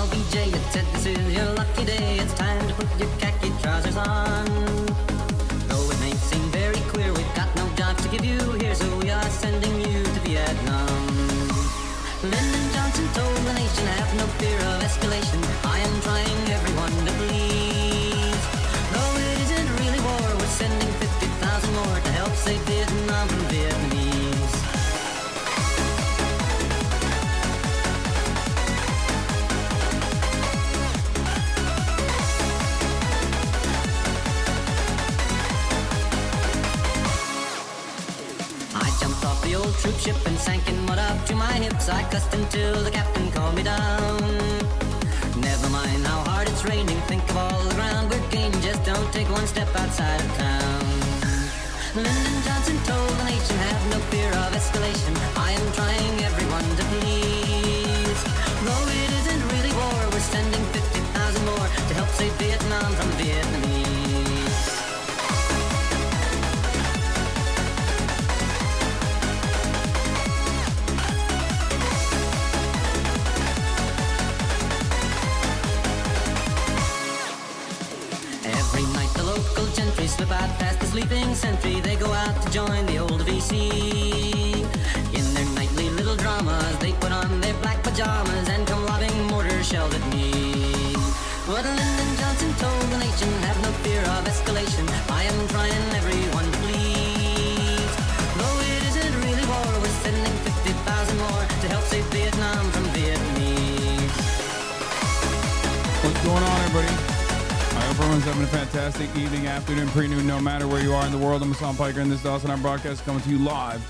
VJ, it said this is your lucky day. It's time to put your khaki trousers on. Though it may seem very queer, we've got no jobs to give you here, so we are sending you to Vietnam. Lyndon Johnson told the nation, have no fear of escalation. I am trying everyone to please. Though it isn't really war, we're sending 50,000 more to help save Vietnam from Vietnamese. The old troop ship and sank in mud up to my hips. I cussed until the captain calmed me down. Never mind how hard it's raining, think of all the ground we're gaining. Just don't take one step outside of town. Lyndon Johnson told the nation, have no fear of escalation. I am trying everyone to please. Though it isn't really war, we're sending 50,000 more to help save Vietnam from Vietnamese. Gentry slip out past the sleeping sentry. They go out to join the old VC. In their nightly little dramas, they put on their black pajamas and come lobbing mortar shells at me. But Lyndon Johnson told the nation, have no fear of escalation. I am trying everyone to please. Though it isn't really war, we're sending 50,000 more to help save Vietnam from Vietnamese. What's going on, everybody? I hope everyone's having a fantastic evening, afternoon, pre-noon, no matter where you are in the world. I'm Hasan Piker, and this is HasanAbi Broadcast coming to you live.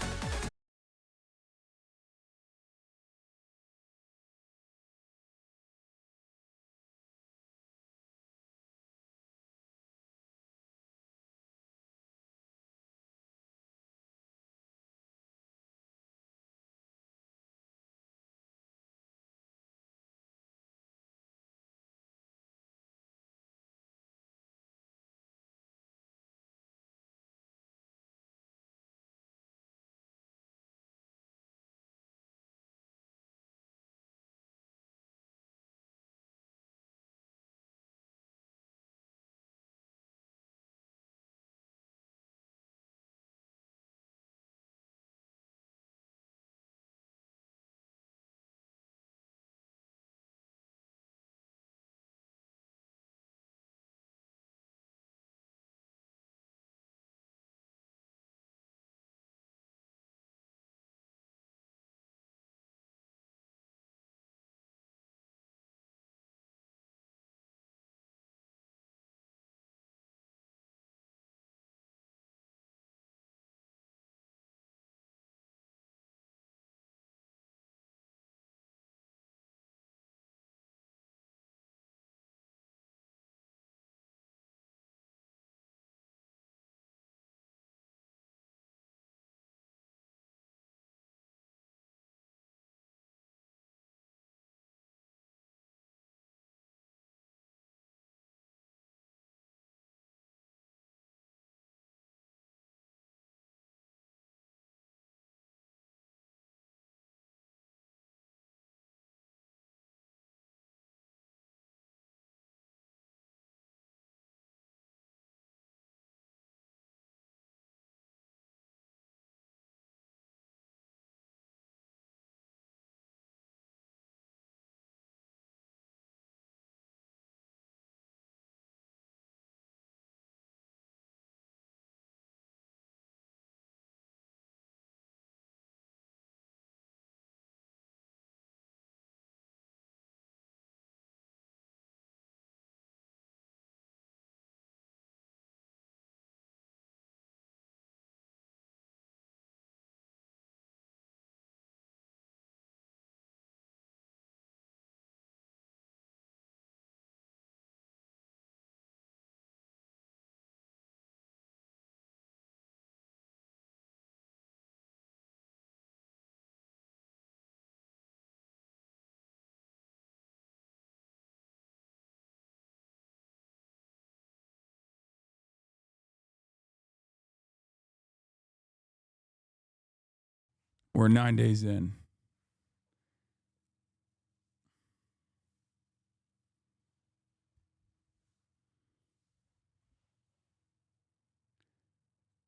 We're 9 days in.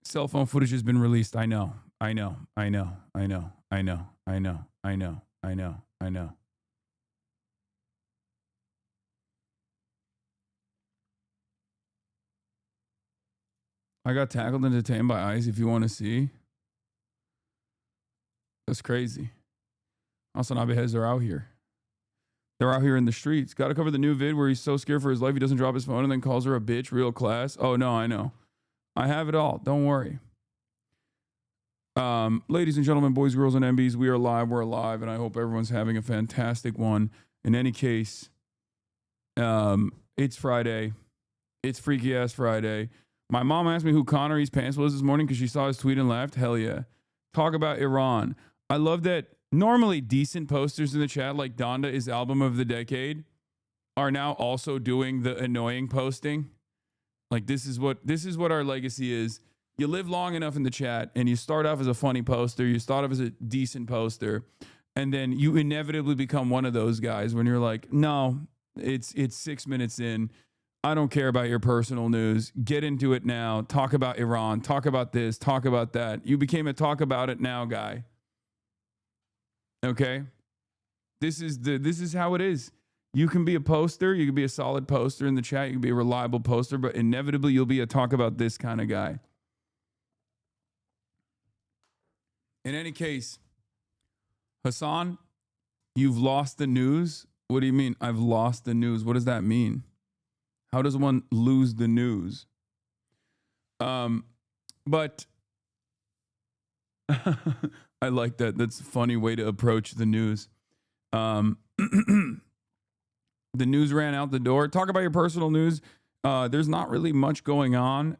Cell phone footage has been released. I know. I got tackled and detained by ICE if you want to see. That's crazy. HasanAbi heads are out here. They're out here in the streets. Got to cover the new vid where he's so scared for his life he doesn't drop his phone and then calls her a bitch real class. Oh, no, I know. I have it all. Don't worry. Ladies and gentlemen, boys, girls, and MBs, we are live. We're alive, and I hope everyone's having a fantastic one. In any case, it's Friday. It's Freaky Ass Friday. My mom asked me who Connery's pants was this morning because she saw his tweet and laughed. Hell yeah. Talk about Iran. I love that normally decent posters in the chat, like Donda is album of the decade, are now also doing the annoying posting. Like this is what our legacy is. You live long enough in the chat and you start off as a funny poster, you start off as a decent poster, and then you inevitably become one of those guys when you're like, no, it's 6 minutes in. I don't care about your personal news. Get into it now. Talk about Iran. Talk about this. Talk about that. You became a talk about it now guy. Okay? This is how it is. You can be a poster. You can be a solid poster in the chat. You can be a reliable poster, but inevitably you'll be a talk about this kind of guy. In any case, Hasan, you've lost the news. What do you mean? I've lost the news. What does that mean? How does one lose the news? But I like that. That's a funny way to approach the news. The news ran out the door. Talk about your personal news. There's not really much going on.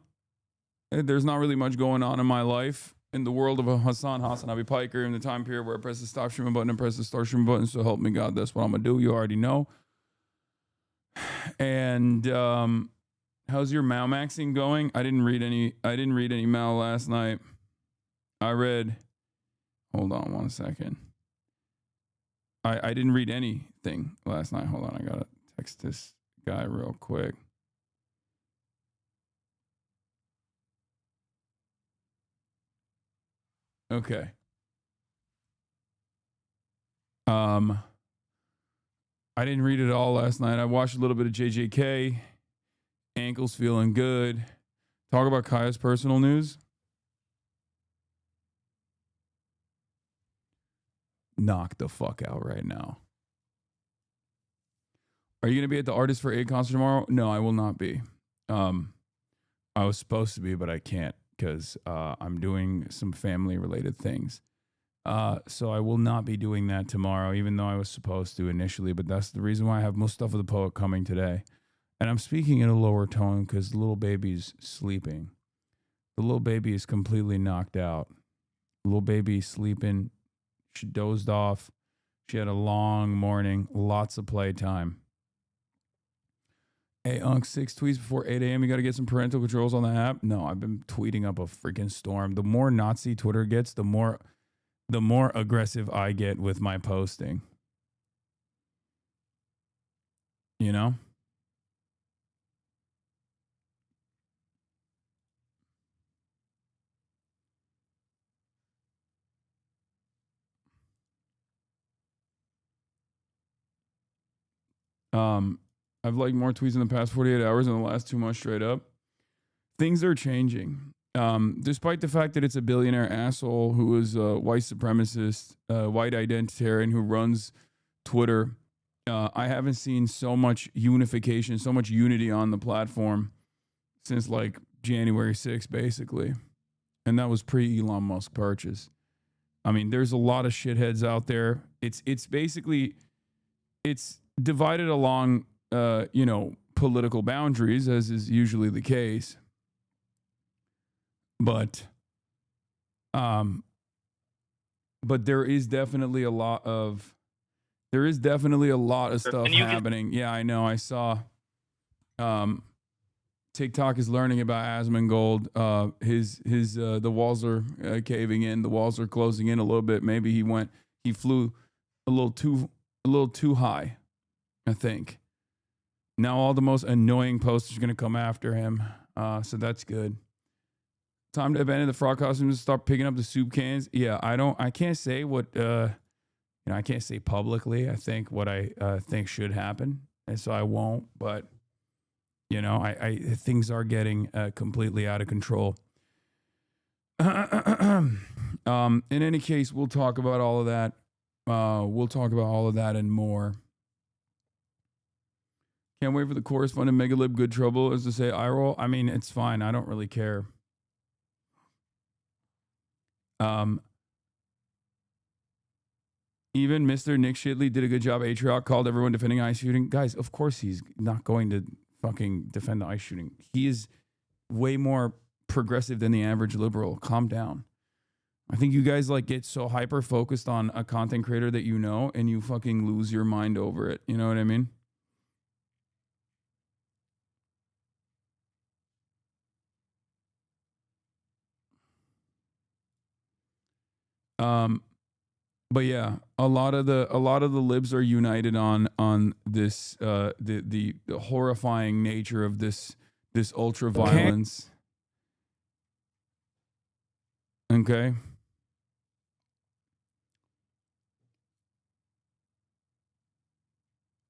There's not really much going on in my life. In the world of a HasanAbi Piker, in the time period where I press the stop streaming button and press the start streaming button, so help me God, that's what I'm going to do. You already know. And how's your Mal maxing going? I didn't read any Mal last night. I read, hold on 1 second. I didn't read anything last night. Hold on, I got to text this guy real quick. Okay. I didn't read it all last night. I watched a little bit of JJK. Ankles feeling good. Talk about Kaya's personal news. Knock the fuck out right now. Are you going to be at the Artist for Aid concert tomorrow? No, I will not be. I was supposed to be, but I can't because I'm doing some family-related things. So I will not be doing that tomorrow, even though I was supposed to initially. But that's the reason why I have Mustafa the Poet coming today. And I'm speaking in a lower tone because the little baby's sleeping. The little baby is completely knocked out. The little baby sleeping. She dozed off. She had a long morning, lots of playtime. Hey, Unc, 6 tweets before 8 a.m. You got to get some parental controls on the app. No, I've been tweeting up a freaking storm. The more Nazi Twitter gets, the more aggressive I get with my posting. You know? I've liked more tweets in the past 48 hours than the last 2 months straight up. Things are changing. Despite the fact that it's a billionaire asshole who is a white supremacist, white identitarian who runs Twitter, I haven't seen so much unification, so much unity on the platform since like January 6th, basically. And that was pre-Elon Musk purchase. I mean, there's a lot of shitheads out there. It's basically, it's divided along, political boundaries, as is usually the case. But there is definitely a lot of stuff happening. Yeah, I know. I saw TikTok is learning about Asmongold. The walls are caving in. The walls are closing in a little bit. Maybe he flew a little too high, I think. Now all the most annoying posters are going to come after him. So that's good. Time to abandon the frog costumes and start picking up the soup cans. Yeah, I can't say what, I can't say publicly, I think what I think should happen. And so I won't, but things are getting completely out of control. In any case, we'll talk about all of that. We'll talk about all of that and more. Can't wait for the correspondent Megalib Good Trouble as to say eye roll. I mean, it's fine. I don't really care. Even Mr. Nick Shidley did a good job. Atrioc called everyone defending ice shooting. Guys, of course he's not going to fucking defend the ice shooting. He is way more progressive than the average liberal. Calm down. I think you guys like get so hyper focused on a content creator that and you fucking lose your mind over it. You know what I mean? But yeah, a lot of the libs are united on this the horrifying nature of this ultra violence. Okay.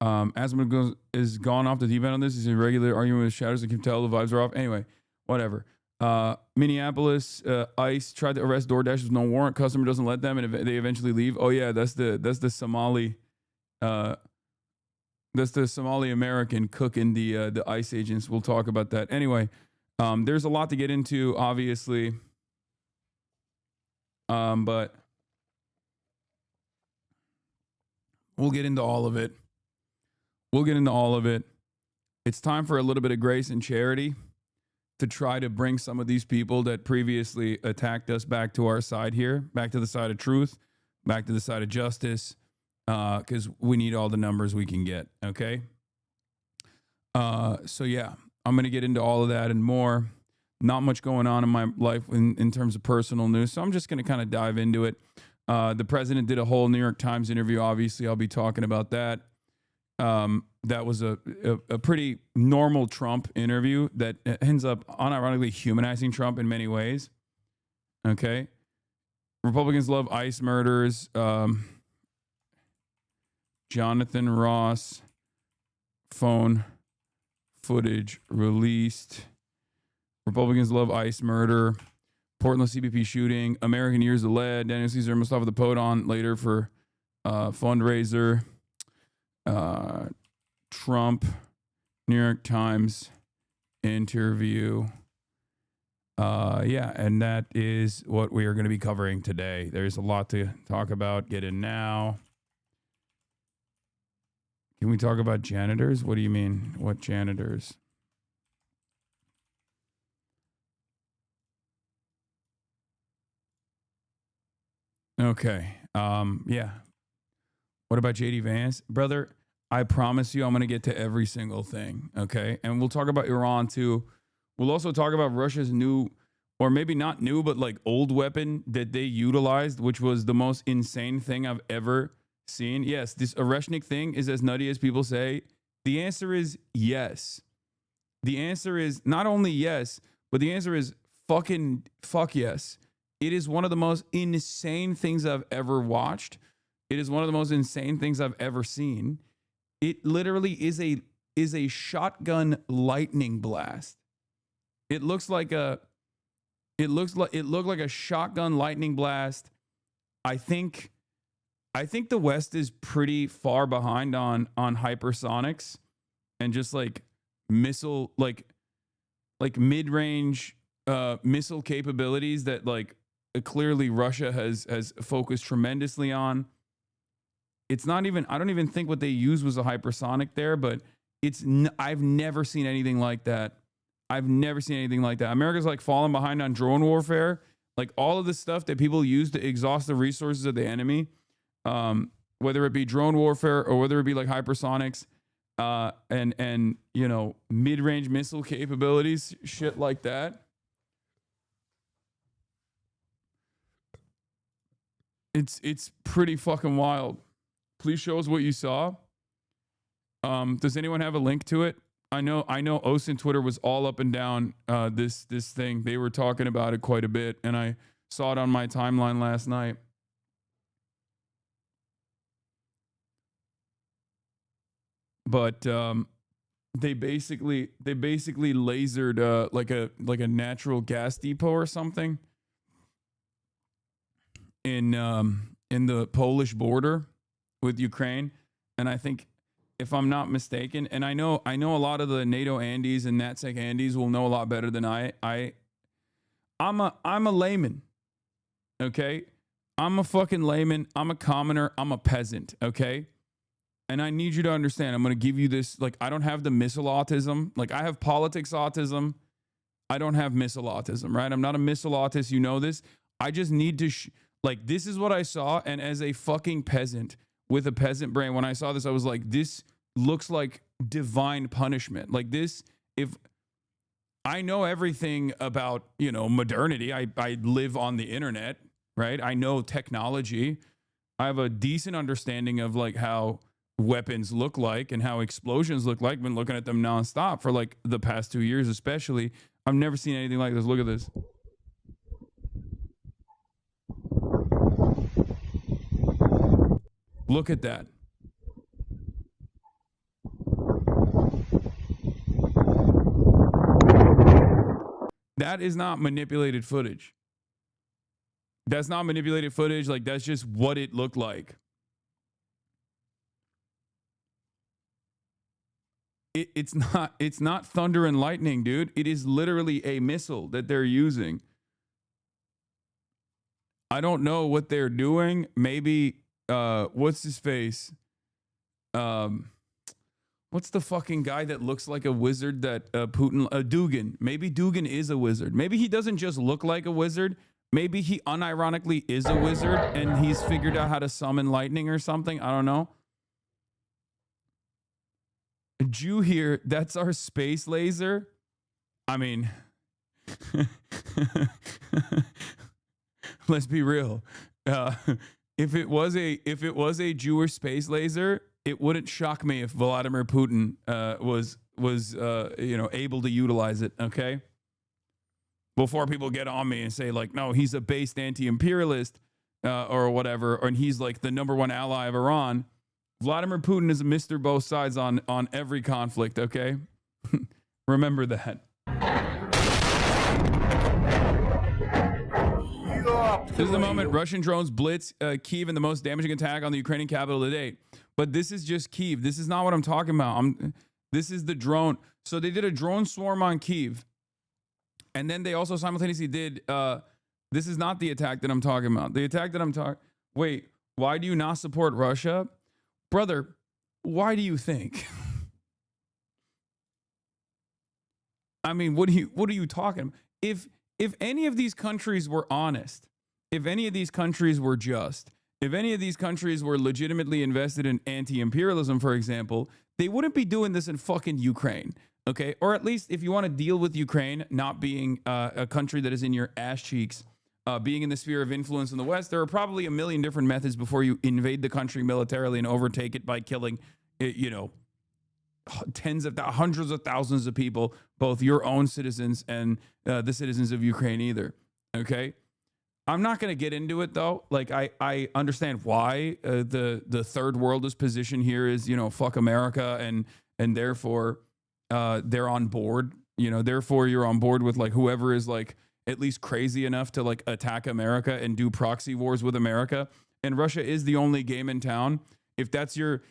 Asma is gone off the deep end on this. He's in regular argument with Shadows. I can tell the vibes are off. Anyway, whatever. Minneapolis, ICE tried to arrest DoorDash with no warrant. Customer doesn't let them, and they eventually leave. Oh yeah, that's the Somali, that's the Somali American cooking the ICE agents. We'll talk about that. Anyway, there's a lot to get into, obviously. But we'll get into all of it. It's time for a little bit of grace and charity to try to bring some of these people that previously attacked us back to our side here, back to the side of truth, back to the side of justice, because we need all the numbers we can get, okay? So yeah, I'm going to get into all of that and more. Not much going on in my life in terms of personal news, so I'm just going to kind of dive into it. The president did a whole New York Times interview. Obviously, I'll be talking about that. That was a pretty normal Trump interview that ends up unironically humanizing Trump in many ways. Okay. Republicans love ICE murders. Jonathan Ross phone footage released. Republicans love ICE murder. Portland CBP shooting. American Years of Lead. Daniel Caesar and MUSTAFATHEPOET on later for FUNDRAISER. Trump, New York Times interview. Yeah, and that is what we are going to be covering today. There's a lot to talk about. Get in now. Can we talk about janitors? What do you mean? What janitors? Okay. Yeah. What about JD Vance? Brother, I promise you I'm going to get to every single thing, okay? And we'll talk about Iran too. We'll also talk about Russia's new, or maybe not new, but like old weapon that they utilized, which was the most insane thing I've ever seen. Yes, this Oreshnik thing is as nutty as people say. The answer is yes. The answer is not only yes, but the answer is fucking fuck yes. It is one of the most insane things I've ever watched. It is one of the most insane things I've ever seen. It literally is a shotgun lightning blast. It looked like a shotgun lightning blast. I think the West is pretty far behind on hypersonics and just like missile like mid-range missile capabilities that like clearly Russia has focused tremendously on. It's not even, I don't even think what they used was a hypersonic there, but I've never seen anything like that. America's like falling behind on drone warfare. Like all of the stuff that people use to exhaust the resources of the enemy, whether it be drone warfare or whether it be like hypersonics, and mid-range missile capabilities, shit like that. It's pretty fucking wild. Please show us what you saw. Does anyone have a link to it? I know Osin Twitter was all up and down this thing. They were talking about it quite a bit, and I saw it on my timeline last night. But they basically lasered like a natural gas depot or something in the Polish border with Ukraine, and I think, if I'm not mistaken, and I know a lot of the NATO Andes and NatSec Andes will know a lot better than I'm a layman, okay? I'm a fucking layman. I'm a commoner. I'm a peasant, okay? And I need you to understand, I'm going to give you this, like, I don't have the missile autism. Like, I have politics autism. I don't have missile autism, right? I'm not a missile autist. You know this. I just need to, like, this is what I saw. And as a fucking peasant with a peasant brain, when I saw this, I was like, this looks like divine punishment. Like this, if I know everything about, modernity, I live on the internet, right? I know technology. I have a decent understanding of like how weapons look like and how explosions look like. I've been looking at them nonstop for like the past 2 years, especially. I've never seen anything like this. Look at this. Look at that. That is not manipulated footage. That's not manipulated footage. Like, that's just what it looked like. It's not thunder and lightning, dude. It is literally a missile that they're using. I don't know what they're doing. Maybe what's his face? What's the fucking guy that looks like a wizard that Putin, Dugin. Maybe Dugin is a wizard. Maybe he doesn't just look like a wizard. Maybe he unironically is a wizard and he's figured out how to summon lightning or something. I don't know. Jew here, that's our space laser. I mean, let's be real. If it was a Jewish space laser, it wouldn't shock me if Vladimir Putin was able to utilize it. Okay. Before people get on me and say like, no, he's a based anti-imperialist or whatever, and he's like the #1 ally of Iran. Vladimir Putin is a Mr. Both Sides on every conflict, okay? Remember that. This is the moment Russian drones blitz Kyiv in the most damaging attack on the Ukrainian capital to date. But this is just Kyiv. This is not what I'm talking about. This is the drone. So they did a drone swarm on Kyiv. And then they also simultaneously did, this is not the attack that I'm talking about. The attack that I'm talking, wait, why do you not support Russia? Brother, why do you think? I mean, what are you talking about? If any of these countries were honest, if any of these countries were just, if any of these countries were legitimately invested in anti-imperialism, for example, they wouldn't be doing this in fucking Ukraine, okay? Or at least if you want to deal with Ukraine not being a country that is in your ass cheeks, being in the sphere of influence in the West, there are probably a million different methods before you invade the country militarily and overtake it by killing, hundreds of thousands of people, both your own citizens and the citizens of Ukraine either, okay? I'm not going to get into it though. Like I understand why the third world is positioned here is, fuck America and therefore they're on board, therefore you're on board with like whoever is like at least crazy enough to like attack America and do proxy wars with America. And Russia is the only game in town. If that's your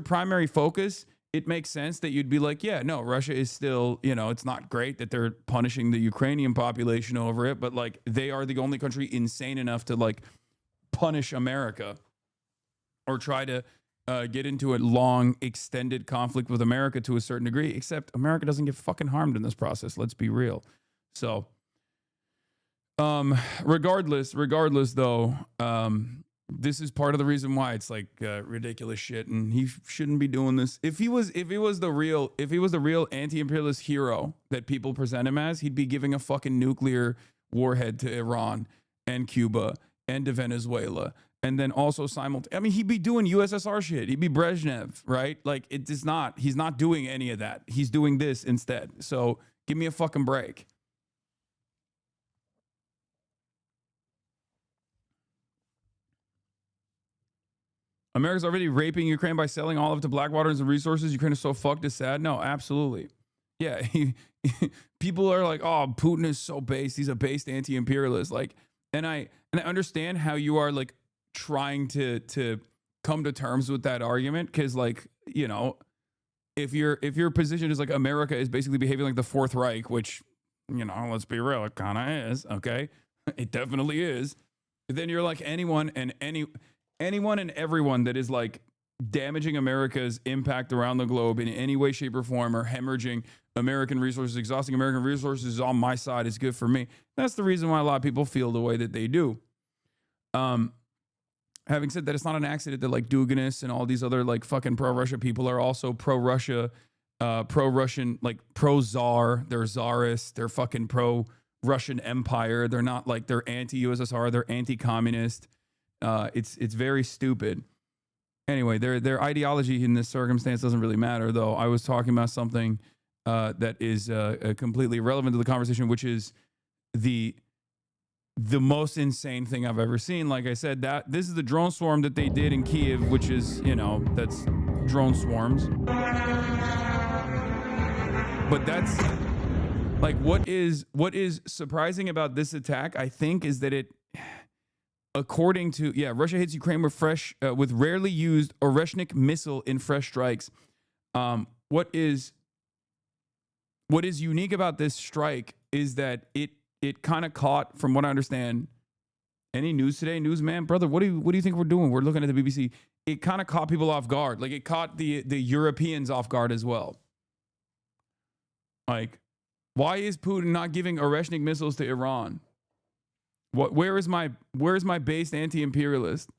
primary focus, it makes sense that you'd be like, yeah, no, Russia is still, it's not great that they're punishing the Ukrainian population over it, but like they are the only country insane enough to like punish America or try to get into a long extended conflict with America to a certain degree, except America doesn't get fucking harmed in this process. Let's be real. So, regardless though, this is part of the reason why it's like ridiculous shit, and he shouldn't be doing this. If he was the real anti-imperialist hero that people present him as, he'd be giving a fucking nuclear warhead to Iran and Cuba and to Venezuela and then also I mean, he'd be doing USSR shit. He'd be Brezhnev, right? Like, it is not, he's not doing any of that. He's doing this instead. So give me a fucking break. America's already raping Ukraine by selling all of it to Blackwater and resources. Ukraine is so fucked, it's sad. No, absolutely. Yeah, people are like, oh, Putin is so based. He's a based anti-imperialist. Like, and I understand how you are like trying to come to terms with that argument, because, like, you know, if your position is like America is basically behaving like the Fourth Reich, which, you know, let's be real, it kind of is. Okay, it definitely is. Then you're like anyone and everyone that is like damaging America's impact around the globe in any way, shape, or form, or hemorrhaging American resources, exhausting American resources on my side is good for me. That's the reason why a lot of people feel the way that they do. Having said that, it's not an accident that like Duginists and all these other like fucking pro-Russia people are also pro-Russia, pro-Russian, like pro-Tsar. They're Tsarists. They're fucking pro-Russian Empire. They're not like, they're anti-USSR. They're anti-communist. It's very stupid. Anyway, their ideology in this circumstance doesn't really matter, though. I was talking about something that is completely irrelevant to the conversation, which is the most insane thing I've ever seen. Like I said, that this is the drone swarm that they did in Kiev, which is, you know, that's drone swarms. But that's like, what is surprising about this attack, I think, is that it, according to, Russia hits Ukraine with rarely used Oreshnik missile in fresh strikes. What is unique about this strike is that it kind of caught, from what I understand, any news today, newsman, brother, what do you think we're doing? We're looking at the BBC. It kind of caught people off guard. Like, it caught the Europeans off guard as well. Like, why is Putin not giving Oreshnik missiles to Iran? Where is my based anti-imperialist?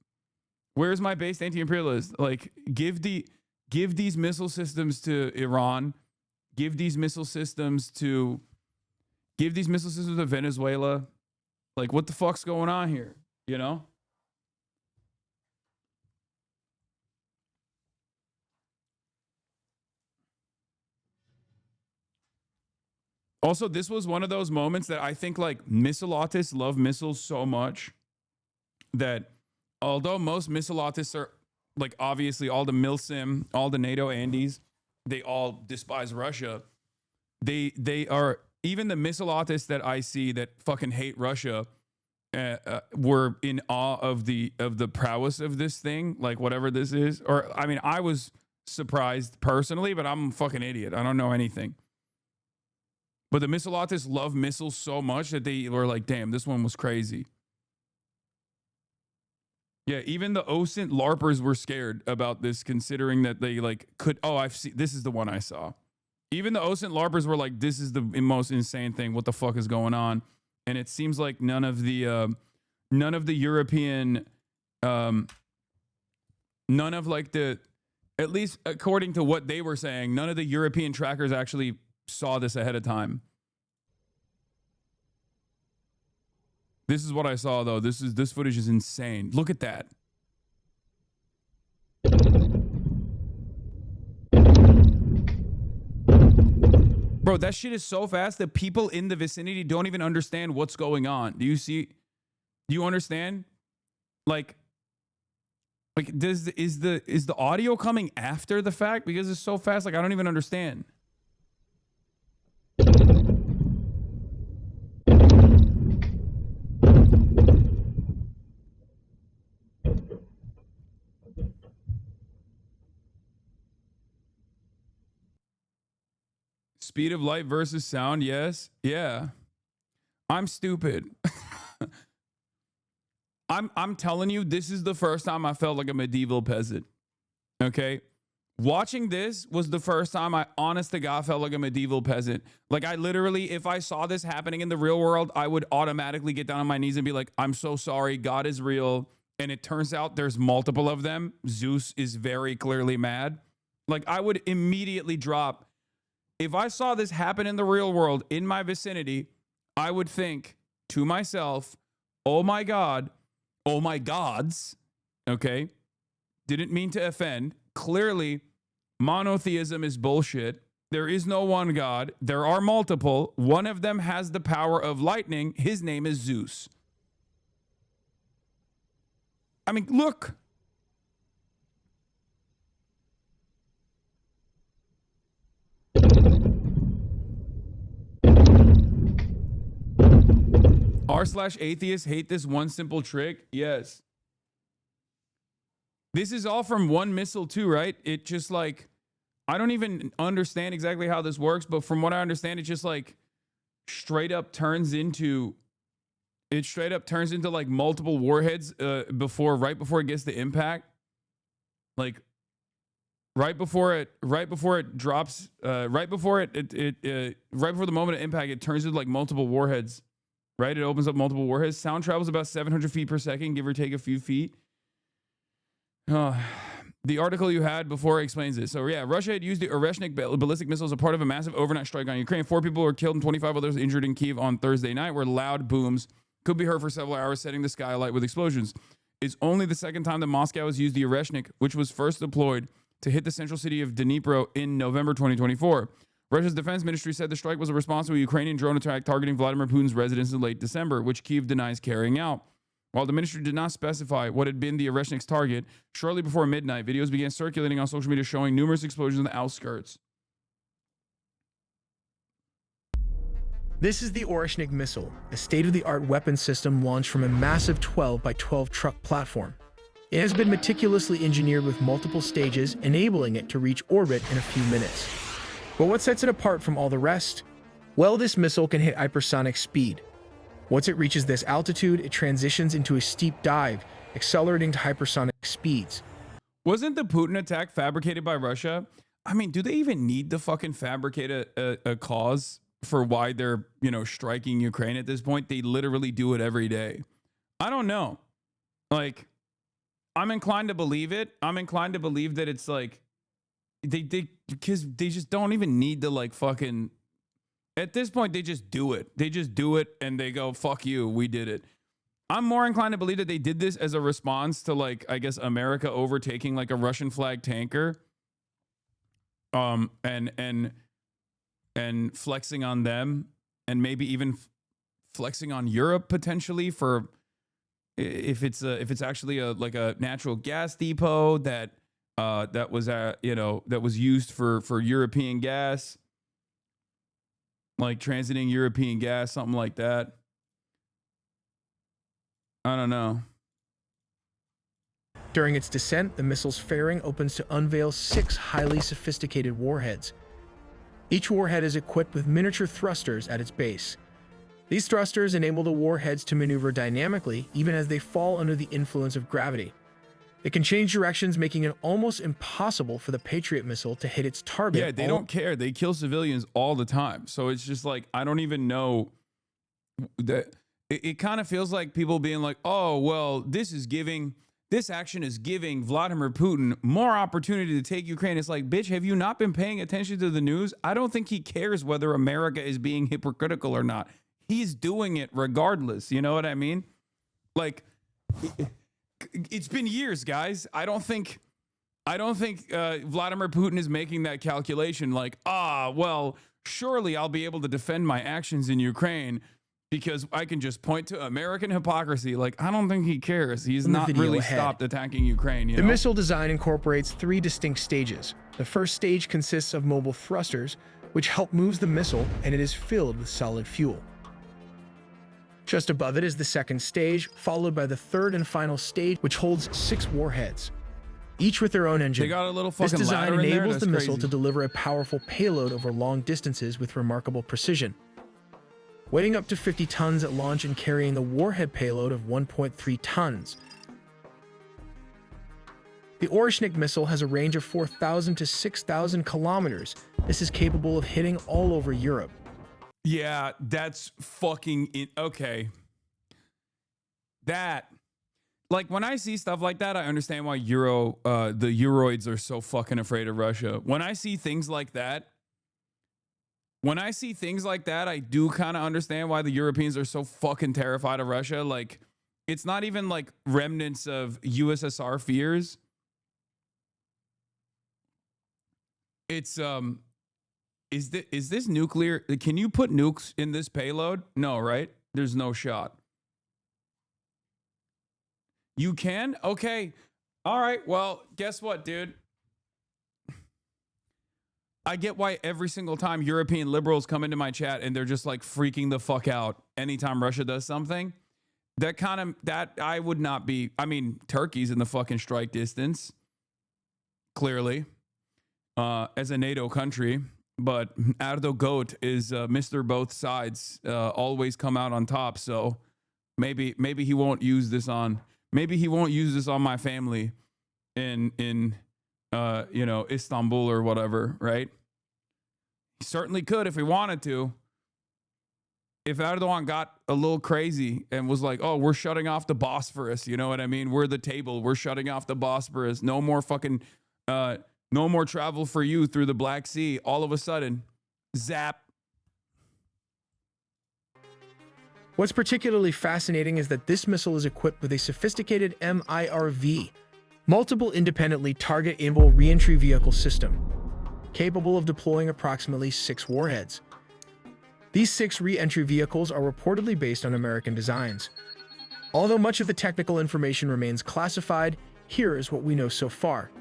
Where is my based anti-imperialist? Like, give these missile systems to Iran. Give these missile systems to Venezuela. Like, what the fuck's going on here? You know? Also, this was one of those moments that I think, like, missile autists love missiles so much that although most missile autists are, like, obviously all the MILSIM, all the NATO Andes, they all despise Russia. They are, even the missile autists that I see that fucking hate Russia were in awe of the prowess of this thing, like whatever this is. Or, I mean, I was surprised personally, but I'm a fucking idiot. I don't know anything. But the missile autists love missiles so much that they were like, damn, this one was crazy. Yeah, even the OSINT LARPers were scared about this, considering that they like could, I've seen, this is the one I saw. Even the OSINT LARPers were like, this is the most insane thing. What the fuck is going on? And it seems like none of the European, none of like the, at least according to what they were saying, none of the European trackers actually saw this ahead of time. This is what I saw, though. This footage is insane. Look at that. Bro, that shit is so fast that people in the vicinity don't even understand what's going on. Do you understand? Like is the audio coming after the fact? Because it's so fast, like I don't even understand. Speed of light versus sound, yes. Yeah. I'm stupid. I'm telling you, this is the first time I felt like a medieval peasant. Okay? Watching this was the first time I, honest to God, felt like a medieval peasant. Like, I literally, if I saw this happening in the real world, I would automatically get down on my knees and be like, I'm so sorry, God is real. And it turns out there's multiple of them. Zeus is very clearly mad. Like, I would immediately drop. If I saw this happen in the real world, in my vicinity, I would think to myself, oh my God, oh my gods, Okay? Didn't mean to offend. Clearly, monotheism is bullshit. There is no one God. There are multiple. One of them has the power of lightning. His name is Zeus. I mean, look. r/atheists hate this one simple trick. Yes. This is all from one missile too, right? It just like, I don't even understand exactly how this works, but from what I understand, it just like straight up turns into like multiple warheads right before it gets the impact. Like right before it drops, right before the moment of impact, it turns into like multiple warheads. Right? It opens up multiple warheads. Sound travels about 700 feet per second, give or take a few feet. The article you had before explains it. So yeah, Russia had used the Oreshnik ballistic missile as a part of a massive overnight strike on Ukraine. 4 people were killed and 25 others injured in Kyiv on Thursday night, where loud booms could be heard for several hours, setting the sky alight with explosions. It's only the second time that Moscow has used the Oreshnik, which was first deployed to hit the central city of Dnipro in November 2024. Russia's defense ministry said the strike was a response to a Ukrainian drone attack targeting Vladimir Putin's residence in late December, which Kyiv denies carrying out. While the ministry did not specify what had been the Oreshnik's target, shortly before midnight, videos began circulating on social media showing numerous explosions in the outskirts. This is the Oreshnik missile, a state-of-the-art weapon system launched from a massive 12 by 12 truck platform. It has been meticulously engineered with multiple stages, enabling it to reach orbit in a few minutes. But what sets it apart from all the rest? Well, this missile can hit hypersonic speed. Once it reaches this altitude, it transitions into a steep dive, accelerating to hypersonic speeds. Wasn't the Putin attack fabricated by Russia? I mean, do they even need to fucking fabricate a cause for why they're, striking Ukraine at this point? They literally do it every day. I don't know. Like, I'm inclined to believe it. I'm inclined to believe that it's like, because they just don't even need to like fucking, at this point, they just do it. They just do it and they go, fuck you, we did it. I'm more inclined to believe that they did this as a response to like, I guess, America overtaking like a Russian flag tanker. And flexing on them, and maybe even flexing on Europe potentially for if it's actually a natural gas depot that was used for European gas, like transiting European gas, something like that. I don't know. During its descent, the missile's fairing opens to unveil 6 highly sophisticated warheads. Each warhead is equipped with miniature thrusters at its base. These thrusters enable the warheads to maneuver dynamically, even as they fall under the influence of gravity. It can change directions, making it almost impossible for the Patriot missile to hit its target. Yeah, they don't care. They kill civilians all the time. So it's just like, I don't even know that. It kind of feels like people being like, oh, well, this action is giving Vladimir Putin more opportunity to take Ukraine. It's like, bitch, have you not been paying attention to the news? I don't think he cares whether America is being hypocritical or not. He's doing it regardless. You know what I mean? Like, it's been years, guys. I don't think Vladimir Putin is making that calculation like, well, surely I'll be able to defend my actions in Ukraine because I can just point to American hypocrisy. Like, I don't think he cares. He's not really stopped attacking Ukraine. The missile design incorporates 3 distinct stages. The first stage consists of mobile thrusters, which help move the missile, and it is filled with solid fuel. Just above it is the second stage, followed by the third and final stage, which holds 6 warheads, each with their own engine. They got a little fucking This design ladder in there? enables the That's missile crazy. to deliver a powerful payload over long distances with remarkable precision, weighing up to 50 tons at launch and carrying the warhead payload of 1.3 tons. The Oreshnik missile has a range of 4,000 to 6,000 kilometers. This is capable of hitting all over Europe. Yeah, that's fucking okay. That, like, when I see stuff like that, I understand why the Euroids are so fucking afraid of Russia. When I see things like that, I do kind of understand why the Europeans are so fucking terrified of Russia. Like, It's not even like remnants of USSR fears. It's is this nuclear? Can you put nukes in this payload? No, right? There's no shot. You can? Okay. All right. Well, guess what, dude? I get why every single time European liberals come into my chat and they're just like freaking the fuck out anytime Russia does something. That I would not be. I mean, Turkey's in the fucking strike distance, clearly, as a NATO country. But Erdo Goat is Mr. Both Sides, always come out on top. So maybe he won't use this on. Maybe he won't use this on my family in Istanbul or whatever, right? He certainly could if he wanted to. If Erdogan got a little crazy and was like, oh, we're shutting off the Bosphorus, you know what I mean? We're the table. We're shutting off the Bosphorus. No more fucking, no more travel for you through the Black Sea. All of a sudden, zap. What's particularly fascinating is that this missile is equipped with a sophisticated MIRV, multiple independently target-able reentry vehicle system, capable of deploying approximately 6 warheads. These 6 re-entry vehicles are reportedly based on American designs. Although much of the technical information remains classified, here is what we know so far.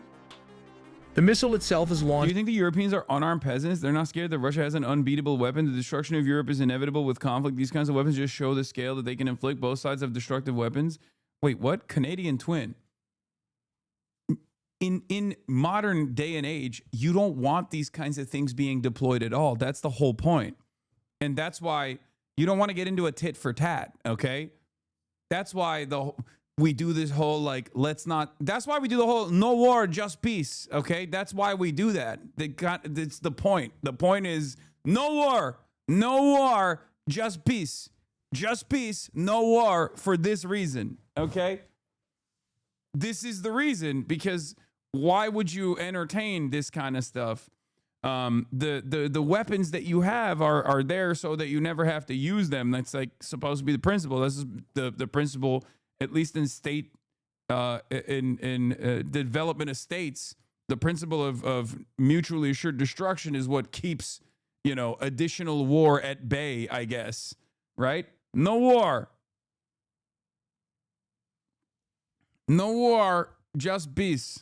The missile itself is Do launched. you think the Europeans are unarmed peasants? They're not scared that Russia has an unbeatable weapon. The destruction of Europe is inevitable with conflict. These kinds of weapons just show the scale that they can inflict. Both sides have destructive weapons. Wait, what? Canadian twin. In modern day and age, you don't want these kinds of things being deployed at all. That's the whole point. And that's why you don't want to get into a tit for tat, okay? That's why we do this whole that's why we do the whole no war, just peace, okay? That's why we do that. It's the point. The point is no war, just peace. Just peace, no war for this reason, okay? This is the reason, because why would you entertain this kind of stuff? The weapons that you have are there so that you never have to use them. That's like supposed to be the principle. This is the principle, at least in state, in development of states. The principle of mutually assured destruction is what keeps, additional war at bay, I guess. Right? No war. No war, just peace.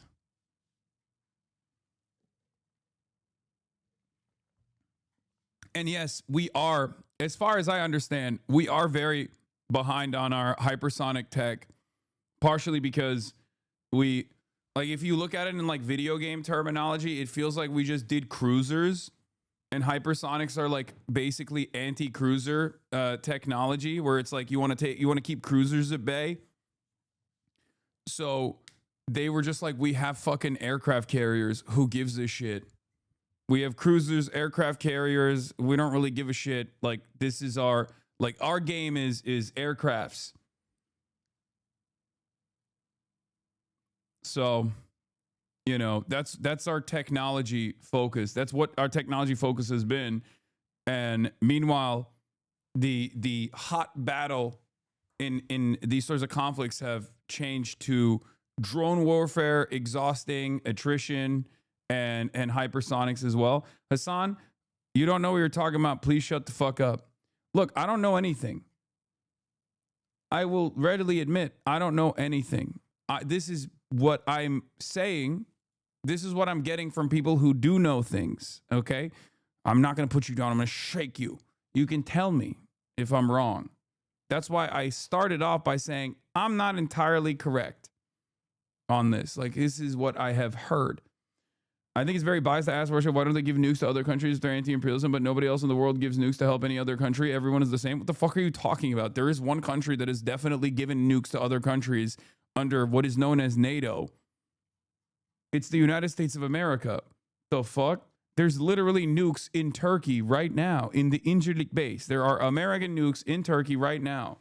And yes, we are, as far as I understand, we are very behind on our hypersonic tech, partially because if you look at it in like video game terminology, it feels like we just did cruisers, and hypersonics are like basically anti-cruiser technology, where it's like you want to keep cruisers at bay. So they were just like, we have fucking aircraft carriers. Who gives a shit? We have cruisers, aircraft carriers. We don't really give a shit. Like, this is our game is aircrafts. So, that's our technology focus. That's what our technology focus has been. And meanwhile, the hot battle in these sorts of conflicts have changed to drone warfare, exhausting, attrition, and hypersonics as well. Hasan, you don't know what you're talking about. Please shut the fuck up. Look, I don't know anything. I will readily admit I don't know anything. This is what I'm saying. This is what I'm getting from people who do know things, okay? I'm not going to put you down. I'm going to shake you. You can tell me if I'm wrong. That's why I started off by saying I'm not entirely correct on this. Like, this is what I have heard. I think it's very biased to ask Russia, why don't they give nukes to other countries if they're anti-imperialism, but nobody else in the world gives nukes to help any other country? Everyone is the same. What the fuck are you talking about? There is one country that has definitely given nukes to other countries under what is known as NATO. It's the United States of America. The fuck? There's literally nukes in Turkey right now, in the Incirlik base. There are American nukes in Turkey right now.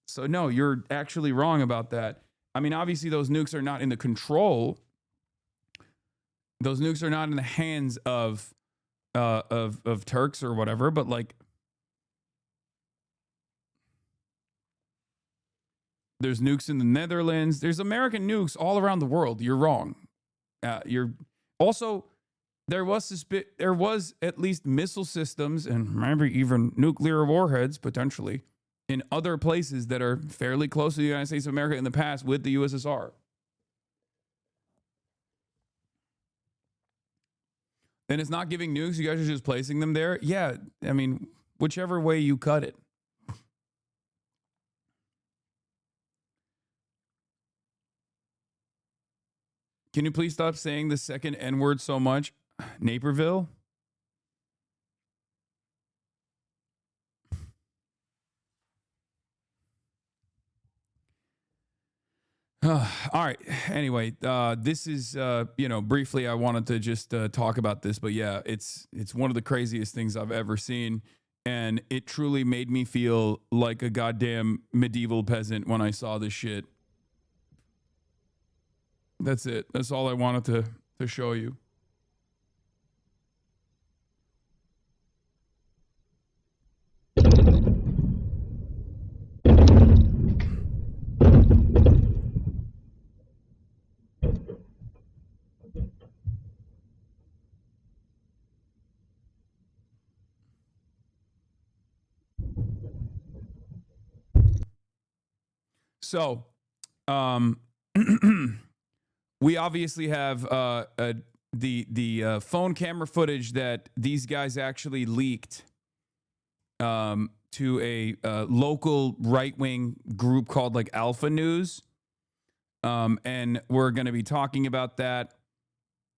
So no, you're actually wrong about that. I mean, obviously those nukes are not in the control. Those nukes are not in the hands of Turks or whatever, but like, There's nukes in the Netherlands. There's American nukes all around the world. You're wrong. You're also there was at least missile systems and maybe even nuclear warheads potentially in other places that are fairly close to the United States of America in the past with the USSR. And it's not giving nukes. You guys are just placing them there. Yeah, I mean, whichever way you cut it. Can you please stop saying the second N-word so much? Naperville? All right. Anyway, this is, briefly, I wanted to just talk about this. But yeah, it's one of the craziest things I've ever seen. And it truly made me feel like a goddamn medieval peasant when I saw this shit. That's it. That's all I wanted to show you. So, we obviously have the phone camera footage that these guys actually leaked to a local right-wing group called like Alpha News. And we're going to be talking about that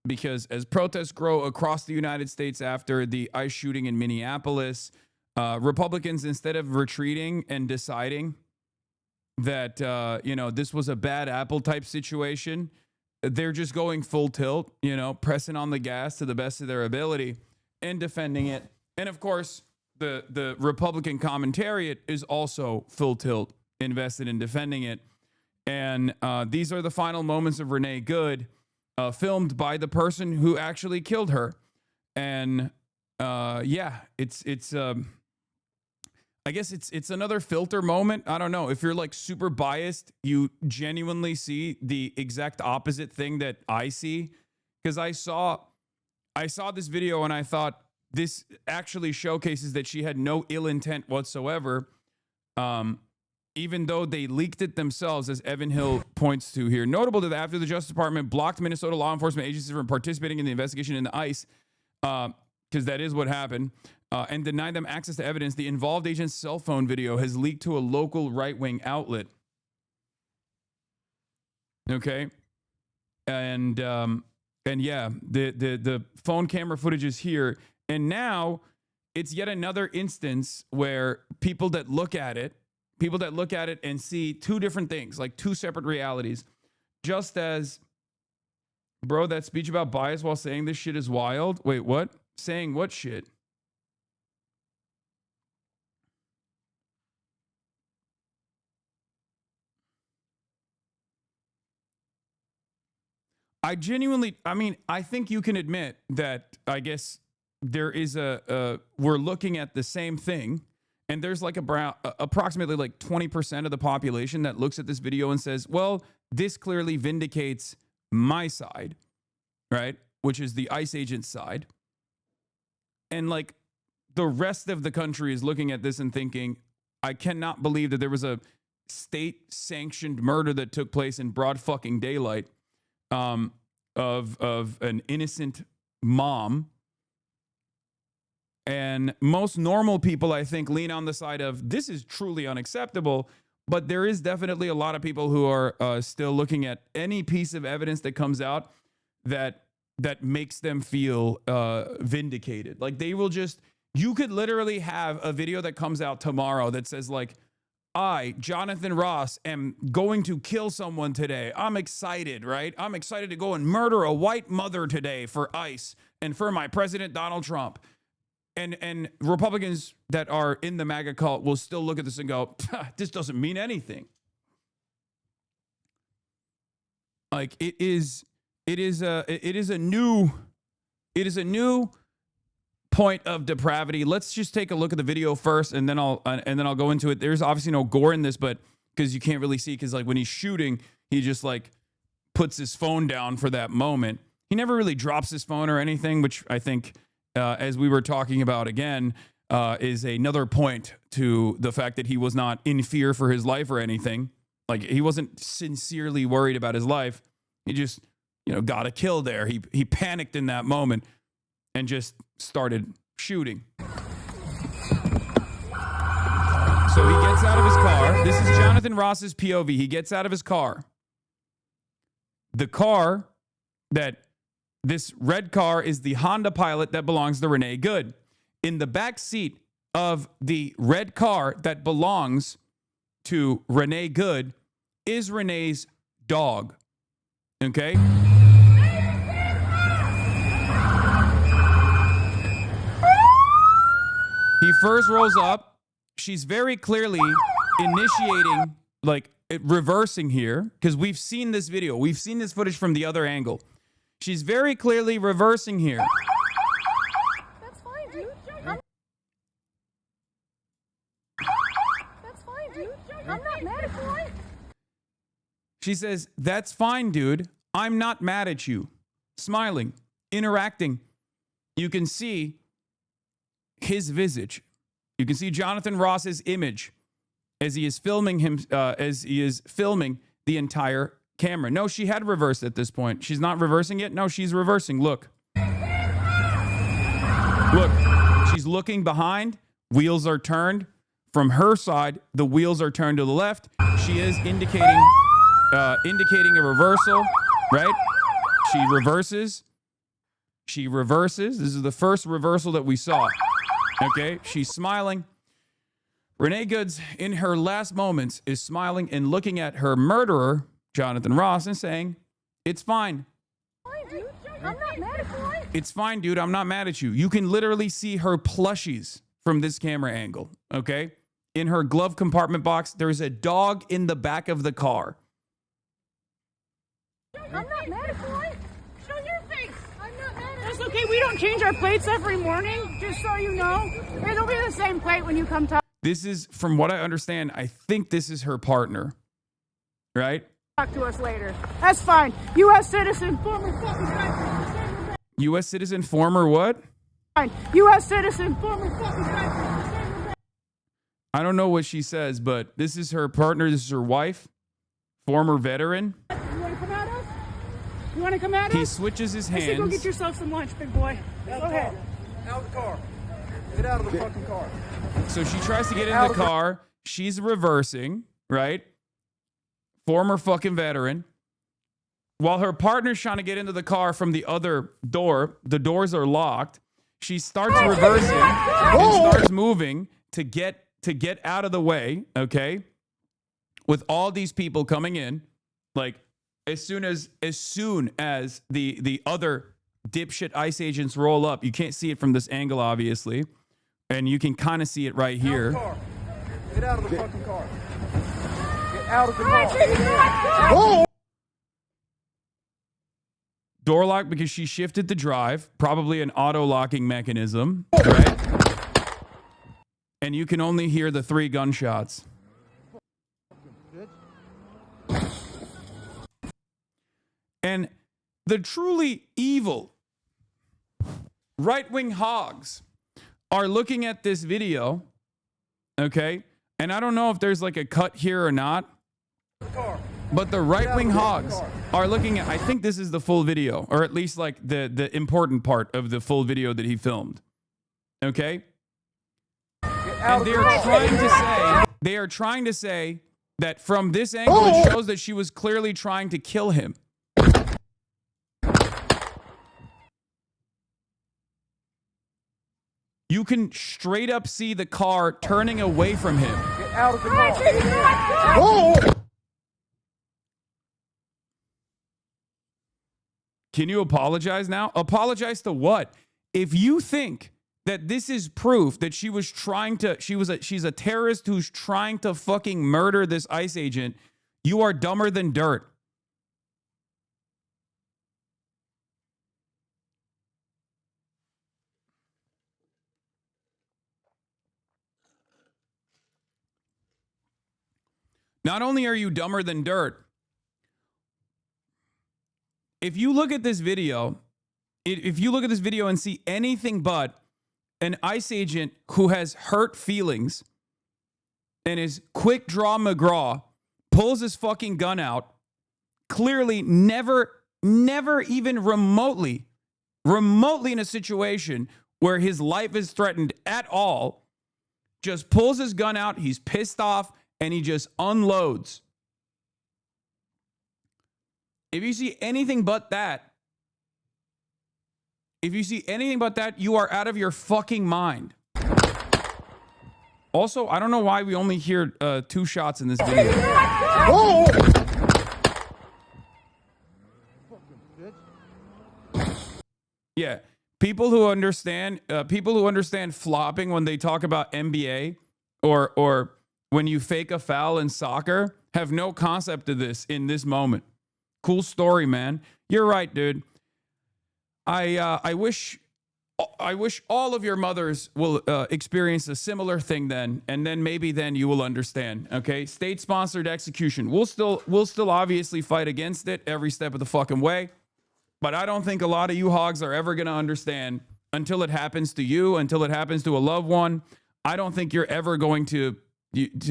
because as protests grow across the United States after the ICE shooting in Minneapolis, Republicans, instead of retreating and deciding that, this was a bad apple type situation, they're just going full tilt, pressing on the gas to the best of their ability and defending it. And of course, the Republican commentariat is also full tilt invested in defending it. And these are the final moments of Renee Good, filmed by the person who actually killed her. And it's I guess it's another filter moment. I don't know. If you're like super biased, you genuinely see the exact opposite thing that I see. Because I saw this video and I thought this actually showcases that she had no ill intent whatsoever. Even though they leaked it themselves, as Evan Hill points to here. Notable that after the Justice Department blocked Minnesota law enforcement agencies from participating in the investigation into ICE, because that is what happened, and denied them access to evidence, the involved agent's cell phone video has leaked to a local right-wing outlet. Okay? And yeah, the phone camera footage is here. And now it's yet another instance where people that look at it and see two different things, like two separate realities. Just as, bro, that speech about bias while saying this shit is wild. Wait, what? Saying what shit? I think you can admit that, I guess, there is we're looking at the same thing, and there's like approximately like 20% of the population that looks at this video and says, well, this clearly vindicates my side, right? Which is the ICE agent's side. And like the rest of the country is looking at this and thinking, I cannot believe that there was a state-sanctioned murder that took place in broad fucking daylight of an innocent mom. And most normal people, I think, lean on the side of this is truly unacceptable. But there is definitely a lot of people who are still looking at any piece of evidence that comes out that makes them feel vindicated. Like they will just, you could literally have a video that comes out tomorrow that says like, I, Jonathan Ross, am going to kill someone today. I'm excited, right? I'm excited to go and murder a white mother today for ICE and for my president, Donald Trump. And Republicans that are in the MAGA cult will still look at this and go, this doesn't mean anything. Like it is a new point of depravity. Let's just take a look at the video first, and then I'll go into it. There's obviously no gore in this, but because you can't really see, because like when he's shooting, he just like puts his phone down for that moment. He never really drops his phone or anything, which I think, as we were talking about again, is another point to the fact that he was not in fear for his life or anything. Like, he wasn't sincerely worried about his life. He just, got a kill there. He panicked in that moment and just started shooting. So he gets out of his car. This is Jonathan Ross's POV. He gets out of his car. The car this red car is the Honda Pilot that belongs to Renee Good. In the back seat of the red car that belongs to Renee Good is Renee's dog. Okay? He first rolls up. She's very clearly initiating, like, reversing here, because we've seen this video. We've seen this footage from the other angle. She's very clearly reversing here. That's fine, dude. That's fine, dude. I'm not mad at you. She says, "That's fine, dude. I'm not mad at you." Smiling, interacting. You can see his visage. You can see Jonathan Ross's image as he is filming the entire camera. No, she had reversed at this point. She's not reversing it. No, she's reversing. Look. Look. She's looking behind. Wheels are turned. From her side, the wheels are turned to the left. She is indicating a reversal, right? She reverses. This is the first reversal that we saw. Okay? She's smiling. Renee Goods, in her last moments, is smiling and looking at her murderer, Jonathan Ross, and saying, "It's fine. Fine, dude. I'm not mad at you. It's fine, dude. I'm not mad at you." You can literally see her plushies from this camera angle, okay? In her glove compartment box, there's a dog in the back of the car. I'm not mad at you. Show your face. I'm not mad at you. That's okay. We don't change our plates every morning, just so you know. It'll be the same plate when you come talk This is, from what I understand, I think this is her partner, right? to us later. That's fine. U.S. citizen, former fucking guy. U.S. citizen, former what? Fine. U.S. citizen, former fucking guy. I don't know what she says, but this is her partner. This is her wife, former veteran. You want to come at us? You want to come at us? He switches his I say go hands. get yourself some lunch, big boy. Go ahead. Out of the car. Get out of the fucking car. So she tries to get in the car. She's reversing, right? Former fucking veteran. While her partner's trying to get into the car from the other door, the doors are locked. She starts reversing and starts moving to get out of the way, okay? With all these people coming in, like as soon as the other dipshit ICE agents roll up, you can't see it from this angle, obviously, and you can kind of see it right here. Get out of the fucking car. Get out of the car. Door lock because she shifted the drive, probably an auto locking mechanism, right? And you can only hear the 3 gunshots. And the truly evil right-wing hogs are looking at this video, okay? And I don't know if there's like a cut here or not, but the right-wing hogs are looking at, I think this is the full video, or at least like the important part of the full video that he filmed, okay? And they are trying to say that from this angle, it shows that she was clearly trying to kill him. You can straight up see the car turning away from him. Get out of the car. Can you apologize now? Apologize to what? If you think that this is proof that she's a terrorist who's trying to fucking murder this ICE agent, you are dumber than dirt. Not only are you dumber than dirt, if you look at this video, and see anything but an ICE agent who has hurt feelings and is quick draw McGraw, pulls his fucking gun out, clearly never even remotely in a situation where his life is threatened at all, just pulls his gun out, he's pissed off, and he just unloads. If you see anything but that, you are out of your fucking mind. Also, I don't know why we only hear 2 shots in this video. Oh! Yeah, people who understand flopping when they talk about NBA or when you fake a foul in soccer have no concept of this in this moment. Cool story, man. You're right, dude. I wish all of your mothers will experience a similar thing then, and then maybe then you will understand. Okay, state-sponsored execution. We'll still obviously fight against it every step of the fucking way, but I don't think a lot of you hogs are ever gonna understand until it happens to you, until it happens to a loved one. I don't think you're ever going to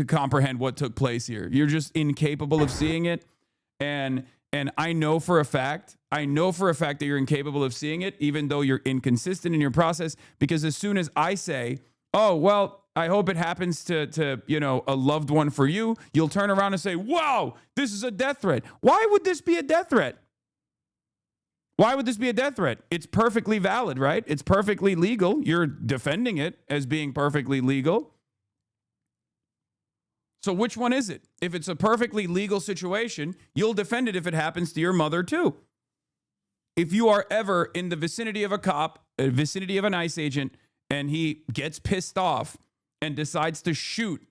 comprehend what took place here. You're just incapable of seeing it, and I know for a fact that you're incapable of seeing it, even though you're inconsistent in your process, because as soon as I say, oh, well, I hope it happens to a loved one for you, you'll turn around and say, wow, this is a death threat. Why would this be a death threat? Why would this be a death threat? It's perfectly valid, right? It's perfectly legal. You're defending it as being perfectly legal. So which one is it? If it's a perfectly legal situation, you'll defend it if it happens to your mother too. If you are ever in the vicinity of a cop, a vicinity of an ICE agent, and he gets pissed off and decides to shoot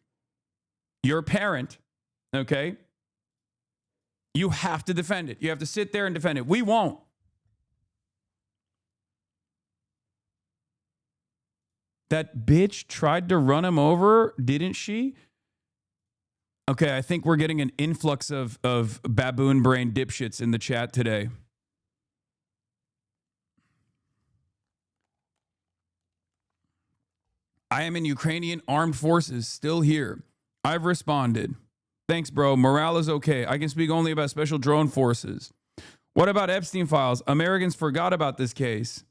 your parent, okay, you have to defend it. You have to sit there and defend it. We won't. That bitch tried to run him over, didn't she? Okay, I think we're getting an influx of baboon brain dipshits in the chat today. I am in Ukrainian armed forces, still here. I've responded. Thanks, bro. Morale is okay. I can speak only about special drone forces. What about Epstein files? Americans forgot about this case.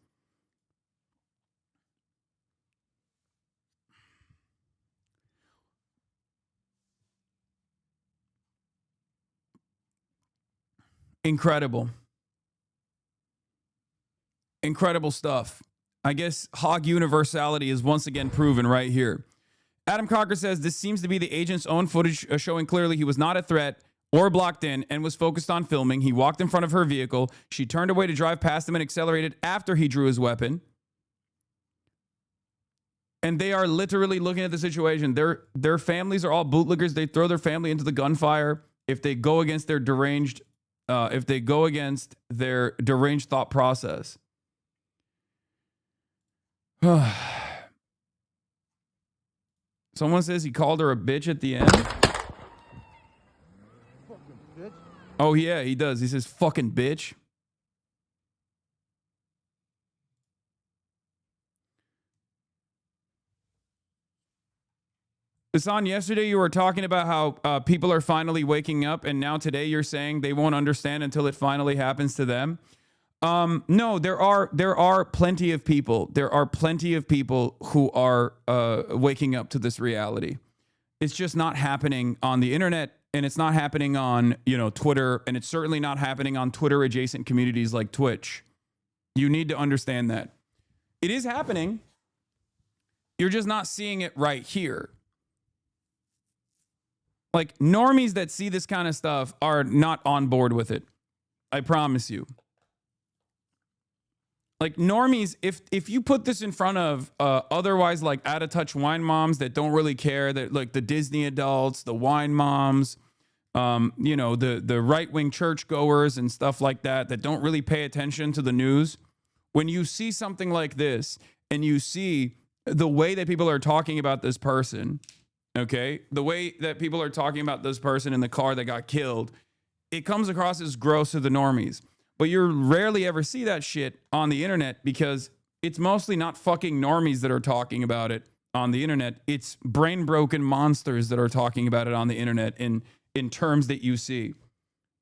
Incredible. Incredible stuff. I guess hog universality is once again proven right here. Adam Cocker says this seems to be the agent's own footage showing clearly he was not a threat or blocked in and was focused on filming. He walked in front of her vehicle. She turned away to drive past him and accelerated after he drew his weapon. And they are literally looking at the situation. Their families are all bootlickers. They throw their family into the gunfire if they go against their deranged thought process. Someone says he called her a bitch at the end. Oh yeah, he does. He says fucking bitch. Hasan, yesterday you were talking about how people are finally waking up, and now today you're saying they won't understand until it finally happens to them. No, there are plenty of people. There are plenty of people who are waking up to this reality. It's just not happening on the internet, and it's not happening on Twitter, and it's certainly not happening on Twitter adjacent communities like Twitch. You need to understand that it is happening. You're just not seeing it right here. Like, normies that see this kind of stuff are not on board with it. I promise you. Like, normies, if you put this in front of otherwise like out of touch wine moms that don't really care, that like the Disney adults, the wine moms, the right-wing churchgoers and stuff like that don't really pay attention to the news. When you see something like this and you see the way that people are talking about this person, Okay? The way that people are talking about this person in the car that got killed, it comes across as gross to the normies. But you rarely ever see that shit on the internet because it's mostly not fucking normies that are talking about it on the internet. It's brain broken monsters that are talking about it on the internet in terms that you see.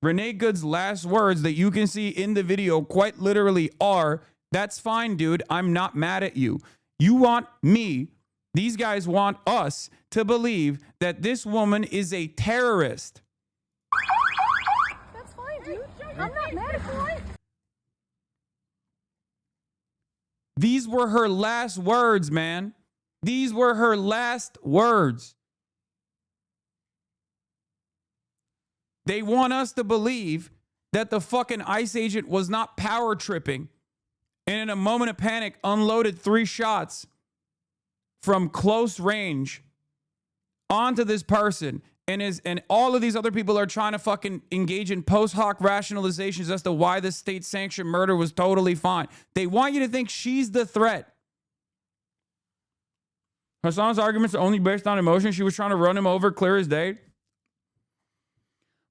Renee Good's last words that you can see in the video quite literally are, "That's fine, dude. I'm not mad at you." You want me, these guys want us to believe that this woman is a terrorist. That's fine, dude. I'm not mad at you. These were her last words, man. These were her last words. They want us to believe that the fucking ICE agent was not power tripping and in a moment of panic unloaded 3 shots from close range onto this person. And all of these other people are trying to fucking engage in post hoc rationalizations as to why this state sanctioned murder was totally fine. They want you to think she's the threat. Hasan's arguments are only based on emotion. She was trying to run him over clear as day.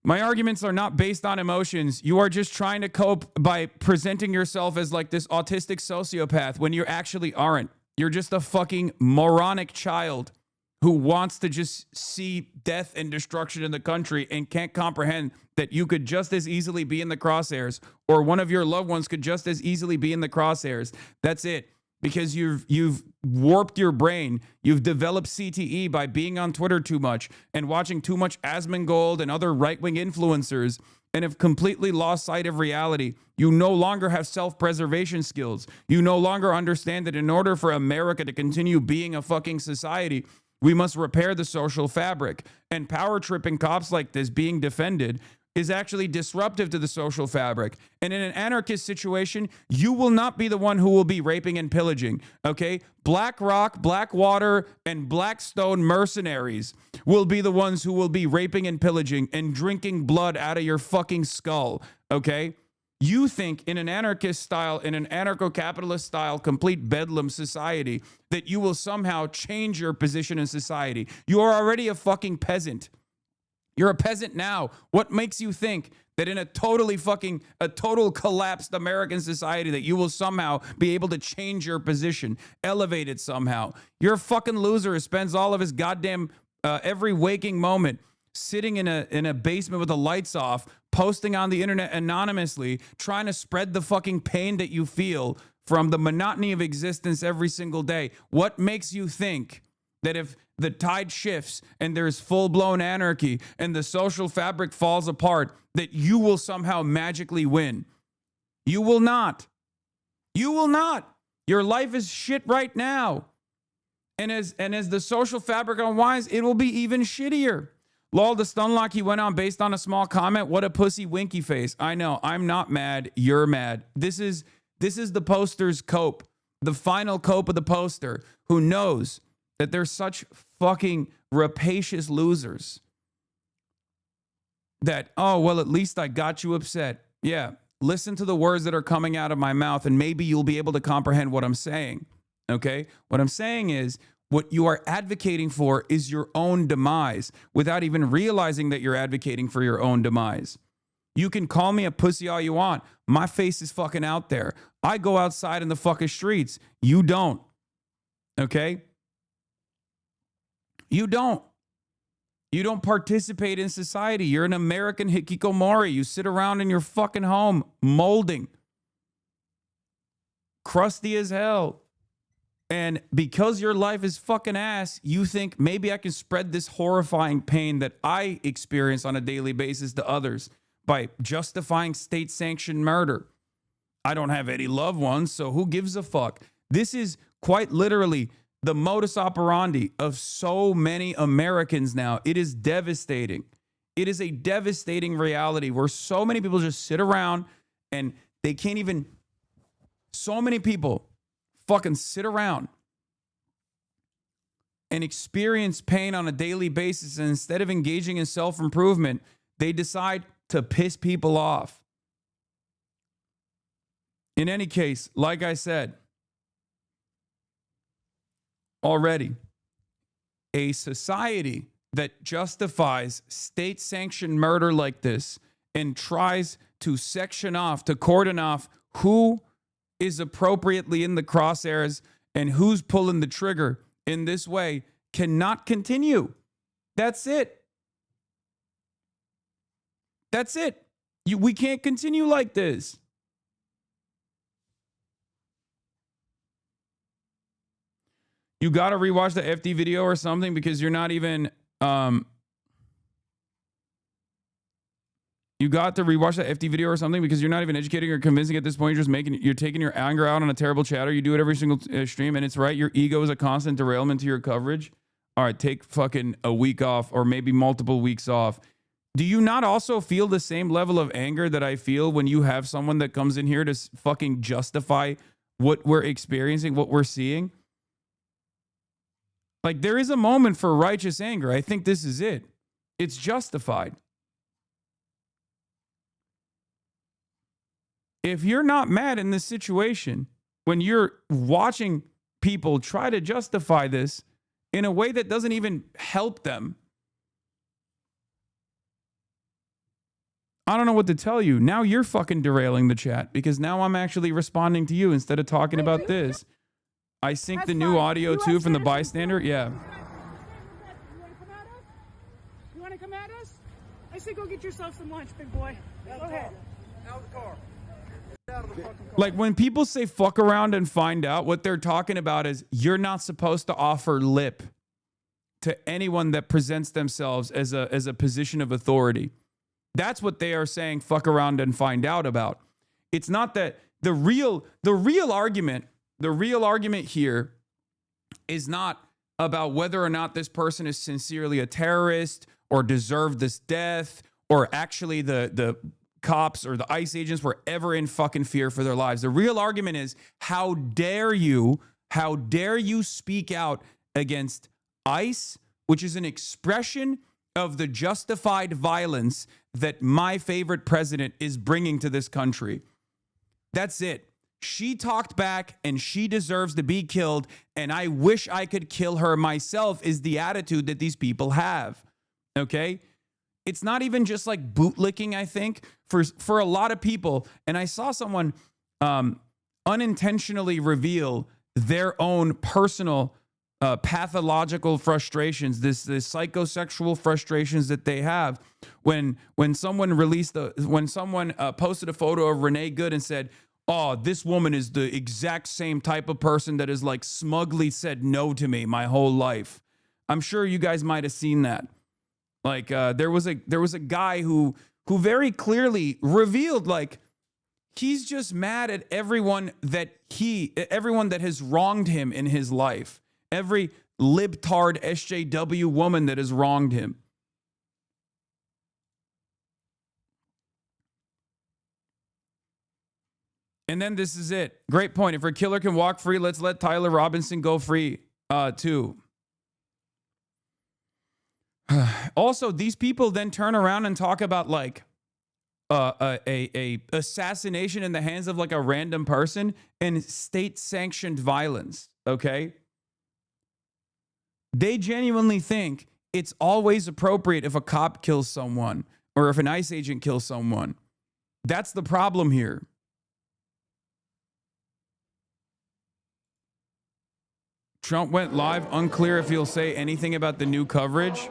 My arguments are not based on emotions. You are just trying to cope by presenting yourself as like this autistic sociopath when you actually aren't. You're just a fucking moronic child who wants to just see death and destruction in the country and can't comprehend that you could just as easily be in the crosshairs, or one of your loved ones could just as easily be in the crosshairs. That's it. Because you've warped your brain. You've developed CTE by being on Twitter too much and watching too much Asmongold and other right-wing influencers, and have completely lost sight of reality. You no longer have self-preservation skills. You no longer understand that in order for America to continue being a fucking society, we must repair the social fabric. And power tripping cops like this being defended is actually disruptive to the social fabric. And in an anarchist situation, you will not be the one who will be raping and pillaging, okay? BlackRock, Blackwater, and Blackstone mercenaries will be the ones who will be raping and pillaging and drinking blood out of your fucking skull, okay? You think in an anarchist style, in an anarcho-capitalist style, complete bedlam society, that you will somehow change your position in society. You are already a fucking peasant. You're a peasant now. What makes you think that in a total collapsed American society that you will somehow be able to change your position, elevate it somehow? You're a fucking loser who spends all of his goddamn every waking moment sitting in a basement with the lights off, posting on the internet anonymously, trying to spread the fucking pain that you feel from the monotony of existence every single day. What makes you think that if the tide shifts and there's full-blown anarchy and the social fabric falls apart, that you will somehow magically win? You will not. You will not. Your life is shit right now. And as the social fabric unwinds, it will be even shittier. Lol, the Stunlock he went on based on a small comment. What a pussy winky face. I know. I'm not mad. You're mad. This is the poster's cope. The final cope of the poster, who knows that they're such fucking rapacious losers that, oh, well, at least I got you upset. Yeah, listen to the words that are coming out of my mouth and maybe you'll be able to comprehend what I'm saying, okay? What I'm saying is what you are advocating for is your own demise without even realizing that you're advocating for your own demise. You can call me a pussy all you want. My face is fucking out there. I go outside in the fucking streets. You don't, okay? You don't. You don't participate in society. You're an American hikikomori. You sit around in your fucking home molding. Crusty as hell. And because your life is fucking ass, you think maybe I can spread this horrifying pain that I experience on a daily basis to others by justifying state-sanctioned murder. I don't have any loved ones, so who gives a fuck? This is quite literally the modus operandi of so many Americans now. It is devastating. It is a devastating reality where so many people just sit around and they can't even, so many people fucking sit around and experience pain on a daily basis, and instead of engaging in self-improvement, they decide to piss people off. In any case, like I said already, a society that justifies state-sanctioned murder like this and tries to section off, to cordon off who is appropriately in the crosshairs and who's pulling the trigger in this way cannot continue. That's it. That's it. We can't continue like this. You got to rewatch the FD video or something because you're not even... you got to rewatch the FD video or something because you're not even educating or convincing at this point. You're taking your anger out on a terrible chatter. You do it every single stream, and it's right. Your ego is a constant derailment to your coverage. All right, take fucking a week off or maybe multiple weeks off. Do you not also feel the same level of anger that I feel when you have someone that comes in here to fucking justify what we're experiencing, what we're seeing? Like, there is a moment for righteous anger. I think this is it. It's justified. If you're not mad in this situation, when you're watching people try to justify this in a way that doesn't even help them, I don't know what to tell you. Now you're fucking derailing the chat because now I'm actually responding to you instead of talking about this. I synced the new audio too from the bystander. Yeah. You want to come at us? I say go get yourself some lunch, big boy. Go ahead. Out of the car. Out of the fucking car. Like when people say fuck around and find out, what they're talking about is you're not supposed to offer lip to anyone that presents themselves as a position of authority. That's what they are saying fuck around and find out about. It's not that the real argument here is not about whether or not this person is sincerely a terrorist or deserved this death or actually the cops or the ICE agents were ever in fucking fear for their lives. The real argument is how dare you speak out against ICE, which is an expression of the justified violence that my favorite president is bringing to this country. That's it. She talked back and she deserves to be killed, and I wish I could kill her myself is the attitude that these people have. Okay? It's not even just like bootlicking, I think, for a lot of people. And I saw someone unintentionally reveal their own personal pathological frustrations, this psychosexual frustrations that they have when someone posted a photo of Renee Good and said, oh, this woman is the exact same type of person that has like smugly said no to me my whole life. I'm sure you guys might have seen that. Like there was a guy who very clearly revealed like he's just mad at everyone that has wronged him in his life. Every libtard SJW woman that has wronged him. And then this is it. Great point. If a killer can walk free, let's let Tyler Robinson go free too. Also, these people then turn around and talk about like a assassination in the hands of like a random person and state-sanctioned violence. Okay. They genuinely think it's always appropriate if a cop kills someone or if an ICE agent kills someone. That's the problem here. Trump went live. Unclear if he'll say anything about the new coverage.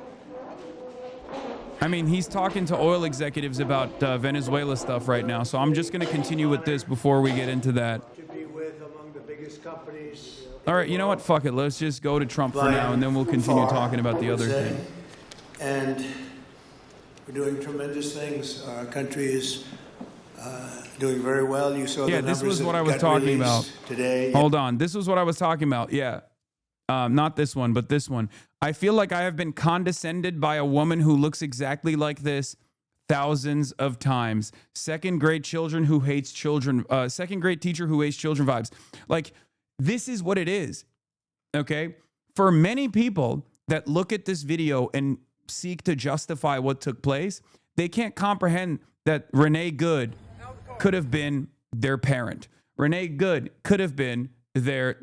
I mean, he's talking to oil executives about Venezuela stuff right now. So I'm just going to continue with this before we get into that. To be with among the biggest companies. All right, you know what? Fuck it. Let's just go to Trump for now, and then we'll continue talking about the other thing. And we're doing tremendous things. Our country is doing very well. You saw the numbers. This was what I was talking about today. Hold on. This was what I was talking about. Yeah. Not this one, but this one. I feel like I have been condescended by a woman who looks exactly like this thousands of times. Second grade teacher who hates children vibes. Like, this is what it is. Okay. For many people that look at this video and seek to justify what took place, they can't comprehend that Renee Good could have been their parent. Renee Good could have been their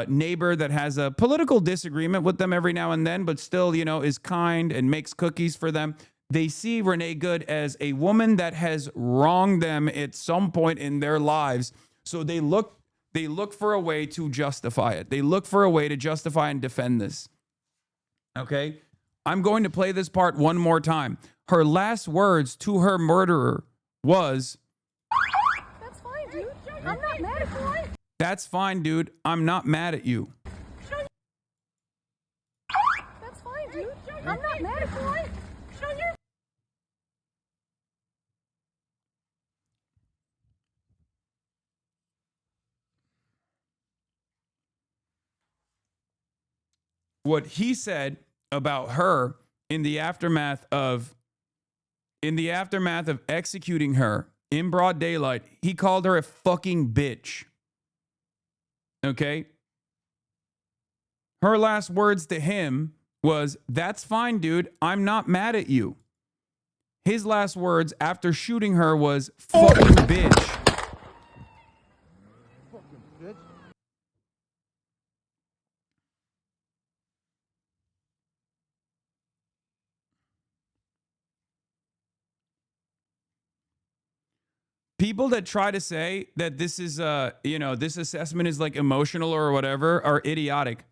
neighbor that has a political disagreement with them every now and then, but still, you know, is kind and makes cookies for them. They see Renee Good as a woman that has wronged them at some point in their lives. So they look for a way to justify it. They look for a way to justify and defend this. Okay? I'm going to play this part one more time. Her last words to her murderer was, That's fine, dude. I'm not mad at you. "That's fine, dude. I'm not mad at you." That's fine, dude. I'm not mad at you. Show your What he said about her in the aftermath of executing her in broad daylight, he called her a fucking bitch. Okay? Her last words to him was, "That's fine, dude. I'm not mad at you." His last words after shooting her was, "Fucking bitch." People that try to say that this is, this assessment is like emotional or whatever are idiotic,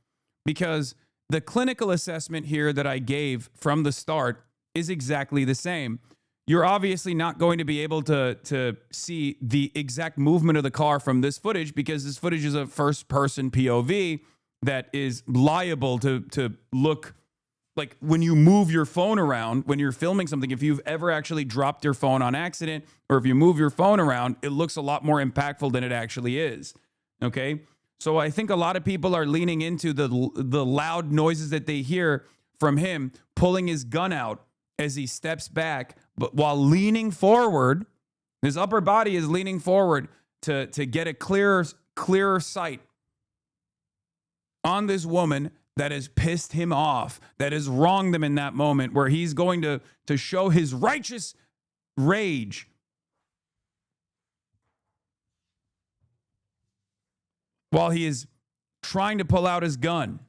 because the clinical assessment here that I gave from the start is exactly the same. You're obviously not going to be able to see the exact movement of the car from this footage, because this footage is a first-person POV that is liable to look like when you move your phone around, when you're filming something. If you've ever actually dropped your phone on accident, or if you move your phone around, it looks a lot more impactful than it actually is. Okay? So I think a lot of people are leaning into the loud noises that they hear from him pulling his gun out as he steps back, but while leaning forward, his upper body is leaning forward to get a clearer sight on this woman that has pissed him off, that has wronged them in that moment, where he's going to show his righteous rage. While he is trying to pull out his gun.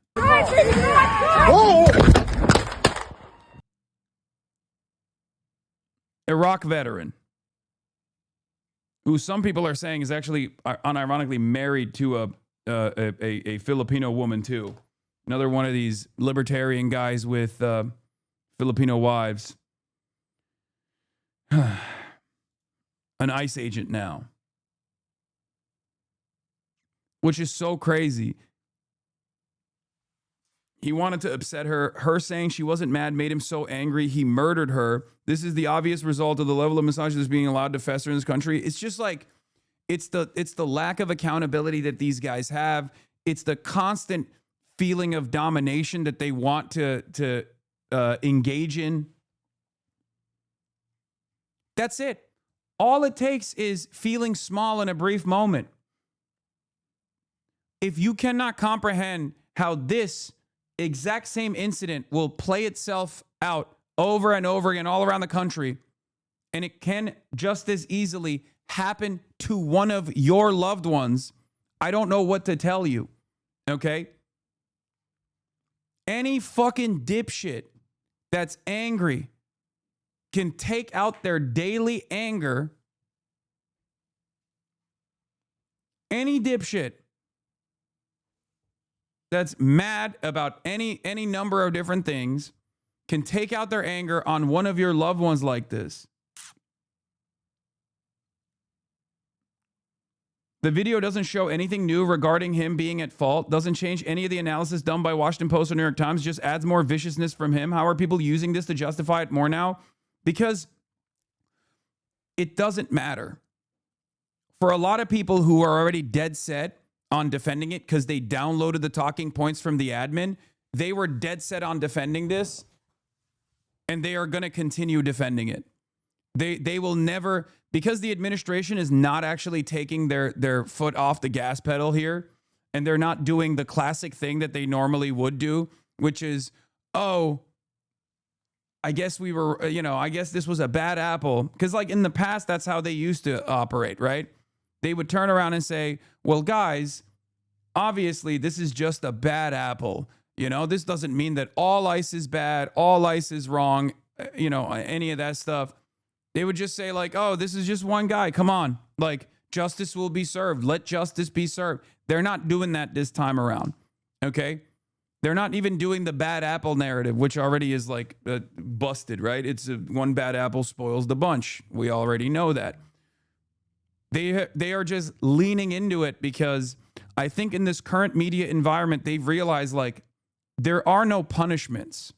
Iraq veteran, who some people are saying is actually unironically married to a Filipino woman too. Another one of these libertarian guys with Filipino wives. An ICE agent now. Which is so crazy. He wanted to upset her. Her saying she wasn't mad made him so angry he murdered her. This is the obvious result of the level of misogyny that's being allowed to fester in this country. It's just like, it's the lack of accountability that these guys have. It's the constant feeling of domination that they want to engage in. That's it. All it takes is feeling small in a brief moment. If you cannot comprehend how this exact same incident will play itself out over and over again all around the country, and it can just as easily happen to one of your loved ones, I don't know what to tell you, okay? Any fucking dipshit that's angry can take out their daily anger. Any dipshit that's mad about any number of different things can take out their anger on one of your loved ones like this. The video doesn't show anything new regarding him being at fault, doesn't change any of the analysis done by Washington Post or New York Times, just adds more viciousness from him. How are people using this to justify it more now? Because it doesn't matter. For a lot of people who are already dead set on defending it because they downloaded the talking points from the admin, they were dead set on defending this, and they are going to continue defending it. They will never, because the administration is not actually taking their foot off the gas pedal here, and they're not doing the classic thing that they normally would do, which is, oh, I guess we were, I guess this was a bad apple. Because like in the past, that's how they used to operate, right? They would turn around and say, well, guys, obviously this is just a bad apple. You know, this doesn't mean that all ICE is bad, all ICE is wrong, you know, any of that stuff. They would just say like, oh, this is just one guy. Come on. Like, justice will be served. Let justice be served. They're not doing that this time around. Okay. They're not even doing the bad apple narrative, which already is like busted, right? It's one bad apple spoils the bunch. We already know that. They are just leaning into it because I think in this current media environment, they've realized like there are no punishments,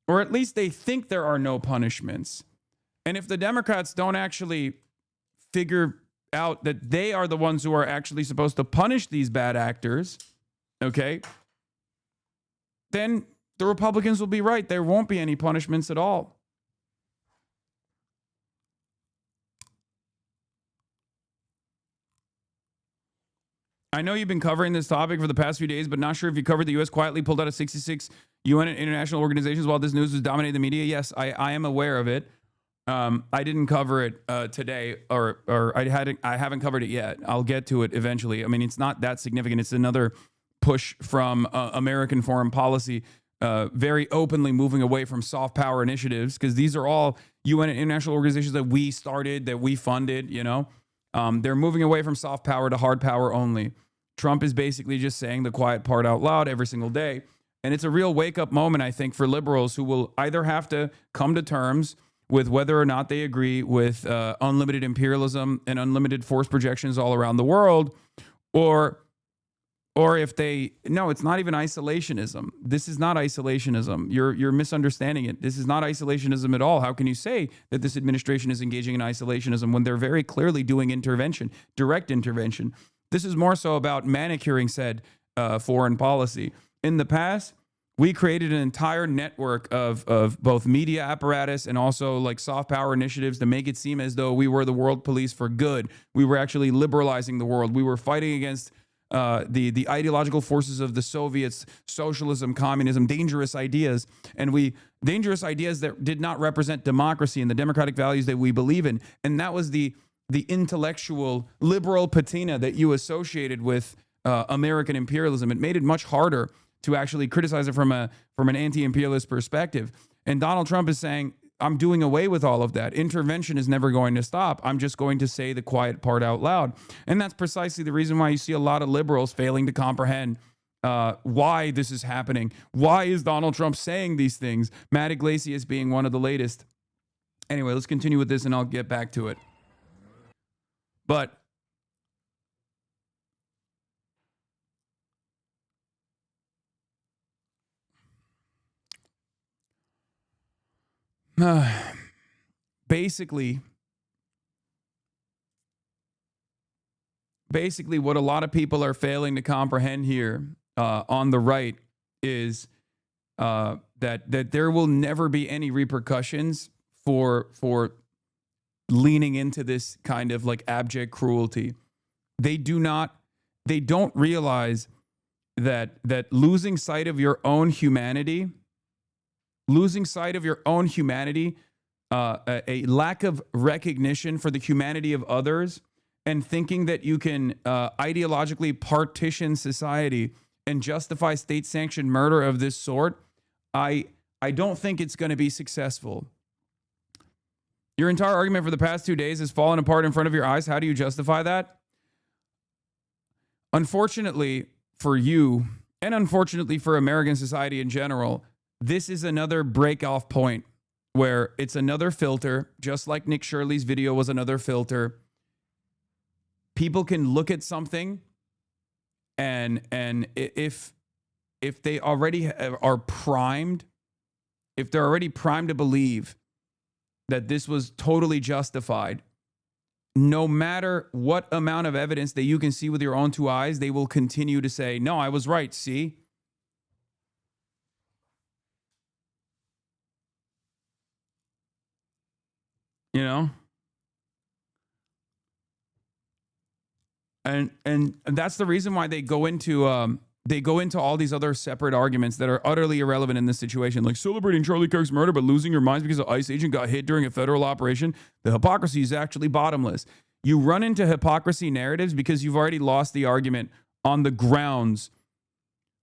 or at least they think there are no punishments. And if the Democrats don't actually figure out that they are the ones who are actually supposed to punish these bad actors, okay, then the Republicans will be right. There won't be any punishments at all. I know you've been covering this topic for the past few days, but not sure if you covered the U.S. quietly pulled out of 66 UN and international organizations while this news was dominating the media. Yes, I am aware of it. I didn't cover it today, or I haven't covered it yet. I'll get to it eventually. I mean, it's not that significant. It's another push from American foreign policy, very openly moving away from soft power initiatives, because these are all UN and international organizations that we started, that we funded, you know. They're moving away from soft power to hard power only. Trump is basically just saying the quiet part out loud every single day. And it's a real wake-up moment, I think, for liberals who will either have to come to terms with whether or not they agree with unlimited imperialism and unlimited force projections all around the world, or if they, no, it's not even isolationism. This is not isolationism. You're misunderstanding it. This is not isolationism at all. How can you say that this administration is engaging in isolationism when they're very clearly doing intervention, direct intervention? This is more so about manicuring said foreign policy. In the past, we created an entire network of both media apparatus and also like soft power initiatives to make it seem as though we were the world police for good. We were actually liberalizing the world. We were fighting against the ideological forces of the Soviets, socialism, communism, dangerous ideas, dangerous ideas that did not represent democracy and the democratic values that we believe in. And that was the intellectual liberal patina that you associated with American imperialism. It made it much harder to actually criticize it from an anti-imperialist perspective. And Donald Trump is saying, I'm doing away with all of that. Intervention is never going to stop. I'm just going to say the quiet part out loud. And that's precisely the reason why you see a lot of liberals failing to comprehend why this is happening. Why is Donald Trump saying these things? Matt Iglesias being one of the latest. Anyway, let's continue with this and I'll get back to it. But basically what a lot of people are failing to comprehend here on the right is that there will never be any repercussions for leaning into this kind of like abject cruelty. They don't realize that losing sight of your own humanity, a lack of recognition for the humanity of others, and thinking that you can ideologically partition society and justify state-sanctioned murder of this sort, I don't think it's going to be successful. Your entire argument for the past 2 days has fallen apart in front of your eyes. How do you justify that? Unfortunately for you, and unfortunately for American society in general, this is another break-off point where it's another filter, just like Nick Shirley's video was another filter. People can look at something and if they already are primed, if they're already primed to believe that this was totally justified, no matter what amount of evidence that you can see with your own two eyes, they will continue to say, no, I was right, see? You know? And that's the reason why they go into all these other separate arguments that are utterly irrelevant in this situation, like celebrating Charlie Kirk's murder but losing your minds because an ICE agent got hit during a federal operation. The hypocrisy is actually bottomless. You run into hypocrisy narratives because you've already lost the argument on the grounds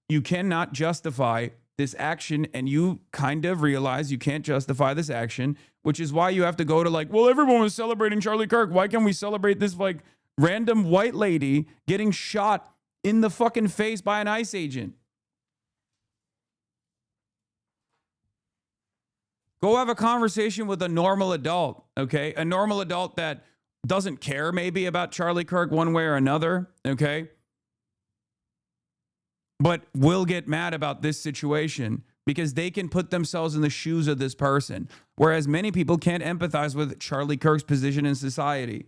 you cannot justify this action, and you kind of realize you can't justify this action, which is why you have to go to like, well, everyone was celebrating Charlie Kirk. Why can't we celebrate this like random white lady getting shot in the fucking face by an ICE agent? Go have a conversation with a normal adult, okay? A normal adult that doesn't care maybe about Charlie Kirk one way or another, okay? But will get mad about this situation because they can put themselves in the shoes of this person, whereas many people can't empathize with Charlie Kirk's position in society.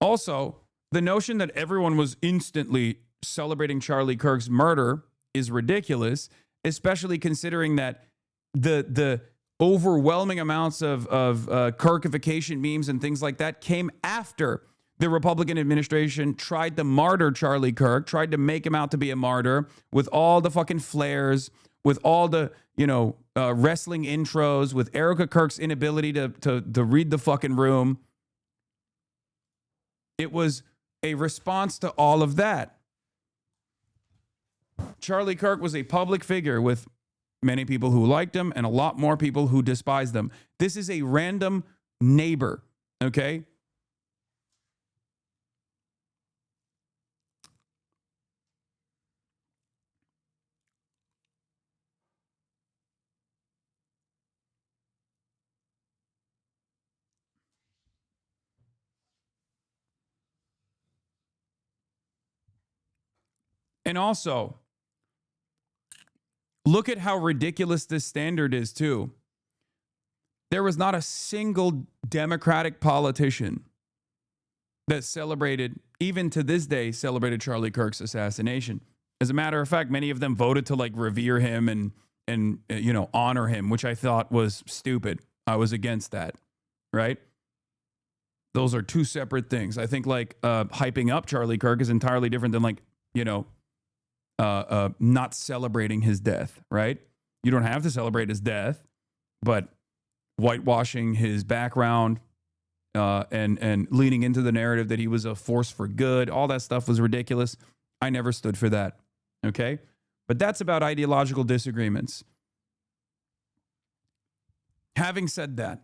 Also, the notion that everyone was instantly celebrating Charlie Kirk's murder is ridiculous, especially considering that the overwhelming amounts of Kirkification memes and things like that came after the Republican administration tried to martyr Charlie Kirk, tried to make him out to be a martyr with all the fucking flares, with all the, wrestling intros, with Erica Kirk's inability to read the fucking room. It was a response to all of that. Charlie Kirk was a public figure with many people who liked him and a lot more people who despised him. This is a random neighbor, okay? And also, look at how ridiculous this standard is, too. There was not a single Democratic politician that celebrated, even to this day, celebrated Charlie Kirk's assassination. As a matter of fact, many of them voted to like revere him and honor him, which I thought was stupid. I was against that, right? Those are two separate things. I think like hyping up Charlie Kirk is entirely different than like, not celebrating his death, right? You don't have to celebrate his death, but whitewashing his background and leaning into the narrative that he was a force for good, all that stuff was ridiculous. I never stood for that, okay? But that's about ideological disagreements. Having said that,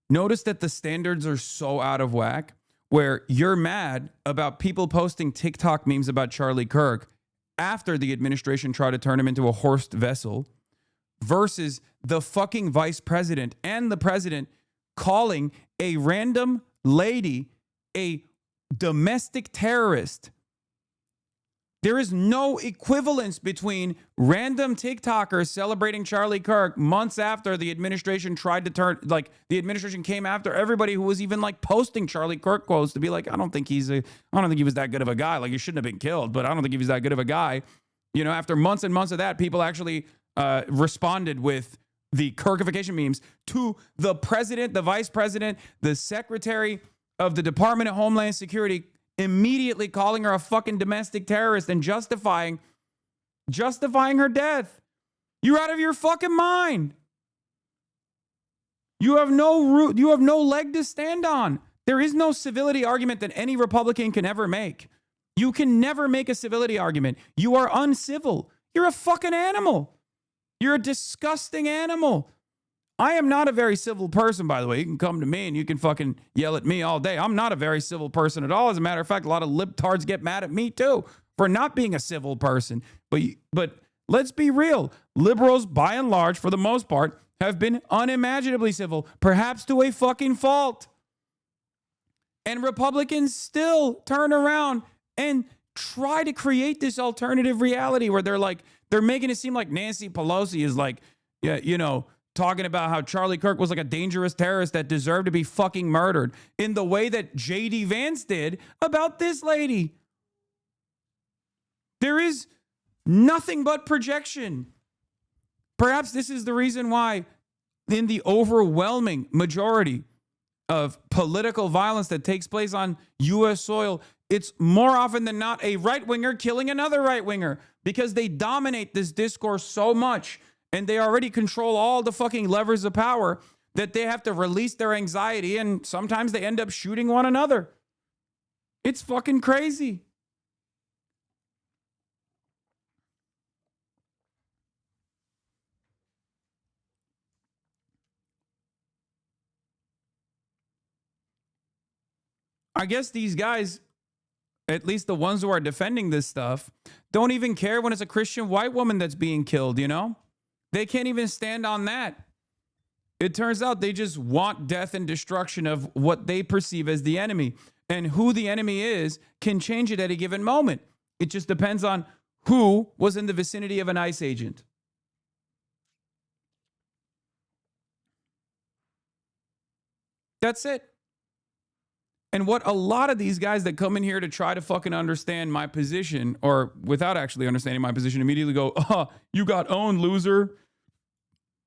notice that the standards are so out of whack where you're mad about people posting TikTok memes about Charlie Kirk after the administration tried to turn him into a horsed vessel versus the fucking vice president and the president calling a random lady a domestic terrorist. There is no equivalence between random TikTokers celebrating Charlie Kirk months after the administration tried to turn, like the administration came after everybody who was even like posting Charlie Kirk quotes to be like, I don't think he was that good of a guy. Like he shouldn't have been killed, but I don't think he was that good of a guy. After months and months of that, people actually responded with the Kirkification memes to the president, the vice president, the secretary of the Department of Homeland Security, immediately calling her a fucking domestic terrorist and justifying her death. You're out of your fucking mind. You have no leg to stand on. There is no civility argument that any Republican can ever make. You can never make a civility argument. You are uncivil. You're a fucking animal. You're a disgusting animal. I am not a very civil person, by the way. You can come to me and you can fucking yell at me all day. I'm not a very civil person at all. As a matter of fact, a lot of libtards get mad at me too for not being a civil person. But let's be real. Liberals, by and large, for the most part, have been unimaginably civil, perhaps to a fucking fault. And Republicans still turn around and try to create this alternative reality where they're making it seem like Nancy Pelosi is like, talking about how Charlie Kirk was like a dangerous terrorist that deserved to be fucking murdered in the way that J.D. Vance did about this lady. There is nothing but projection. Perhaps this is the reason why in the overwhelming majority of political violence that takes place on U.S. soil, it's more often than not a right-winger killing another right-winger because they dominate this discourse so much. And they already control all the fucking levers of power that they have to release their anxiety, and sometimes they end up shooting one another. It's fucking crazy. I guess these guys, at least the ones who are defending this stuff, don't even care when it's a Christian white woman that's being killed, you know? They can't even stand on that. It turns out they just want death and destruction of what they perceive as the enemy. And who the enemy is can change it at a given moment. It just depends on who was in the vicinity of an ICE agent. That's it. And what a lot of these guys that come in here to try to fucking understand my position, or without actually understanding my position, immediately go, "Oh, you got owned, loser.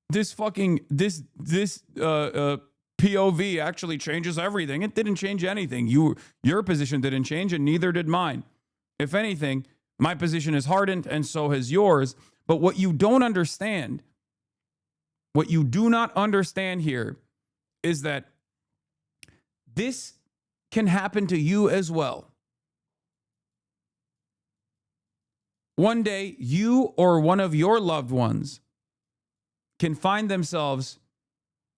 This fucking POV actually changes everything." It didn't change anything. Your position didn't change, and neither did mine. If anything, my position is hardened, and so has yours. But what you don't understand, what you do not understand here, is that this can happen to you as well. One day, you or one of your loved ones can find themselves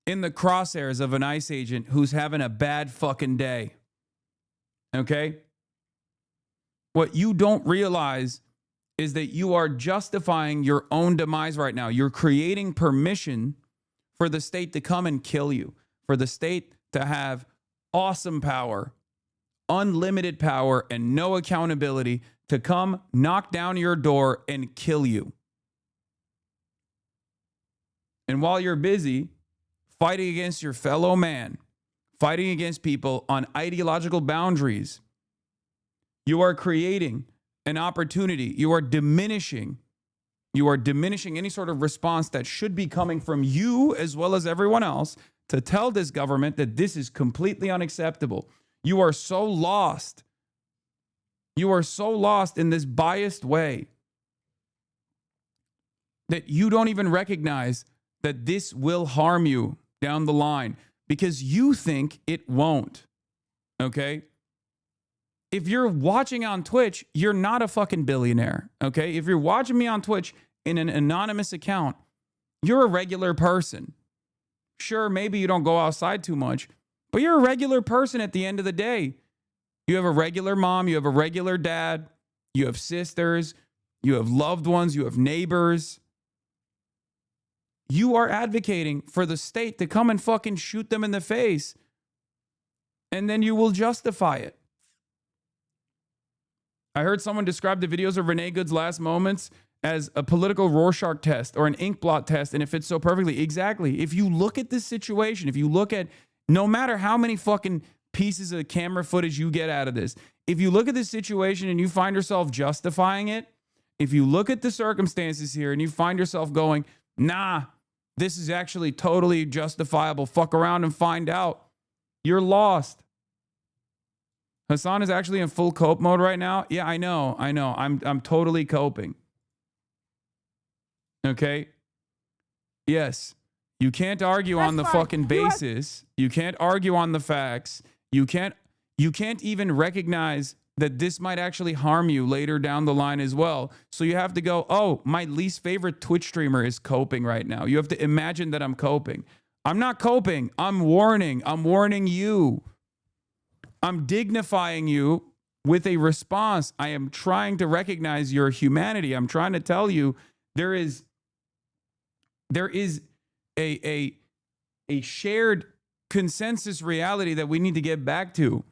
in the crosshairs of an ICE agent who's having a bad fucking day. Okay? What you don't realize is that you are justifying your own demise right now. You're creating permission for the state to come and kill you, for the state to have awesome power, unlimited power, and no accountability to come knock down your door and kill you. And while you're busy fighting against your fellow man, fighting against people on ideological boundaries, you are creating an opportunity. You are diminishing any sort of response that should be coming from you as well as everyone else to tell this government that this is completely unacceptable. You are so lost. You are so lost in this biased way that you don't even recognize that this will harm you down the line because you think it won't. Okay? If you're watching on Twitch, you're not a fucking billionaire. Okay? If you're watching me on Twitch in an anonymous account, you're a regular person. Sure, maybe you don't go outside too much, but you're a regular person at the end of the day. You have a regular mom, you have a regular dad, you have sisters, you have loved ones, you have neighbors. You are advocating for the state to come and fucking shoot them in the face, and then you will justify it. I heard someone describe the videos of Renee Good's last moments as a political Rorschach test or an ink blot test, and it fits so perfectly. Exactly. If you look at this situation, if you look at no matter how many fucking pieces of camera footage you get out of this, if you look at this situation and you find yourself justifying it, if you look at the circumstances here and you find yourself going, nah, this is actually totally justifiable, fuck around and find out, you're lost. Hasan is actually in full cope mode right now. Yeah, I know. I'm totally coping. Okay? Yes. You can't argue on the fucking basis. You can't argue on the facts. You can't even recognize that this might actually harm you later down the line as well. So you have to go, oh, my least favorite Twitch streamer is coping right now. You have to imagine that I'm coping. I'm not coping. I'm warning. I'm warning you. I'm dignifying you with a response. I am trying to recognize your humanity. I'm trying to tell you there is a shared consensus reality that we need to get back to.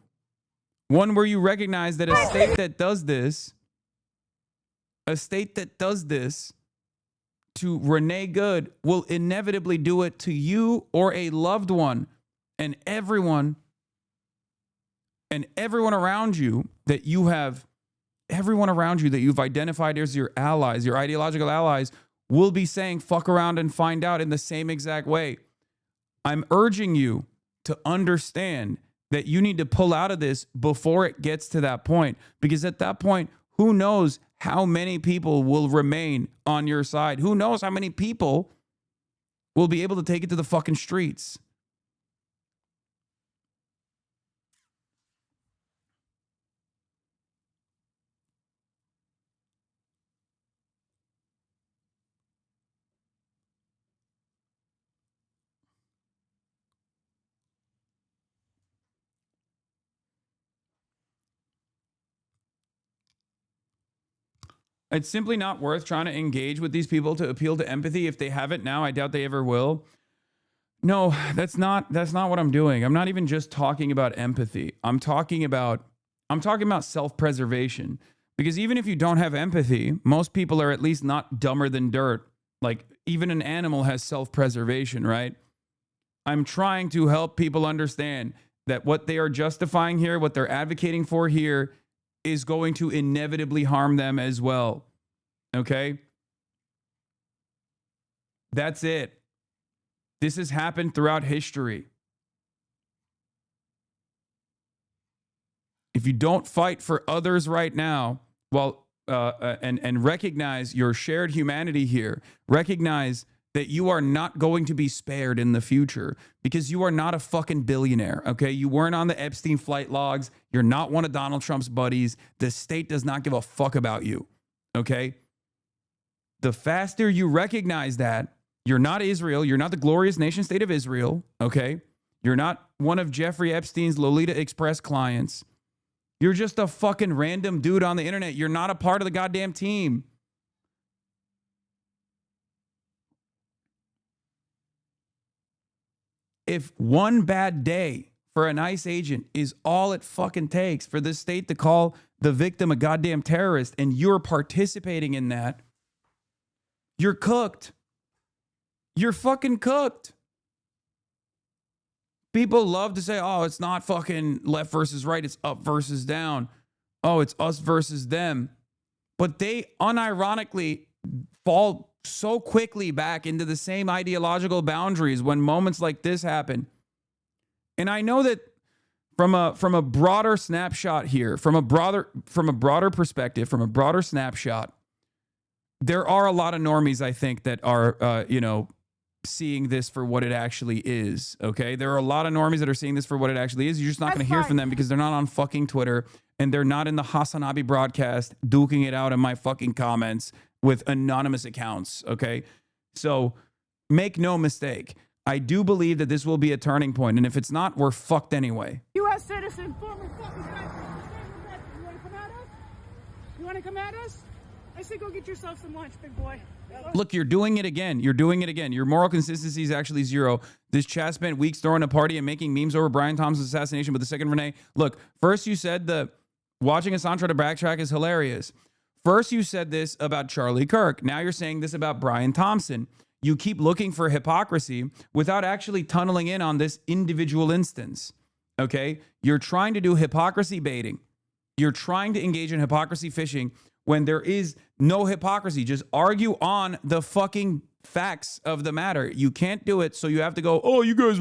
One where you recognize that a state that does this to Renee Good will inevitably do it to you or a loved one, and everyone around you that you have, everyone around you that you've identified as your allies, your ideological allies, will be saying fuck around and find out in the same exact way. I'm urging you to understand that you need to pull out of this before it gets to that point, because at that point, who knows how many people will remain on your side? Who knows how many people will be able to take it to the fucking streets? It's simply not worth trying to engage with these people to appeal to empathy. If they haven't now, I doubt they ever will. No, that's not what I'm doing. I'm not even just talking about empathy. I'm talking about self-preservation. Because even if you don't have empathy, most people are at least not dumber than dirt. Like, even an animal has self-preservation, right? I'm trying to help people understand that what they are justifying here, what they're advocating for here, is going to inevitably harm them as well. Okay? That's it. This has happened throughout history. If you don't fight for others right now, well, and recognize your shared humanity here, recognize that you are not going to be spared in the future because you are not a fucking billionaire, okay? You weren't on the Epstein flight logs. You're not one of Donald Trump's buddies. The state does not give a fuck about you, okay? The faster you recognize that, you're not Israel. You're not the glorious nation state of Israel, okay? You're not one of Jeffrey Epstein's Lolita Express clients. You're just a fucking random dude on the internet. You're not a part of the goddamn team. If one bad day for an ICE agent is all it fucking takes for the state to call the victim a goddamn terrorist and you're participating in that, you're cooked. You're fucking cooked. People love to say, oh, it's not fucking left versus right. It's up versus down. Oh, it's us versus them. But they unironically fall so quickly back into the same ideological boundaries when moments like this happen. And I know that from a broader snapshot here, from a broader perspective, from a broader snapshot, there are a lot of normies, I think, that are, seeing this for what it actually is, okay? There are a lot of normies that are seeing this for what it actually is. You're just not going to hear from them because they're not on fucking Twitter and they're not in the HasanAbi Broadcast duking it out in my fucking comments with anonymous accounts, okay? So make no mistake. I do believe that this will be a turning point, and if it's not, we're fucked anyway. U.S. citizen, former fucking veteran. You want to come at us? You want to come at us? I say go get yourself some lunch, big boy. Look, you're doing it again. You're doing it again. Your moral consistency is actually zero. This chat spent weeks throwing a party and making memes over Brian Thompson's assassination. But the second, Renee, look, first you said the watching Hasan try to backtrack is hilarious. First you said this about Charlie Kirk. Now you're saying this about Brian Thompson. You keep looking for hypocrisy without actually tunneling in on this individual instance. Okay? You're trying to do hypocrisy baiting. You're trying to engage in hypocrisy fishing when there is no hypocrisy. Just argue on the fucking facts of the matter. You can't do it, so you have to go, oh, you guys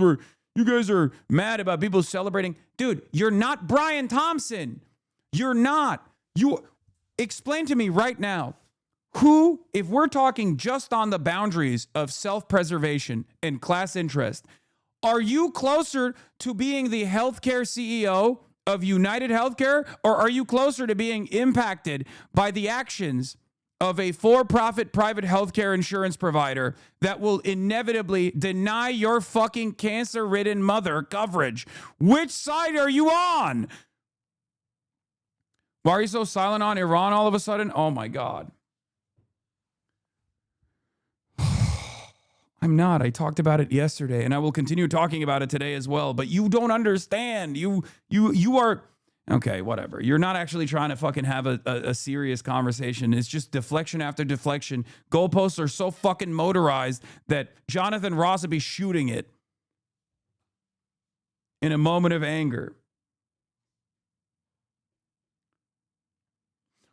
are mad about people celebrating. Dude, you're not Brian Thompson. You're not. You explain to me right now, who, if we're talking just on the boundaries of self-preservation and class interest, are you closer to being the healthcare CEO of United Healthcare, or are you closer to being impacted by the actions of a for-profit private healthcare insurance provider that will inevitably deny your fucking cancer-ridden mother coverage? Which side are you on? Why are you so silent on Iran all of a sudden? Oh my God. I'm not. I talked about it yesterday, and I will continue talking about it today as well. But you don't understand. You are okay. Whatever. You're not actually trying to fucking have a serious conversation. It's just deflection after deflection. Goalposts are so fucking motorized that Jonathan Ross would be shooting it in a moment of anger.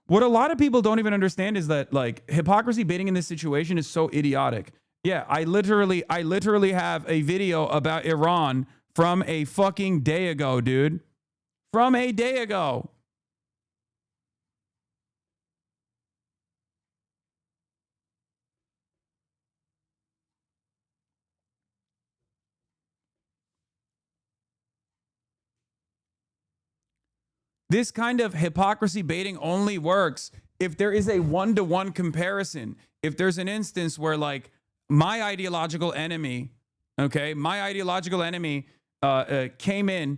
What a lot of people don't even understand is that, like, hypocrisy baiting in this situation is so idiotic. Yeah, I literally have a video about Iran from a fucking day ago, dude. From a day ago. This kind of hypocrisy baiting only works if there is a one-to-one comparison. If there's an instance where, like, my ideological enemy came in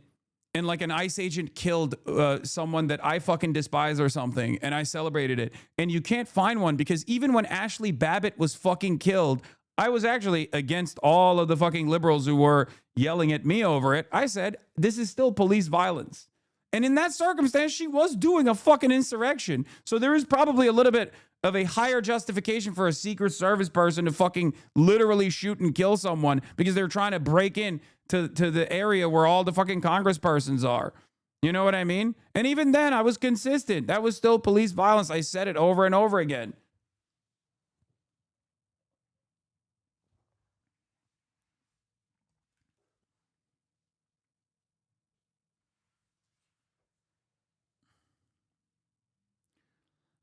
and like an ICE agent killed someone that I fucking despise or something, and I celebrated it. And you can't find one because even when Ashley Babbitt was fucking killed, I was actually against all of the fucking liberals who were yelling at me over it. I said, this is still police violence. And in that circumstance, she was doing a fucking insurrection. So there is probably a little bit of a higher justification for a Secret Service person to fucking literally shoot and kill someone because they're trying to break in to the area where all the fucking congresspersons are. You know what I mean? And even then, I was consistent. That was still police violence. I said it over and over again.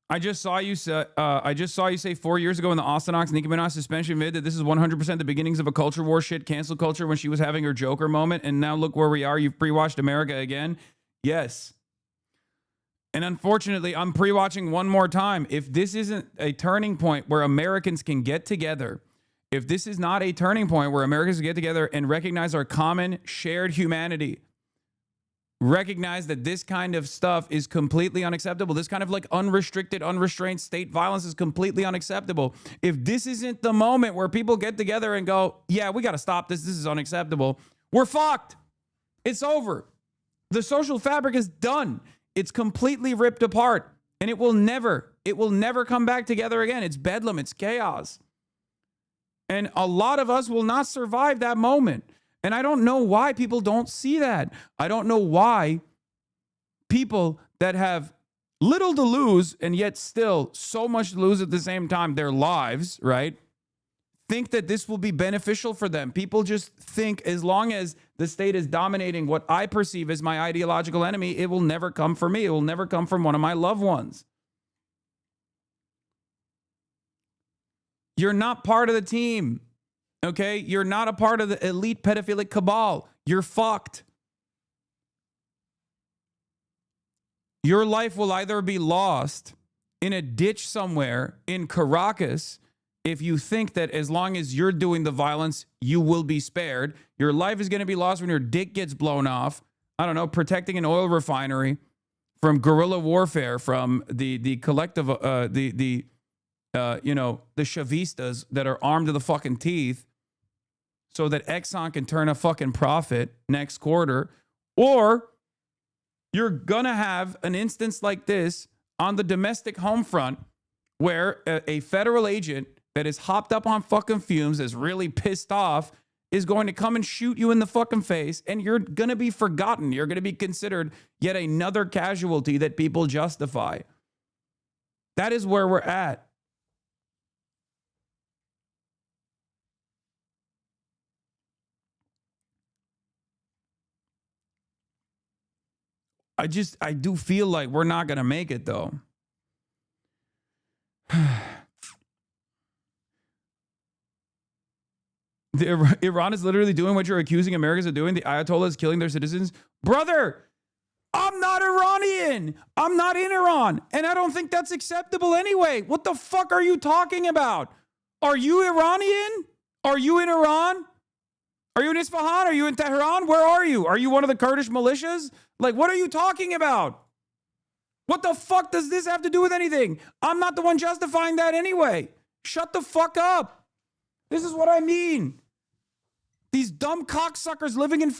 I just saw you say 4 years ago in the Austin Ox Nicki Minaj suspension vid that this is 100% the beginnings of a culture war shit, cancel culture, when she was having her Joker moment, and now look where we are. You've pre-watched America again. Yes. And unfortunately, I'm pre-watching one more time. If this isn't a turning point where Americans can get together, if this is not a turning point where Americans get together and recognize our common shared humanity, recognize that this kind of stuff is completely unacceptable. This kind of like unrestricted, unrestrained state violence is completely unacceptable. If this isn't the moment where people get together and go, yeah, we got to stop this. This is unacceptable. We're fucked. It's over. The social fabric is done. It's completely ripped apart, and it will never come back together again. It's bedlam. It's chaos. And a lot of us will not survive that moment. And I don't know why people don't see that. I don't know why people that have little to lose and yet still so much to lose at the same time, their lives, right, think that this will be beneficial for them. People just think as long as the state is dominating what I perceive as my ideological enemy, it will never come for me. It will never come from one of my loved ones. You're not part of the team. Okay, you're not a part of the elite pedophilic cabal. You're fucked. Your life will either be lost in a ditch somewhere in Caracas if you think that as long as you're doing the violence, you will be spared. Your life is going to be lost when your dick gets blown off. I don't know, protecting an oil refinery from guerrilla warfare, from the collective, the Chavistas that are armed to the fucking teeth, so that Exxon can turn a fucking profit next quarter. Or you're gonna have an instance like this on the domestic home front where a federal agent that is hopped up on fucking fumes, is really pissed off, is going to come and shoot you in the fucking face, and you're gonna be forgotten. You're gonna be considered yet another casualty that people justify. That is where we're at. I do feel like we're not going to make it, though. Iran is literally doing what you're accusing Americans of doing. The Ayatollah is killing their citizens. Brother, I'm not Iranian. I'm not in Iran. And I don't think that's acceptable anyway. What the fuck are you talking about? Are you Iranian? Are you in Iran? Are you in Isfahan? Are you in Tehran? Where are you? Are you one of the Kurdish militias? Like, what are you talking about? What the fuck does this have to do with anything? I'm not the one justifying that anyway. Shut the fuck up. This is what I mean. These dumb cocksuckers living in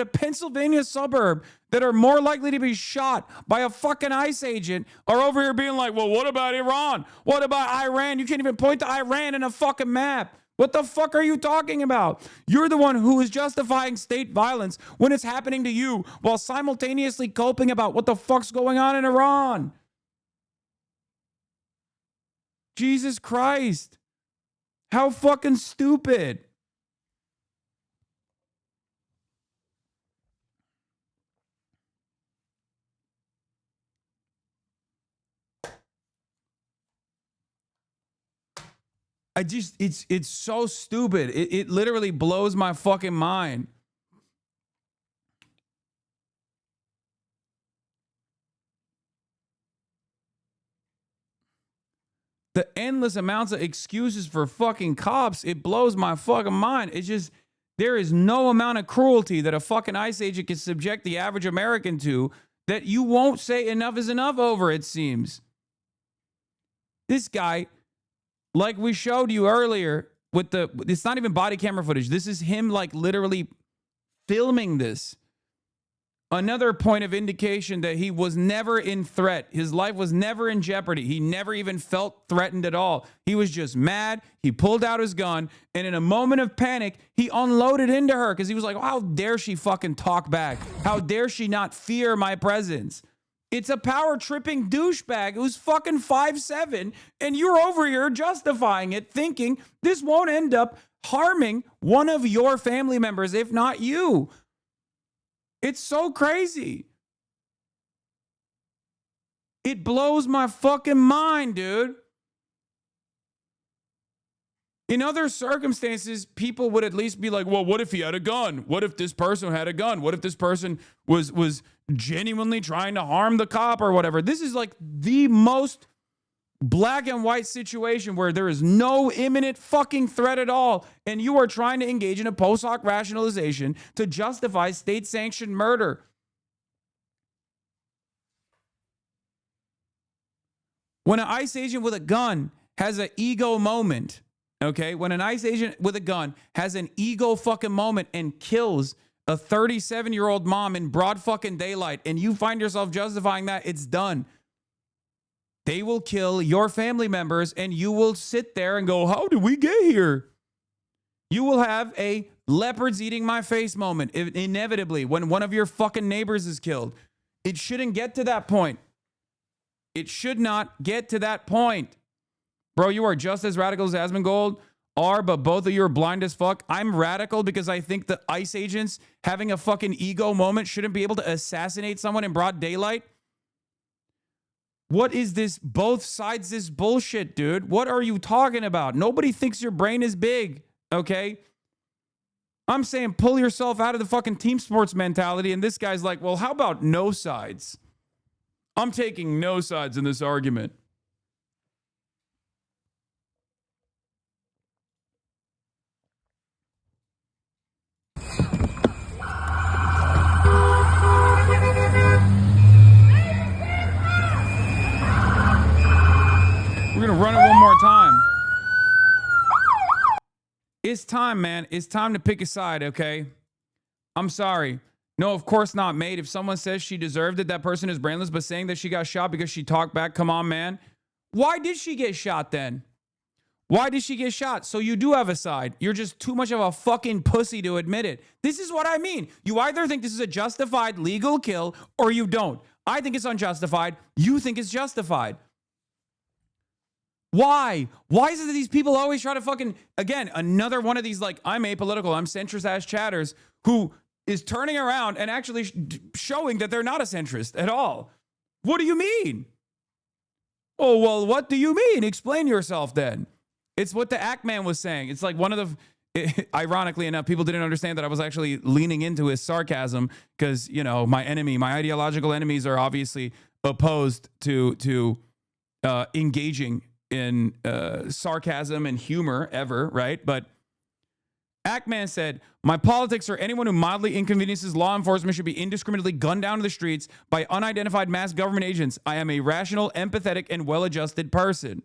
a Pennsylvania suburb that are more likely to be shot by a fucking ICE agent are over here being like, well, what about Iran? What about Iran? You can't even point to Iran in a fucking map. What the fuck are you talking about? You're the one who is justifying state violence when it's happening to you while simultaneously coping about what the fuck's going on in Iran. Jesus Christ. How fucking stupid. It's so stupid. It literally blows my fucking mind. The endless amounts of excuses for fucking cops, it blows my fucking mind. It's just, There is no amount of cruelty that a fucking ICE agent can subject the average American to that you won't say enough is enough over, it seems. This guy, like we showed you earlier with it's not even body camera footage. This is him like literally filming this. Another point of indication that he was never in threat. His life was never in jeopardy. He never even felt threatened at all. He was just mad. He pulled out his gun, and in a moment of panic, he unloaded into her because he was like, how dare she fucking talk back? How dare she not fear my presence? It's a power-tripping douchebag who's fucking 5'7", and you're over here justifying it, thinking this won't end up harming one of your family members, if not you. It's so crazy. It blows my fucking mind, dude. In other circumstances, people would at least be like, well, what if he had a gun? What if this person had a gun? What if this person was genuinely trying to harm the cop or whatever? This is like the most black and white situation where there is no imminent fucking threat at all, and you are trying to engage in a post hoc rationalization to justify state-sanctioned murder. When an ICE agent with a gun has an ego moment, okay? When an ICE agent with a gun has an ego fucking moment and kills a 37-year-old mom in broad fucking daylight, and you find yourself justifying that, it's done. They will kill your family members, and you will sit there and go, how did we get here? You will have a leopards eating my face moment, inevitably, when one of your fucking neighbors is killed. It shouldn't get to that point. It should not get to that point. Bro, you are just as radical as Asmongold are, but both of you are blind as fuck. I'm radical because I think the ICE agents having a fucking ego moment shouldn't be able to assassinate someone in broad daylight. What is this, both sides this bullshit, dude? What are you talking about? Nobody thinks your brain is big, okay? I'm saying pull yourself out of the fucking team sports mentality, and this guy's like, well, how about no sides? I'm taking no sides in this argument. We're going to run it one more time. It's time, man. It's time to pick a side, okay? I'm sorry. No, of course not, mate. If someone says she deserved it, that person is brainless, but saying that she got shot because she talked back, come on, man. Why did she get shot then? Why did she get shot? So you do have a side. You're just too much of a fucking pussy to admit it. This is what I mean. You either think this is a justified legal kill or you don't. I think it's unjustified. You think it's justified. Why? Why is it that these people always try to fucking, again, another one of these, like, I'm apolitical, I'm centrist ass chatters who is turning around and actually showing that they're not a centrist at all. What do you mean? Oh, well, what do you mean? Explain yourself then. It's what the Act Man was saying. It's like one of the, ironically enough, people didn't understand that I was actually leaning into his sarcasm because, you know, my ideological enemies are obviously opposed to engaging in sarcasm and humor ever, right? But Ackman said, my politics are anyone who mildly inconveniences law enforcement should be indiscriminately gunned down to the streets by unidentified mass government agents. I am a rational, empathetic, and well-adjusted person.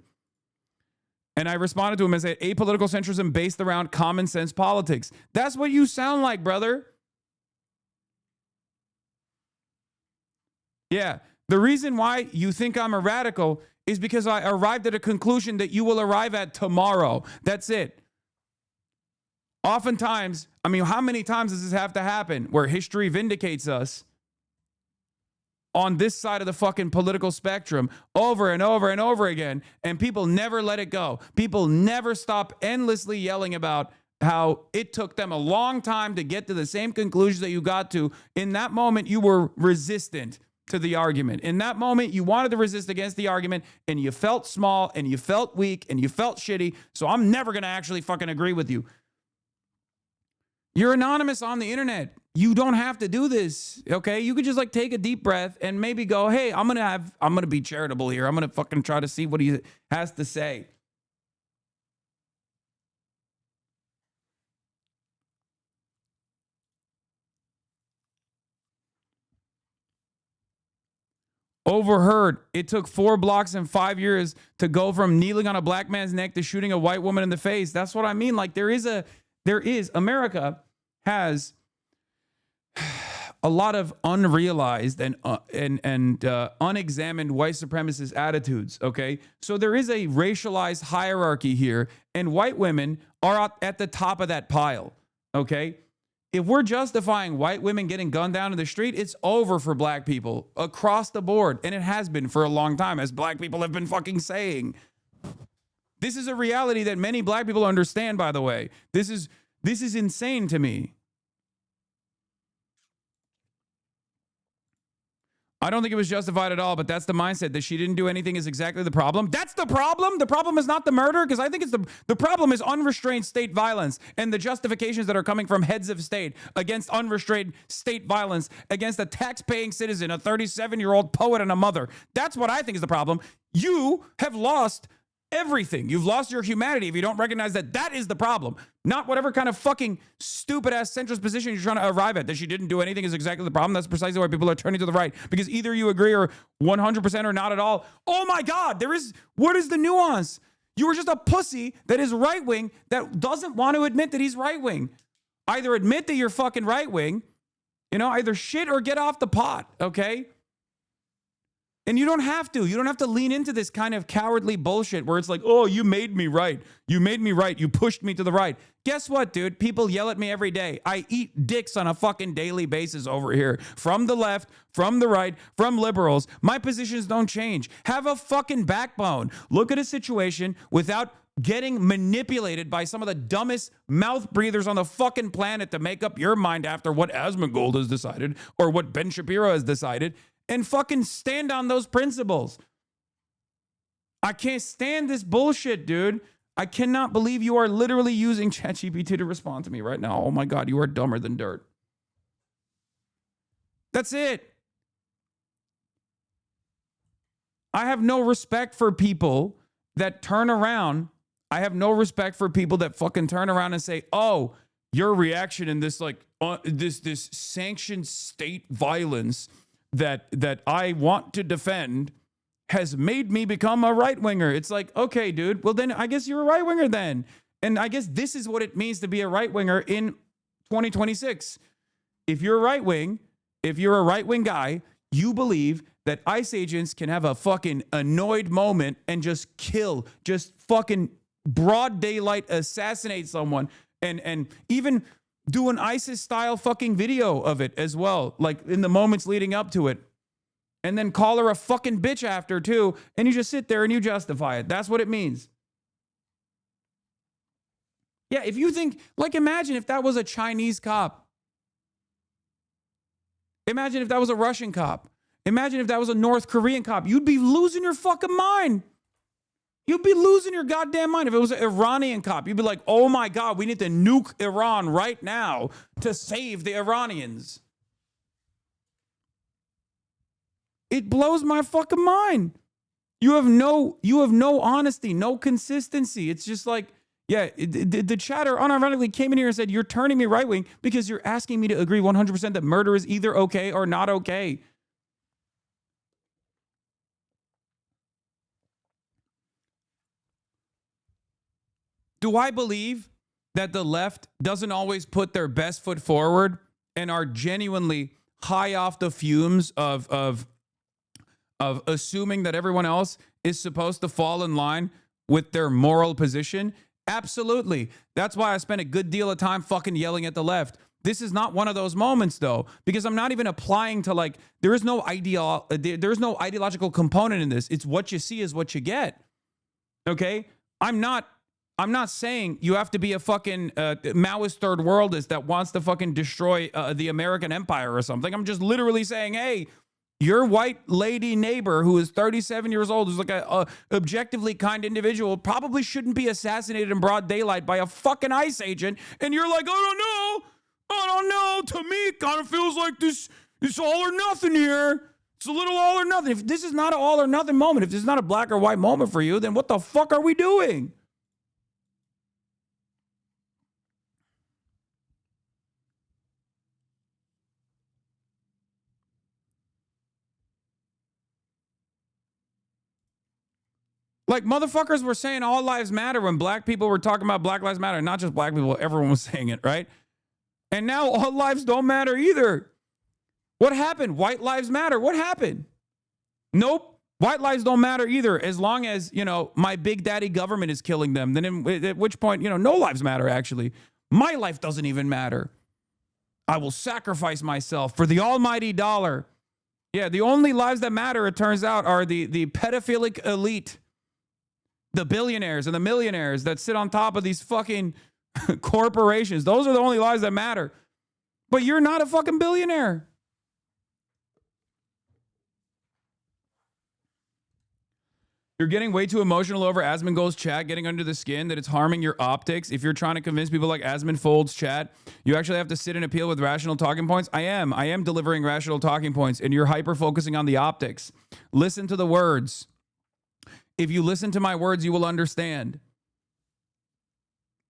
And I responded to him and said, apolitical centrism based around common sense politics. That's what you sound like, brother. Yeah. The reason why you think I'm a radical is because I arrived at a conclusion that you will arrive at tomorrow. That's it. Oftentimes, I mean, how many times does this have to happen where history vindicates us on this side of the fucking political spectrum over and over and over again, and people never let it go. People never stop endlessly yelling about how it took them a long time to get to the same conclusions that you got to. In that moment, you were resistant to the argument. In that moment, you wanted to resist against the argument, and you felt small, and you felt weak, and you felt shitty, so I'm never going to actually fucking agree with you. You're anonymous on the internet. You don't have to do this, okay? You could just like take a deep breath and maybe go, hey, I'm going to be charitable here. I'm going to fucking try to see what he has to say. Overheard. It took 4 blocks in 5 years to go from kneeling on a black man's neck to shooting a white woman in the face. That's what I mean. Like America has a lot of unrealized and unexamined white supremacist attitudes, okay? So there is a racialized hierarchy here, and white women are at the top of that pile, okay? If we're justifying white women getting gunned down in the street, it's over for black people across the board, and it has been for a long time, as black people have been fucking saying. This is a reality that many black people understand, by the way. This is insane to me. I don't think it was justified at all, but that's the mindset. That she didn't do anything is exactly the problem. That's the problem. The problem is not the murder, because I think it's the problem is unrestrained state violence and the justifications that are coming from heads of state against unrestrained state violence against a tax-paying citizen, a 37-year-old poet and a mother. That's what I think is the problem. You have lost everything. You've lost your humanity if you don't recognize that that is the problem. Not whatever kind of fucking stupid-ass centrist position you're trying to arrive at. That she didn't do anything is exactly the problem. That's precisely why people are turning to the right. Because either you agree or 100% or not at all. Oh my God, what is the nuance? You were just a pussy that is right-wing that doesn't want to admit that he's right-wing. Either admit that you're fucking right-wing, either shit or get off the pot, okay? And you don't have to. You don't have to lean into this kind of cowardly bullshit where it's like, oh, you made me right. You made me right. You pushed me to the right. Guess what, dude? People yell at me every day. I eat dicks on a fucking daily basis over here. From the left, from the right, from liberals. My positions don't change. Have a fucking backbone. Look at a situation without getting manipulated by some of the dumbest mouth breathers on the fucking planet to make up your mind after what Asmongold has decided or what Ben Shapiro has decided. And fucking stand on those principles. I can't stand this bullshit, dude. I cannot believe you are literally using ChatGPT to respond to me right now. Oh my God, you are dumber than dirt. That's it. I have no respect for people that turn around. I have no respect for people that fucking turn around and say, oh, your reaction in this this sanctioned state violence that I want to defend has made me become a right-winger. It's like, okay, dude, well then I guess you're a right-winger then. And I guess this is what it means to be a right-winger in 2026. If you're right-wing, if you're a right-wing guy, you believe that ICE agents can have a fucking annoyed moment and just fucking broad daylight assassinate someone and even do an ISIS-style fucking video of it as well, like in the moments leading up to it. And then call her a fucking bitch after, too, and you just sit there and you justify it. That's what it means. Yeah, if you think, imagine if that was a Chinese cop. Imagine if that was a Russian cop. Imagine if that was a North Korean cop. You'd be losing your fucking mind. You'd be losing your goddamn mind. If it was an Iranian cop, you'd be like, oh my God, we need to nuke Iran right now to save the Iranians. It blows my fucking mind. You have no honesty, no consistency. It's just like, yeah, the chatter unironically came in here and said, you're turning me right wing because you're asking me to agree 100% that murder is either okay or not okay. Do I believe that the left doesn't always put their best foot forward and are genuinely high off the fumes of assuming that everyone else is supposed to fall in line with their moral position? Absolutely. That's why I spent a good deal of time fucking yelling at the left. This is not one of those moments, though, because I'm not even applying to there is no ideological component in this. It's what you see is what you get. Okay? I'm not saying you have to be a fucking Maoist third worldist that wants to fucking destroy the American empire or something. I'm just literally saying, hey, your white lady neighbor who is 37 years old, who's like a objectively kind individual, probably shouldn't be assassinated in broad daylight by a fucking ICE agent. And you're like, I don't know. To me, it kind of feels like this all or nothing here. It's a little all or nothing. If this is not an all or nothing moment, if this is not a black or white moment for you, then what the fuck are we doing? Like, motherfuckers were saying all lives matter when black people were talking about Black Lives Matter. Not just black people, everyone was saying it, right? And now all lives don't matter either. What happened? White lives matter. What happened? Nope. White lives don't matter either. As long as, you know, my big daddy government is killing them, then at which point, you know, no lives matter, actually. My life doesn't even matter. I will sacrifice myself for the almighty dollar. Yeah, the only lives that matter, it turns out, are the pedophilic elite. The billionaires and the millionaires that sit on top of these fucking corporations. Those are the only lives that matter. But you're not a fucking billionaire. You're getting way too emotional over Asmongold's chat, getting under the skin, that it's harming your optics. If you're trying to convince people like Asmongold's chat, you actually have to sit and appeal with rational talking points. I am delivering rational talking points, and you're hyper-focusing on the optics. Listen to the words. If you listen to my words, you will understand.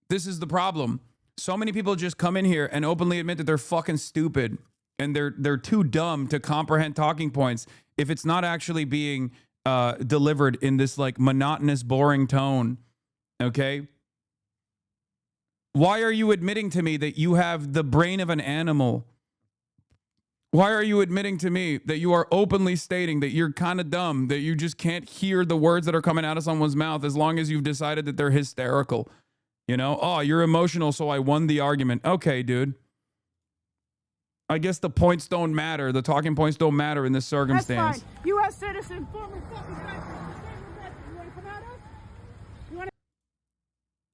This is the problem. So many people just come in here and openly admit that they're fucking stupid, and they're too dumb to comprehend talking points if it's not actually being delivered in this like monotonous, boring tone. Okay? Why are you admitting to me that you have the brain of an animal? Why are you admitting to me that you are openly stating that you're kind of dumb, that you just can't hear the words that are coming out of someone's mouth as long as you've decided that they're hysterical? You know, oh, you're emotional, so I won the argument. Okay, dude. I guess the points don't matter. The talking points don't matter in this circumstance. That's fine. U.S. citizen, former fucking veteran. You want to come at us? You want to?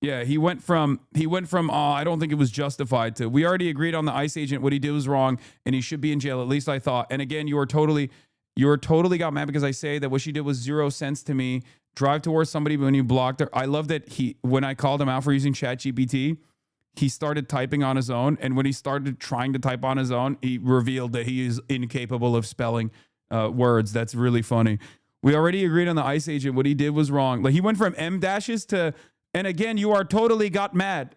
Yeah, he went from I don't think it was justified to, we already agreed on the ICE agent, what he did was wrong, and he should be in jail, at least I thought. And again, you were totally got mad because I say that what she did was 0 cents to me. Drive towards somebody when you blocked her. I love that when I called him out for using ChatGPT, he started typing on his own, and when he started trying to type on his own, he revealed that he is incapable of spelling words. That's really funny. We already agreed on the ICE agent. What he did was wrong. Like, he went from M dashes to, and again, you are totally got mad.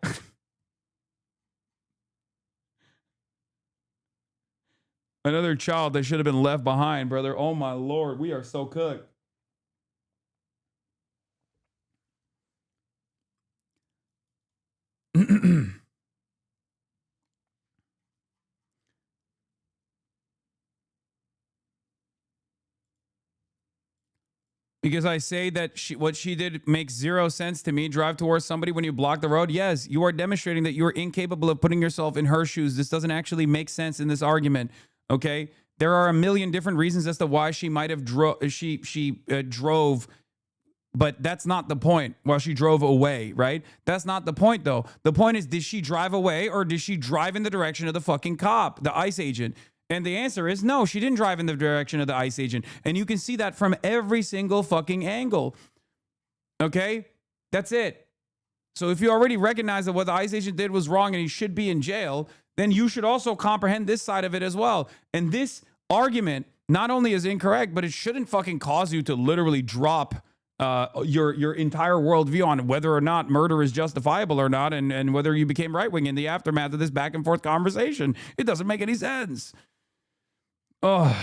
Another child that should have been left behind, brother. Oh my Lord, we are so cooked. Because I say that what she did makes 0 sense to me. Drive towards somebody when you block the road. Yes, you are demonstrating that you are incapable of putting yourself in her shoes. This doesn't actually make sense in this argument. Okay, there are a million different reasons as to why she might have drove, but that's not the point. While she drove away, right? That's not the point, though. The point is, did she drive away or did she drive in the direction of the fucking cop, the ICE agent? And the answer is no, she didn't drive in the direction of the ICE agent. And you can see that from every single fucking angle. Okay? That's it. So if you already recognize that what the ICE agent did was wrong and he should be in jail, then you should also comprehend this side of it as well. And this argument not only is incorrect, but it shouldn't fucking cause you to literally drop your entire worldview on whether or not murder is justifiable or not, and whether you became right-wing in the aftermath of this back and forth conversation. It doesn't make any sense. Oh.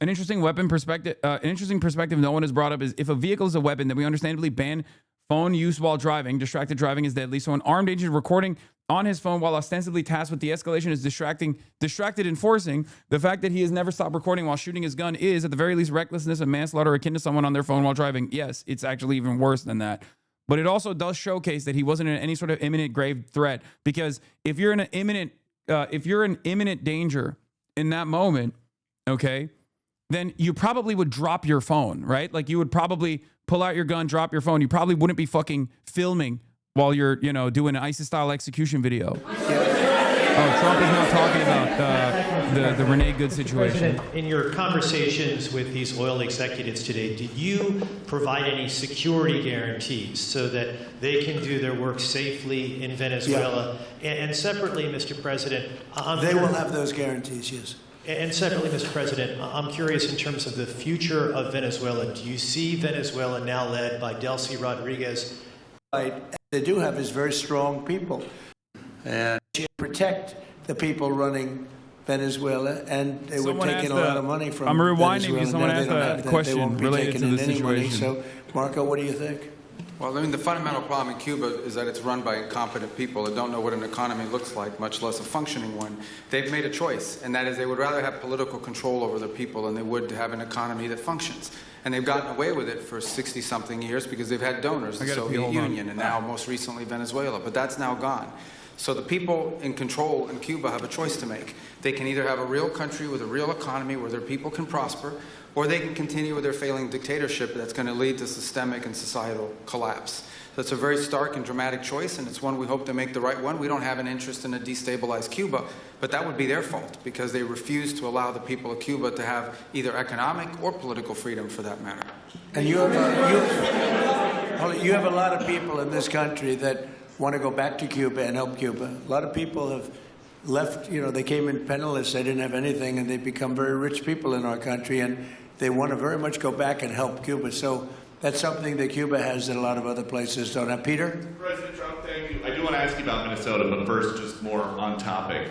An interesting perspective no one has brought up is, if a vehicle is a weapon, then we understandably ban phone use while driving. Distracted driving is deadly. So an armed agent recording on his phone while ostensibly tasked with de-escalation is distracted enforcing. The fact that he has never stopped recording while shooting his gun is, at the very least, recklessness and manslaughter akin to someone on their phone while driving. Yes, it's actually even worse than that. But it also does showcase that he wasn't in any sort of imminent grave threat. Because if you're in imminent danger in that moment, okay, then you probably would drop your phone, right? Like, you would probably pull out your gun, drop your phone. You probably wouldn't be fucking filming while you're, doing an ISIS-style execution video. Oh, Trump is not talking about the Renee Good situation. President, in your conversations with these oil executives today, did you provide any security guarantees so that they can do their work safely in Venezuela? Yeah. And separately, Mr. President, they will have those guarantees, yes. And separately, Mr. President, I'm curious in terms of the future of Venezuela. Do you see Venezuela now led by Delcy Rodriguez? Right. They do have is very strong people. And protect the people running Venezuela, and they were Someone taking a asked lot of money from I'm rewinding Venezuela. because someone Now they asked don't a have that. They question won't be related taking to the in any money. situation. So, Marco, what do you think? Well, I mean, the fundamental problem in Cuba is that it's run by incompetent people that don't know what an economy looks like, much less a functioning one. They've made a choice, and that is they would rather have political control over the people than they would to have an economy that functions. And they've gotten away with it for 60-something years because they've had donors, the Soviet Union, and now most recently Venezuela. But that's now gone. So the people in control in Cuba have a choice to make. They can either have a real country with a real economy where their people can prosper, or they can continue with their failing dictatorship that's going to lead to systemic and societal collapse. So it's a very stark and dramatic choice, and it's one we hope to make the right one. We don't have an interest in a destabilized Cuba, but that would be their fault because they refuse to allow the people of Cuba to have either economic or political freedom for that matter. And you have a lot of people in this country that want to go back to Cuba and help Cuba. A lot of people have left, they came in penniless, they didn't have anything, and they've become very rich people in our country, and they want to very much go back and help Cuba. So that's something that Cuba has that a lot of other places don't have. Peter? President Trump, thank you. I do want to ask you about Minnesota, but first, just more on topic.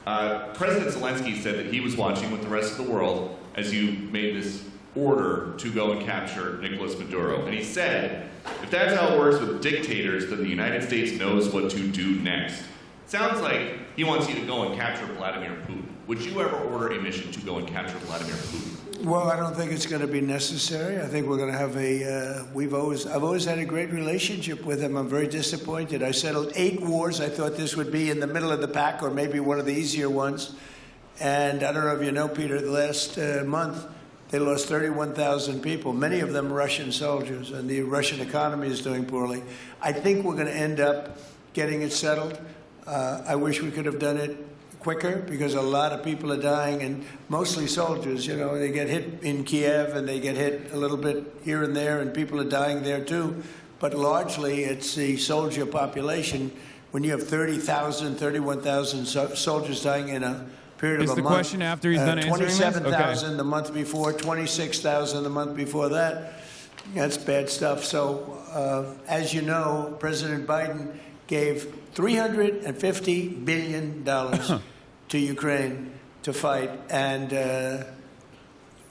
President Zelensky said that he was watching with the rest of the world as you made this order to go and capture Nicolas Maduro. And he said, if that's how it works with dictators, then the United States knows what to do next. Sounds like he wants you to go and capture Vladimir Putin. Would you ever order a mission to go and capture Vladimir Putin? Well, I don't think it's going to be necessary. I think we're going to have I've always had a great relationship with him. I'm very disappointed. I settled 8 wars. I thought this would be in the middle of the pack or maybe one of the easier ones. And I don't know if you know, Peter, the last month, they lost 31,000 people, many of them Russian soldiers, and the Russian economy is doing poorly. I think we're going to end up getting it settled. I wish we could have done it quicker because a lot of people are dying, and mostly soldiers. They get hit in Kiev and they get hit a little bit here and there, and people are dying there too. But largely, it's the soldier population. When you have 30,000, 31,000 soldiers dying in a period of a month. Is the question after he's done answering this? 27,000 the month before, 26,000 the month before that. That's bad stuff. So, as you know, President Biden gave $350 billion to Ukraine to fight, and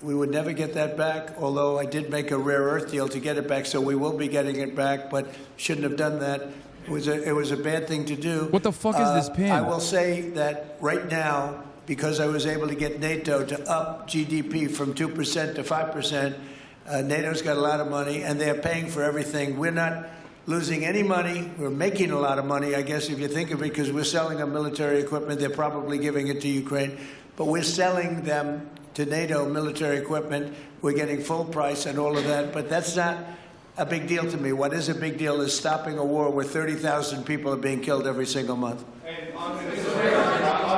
we would never get that back, although I did make a rare earth deal to get it back, so we will be getting it back, but shouldn't have done that. It was a bad thing to do. What the fuck is this pin? I will say that right now, because I was able to get NATO to up GDP from 2% to 5%, NATO's got a lot of money, and they're paying for everything. We're not losing any money. We're making a lot of money, I guess, if you think of it, because we're selling them military equipment. They're probably giving it to Ukraine. But we're selling them to NATO military equipment. We're getting full price and all of that. But that's not a big deal to me. What is a big deal is stopping a war where 30,000 people are being killed every single month. And on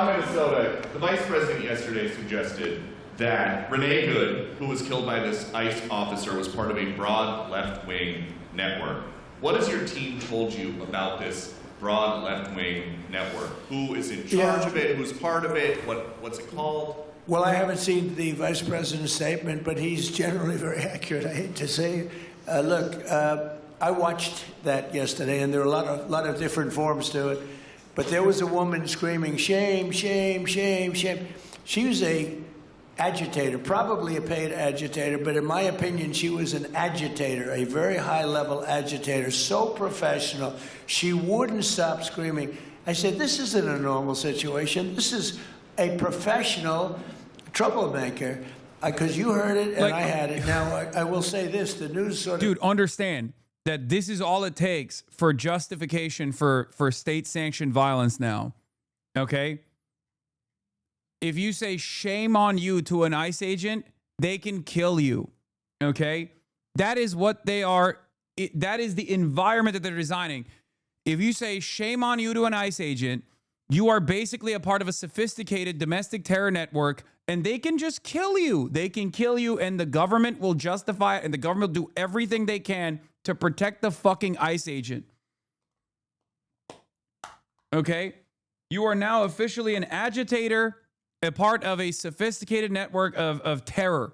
Minnesota, the vice president yesterday suggested that Renee Good, who was killed by this ICE officer, was part of a broad left-wing network. What has your team told you about this broad left-wing network? Who is in charge of it? Who's part of it? What's it called? Well, I haven't seen the vice president's statement, but he's generally very accurate. I hate to say it. Look, I watched that yesterday, and there were a lot of different forms to it. But there was a woman screaming, shame, shame, shame, shame. She was a agitator, probably a paid agitator, but in my opinion, she was an agitator, a very high-level agitator, so professional. She wouldn't stop screaming. I said, this isn't a normal situation. This is a professional troublemaker. Because you heard it and I had it. Now, I will say this, the news sort of... Dude, understand that this is all it takes for justification for state-sanctioned violence now, okay? If you say shame on you to an ICE agent, they can kill you, okay? That is what they are. That is the environment that they're designing. If you say shame on you to an ICE agent, you are basically a part of a sophisticated domestic terror network, and they can just kill you. They can kill you, and the government will justify it, and the government will do everything they can to protect the fucking ICE agent. Okay? You are now officially an agitator, a part of a sophisticated network of terror.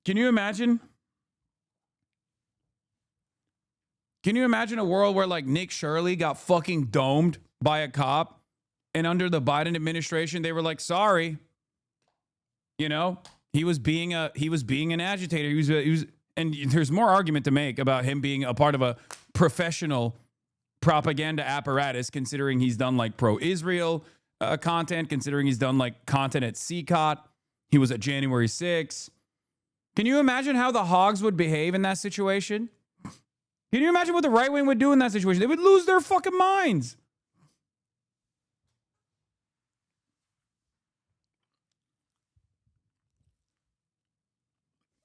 Can you imagine? Can you imagine a world where like Nick Shirley got fucking domed by a cop, and under the Biden administration, they were like, sorry, you know, he was being an agitator. He was, and there's more argument to make about him being a part of a professional propaganda apparatus, considering he's done like pro-Israel content, considering he's done like content at CCOT. He was at January 6th. Can you imagine how the hogs would behave in that situation? Can you imagine what the right wing would do in that situation? They would lose their fucking minds.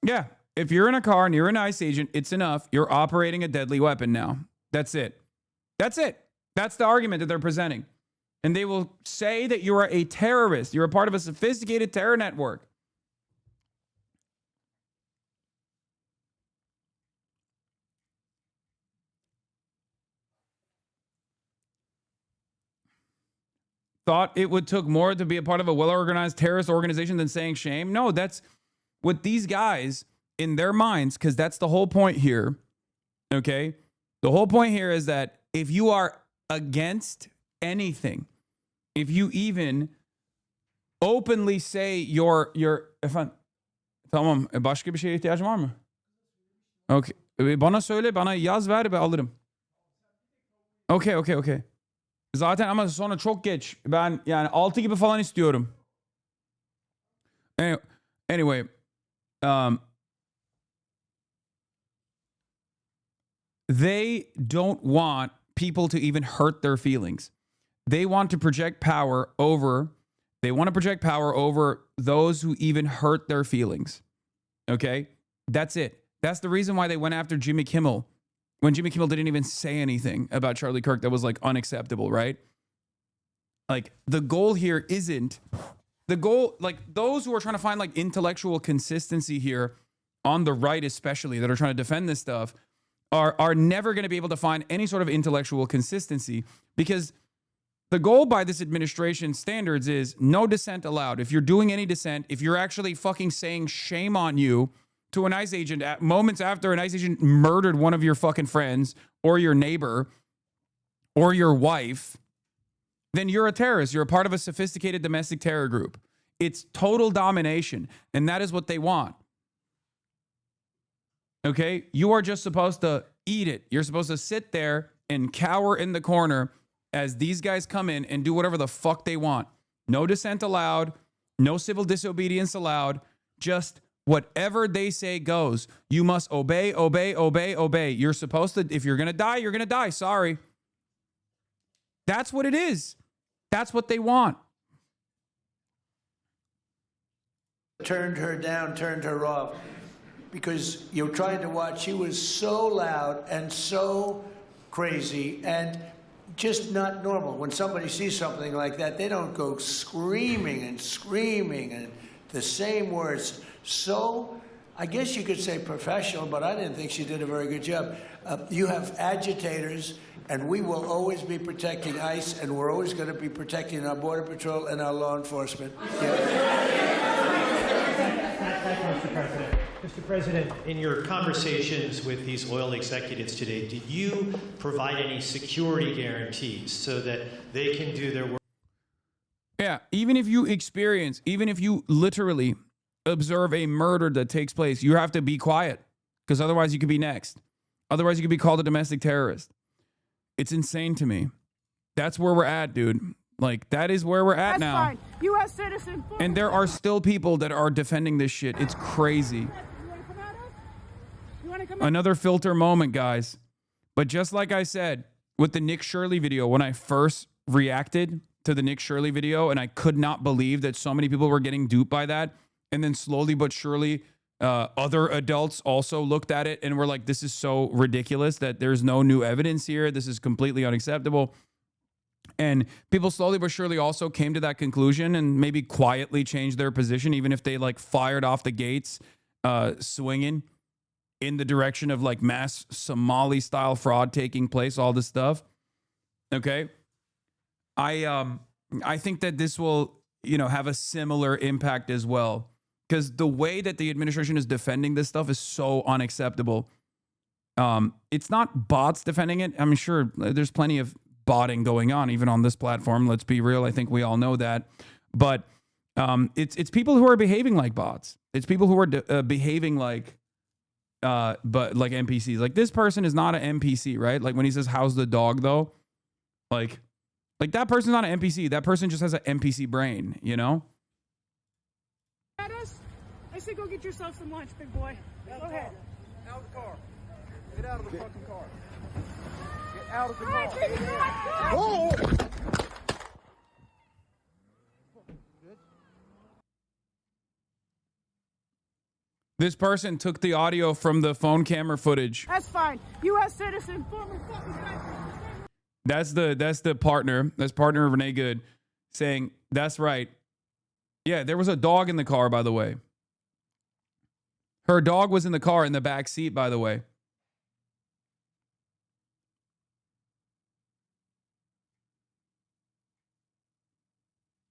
Yeah, if you're in a car and you're an ICE agent, it's enough. You're operating a deadly weapon now. That's it. That's it. That's the argument that they're presenting. And they will say that you are a terrorist. You're a part of a sophisticated terror network. Thought it would took more to be a part of a well-organized terrorist organization than saying shame? No, that's what these guys in their minds, because that's the whole point here, okay? The whole point here is that if you are against anything, if you even openly say you're efendim, tamam, başka bir şeye ihtiyacın var mı? Okay. Bana söyle, bana yaz ver ve alırım. Okay. Zaten ama sonra çok geç. Ben yani 6 gibi falan istiyorum. Anyway, they don't want people to even hurt their feelings. They want to project power over those who even hurt their feelings. Okay? That's it. That's the reason why they went after Jimmy Kimmel when Jimmy Kimmel didn't even say anything about Charlie Kirk that was like unacceptable, right? Like the goal here isn't the goal, like those who are trying to find like intellectual consistency here on the right, especially that are trying to defend this stuff are never going to be able to find any sort of intellectual consistency, because the goal by this administration standards is no dissent allowed. If you're doing any dissent, if you're actually fucking saying shame on you to an ICE agent at moments after an ICE agent murdered one of your fucking friends or your neighbor or your wife, then you're a terrorist. You're a part of a sophisticated domestic terror group. It's total domination, and that is what they want. Okay? You are just supposed to eat it. You're supposed to sit there and cower in the corner as these guys come in and do whatever the fuck they want. No dissent allowed. No civil disobedience allowed. Just whatever they say goes. You must obey. You're supposed to, if you're going to die, you're going to die. Sorry. That's what it is. That's what they want. Turned her down, turned her off, because you're trying to watch. She was so loud and so crazy and just not normal. When somebody sees something like that, they don't go screaming and the same words. So I guess you could say professional, but I didn't think she did a very good job. You have agitators, and we will always be protecting ICE, and we're always going to be protecting our Border Patrol and our law enforcement. Mr. President, in your conversations with these oil executives today, did you provide any security guarantees so that they can do their work? Yeah, even if you literally observe a murder that takes place, you have to be quiet, because otherwise you could be next. Otherwise you could be called a domestic terrorist. It's insane to me. That's where we're at, dude. Like, that is where we're at now. Fine. U.S. citizen. And there are still people that are defending this shit. It's crazy. Another filter moment, guys. But just like I said with the Nick Shirley video, when I first reacted to the Nick Shirley video, and I could not believe that so many people were getting duped by that, and then slowly but surely other adults also looked at it and were like, this is so ridiculous that there's no new evidence here. This is completely unacceptable. And people slowly but surely also came to that conclusion and maybe quietly changed their position, even if they like fired off the gates, swinging in the direction of like mass Somali style fraud taking place, all this stuff. Okay. I think that this will, have a similar impact as well, because the way that the administration is defending this stuff is so unacceptable. It's not bots defending it. I'm sure there's plenty of botting going on even on this platform. Let's be real. I think we all know that. But it's people who are behaving like bots. It's people who are behaving like but like NPCs. Like this person is not an NPC, right? Like when he says how's the dog though? Like that person's not an NPC. That person just has an NPC brain, you know? At us? I say go get yourself some lunch, big boy. Go ahead. Out of the car. Get out of the fucking car. Get out of the All right, car. take it back. Whoa! This person took the audio from the phone camera footage. That's fine. U.S. citizen, former fucking veteran. That's the partner. That's partner Renee Good saying, that's right. Yeah, there was a dog in the car, by the way. Her dog was in the car in the back seat, by the way.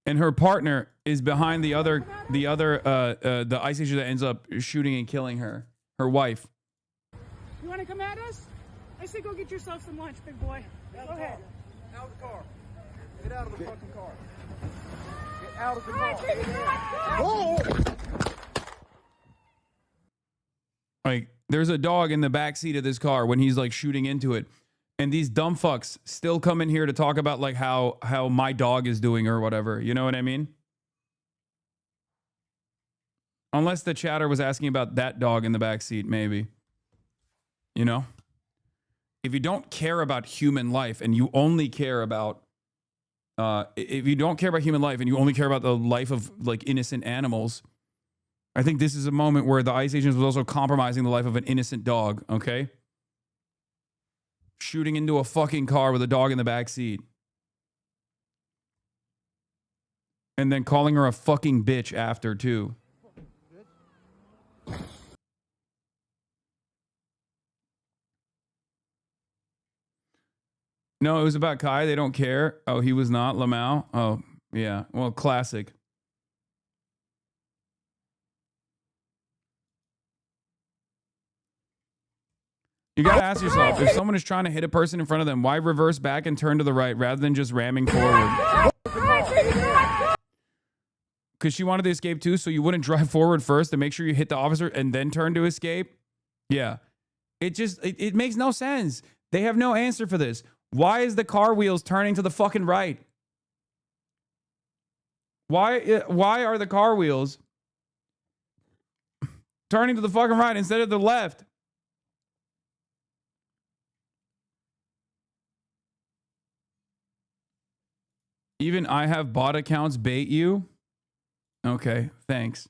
And her partner is behind the ice issue that ends up shooting and killing her. Her wife. You want to come at us? I say go get yourself some lunch, big boy. Go ahead. Out of the car. Get out of the fucking car. Get out of the All right, car. take it back. Whoa! Like, there's a dog in the back seat of this car when he's like shooting into it. And these dumb fucks still come in here to talk about like how my dog is doing or whatever. You know what I mean? Unless the chatter was asking about that dog in the back seat, maybe. You know? If you don't care about human life and you only care about if you don't care about human life and you only care about the life of like innocent animals, I think this is a moment where the ICE agents was also compromising the life of an innocent dog, okay? Shooting into a fucking car with a dog in the back seat. And then calling her a fucking bitch after, too. No, it was about Kai. They don't care. Oh, he was not Lamau. Oh, yeah. Well, classic. You gotta ask yourself, if someone is trying to hit a person in front of them, why reverse back and turn to the right rather than just ramming forward? Because she wanted to escape too, so you wouldn't drive forward first and make sure you hit the officer and then turn to escape? Yeah. It makes no sense. They have no answer for this. Why is the car wheels turning to the fucking right? Why are the car wheels turning to the fucking right instead of the left? Even I have bot accounts bait you? Okay, thanks.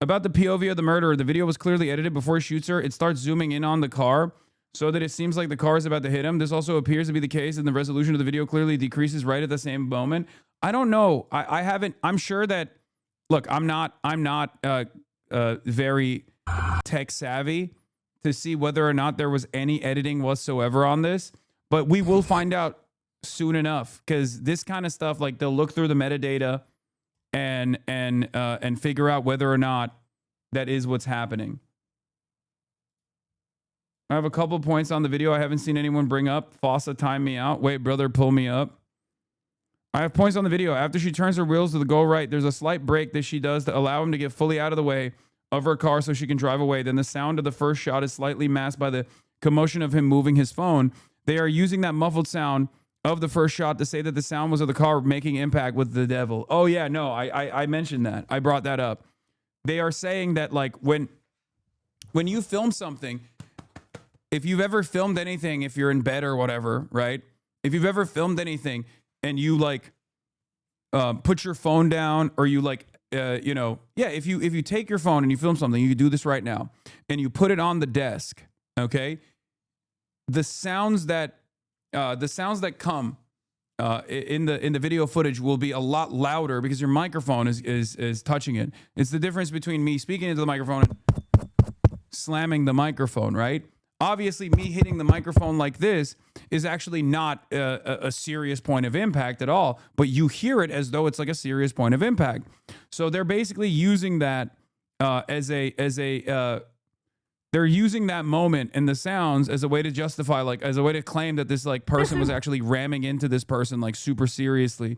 About the POV of the murderer, the video was clearly edited before he shoots her. It starts zooming in on the car so that it seems like the car is about to hit him. This also appears to be the case, and the resolution of the video clearly decreases right at the same moment. I don't know. I haven't. I'm sure that. Look, I'm not very tech savvy to see whether or not there was any editing whatsoever on this, but we will find out soon enough, because this kind of stuff, like they'll look through the metadata and figure out whether or not that is what's happening. I have a couple points on the video I haven't seen anyone bring up. Fossa time me out. Wait, brother, pull me up. I have points on the video. After she turns her wheels to the go right, there's a slight brake that she does to allow him to get fully out of the way of her car so she can drive away. Then the sound of the first shot is slightly masked by the commotion of him moving his phone. They are using that muffled sound of the first shot to say that the sound was of the car making impact with the devil. Oh yeah, no, I mentioned that. I brought that up. They are saying that like when you film something, if you've ever filmed anything, if you're in bed or whatever, right? If you've ever filmed anything and you like put your phone down, or you like if you take your phone and you film something, you can do this right now, and you put it on the desk, okay? The sounds that come in the video footage will be a lot louder because your microphone is touching it. It's the difference between me speaking into the microphone and slamming the microphone, right? Obviously, me hitting the microphone like this is actually not a serious point of impact at all, but you hear it as though it's like a serious point of impact. So they're basically using that as a they're using that moment and the sounds as a way to justify, like, as a way to claim that this like person was actually ramming into this person like super seriously.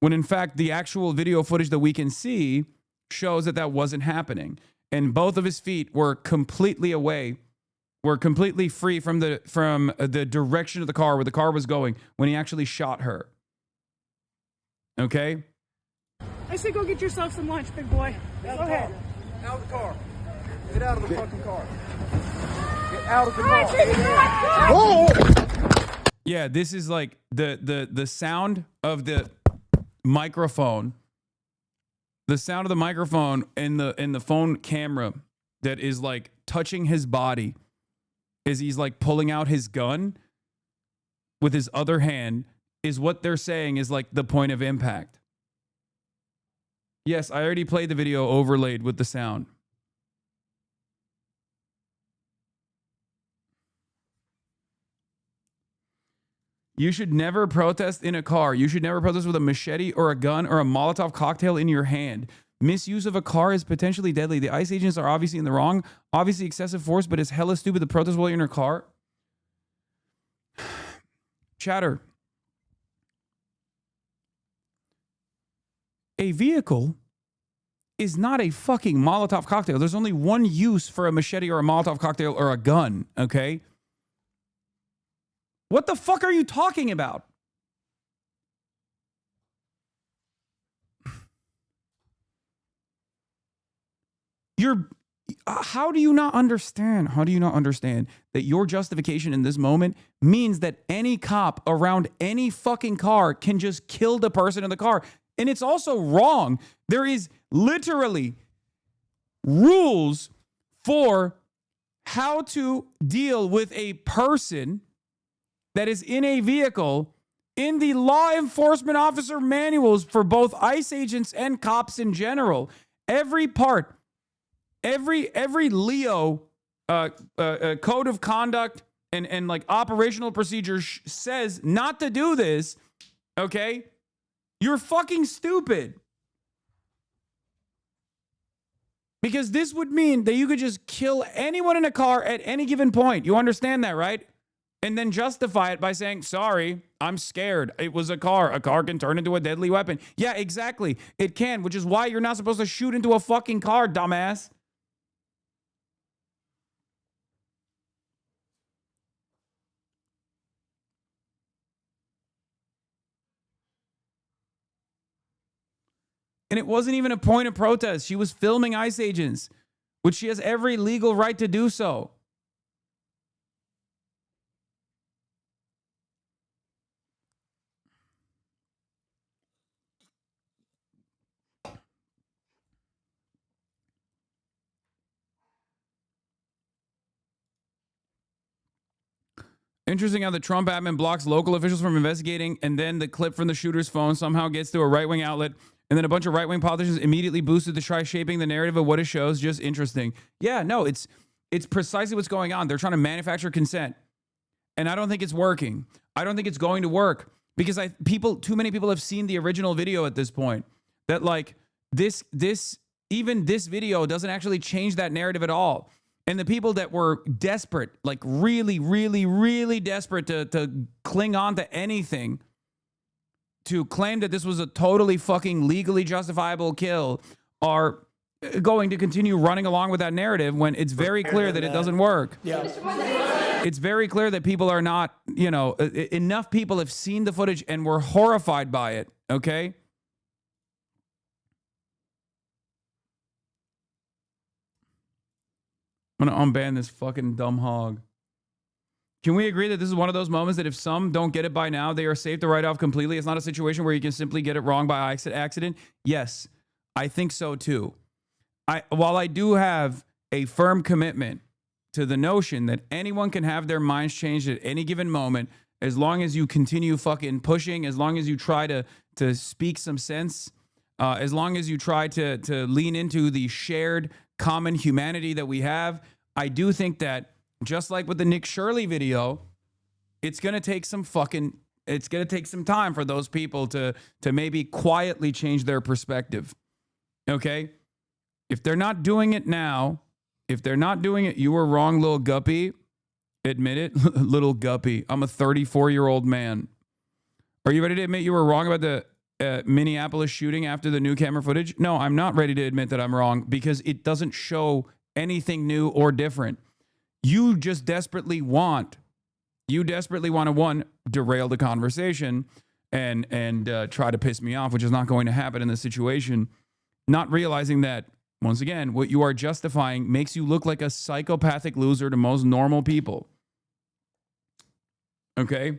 When in fact, the actual video footage that we can see shows that that wasn't happening. And both of his feet were completely away, were completely free from the direction of the car where the car was going when he actually shot her. Okay? I said go get yourself some lunch, big boy. Go ahead. Out of the car. Get out of the fucking car. Get out of the All right, car. baby, go ahead. Yeah, this is like the sound of the microphone. The sound of the microphone in the phone camera that is like touching his body as he's like pulling out his gun with his other hand is what they're saying is like the point of impact. Yes, I already played the video overlaid with the sound. You should never protest in a car. You should never protest with a machete or a gun or a Molotov cocktail in your hand. Misuse of a car is potentially deadly. The ICE agents are obviously in the wrong. Obviously excessive force, but it's hella stupid to protest while you're in a car. Chatter. A vehicle is not a fucking Molotov cocktail. There's only one use for a machete or a Molotov cocktail or a gun, okay? What the fuck are you talking about? How do you not understand? How do you not understand that your justification in this moment means that any cop around any fucking car can just kill the person in the car? And it's also wrong. There is literally rules for how to deal with a person that is in a vehicle in the law enforcement officer manuals for both ICE agents and cops in general. Every part, every Leo code of conduct and like operational procedures says not to do this, okay? You're fucking stupid. Because this would mean that you could just kill anyone in a car at any given point. You understand that, right? And then justify it by saying, sorry, I'm scared. It was a car. A car can turn into a deadly weapon. Yeah, exactly. It can, which is why you're not supposed to shoot into a fucking car, dumbass. And it wasn't even a point of protest. She was filming ICE agents, which she has every legal right to do so. Interesting how the Trump admin blocks local officials from investigating, and then the clip from the shooter's phone somehow gets to a right-wing outlet, and then a bunch of right-wing politicians immediately boosted to try shaping the narrative of what it shows. Just interesting. Yeah, no, it's precisely what's going on. They're trying to manufacture consent, and I don't think it's working. I don't think it's going to work because too many people have seen the original video at this point. That like even this video doesn't actually change that narrative at all. And the people that were desperate, like really, really, really desperate to cling on to anything, to claim that this was a totally fucking legally justifiable kill, are going to continue running along with that narrative when it's very clear that it doesn't work. Yeah. It's very clear that people are not, enough people have seen the footage and were horrified by it, okay? I'm going to unban this fucking dumb hog. Can we agree that this is one of those moments that if some don't get it by now, they are safe to write off completely? It's not a situation where you can simply get it wrong by accident. Yes, I think so too. While I do have a firm commitment to the notion that anyone can have their minds changed at any given moment, as long as you continue fucking pushing, as long as you try to speak some sense, as long as you try to lean into the shared common humanity that we have, I do think that just like with the Nick Shirley video, it's going to take some time for those people to maybe quietly change their perspective. Okay? If they're not doing it now, If they're not doing it, you were wrong, little guppy. Admit it, little guppy. I'm a 34-year-old man. Are you ready to admit you were wrong about the Minneapolis shooting after the new camera footage? No, I'm not ready to admit that I'm wrong because it doesn't show anything new or different. You just desperately want to, one, derail the conversation and try to piss me off, which is not going to happen in this situation, not realizing that, once again, what you are justifying makes you look like a psychopathic loser to most normal people. Okay?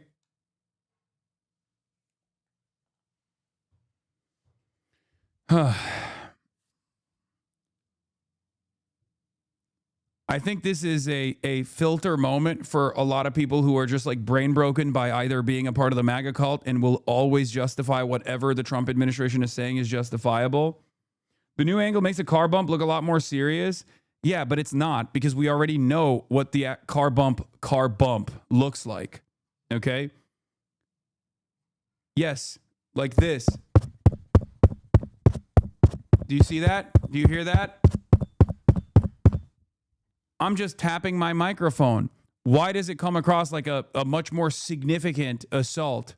I think this is a filter moment for a lot of people who are just like brain broken by either being a part of the MAGA cult and will always justify whatever the Trump administration is saying is justifiable. The new angle makes a car bump look a lot more serious. Yeah, but it's not, because we already know what the car bump looks like. Okay? Yes, like this. Do you see that? Do you hear that? I'm just tapping my microphone. Why does it come across like a much more significant assault?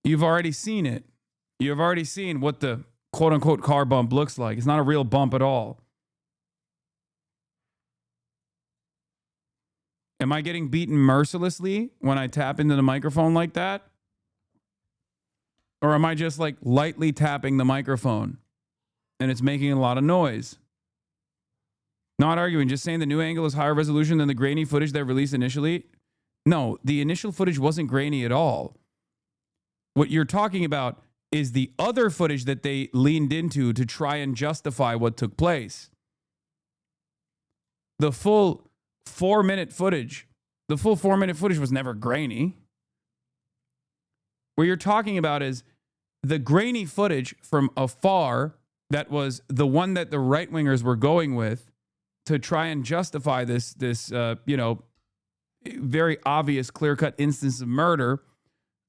You've already seen it. You've already seen what the quote-unquote car bump looks like. It's not a real bump at all. Am I getting beaten mercilessly when I tap into the microphone like that? Or am I just like lightly tapping the microphone and it's making a lot of noise? Not arguing, just saying the new angle is higher resolution than the grainy footage they released initially. No, the initial footage wasn't grainy at all. What you're talking about is the other footage that they leaned into to try and justify what took place. The full 4-minute footage. The full 4-minute footage was never grainy. What you're talking about is the grainy footage from afar that was the one that the right-wingers were going with to try and justify this very obvious, clear-cut instance of murder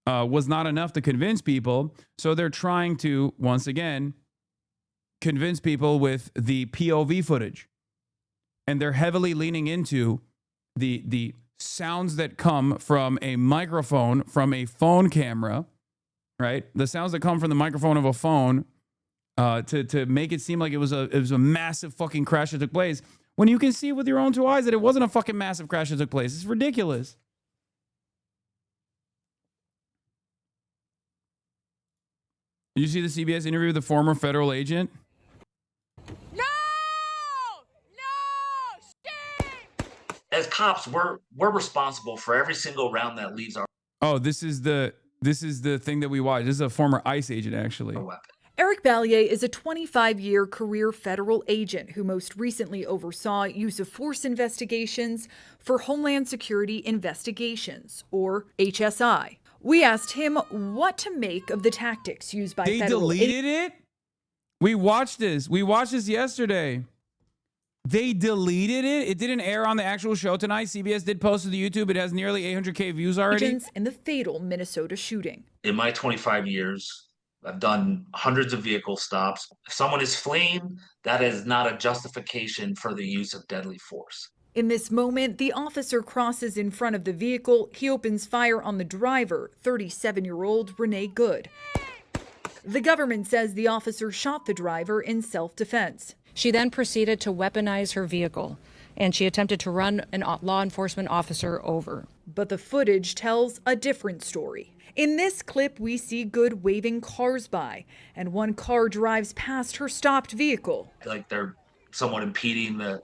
was not enough to convince people. So they're trying to, once again, convince people with the POV footage. And they're heavily leaning into the sounds that come from a microphone, from a phone camera, right? The sounds that come from the microphone of a phone to make it seem like it was a massive fucking crash that took place, when you can see with your own two eyes that it wasn't a fucking massive crash that took place. It's ridiculous. Did you see the CBS interview with the former federal agent? As cops, we're responsible for every single round that leaves our. Oh, this is the thing that we watched. This is a former ICE agent, actually. Eric Ballier is a 25-year career federal agent who most recently oversaw use of force investigations for Homeland Security Investigations, or HSI. We asked him what to make of the tactics used by federal agents. They deleted it? We watched this. We watched this yesterday. They deleted it. It didn't air on the actual show tonight. CBS did post to the YouTube. It has nearly 800K views already. In the fatal Minnesota shooting. In my 25 years, I've done hundreds of vehicle stops. If someone is fleeing, that is not a justification for the use of deadly force. In this moment, the officer crosses in front of the vehicle. He opens fire on the driver, 37-year-old Renee Good. The government says the officer shot the driver in self-defense. She then proceeded to weaponize her vehicle, and she attempted to run a law enforcement officer over. But the footage tells a different story. In this clip, we see Good waving cars by, and one car drives past her stopped vehicle. Like they're somewhat impeding the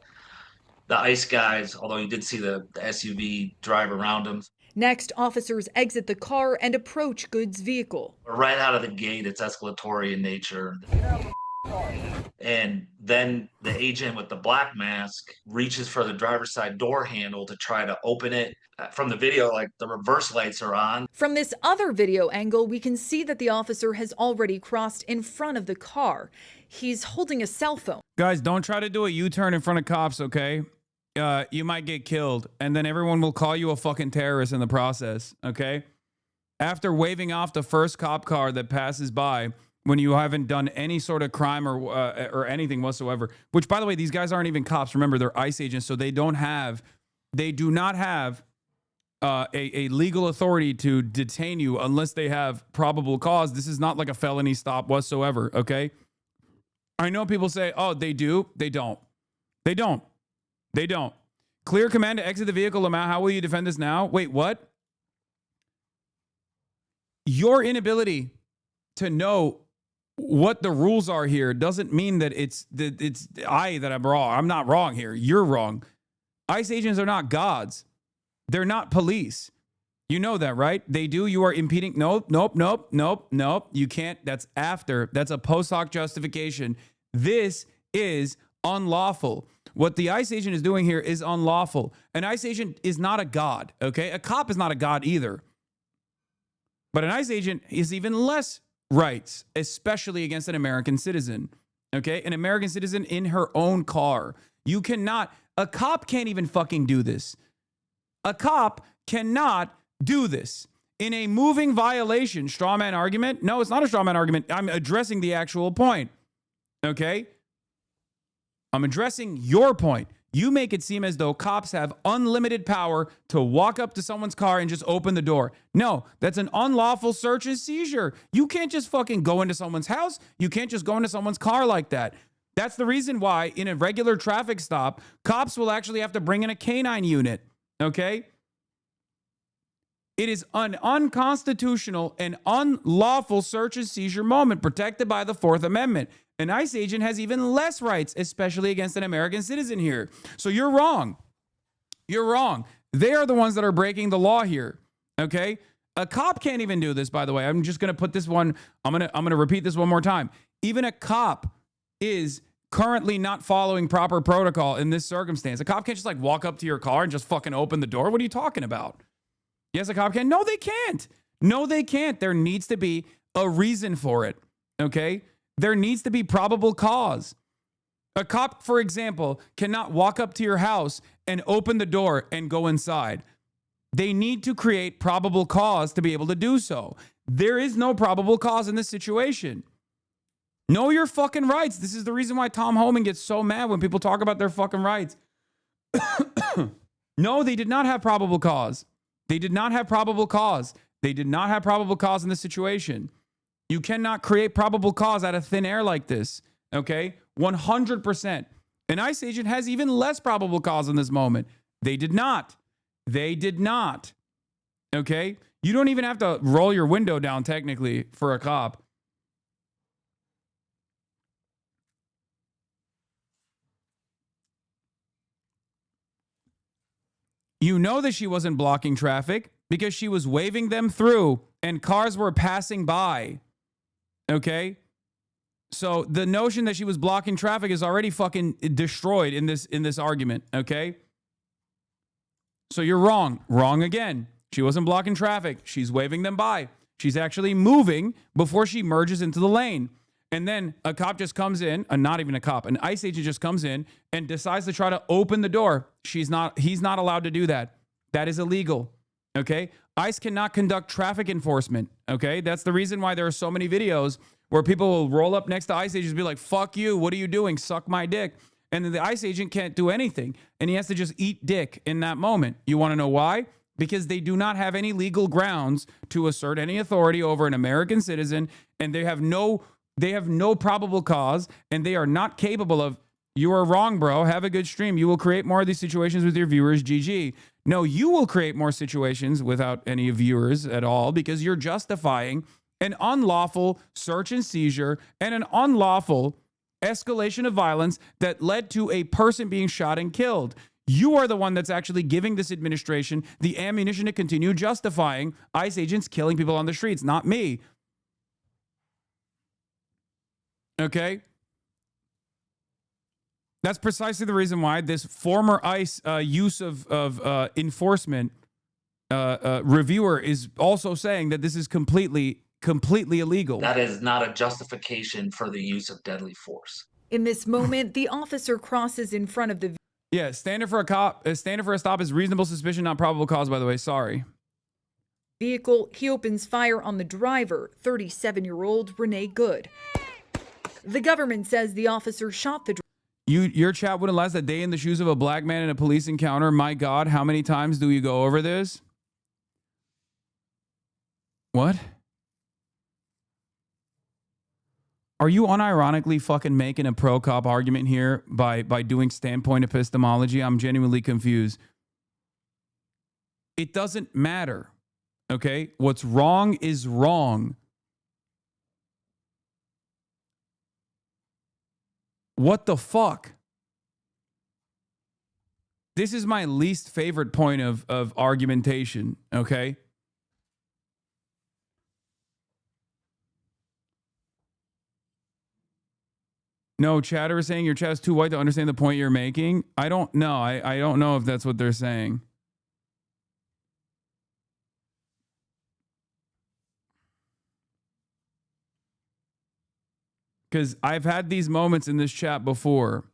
ICE guys, although you did see the SUV drive around them. Next, officers exit the car and approach Good's vehicle. Right out of the gate, it's escalatory in nature. And then the agent with the black mask reaches for the driver's side door handle to try to open it. From the video, like the reverse lights are on. From this other video angle, we can see that the officer has already crossed in front of the car. He's holding a cell phone. Guys, don't try to do a U-turn in front of cops, okay? you might get killed, and then everyone will call you a fucking terrorist in the process, okay? After waving off the first cop car that passes by when you haven't done any sort of crime or anything whatsoever, which, by the way, these guys aren't even cops. Remember, they're ICE agents, so they do not have a legal authority to detain you unless they have probable cause. This is not like a felony stop whatsoever, okay? I know people say, oh, they do. They don't. They don't. They don't. Clear command to exit the vehicle. Lamau, how will you defend this now? Wait, what? Your inability to know what the rules are here doesn't mean that it's that I'm wrong. I'm not wrong here. You're wrong. ICE agents are not gods. They're not police. You know that, right? They do. You are impeding. Nope. You can't. That's after. That's a post hoc justification. This is unlawful. What the ICE agent is doing here is unlawful. An ICE agent is not a god, okay? A cop is not a god either. But an ICE agent is even less rights, especially against an American citizen, okay? An American citizen in her own car. You cannot, a cop can't even fucking do this. A cop cannot do this. In a moving violation, straw man argument? No, it's not a straw man argument. I'm addressing the actual point, okay? I'm addressing your point. You make it seem as though cops have unlimited power to walk up to someone's car and just open the door. No, that's an unlawful search and seizure. You can't just fucking go into someone's house. You can't just go into someone's car like that. That's the reason why in a regular traffic stop, cops will actually have to bring in a canine unit, okay? It is an unconstitutional and unlawful search and seizure moment protected by the Fourth Amendment. An ICE agent has even less rights, especially against an American citizen here. So you're wrong. You're wrong. They are the ones that are breaking the law here, okay? A cop can't even do this, by the way. I'm just going to put this one, I'm going to repeat this one more time. Even a cop is currently not following proper protocol in this circumstance. A cop can't just like walk up to your car and just fucking open the door. What are you talking about? Yes, a cop can. No, they can't. No, they can't. There needs to be a reason for it, okay? There needs to be probable cause. A cop, for example, cannot walk up to your house and open the door and go inside. They need to create probable cause to be able to do so. There is no probable cause in this situation. Know your fucking rights. This is the reason why Tom Homan gets so mad when people talk about their fucking rights. No, they did not have probable cause. They did not have probable cause. They did not have probable cause in this situation. You cannot create probable cause out of thin air like this, okay? 100%. An ICE agent has even less probable cause in this moment. They did not. They did not, okay? You don't even have to roll your window down technically for a cop. You know that she wasn't blocking traffic because she was waving them through and cars were passing by. Okay? So the notion that she was blocking traffic is already fucking destroyed in this argument, okay? So you're wrong. Wrong again. She wasn't blocking traffic. She's waving them by. She's actually moving before she merges into the lane. And then a cop just comes in, not even a cop, an ICE agent just comes in and decides to try to open the door. He's not allowed to do that. That is illegal. Okay? ICE cannot conduct traffic enforcement. Okay? That's the reason why there are so many videos where people will roll up next to ICE agents and be like, fuck you, what are you doing? Suck my dick. And then the ICE agent can't do anything. And he has to just eat dick in that moment. You want to know why? Because they do not have any legal grounds to assert any authority over an American citizen, and they have no probable cause, and they are not capable of, you are wrong, bro. Have a good stream. You will create more of these situations with your viewers. GG. No, you will create more situations without any viewers at all because you're justifying an unlawful search and seizure and an unlawful escalation of violence that led to a person being shot and killed. You are the one that's actually giving this administration the ammunition to continue justifying ICE agents killing people on the streets, not me. Okay? That's precisely the reason why this former ICE use of enforcement reviewer is also saying that this is completely illegal. That is not a justification for the use of deadly force. In this moment, the officer crosses in front of the Yeah, standard for a stop is reasonable suspicion, not probable cause, by the way. Sorry. Vehicle, he opens fire on the driver, 37-year-old Renee Good. The government says the officer shot the driver. Your chat wouldn't last a day in the shoes of a black man in a police encounter. My God, how many times do we go over this? What? Are you unironically fucking making a pro-cop argument here by doing standpoint epistemology? I'm genuinely confused. It doesn't matter, okay? What's wrong is wrong. What the fuck? This is my least favorite point of argumentation, okay? No, chatter is saying your chat is too white to understand the point you're making. I don't know. I don't know if that's what they're saying. Because I've had these moments in this chat before.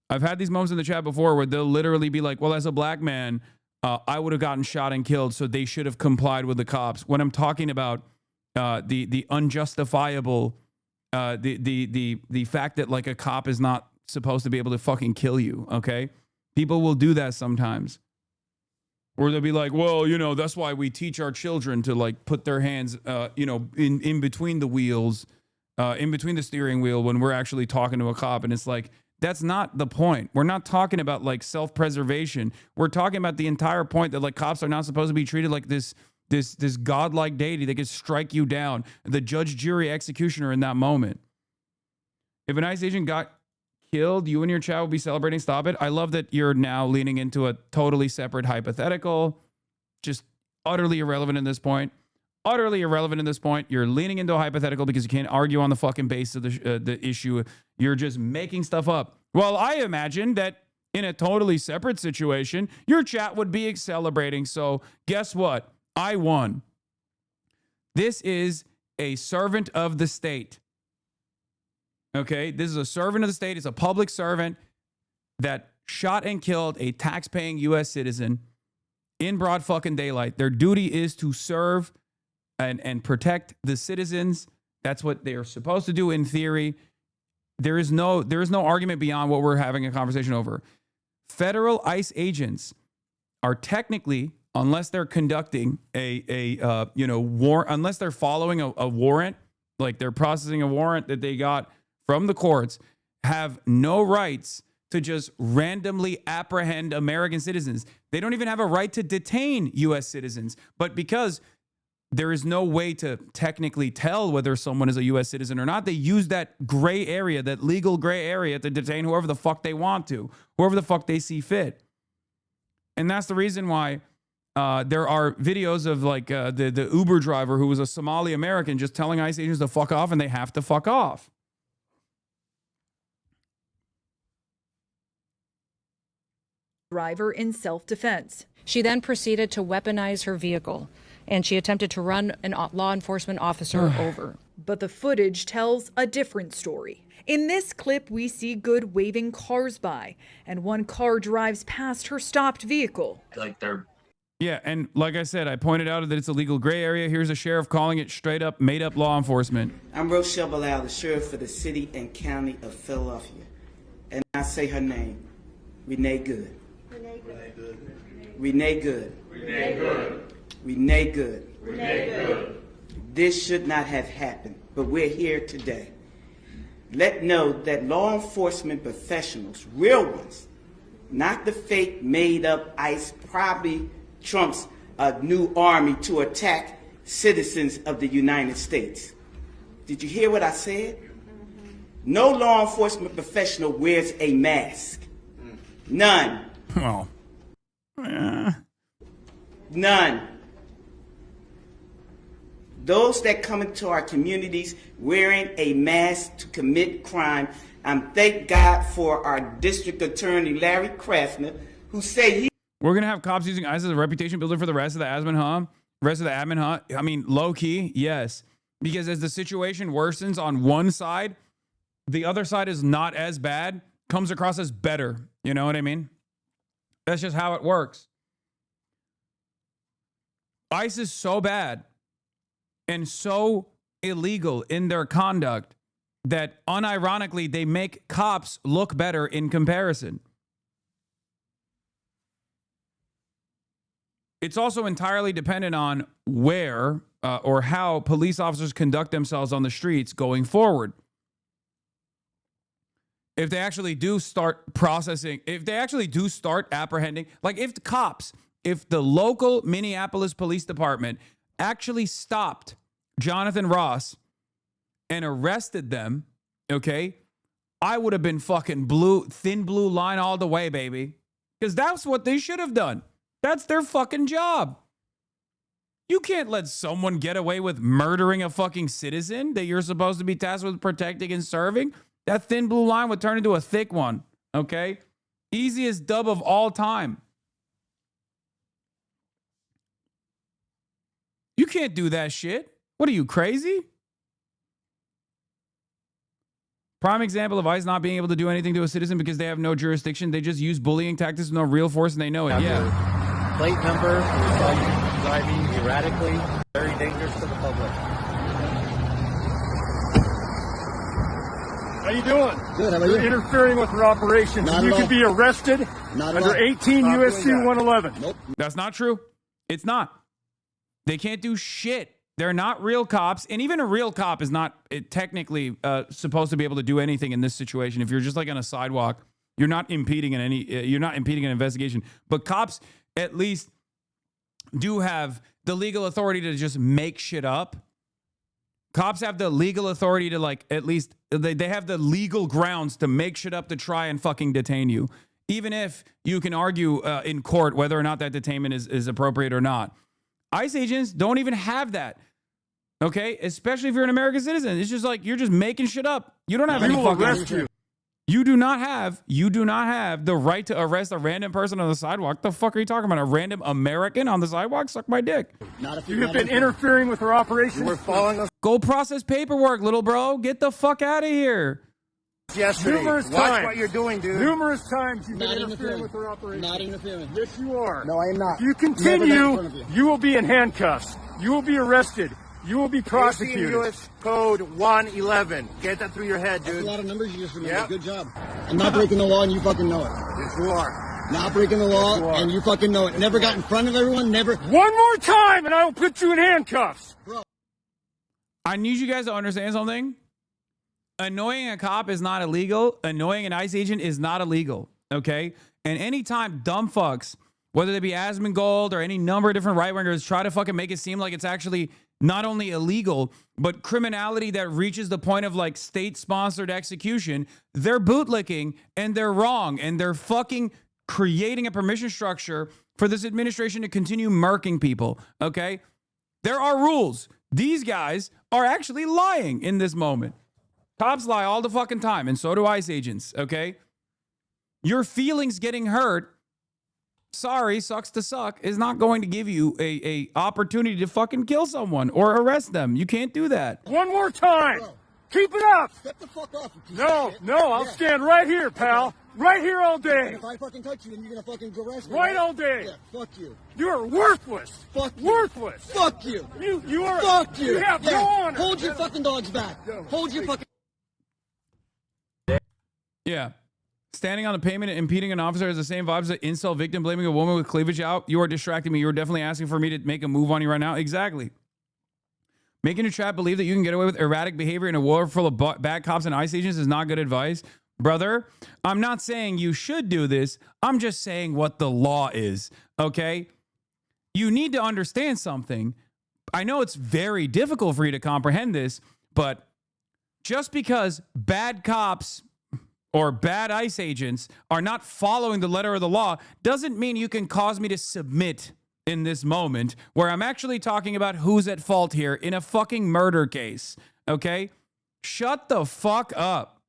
I've had these moments in the chat before where they'll literally be like, well, as a black man, I would have gotten shot and killed, so they should have complied with the cops. When I'm talking about the unjustifiable... the fact that like a cop is not supposed to be able to fucking kill you, okay? People will do that sometimes. Or they'll be like, well, you know, that's why we teach our children to like put their hands, you know, in between the wheels, in between the steering wheel when we're actually talking to a cop. And it's like, that's not the point. We're not talking about like self-preservation. We're talking about the entire point that like cops are not supposed to be treated like this godlike deity that can strike you down, the judge, jury, executioner in that moment. If an ICE agent got killed, you and your chat will be celebrating. Stop it. I love that you're now leaning into a totally separate hypothetical, just utterly irrelevant in this point. Utterly irrelevant in this point. You're leaning into a hypothetical because you can't argue on the fucking base of the issue. You're just making stuff up. Well, I imagine that in a totally separate situation, your chat would be celebrating. So guess what? I won. This is a servant of the state. Okay? This is a servant of the state. It's a public servant that shot and killed a tax-paying U.S. citizen in broad fucking daylight. Their duty is to serve and protect the citizens. That's what they are supposed to do in theory. There is no argument beyond what we're having a conversation over. Federal ICE agents are technically, unless they're conducting unless they're following a warrant, like they're processing a warrant that they got from the courts, have no rights to just randomly apprehend American citizens. They don't even have a right to detain U.S. citizens. But because there is no way to technically tell whether someone is a U.S. citizen or not, they use that gray area, that legal gray area, to detain whoever the fuck they want to, whoever the fuck they see fit. And that's the reason why there are videos of like the Uber driver who was a Somali American just telling ICE agents to fuck off, and they have to fuck off. Driver in self-defense. She then proceeded to weaponize her vehicle, and she attempted to run a law enforcement officer over. But the footage tells a different story. In this clip, we see Good waving cars by, and one car drives past her stopped vehicle. Like they're... Yeah, and like I said, I pointed out that it's a legal gray area. Here's a sheriff calling it straight up made up law enforcement. I'm Rochelle Bilal, the sheriff for the city and county of Philadelphia. And I say her name, Renee Good. Renee Good. Renee Good. Renee Good. Renee Good. Renee Good. This should not have happened, but we're here today. Let know that law enforcement professionals, real ones, not the fake made up ICE, probably Trump's new army to attack citizens of the United States. Did you hear what I said? No law enforcement professional wears a mask. None. Well, none. Those that come into our communities wearing a mask to commit crime, thank God for our district attorney, Larry Kraftner, who said he... We're going to have cops using ICE as a reputation builder for the rest of the admin, huh? I mean, low key, yes. Because as the situation worsens on one side, the other side is not as bad, comes across as better. You know what I mean? That's just how it works. ICE is so bad and so illegal in their conduct that unironically they make cops look better in comparison. It's also entirely dependent on where or how police officers conduct themselves on the streets going forward. If they actually do start processing, if they actually do start apprehending, like if the local Minneapolis Police Department actually stopped Jonathan Ross and arrested them, okay, I would have been fucking thin blue line all the way, baby. Because that's what they should have done. That's their fucking job. You can't let someone get away with murdering a fucking citizen that you're supposed to be tasked with protecting and serving. That thin blue line would turn into a thick one, okay? Easiest dub of all time. You can't do that shit. What are you, crazy? Prime example of ICE not being able to do anything to a citizen because they have no jurisdiction. They just use bullying tactics with no real force and they know it. Yeah. Plate number, we saw you driving erratically, very dangerous to the public. How you doing? Good, how about You're you? interfering with your operations. Not And you at could all. be arrested Not at under all. 18 Stop USC doing that. 111. Nope. That's not true. It's not. They can't do shit. They're not real cops. And even a real cop is not technically supposed to be able to do anything in this situation. If you're just like on a sidewalk, you're not impeding an investigation. But cops at least do have the legal authority to just make shit up. Cops have the legal authority to like, at least they have the legal grounds to make shit up to try and fucking detain you. Even if you can argue in court whether or not that detainment is appropriate or not. ICE agents don't even have that. Okay? Especially if you're an American citizen. It's just like, you're just making shit up. You don't have any fucking... You do not have the right to arrest a random person on the sidewalk. The fuck are you talking about? A random American on the sidewalk? Suck my dick. Not if You have been interfering with our operations. We're following us Go process paperwork, little bro. Get the fuck out of here. yesterday. Numerous Watch times. what you're doing, dude. Numerous times you've Not been interfering. interfering with our operations. Not interfering. Yes, you are. No, I am not. If you Never got in continue, front of you. you will be in handcuffs. You will be arrested. You will be prosecuted. U.S. Code 111. Get that through your head, dude. That's a lot of numbers you just remember. Yep. Good job. I'm not breaking the law and you fucking know it. Yes, you are. Not breaking the law and you fucking know it. Never got in front of everyone, never. One more time and I will put you in handcuffs. I need you guys to understand something. Annoying a cop is not illegal. Annoying an ICE agent is not illegal. Okay? And anytime dumb fucks, whether they be Asmongold or any number of different right-wingers, try to fucking make it seem like it's actually not only illegal, but criminality that reaches the point of like state-sponsored execution, they're bootlicking and they're wrong and they're fucking creating a permission structure for this administration to continue murking people, okay? There are rules. These guys are actually lying in this moment. Cops lie all the fucking time, and so do ICE agents, okay? Your feelings getting hurt, sorry, sucks to suck, is not going to give you a opportunity to fucking kill someone or arrest them. You can't do that. One more time. Bro. Keep it up. Step the fuck off, you piece No, of shit. no, I'll stand right here, pal. Right here all day. If I fucking touch you, then you're gonna fucking arrest me. Right all day. Yeah, fuck you. You are worthless. Fuck you. Worthless. Fuck you. You are. Fuck you. You have Yeah. no honor. Hold your fucking dogs back. Hold your fucking. Yeah. Standing on the pavement and impeding an officer has the same vibes as an insult victim blaming a woman with cleavage out. You are distracting me. You are definitely asking for me to make a move on you right now. Exactly. Making a trap believe that you can get away with erratic behavior in a war full of bad cops and ICE agents is not good advice. Brother, I'm not saying you should do this. I'm just saying what the law is, okay? You need to understand something. I know it's very difficult for you to comprehend this, but just because bad cops or bad ICE agents are not following the letter of the law doesn't mean you can cause me to submit in this moment where I'm actually talking about who's at fault here in a fucking murder case, okay? Shut the fuck up.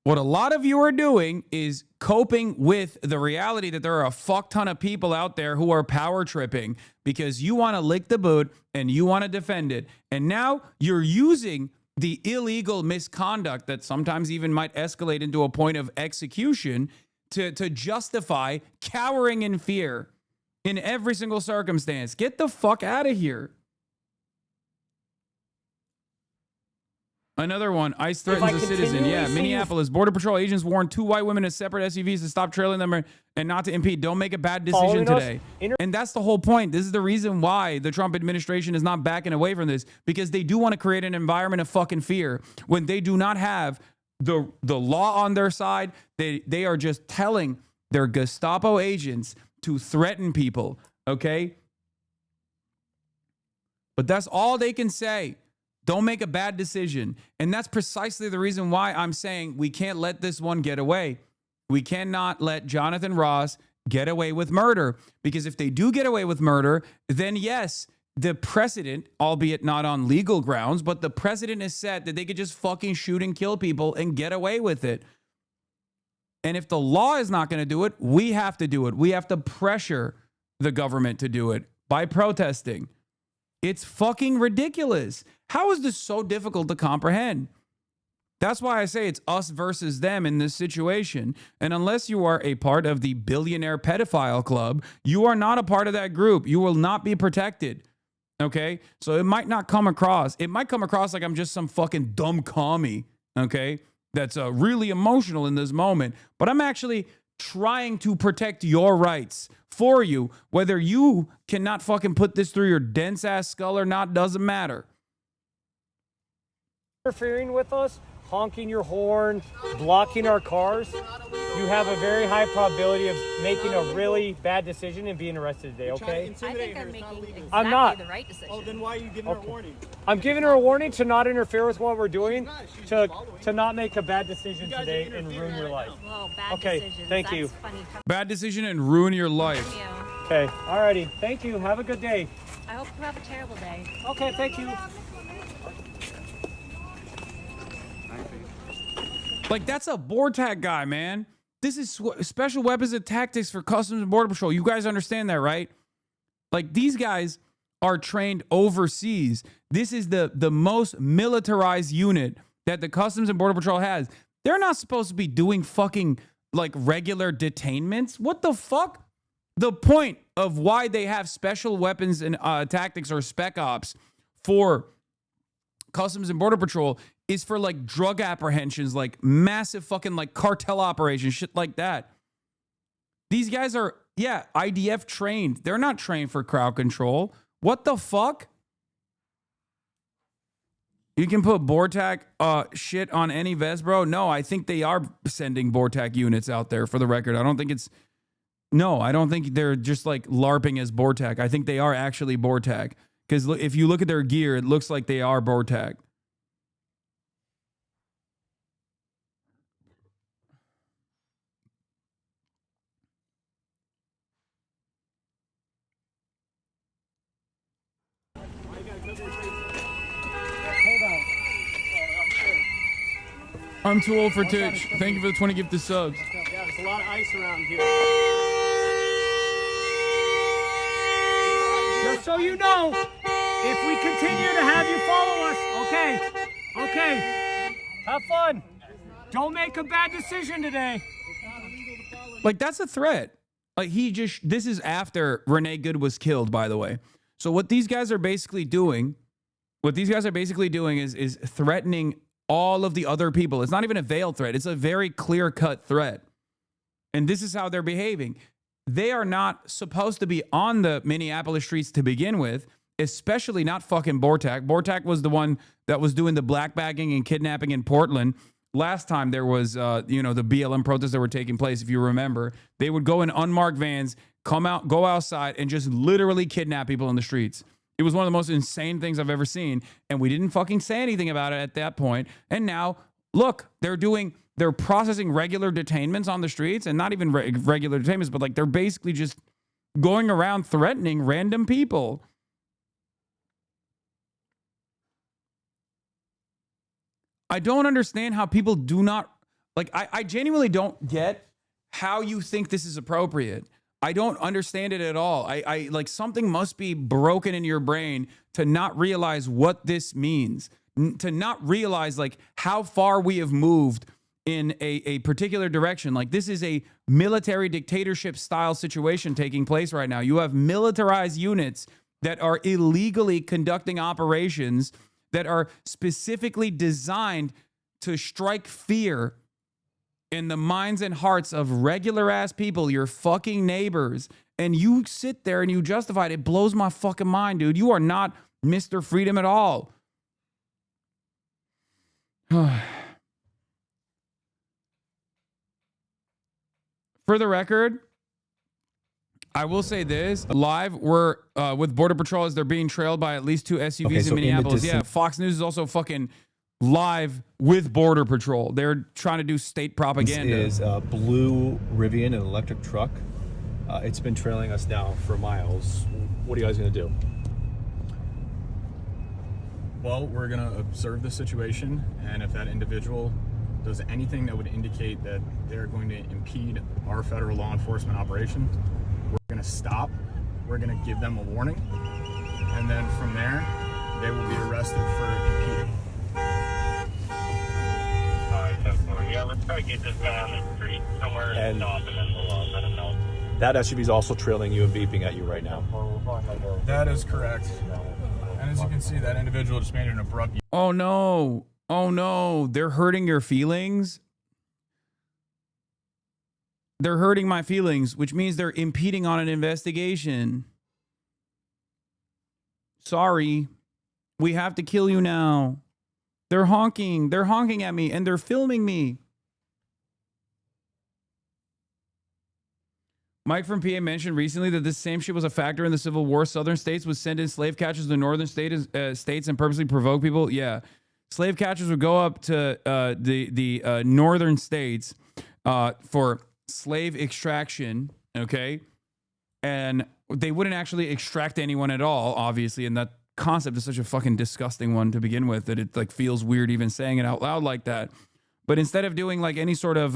What a lot of you are doing is coping with the reality that there are a fuck ton of people out there who are power tripping because you want to lick the boot and you want to defend it. And now you're using the illegal misconduct that sometimes even might escalate into a point of execution to justify cowering in fear in every single circumstance. Get the fuck out of here. Another one, ICE threatens a citizen. Yeah, Minneapolis. Border Patrol agents warned 2 white women in separate SUVs to stop trailing them and not to impede. Don't make a bad decision today. And that's the whole point. This is the reason why the Trump administration is not backing away from this, because they do want to create an environment of fucking fear when they do not have the law on their side. They are just telling their Gestapo agents to threaten people, okay? But that's all they can say. Don't make a bad decision. And that's precisely the reason why I'm saying we can't let this one get away. We cannot let Jonathan Ross get away with murder, because if they do get away with murder, then yes, the precedent, albeit not on legal grounds, but the precedent is set that they could just fucking shoot and kill people and get away with it. And if the law is not going to do it, we have to do it. We have to pressure the government to do it by protesting. It's fucking ridiculous. How is this so difficult to comprehend? That's why I say it's us versus them in this situation. And unless you are a part of the billionaire pedophile club, you are not a part of that group. You will not be protected. Okay? So it might not come across. It might come across like I'm just some fucking dumb commie. Okay? That's really emotional in this moment. But I'm actually trying to protect your rights for you. Whether you cannot fucking put this through your dense ass skull or not doesn't matter. Interfering with us, honking your horn, blocking our cars, you have a very high probability of making a really bad decision and being arrested today, okay? I think I'm making exactly I'm not. the right decision. Oh, then why are you giving her a warning? I'm giving her a warning to not interfere with what we're doing, to not make a bad decision today and ruin your life. Well, bad Okay, decisions. thank That's you. Funny. Bad decision and ruin your life. Okay, alrighty. Thank you. Have a good day. I hope you have a terrible day. Okay, thank you. Like, that's a BORTAC guy, man. This is special weapons and tactics for Customs and Border Patrol. You guys understand that, right? Like, these guys are trained overseas. This is the most militarized unit that the Customs and Border Patrol has. They're not supposed to be doing fucking, like, regular detainments. What the fuck? The point of why they have special weapons and tactics or spec ops for Customs and Border Patrol is for like drug apprehensions, like massive fucking like cartel operations, shit like that. These guys are, yeah, IDF trained. They're not trained for crowd control. What the fuck? You can put BORTAC shit on any vest, bro. No, I think they are sending BORTAC units out there, for the record. I don't think it's, no, I don't think they're just like LARPing as BORTAC. I think they are actually BORTAC. Because if you look at their gear, it looks like they are BORTAC. I'm too old for Twitch. Thank you for the 20 gifted subs. Yeah, there's a lot of ice around here. Just so you know, if we continue to have you follow us, okay, have fun. Don't make a bad decision today. Like, that's a threat. Like, this is after Renee Good was killed, by the way. So what these guys are basically doing, is threatening all of the other people. It's not even a veiled threat. It's a very clear-cut threat. And this is how they're behaving. They are not supposed to be on the Minneapolis streets to begin with, especially not fucking BORTAC. BORTAC was the one that was doing the black bagging and kidnapping in Portland. Last time there was, the BLM protests that were taking place, if you remember, they would go in unmarked vans, come out, go outside, and just literally kidnap people in the streets. It was one of the most insane things I've ever seen, and we didn't fucking say anything about it at that point. And now, look, they're processing regular detainments on the streets, and not even regular detainments, but like they're basically just going around threatening random people. I don't understand how people do not, like, I genuinely don't get how you think this is appropriate. I don't understand it at all. I like, something must be broken in your brain to not realize what this means, to not realize like how far we have moved in a particular direction. Like this is a military dictatorship style situation taking place right now. You have militarized units that are illegally conducting operations that are specifically designed to strike fear in the minds and hearts of regular ass people, your fucking neighbors. And you sit there and you justify it. It blows my fucking mind, dude. You are not Mr. Freedom at all. For the record, I will say this. Live, we're with Border Patrol as they're being trailed by at least 2 SUVs Okay, so in Minneapolis. in the Yeah, Fox News is also fucking live with Border Patrol. They're trying to do state propaganda. This is a blue Rivian, an electric truck. It's been trailing us now for miles. What are you guys going to do? Well, we're going to observe the situation, and if that individual does anything that would indicate that they're going to impede our federal law enforcement operation, we're going to stop. We're going to give them a warning, and then from there, they will be arrested for impeding. Yeah, let's try to get this guy on the street somewhere and stop, and then we'll let him know. That SUV is also trailing you and beeping at you right now. That is correct. And as you can see, that individual just made an abrupt... Oh no. Oh no. They're hurting your feelings. They're hurting my feelings, which means they're impeding on an investigation. Sorry. We have to kill you now. They're honking. They're honking at me and they're filming me. Mike from PA mentioned recently that this same shit was a factor in the Civil War. Southern states would send in slave catchers to the northern states and purposely provoke people. Yeah. Slave catchers would go up to the northern states for slave extraction, okay? And they wouldn't actually extract anyone at all, obviously, and that concept is such a fucking disgusting one to begin with that it like feels weird even saying it out loud like that. But instead of doing like any sort of,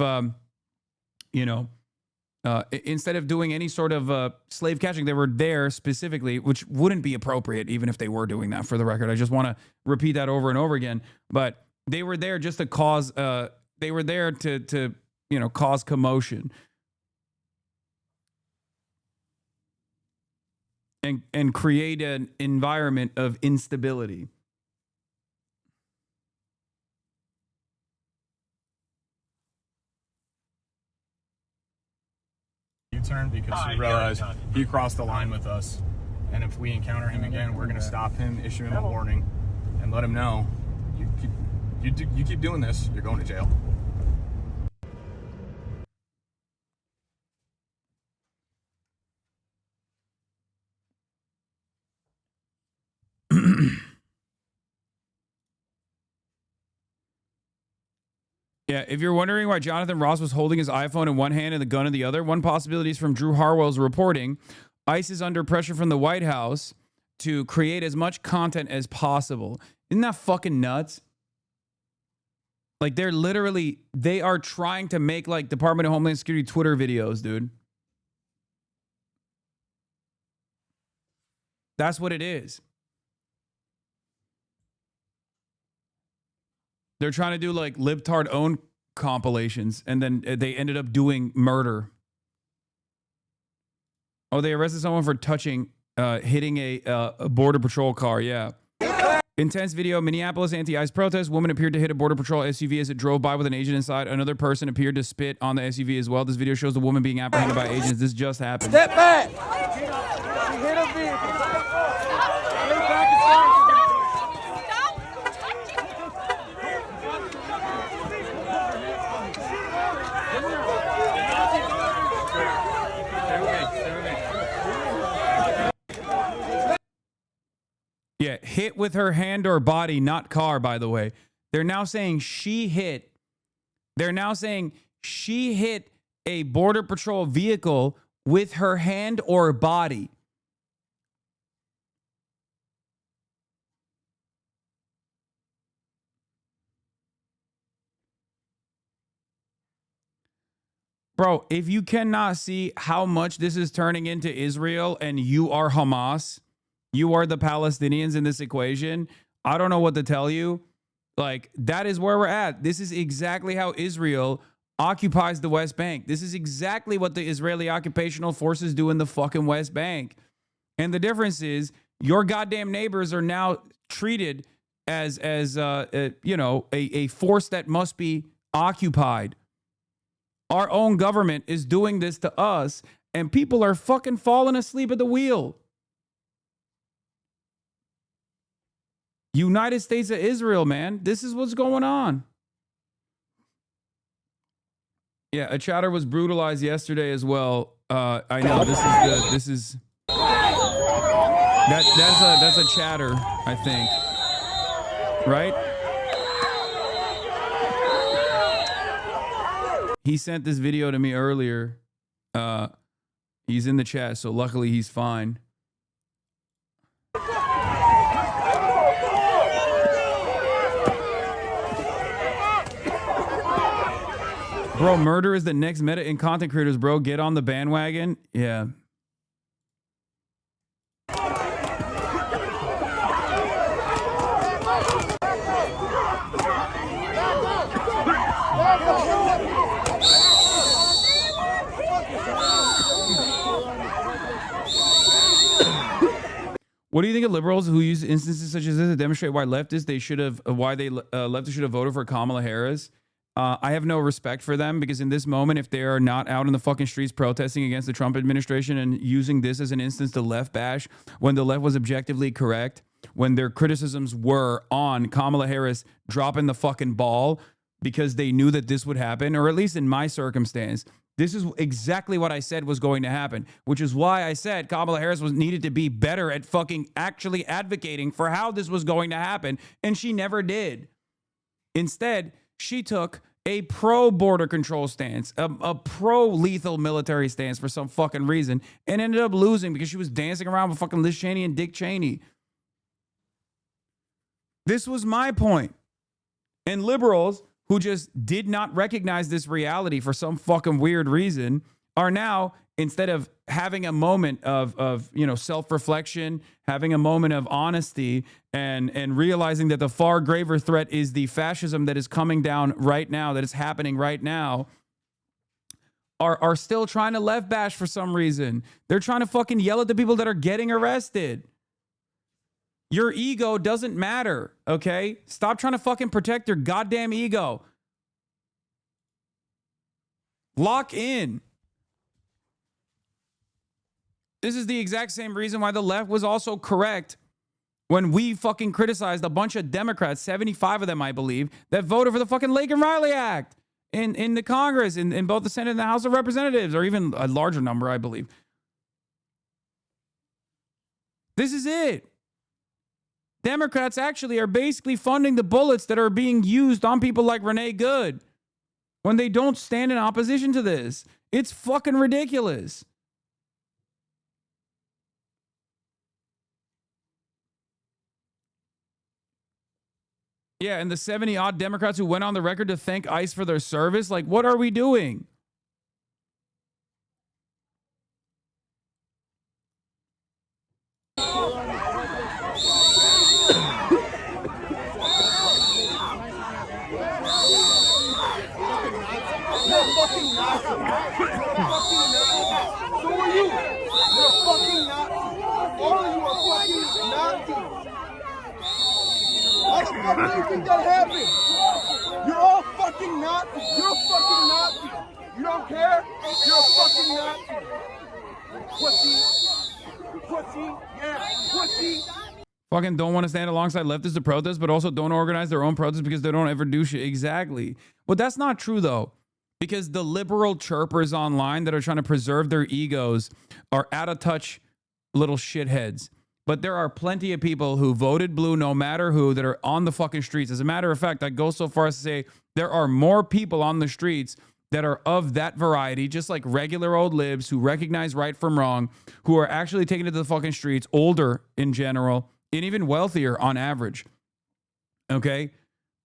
instead of doing any sort of slave catching, they were there specifically, which wouldn't be appropriate even if they were doing that, for the record. I just want to repeat that over and over again. But they were there just to cause, they were there to cause commotion. And create an environment of instability. U-turn because he realized he crossed the line with us, and if we encounter him again, we're going to stop him, issue him a warning, and let him know you keep doing this, you're going to jail. Yeah, if you're wondering why Jonathan Ross was holding his iPhone in one hand and the gun in the other, one possibility is from Drew Harwell's reporting. ICE is under pressure from the White House to create as much content as possible. Isn't that fucking nuts? Like they are trying to make like Department of Homeland Security Twitter videos, dude. That's what it is. They're trying to do like libtard own compilations, and then they ended up doing murder. Oh, they arrested someone for hitting a Border Patrol car. Yeah. Intense video. Minneapolis anti-ICE protest. Woman appeared to hit a Border Patrol SUV as it drove by with an agent inside. Another person appeared to spit on the SUV as well. This video shows the woman being apprehended by agents. This just happened. Step back. She hit a vehicle. Yeah, hit with her hand or body, not car, by the way. They're now saying she hit. They're now saying she hit a Border Patrol vehicle with her hand or body. Bro, if you cannot see how much this is turning into Israel and you are Hamas, you are the Palestinians in this equation, I don't know what to tell you. Like, that is where we're at. This is exactly how Israel occupies the West Bank. This is exactly what the Israeli occupational forces do in the fucking West Bank. And the difference is your goddamn neighbors are now treated as you know, a force that must be occupied. Our own government is doing this to us, and people are fucking falling asleep at the wheel. United States of Israel, man. This is what's going on. Yeah, a chatter was brutalized yesterday as well. I know this is that's a chatter, I think. Right? He sent this video to me earlier. He's in the chat, so luckily he's fine. Bro, murder is the next meta in content creators, bro. Get on the bandwagon. Yeah. What do you think of liberals who use instances such as this to demonstrate why leftists should have voted for Kamala Harris? I have no respect for them because in this moment, if they are not out in the fucking streets protesting against the Trump administration and using this as an instance to left bash when the left was objectively correct, when their criticisms were on Kamala Harris dropping the fucking ball because they knew that this would happen, or at least in my circumstance, this is exactly what I said was going to happen, which is why I said Kamala Harris needed to be better at fucking actually advocating for how this was going to happen, and she never did. Instead, she took a pro-border control stance, a pro-lethal military stance for some fucking reason, and ended up losing because she was dancing around with fucking Liz Cheney and Dick Cheney. This was my point. And liberals who just did not recognize this reality for some fucking weird reason are now, instead of having a moment of you know, self-reflection, having a moment of honesty, and realizing that the far graver threat is the fascism that is coming down right now, that is happening right now, are still trying to left bash for some reason. They're trying to fucking yell at the people that are getting arrested. Your ego doesn't matter, okay? Stop trying to fucking protect your goddamn ego. Lock in. This is the exact same reason why the left was also correct when we fucking criticized a bunch of Democrats, 75 of them, I believe, that voted for the fucking Lake and Riley Act in the Congress, in both the Senate and the House of Representatives, or even a larger number, I believe. This is it. Democrats actually are basically funding the bullets that are being used on people like Renee Good when they don't stand in opposition to this. It's fucking ridiculous. Yeah, and the 70-odd Democrats who went on the record to thank ICE for their service, like, what are we doing? fucking Nazi. You're a fucking Nazi. So are you. You're a fucking Nazi. All of you are fucking Nazis. How the fuck do you think that happened? You're all fucking Nazis. You're a fucking Nazi. You don't care? You're a fucking Nazi. Pussy. Pussy. Yeah. Pussy. Fucking don't want to stand alongside leftists to protest, but also don't organize their own protests because they don't ever do shit. Exactly. But that's not true, though, because the liberal chirpers online that are trying to preserve their egos are out of touch little shitheads. But there are plenty of people who voted blue no matter who that are on the fucking streets. As a matter of fact, I go so far as to say there are more people on the streets that are of that variety, just like regular old libs who recognize right from wrong, who are actually taking it to the fucking streets, older in general, and even wealthier on average. Okay?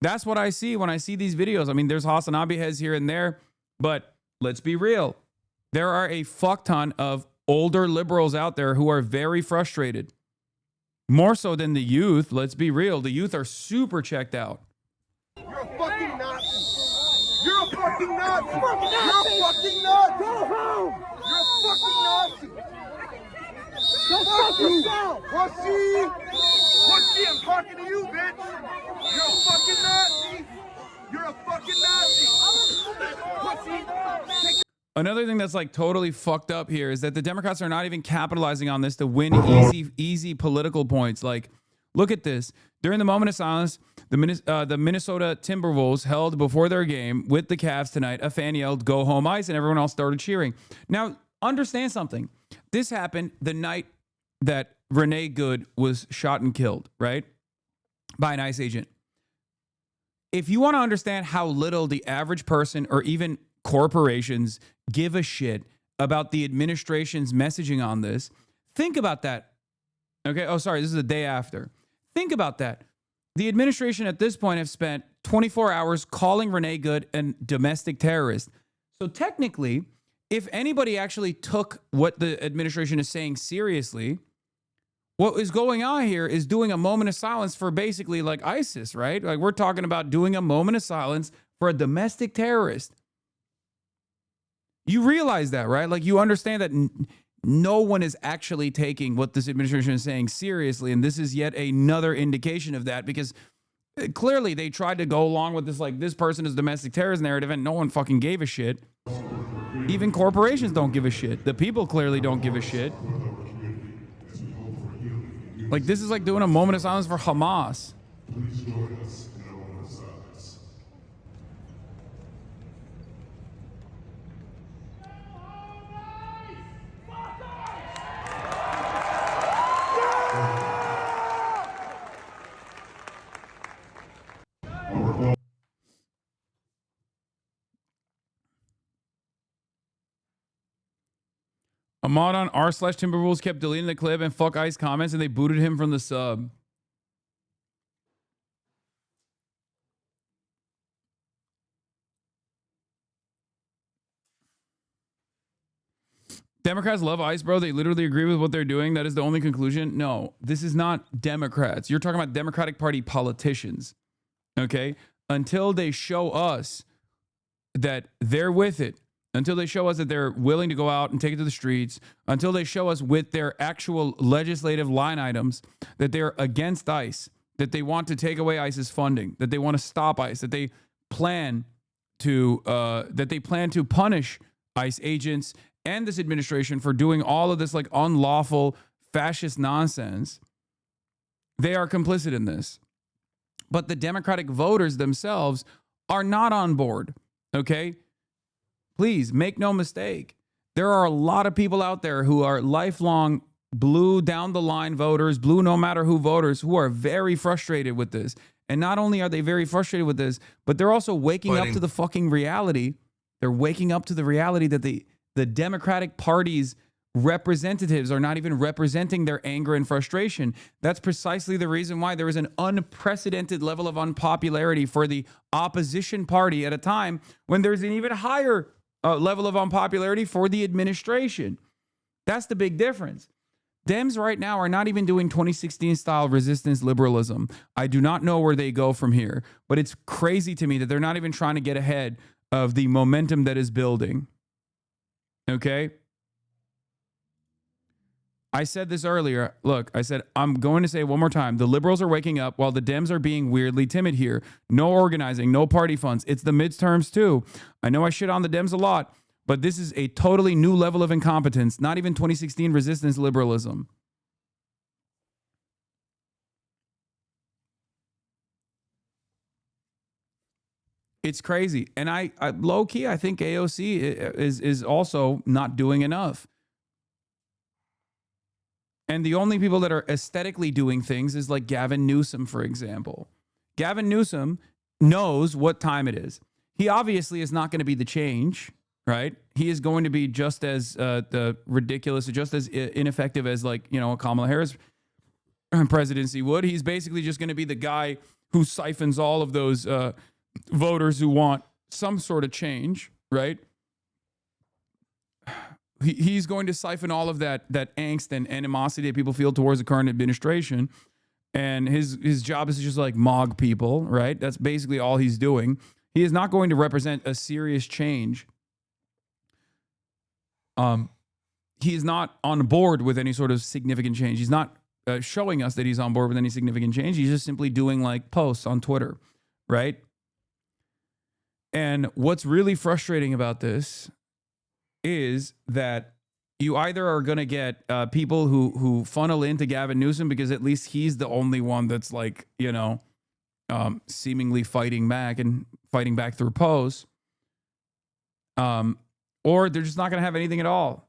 That's what I see when I see these videos. I mean, there's HasanAbi heads here and there, but let's be real. There are a fuck ton of older liberals out there who are very frustrated. More so than the youth. Let's be real. The youth are super checked out. You're a fucking Nazi. You're a fucking Nazi. You're a fucking Nazi. Go home. You're a fucking Nazi. Go fuck yourself. Pussy. Pussy, I'm talking to you, bitch. You're a fucking Nazi. You're a fucking Nazi. Pussy. Another thing that's like totally fucked up here is that the Democrats are not even capitalizing on this to win easy political points. Like, look at this. During the moment of silence, the Minnesota Timberwolves held before their game with the Cavs tonight. A fan yelled, "Go home ice," and everyone else started cheering. Now, understand something. This happened the night that Renee Good was shot and killed, right? By an ICE agent. If you want to understand how little the average person or even corporations give a shit about the administration's messaging on this, think about that. Okay. Oh, sorry. This is the day after. Think about that. The administration at this point have spent 24 hours calling Renee Good a domestic terrorist. So technically, if anybody actually took what the administration is saying seriously, what is going on here is doing a moment of silence for basically like ISIS, right? Like we're talking about doing a moment of silence for a domestic terrorist. You realize that, right? Like you understand that no one is actually taking what this administration is saying seriously. And this is yet another indication of that, because clearly they tried to go along with this, like this person is domestic terrorist narrative, and no one fucking gave a shit. Even corporations don't give a shit. The people clearly don't give a shit. Like this is like doing a moment of silence for Hamas. Please join us in a moment of silence. Ahmad on r/Timberwolves kept deleting the clip and fuck ICE comments, and they booted him from the sub. Democrats love ICE, bro. They literally agree with what they're doing. That is the only conclusion. No, this is not Democrats. You're talking about Democratic Party politicians. Okay? Until they show us that they're with it, until they show us that they're willing to go out and take it to the streets, until they show us with their actual legislative line items that they're against ICE, that they want to take away ICE's funding, that they want to stop ICE, that they plan to punish ICE agents and this administration for doing all of this like unlawful fascist nonsense. They are complicit in this. But the Democratic voters themselves are not on board. Okay? Please make no mistake. There are a lot of people out there who are lifelong blue down the line voters, blue no matter who voters, who are very frustrated with this. And not only are they very frustrated with this, but they're also waking up to the fucking reality. They're waking up to the reality that the Democratic Party's representatives are not even representing their anger and frustration. That's precisely the reason why there is an unprecedented level of unpopularity for the opposition party at a time when there's an even higher level of unpopularity for the administration. That's the big difference. Dems right now are not even doing 2016 style resistance liberalism. I do not know where they go from here, but it's crazy to me that they're not even trying to get ahead of the momentum that is building. Okay? I said this earlier. Look, I said, I'm going to say it one more time. The liberals are waking up while the Dems are being weirdly timid here. No organizing, no party funds. It's the midterms too. I know I shit on the Dems a lot, but this is a totally new level of incompetence. Not even 2016 resistance liberalism. It's crazy. And I low key, I think AOC is also not doing enough. And the only people that are aesthetically doing things is like Gavin Newsom, for example. Gavin Newsom knows what time it is. He obviously is not going to be the change, right? He is going to be just as ridiculous, just as ineffective as like, you know, a Kamala Harris presidency would. He's basically just going to be the guy who siphons all of those voters who want some sort of change, right? He's going to siphon all of that angst and animosity that people feel towards the current administration And his job is to just like mog people, right? That's basically all he's doing. He is not going to represent a serious change. He is not on board with any sort of significant change. He's not showing us that he's on board with any significant change. He's just simply doing like posts on Twitter, right? And what's really frustrating about this is that you either are going to get people who funnel into Gavin Newsom because at least he's the only one that's like, you know, seemingly fighting back through posts. Or they're just not going to have anything at all.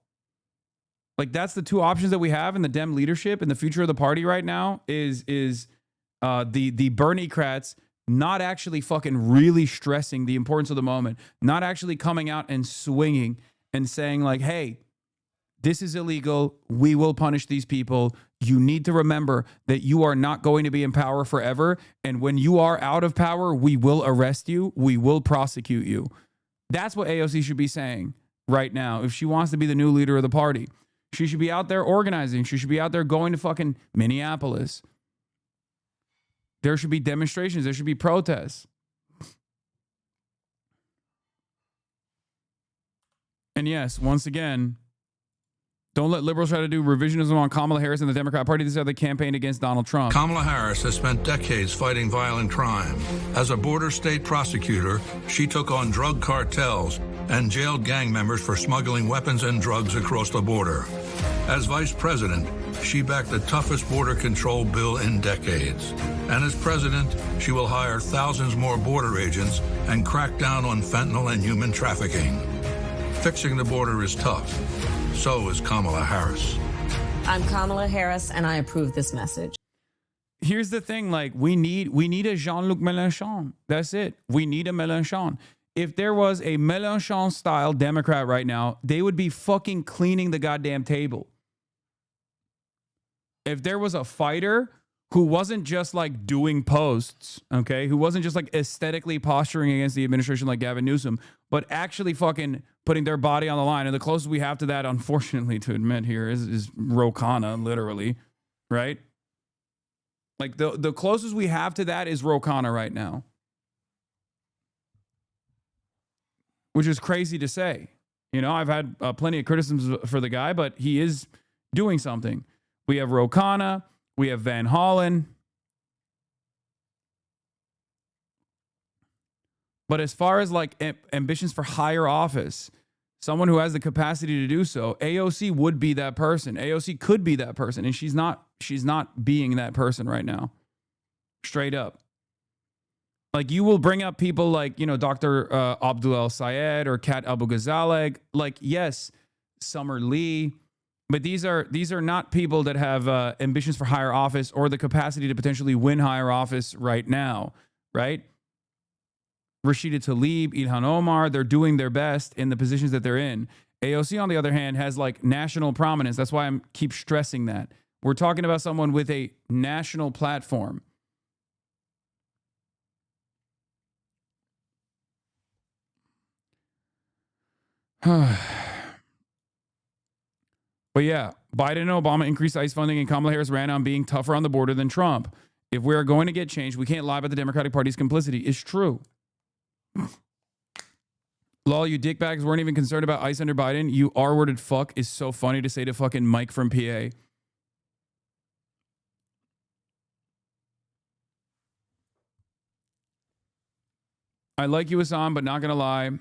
Like that's the two options that we have in the Dem leadership and the future of the party right now is the Bernie-crats not actually fucking really stressing the importance of the moment, not actually coming out and swinging and saying like, hey, this is illegal. We will punish these people. You need to remember that you are not going to be in power forever. And when you are out of power, we will arrest you. We will prosecute you. That's what AOC should be saying right now. If she wants to be the new leader of the party, she should be out there organizing. She should be out there going to fucking Minneapolis. There should be demonstrations. There should be protests. And yes, once again, don't let liberals try to do revisionism on Kamala Harris and the Democrat Party. This is how they campaigned against Donald Trump. Kamala Harris has spent decades fighting violent crime. As a border state prosecutor, she took on drug cartels and jailed gang members for smuggling weapons and drugs across the border. As vice president, she backed the toughest border control bill in decades. And as president, she will hire thousands more border agents and crack down on fentanyl and human trafficking. Fixing the border is tough. So is Kamala Harris. I'm Kamala Harris, and I approve this message. Here's the thing, like, we need a Jean-Luc Mélenchon. That's it. We need a Mélenchon. If there was a Mélenchon-style Democrat right now, they would be fucking cleaning the goddamn table. If there was a fighter who wasn't just like doing posts, okay, who wasn't just like aesthetically posturing against the administration like Gavin Newsom, but actually fucking putting their body on the line. And the closest we have to that, unfortunately, to admit here is Ro Khanna, literally, right? Like the closest we have to that is Ro Khanna right now. Which is crazy to say. You know, I've had plenty of criticisms for the guy, but he is doing something. We have Ro Khanna. We have Van Hollen. But as far as like ambitions for higher office, someone who has the capacity to do so, AOC would be that person. AOC could be that person, and she's not being that person right now. Straight up. Like, you will bring up people like, you know, Dr. Abdul El Sayed or Kat Abu Ghazaleh. Like, yes, Summer Lee. But these are not people that have ambitions for higher office or the capacity to potentially win higher office right now, right? Rashida Tlaib, Ilhan Omar, they're doing their best in the positions that they're in. AOC, on the other hand, has like national prominence. That's why I keep stressing that. We're talking about someone with a national platform. But yeah, Biden and Obama increased ICE funding, and Kamala Harris ran on being tougher on the border than Trump. If we are going to get change, we can't lie about the Democratic Party's complicity. It's true. Lol, you dickbags weren't even concerned about ICE under Biden. You R-worded fuck is so funny to say to fucking Mike from PA. I like you, Hasan, but not going to lie.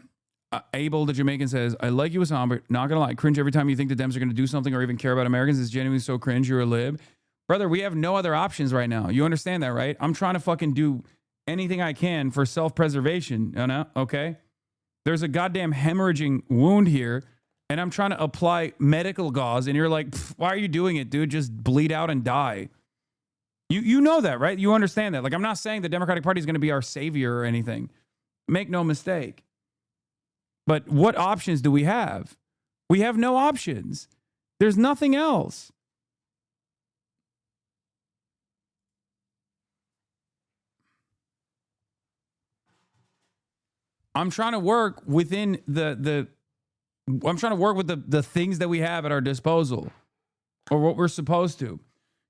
Abel, the Jamaican, says, I like you, Hasan, but not going to lie. Cringe every time you think the Dems are going to do something or even care about Americans. It's genuinely so cringe. You're a lib. Brother, we have no other options right now. You understand that, right? I'm trying to fucking do anything I can for self-preservation, you know? Okay? There's a goddamn hemorrhaging wound here, and I'm trying to apply medical gauze, and you're like, why are you doing it, dude? Just bleed out and die. You know that, right? You understand that. Like, I'm not saying the Democratic Party is going to be our savior or anything. Make no mistake. But what options do we have? We have no options. There's nothing else. I'm trying to work within I'm trying to work with the things that we have at our disposal, or what we're supposed to.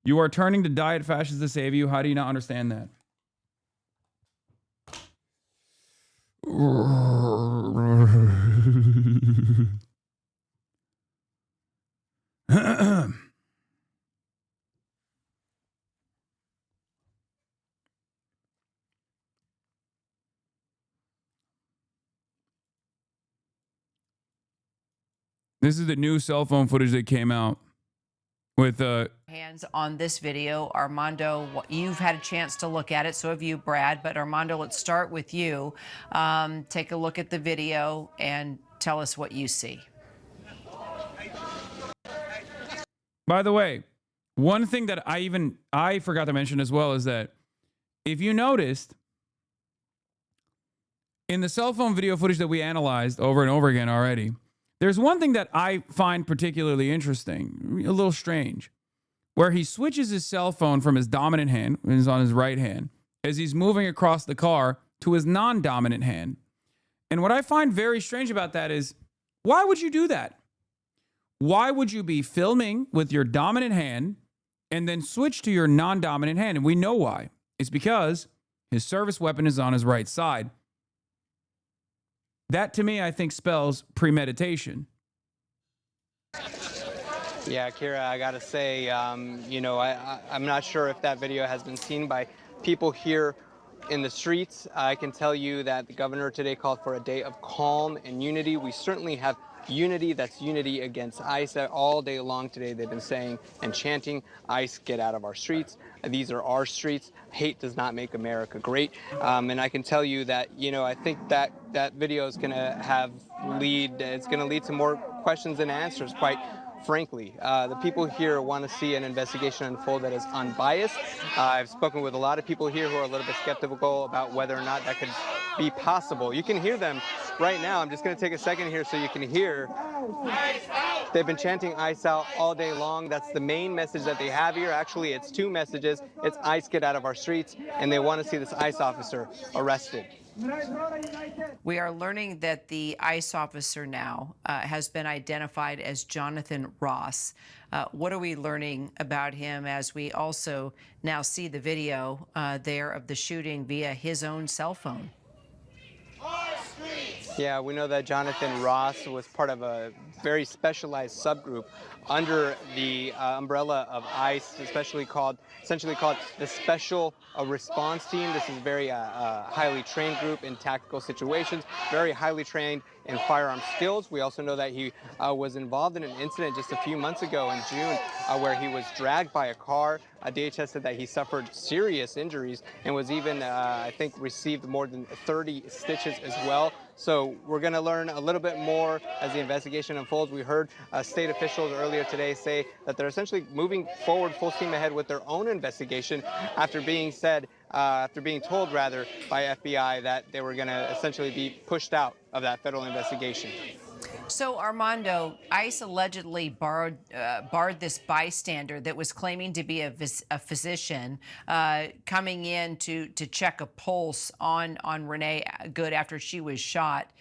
You are turning to diet fascists to save you. How do you not understand that? This is the new cell phone footage that came out with hands on this video. Armando, you've had a chance to look at it, so have you, Brad. But Armando, let's start with you. Take a look at the video and tell us what you see. By the way, one thing that I forgot to mention as well is that if you noticed in the cell phone video footage that we analyzed over and over again already, there's one thing that I find particularly interesting, a little strange, where he switches his cell phone from his dominant hand, when he's on his right hand, as he's moving across the car to his non-dominant hand. And what I find very strange about that is, why would you do that? Why would you be filming with your dominant hand and then switch to your non-dominant hand? And we know why. It's because his service weapon is on his right side. That, to me, I think spells premeditation. Yeah, Kira, I got to say, you know, I'm not sure if that video has been seen by people here in the streets. I can tell you that the governor today called for a day of calm and unity. We certainly have unity. That's unity against ICE. All day long today they've been saying and chanting, ICE, get out of our streets. These are our streets. Hate does not make America great. And I can tell you that, you know, I think that that video is going to it's going to lead to more questions and answers, quite frankly. The people here want to see an investigation unfold that is unbiased. I've spoken with a lot of people here who are a little bit skeptical about whether or not that could be possible. You can hear them right now. I'm just going to take a second here so you can hear. They've been chanting ICE out all day long. That's the main message that they have here. Actually, it's two messages. It's ICE, get out of our streets, and they want to see this ICE officer arrested. We are learning that the ICE officer now has been identified as Jonathan Ross. What are we learning about him as we also now see the video there of the shooting via his own cell phone? Yeah, we know that Jonathan Ross was part of a very specialized subgroup under the umbrella of ICE, essentially called the Special Response Team. This is a very highly trained group in tactical situations, very highly trained in firearm skills. We also know that he was involved in an incident just a few months ago in June where he was dragged by a car. DHS said that he suffered serious injuries and was even, I think, received more than 30 stitches as well. So we're going to learn a little bit more as the investigation unfolds. We heard state officials earlier today say that they're essentially moving forward full steam ahead with their own investigation after being told rather by FBI that they were going to essentially be pushed out of that federal investigation. So, Armando, ICE allegedly barred this bystander that was claiming to be a physician coming in to check a pulse on Renee Good after she was shot.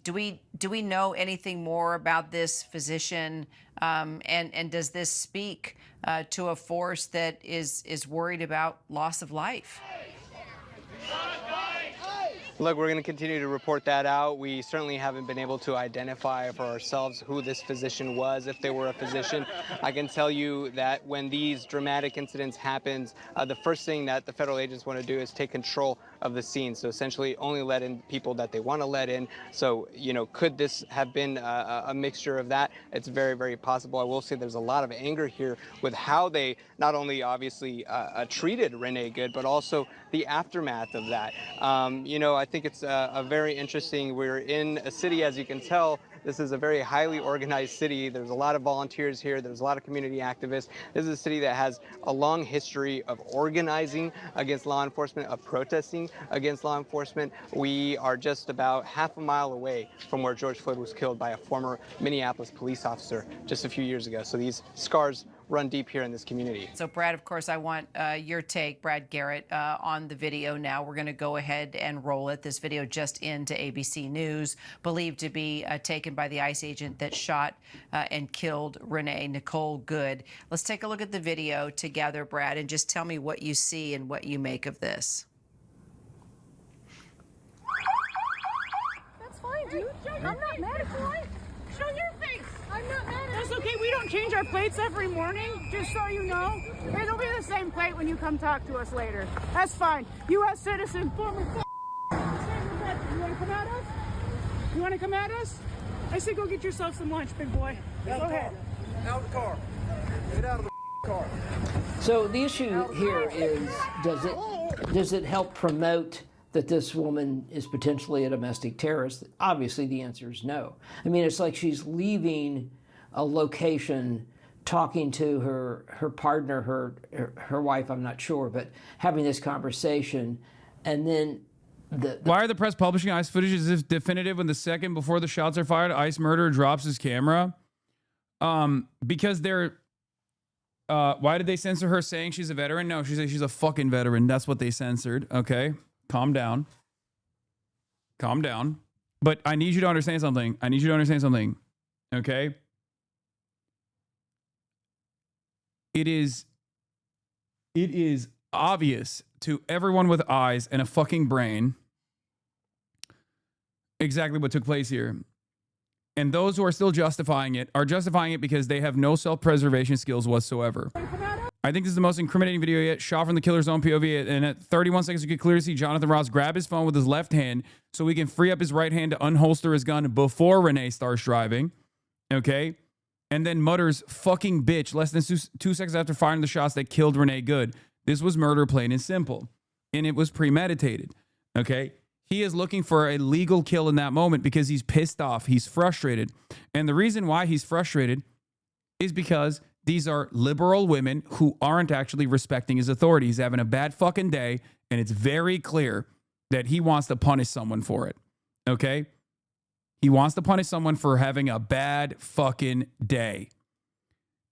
Do we know anything more about this physician? And does this speak to a force that is worried about loss of life? Look, we're going to continue to report that out. We certainly haven't been able to identify for ourselves who this physician was, if they were a physician. I can tell you that when these dramatic incidents happen, the first thing that the federal agents want to do is take control of the scene. So essentially only let in people that they want to let in. So, you know, could this have been a mixture of that? It's very, very possible. I will say there's a lot of anger here with how they not only obviously treated Renee Good, but also the aftermath of that. You know, I think it's a very interesting. We're in a city, as you can tell. This is a very highly organized city. There's a lot of volunteers here. There's a lot of community activists. This is a city that has a long history of organizing against law enforcement, of protesting against law enforcement. We are just about half a mile away from where George Floyd was killed by a former Minneapolis police officer just a few years ago. So these scars run deep here in this community. So, Brad, of course, I want your take, Brad Garrett, on the video now. We're going to go ahead and roll it. This video just into ABC News, believed to be taken by the ICE agent that shot and killed Renee Nicole Good. Let's take a look at the video together, Brad, and just tell me what you see and what you make of this. That's fine, dude. I'm not mad at you. Show your face. I'm not mad at you. That's okay. We don't change our plates every morning, just so you know. It'll be the same plate when you come talk to us later. That's fine. U.S. citizen, former You want to come at us? You want to come at us? I said go get yourself some lunch, big boy. Go ahead. Out of the car. Get out of the car. So the issue here is, does it help promote that this woman is potentially a domestic terrorist? Obviously, the answer is no. I mean, it's like she's leaving a location, talking to her partner, her wife, I'm not sure, but having this conversation, and then Why are the press publishing ICE footage as if definitive when the second before the shots are fired, ICE murderer drops his camera? Because they're... why did they censor her saying she's a veteran? No, she said she's a fucking veteran. That's what they censored. Okay, calm down. Calm down. But I need you to understand something. I need you to understand something. Okay? It is obvious to everyone with eyes and a fucking brain exactly what took place here. And those who are still justifying it are justifying it because they have no self-preservation skills whatsoever. I think this is the most incriminating video yet, shot from the killer's own POV. And at 31 seconds, you can clearly see Jonathan Ross grab his phone with his left hand so he can free up his right hand to unholster his gun before Renee starts driving. Okay? And then mutters, fucking bitch, less than 2 seconds after firing the shots that killed Renee Good. This was murder, plain and simple. And it was premeditated. Okay? He is looking for a legal kill in that moment because he's pissed off. He's frustrated. And the reason why he's frustrated is because these are liberal women who aren't actually respecting his authority. He's having a bad fucking day, and it's very clear that he wants to punish someone for it. Okay? He wants to punish someone for having a bad fucking day.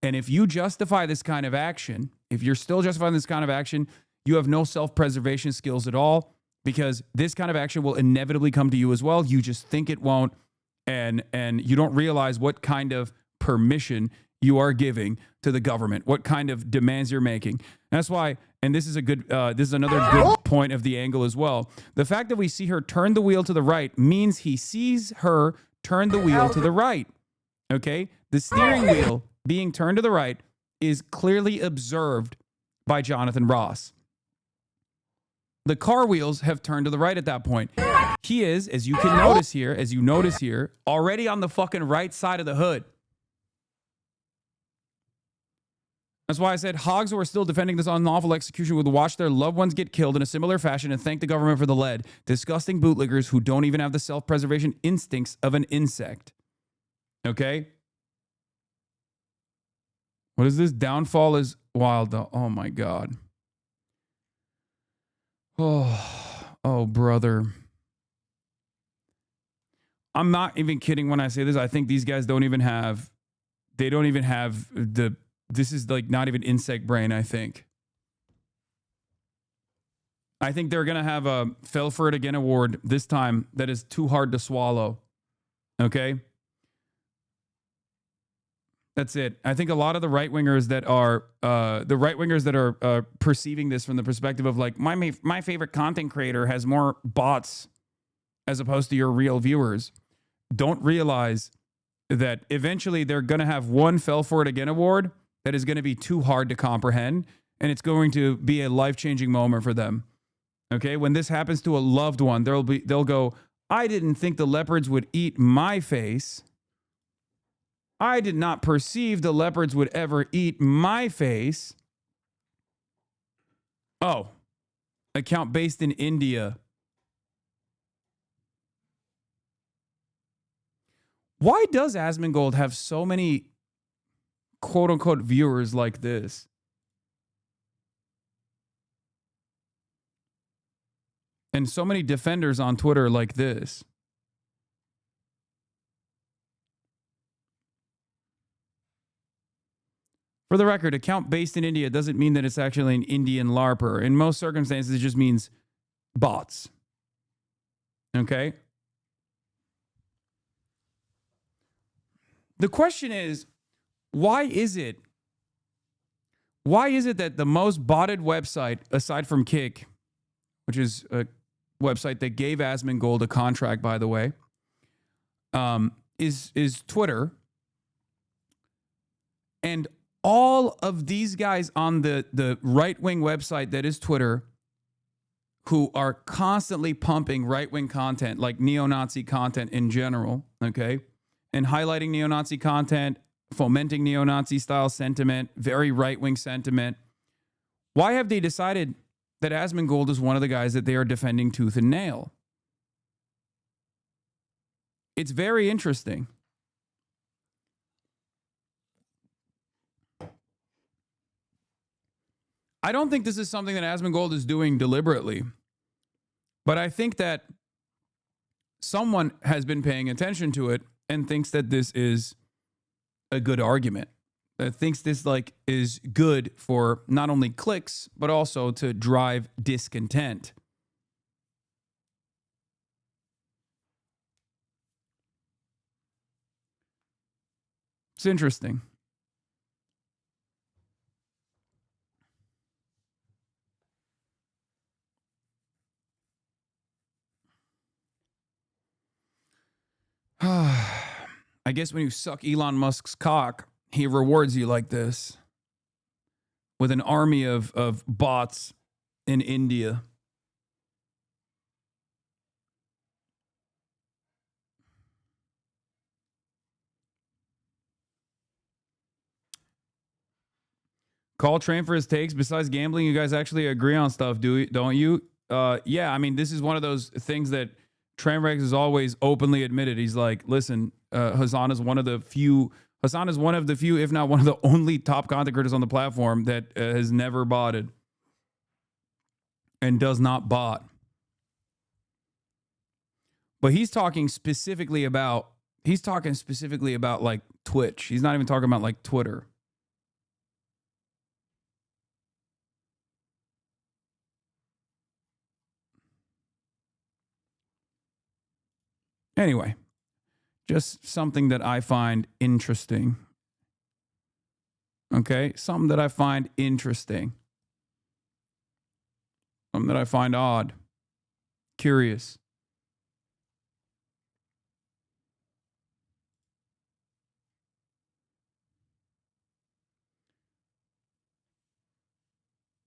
And if you justify this kind of action, if you're still justifying this kind of action, you have no self-preservation skills at all, because this kind of action will inevitably come to you as well. You just think it won't, and you don't realize what kind of permission you are giving to the government, what kind of demands you're making. That's why, and this is a good, this is another good point of the angle as well. The fact that we see her turn the wheel to the right means he sees her turn the wheel to the right. Okay? The steering wheel being turned to the right is clearly observed by Jonathan Ross. The car wheels have turned to the right at that point. He is, as you can notice here, already on the fucking right side of the hood. That's why I said hogs who are still defending this unlawful execution would watch their loved ones get killed in a similar fashion and thank the government for the lead. Disgusting bootlickers who don't even have the self-preservation instincts of an insect. Okay? What is this? Downfall is wild, though. Oh, my God. Oh, brother. I'm not even kidding when I say this. I think these guys don't even have this is like not even insect brain, I think. I think they're going to have a Fell for It Again award this time that is too hard to swallow. Okay? That's it. I think a lot of the right-wingers that are perceiving this from the perspective of like, my favorite content creator has more bots as opposed to your real viewers, don't realize that eventually they're going to have one Fell for It Again award that is going to be too hard to comprehend, and it's going to be a life-changing moment for them. Okay? When this happens to a loved one, they'll go, I didn't think the leopards would eat my face. I did not perceive the leopards would ever eat my face. Oh, account based in India. Why does Asmongold have so many quote-unquote viewers like this? And so many defenders on Twitter like this? For the record, account based in India doesn't mean that it's actually an Indian LARPer. In most circumstances, it just means bots. Okay? The question is, why is it that the most botted website, aside from Kick, which is a website that gave Asmongold a contract, by the way, is Twitter, and all of these guys on the right-wing website that is Twitter, who are constantly pumping right-wing content, like neo-Nazi content in general, okay, and highlighting neo-Nazi content, fomenting neo-Nazi style sentiment, very right-wing sentiment. Why have they decided that Asmongold is one of the guys that they are defending tooth and nail? It's very interesting. I don't think this is something that Asmongold is doing deliberately, but I think that someone has been paying attention to it and thinks that this is a good argument. That thinks this is good for not only clicks, but also to drive discontent. It's interesting. I guess when you suck Elon Musk's cock, he rewards you like this with an army of bots in India. Call Train for his takes. Besides gambling, you guys actually agree on stuff, don't you? Yeah, I mean, this is one of those things that Trainwreck has always openly admitted. He's like, listen, Hasan is one of the few, if not one of the only top content creators on the platform that has never botted and does not bot. But he's talking specifically about like Twitch. He's not even talking about like Twitter. Anyway, just something that I find interesting. Okay? Something that I find interesting. Something that I find odd. Curious.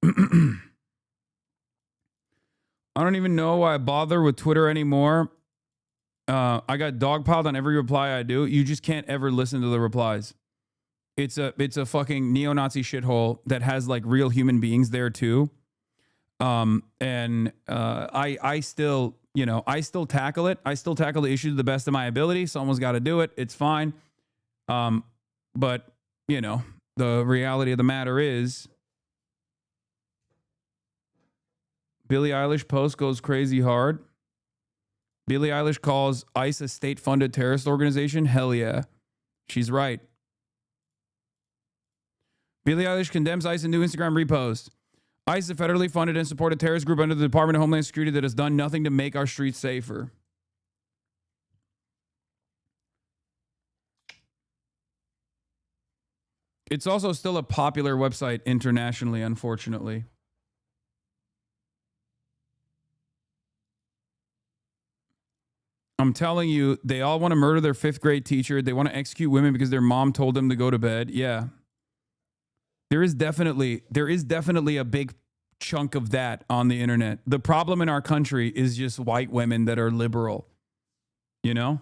I don't even know why I bother with Twitter anymore. I got dogpiled on every reply I do. You just can't ever listen to the replies. It's a fucking neo-Nazi shithole that has like real human beings there too. I still tackle it. I still tackle the issue to the best of my ability. Someone's got to do it. It's fine. But you know, the reality of the matter is Billie Eilish post goes crazy hard. Billie Eilish calls ICE a state-funded terrorist organization. Hell yeah. She's right. Billie Eilish condemns ICE in new Instagram repost. ICE is a federally funded and supported terrorist group under the Department of Homeland Security that has done nothing to make our streets safer. It's also still a popular website internationally, unfortunately. I'm telling you, they all want to murder their 5th grade teacher. They want to execute women because their mom told them to go to bed. Yeah. There is definitely a big chunk of that on the internet. The problem in our country is just white women that are liberal. You know?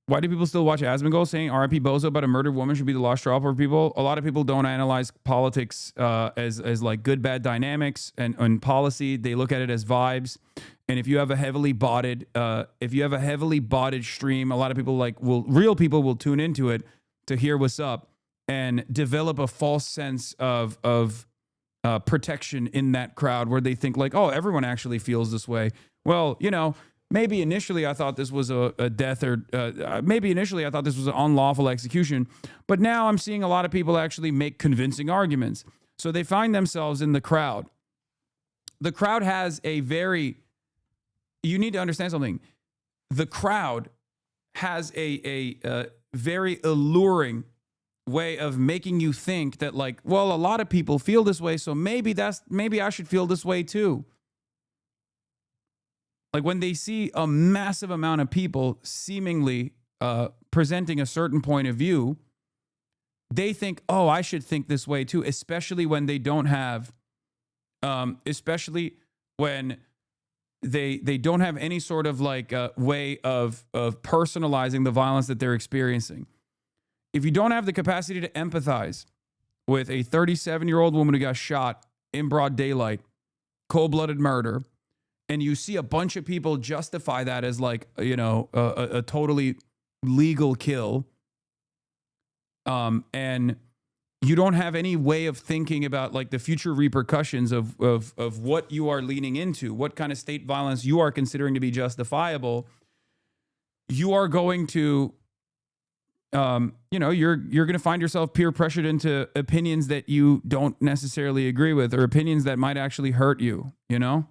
Why do people still watch Asmongold saying RIP Bozo about a murdered woman should be the last straw for people? A lot of people don't analyze politics as like good, bad dynamics and policy. They look at it as vibes. And if you have a heavily botted, stream, a lot of people real people will tune into it to hear what's up. and develop a false sense of protection in that crowd where they think like, oh, everyone actually feels this way. Well, you know, maybe initially I thought this was a death or maybe initially I thought this was an unlawful execution, but now I'm seeing a lot of people actually make convincing arguments. So they find themselves in the crowd. The crowd has a very, you need to understand something. The crowd has a very alluring way of making you think that like, well, a lot of people feel this way, so maybe I should feel this way too. Like when they see a massive amount of people seemingly presenting a certain point of view, they think, oh, I should think this way too, especially when they don't have, especially when they don't have any sort of like way of personalizing the violence that they're experiencing. If you don't have the capacity to empathize with a 37-year-old woman who got shot in broad daylight, cold-blooded murder, and you see a bunch of people justify that as like, you know, a totally legal kill, and you don't have any way of thinking about like the future repercussions of what you are leaning into, what kind of state violence you are considering to be justifiable, you are going to, you know, you're going to find yourself peer pressured into opinions that you don't necessarily agree with, or opinions that might actually hurt you, you know?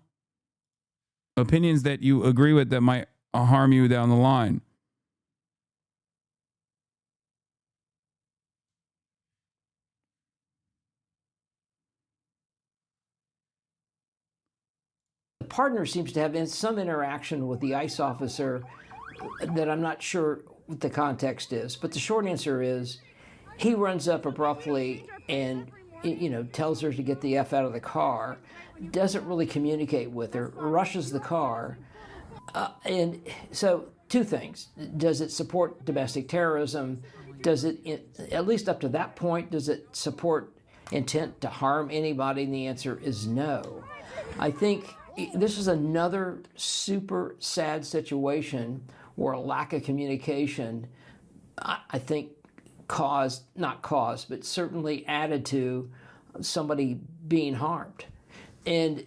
Opinions that you agree with that might harm you down the line. The partner seems to have some interaction with the ICE officer that I'm not sure what the context is, but the short answer is he runs up abruptly and, you know, tells her to get the F out of the car, doesn't really communicate with her, rushes the car. And so two things. Does it support domestic terrorism? Does it, at least up to that point, does it support intent to harm anybody? And the answer is no. I think this is another super sad situation where a lack of communication, I think, but certainly added to somebody being harmed. And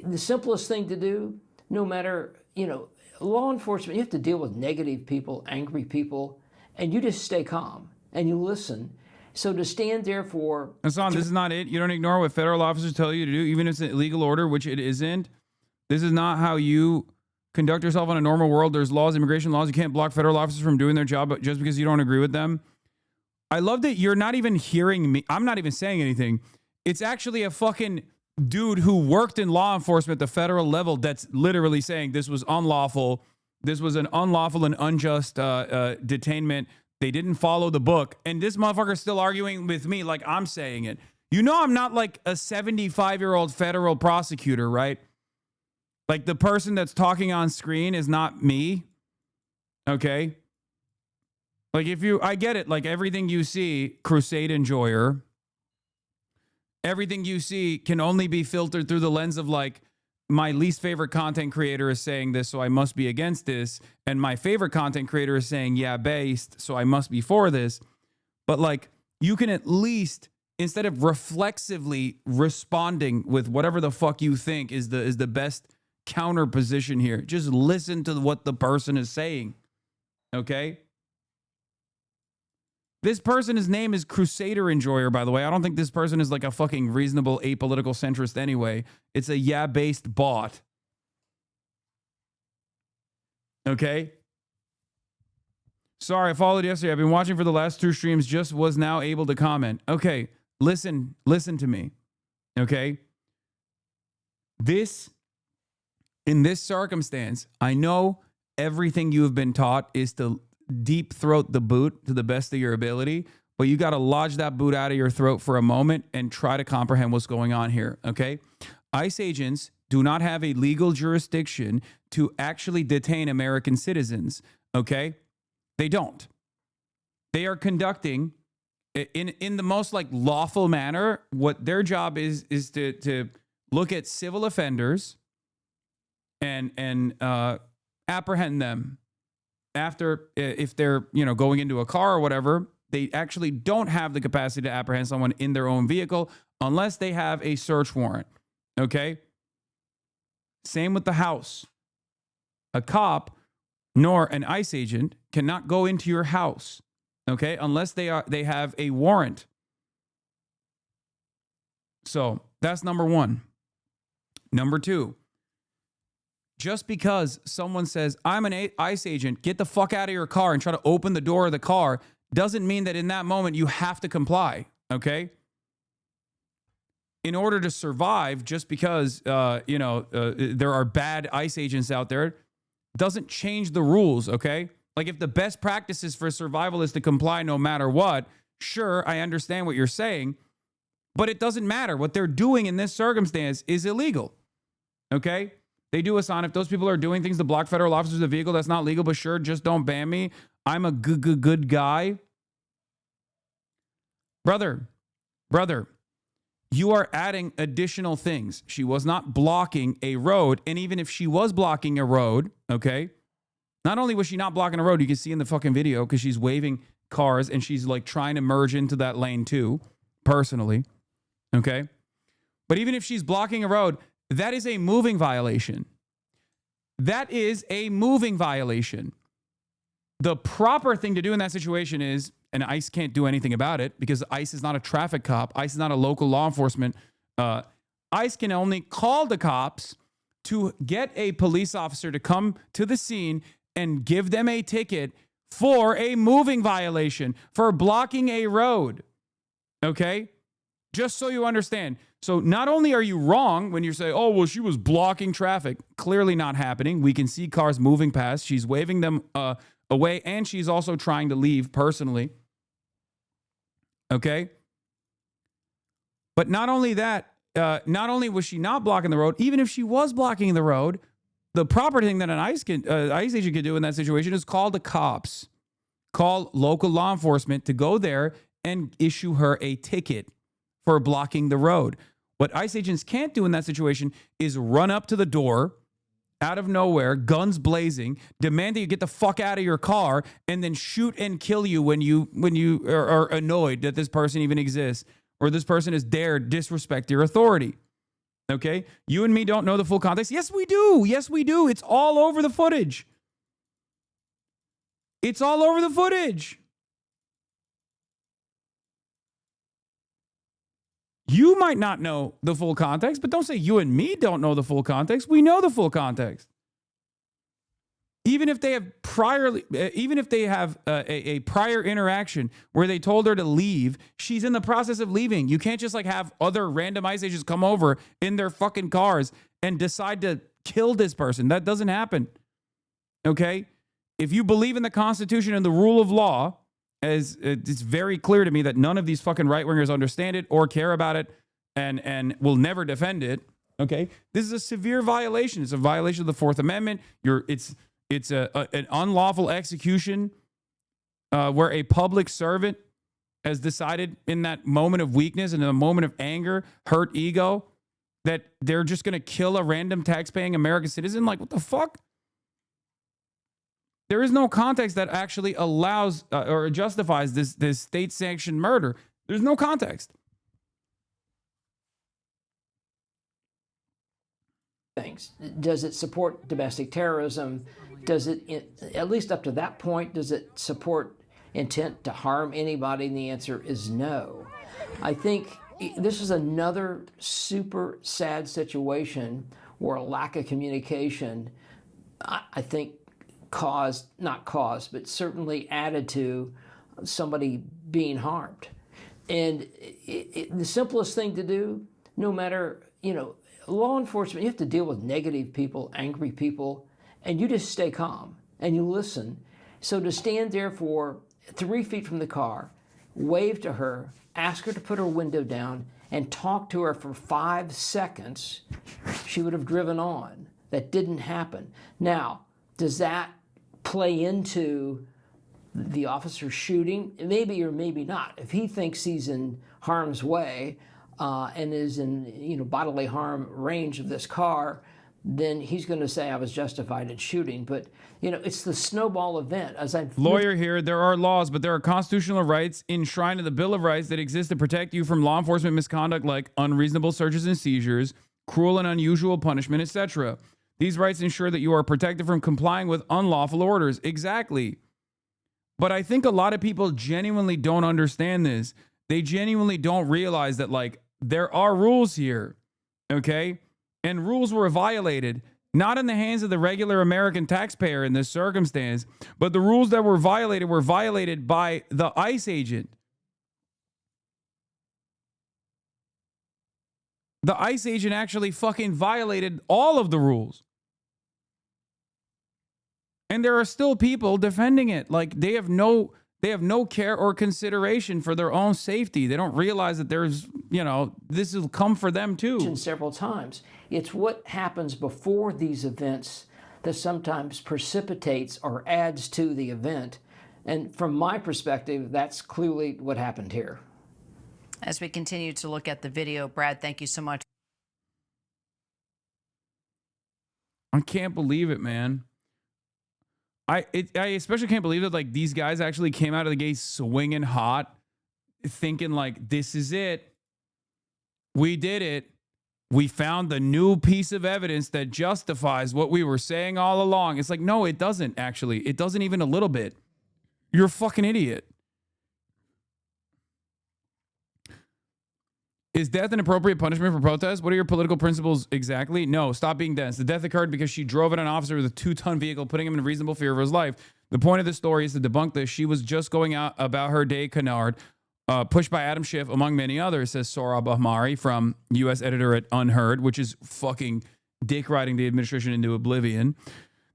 the simplest thing to do, no matter, you know, law enforcement, you have to deal with negative people, angry people, and you just stay calm and you listen. So to stand there for... Hasan, this is not it. You don't ignore what federal officers tell you to do, even if it's an illegal order, which it isn't. This is not how you conduct yourself in a normal world. There's laws, immigration laws. You can't block federal officers from doing their job just because you don't agree with them. I love that you're not even hearing me. I'm not even saying anything. It's actually a fucking dude who worked in law enforcement at the federal level that's literally saying this was unlawful. This was an unlawful and unjust detainment. They didn't follow the book. And this motherfucker's still arguing with me like I'm saying it. You know I'm not like a 75-year-old federal prosecutor, right? Like the person that's talking on screen is not me. Okay? Like I get it. Like everything you see, crusade enjoyer, everything you see can only be filtered through the lens of like, my least favorite content creator is saying this, so I must be against this. And my favorite content creator is saying, yeah, based, so I must be for this. But like, you can at least, instead of reflexively responding with whatever the fuck you think is the best counter position here, just listen to what the person is saying. Okay? This person's name is Crusader Enjoyer, by the way. I don't think this person is like a fucking reasonable apolitical centrist anyway. It's a yeah-based bot. Okay? Sorry, I followed yesterday. I've been watching for the last 2 streams, just was now able to comment. Okay, listen to me. Okay? In this circumstance, I know everything you have been taught is to deep throat the boot to the best of your ability, but you got to lodge that boot out of your throat for a moment and try to comprehend what's going on here, okay? ICE agents do not have a legal jurisdiction to actually detain American citizens, okay? They don't. They are conducting, in the most like lawful manner, what their job is to look at civil offenders and apprehend them. After, if they're, going into a car or whatever, they actually don't have the capacity to apprehend someone in their own vehicle unless they have a search warrant. Okay? Same with the house. A cop nor an ICE agent cannot go into your house, okay, unless they have a warrant. So that's number one. Number two, just because someone says, I'm an ICE agent, get the fuck out of your car and try to open the door of the car, doesn't mean that in that moment you have to comply, okay? In order to survive, just because, there are bad ICE agents out there, doesn't change the rules, okay? Like if the best practices for survival is to comply no matter what, sure, I understand what you're saying, but it doesn't matter. What they're doing in this circumstance is illegal, okay? They do us on. If those people are doing things to block federal officers of the vehicle, that's not legal, but sure, just don't ban me. I'm a good guy. Brother, you are adding additional things. She was not blocking a road. And even if she was blocking a road, okay, not only was she not blocking a road, you can see in the fucking video because she's waving cars and she's like trying to merge into that lane too, personally, okay? But even if she's blocking a road, that is a moving violation. That is a moving violation. The proper thing to do in that situation is, and ICE can't do anything about it because ICE is not a traffic cop. ICE is not a local law enforcement. ICE can only call the cops to get a police officer to come to the scene and give them a ticket for a moving violation, for blocking a road. Okay? Just so you understand. So not only are you wrong when you say, oh, well, she was blocking traffic. Clearly not happening. We can see cars moving past. She's waving them away, and she's also trying to leave personally. Okay? But not only that, not only was she not blocking the road, even if she was blocking the road, the proper thing that an ICE agent can do in that situation is call the cops. Call local law enforcement to go there and issue her a ticket for blocking the road. What ICE agents can't do in that situation is run up to the door out of nowhere, guns blazing, demand that you get the fuck out of your car, and then shoot and kill you when you are annoyed that this person even exists or this person has dared disrespect your authority. Okay? You and me don't know the full context. Yes, we do. Yes, we do. It's all over the footage. It's all over the footage. You might not know the full context, but don't say you and me don't know the full context. We know the full context. Even if they have a prior interaction where they told her to leave, she's in the process of leaving. You can't just like have other random ICE agents come over in their fucking cars and decide to kill this person. That doesn't happen. Okay? If you believe in the Constitution and the rule of law, as it's very clear to me that none of these fucking right-wingers understand it or care about it and will never defend it. Okay? This is a severe violation. It's a violation of the Fourth Amendment. It's an unlawful execution where a public servant has decided in that moment of weakness and in a moment of anger, hurt ego, that they're just going to kill a random tax-paying American citizen. Like, what the fuck? There is no context that actually allows or justifies this state-sanctioned murder. There's no context. Things. Does it support domestic terrorism? Does it, at least up to that point, does it support intent to harm anybody? And the answer is no. I think this is another super sad situation where a lack of communication, I think, but certainly added to somebody being harmed. And the simplest thing to do, no matter, law enforcement, you have to deal with negative people, angry people, and you just stay calm and you listen. So to stand there for 3 feet from the car, wave to her, ask her to put her window down, and talk to her for 5 seconds, she would have driven on. That didn't happen. Now, does that play into the officer shooting? Maybe or maybe not. If he thinks he's in harm's way and is in bodily harm range of this car, then he's going to say I was justified in shooting. But, you know, it's the snowball event. As I've Lawyer here, there are laws, but there are constitutional rights enshrined in the Bill of Rights that exist to protect you from law enforcement misconduct like unreasonable searches and seizures, cruel and unusual punishment, etc. These rights ensure that you are protected from complying with unlawful orders. Exactly. But I think a lot of people genuinely don't understand this. They genuinely don't realize that, like, there are rules here, okay? And rules were violated, not in the hands of the regular American taxpayer in this circumstance, but the rules that were violated by the ICE agent. The ICE agent actually fucking violated all of the rules. And there are still people defending it. Like, they have no care or consideration for their own safety. They don't realize that there's, you know, this will come for them too. Several times. It's what happens before these events that sometimes precipitates or adds to the event. And from my perspective, that's clearly what happened here. As we continue to look at the video, Brad, thank you so much. I can't believe it, man. I especially can't believe that, like, these guys actually came out of the gate swinging hot, thinking like, this is it. We did it. We found the new piece of evidence that justifies what we were saying all along. It's like, no, it doesn't actually. It doesn't even a little bit. You're a fucking idiot. Is death an appropriate punishment for protest? What are your political principles exactly? No, stop being dense. The death occurred because she drove at an officer with a 2-ton vehicle, putting him in reasonable fear of his life. The point of the story is to debunk this. She was just going out about her day, canard, pushed by Adam Schiff, among many others, says Sohrab Ahmari from U.S. editor at Unheard, which is fucking dick riding the administration into oblivion.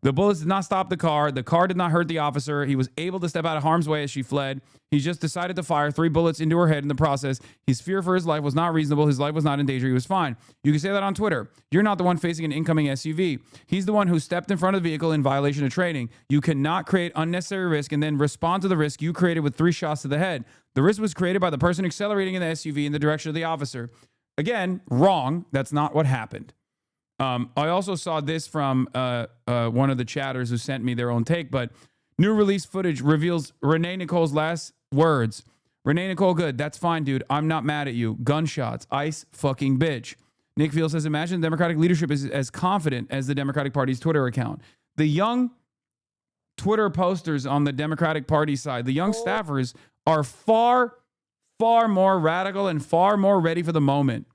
The bullets did not stop the car. The car did not hurt the officer. He was able to step out of harm's way as she fled. He just decided to fire 3 bullets into her head in the process. His fear for his life was not reasonable. His life was not in danger. He was fine. You can say that on Twitter. You're not the one facing an incoming SUV. He's the one who stepped in front of the vehicle in violation of training. You cannot create unnecessary risk and then respond to the risk you created with 3 shots to the head. The risk was created by the person accelerating in the SUV in the direction of the officer. Again, wrong. That's not what happened. I also saw this from one of the chatters who sent me their own take, but new release footage reveals Renee Nicole's last words. Renee Nicole, good. That's fine, dude. I'm not mad at you. Gunshots. ICE fucking bitch. Nick Field says, imagine the Democratic leadership is as confident as the Democratic Party's Twitter account. The young Twitter posters on the Democratic Party side, the young staffers are far, far more radical and far more ready for the moment.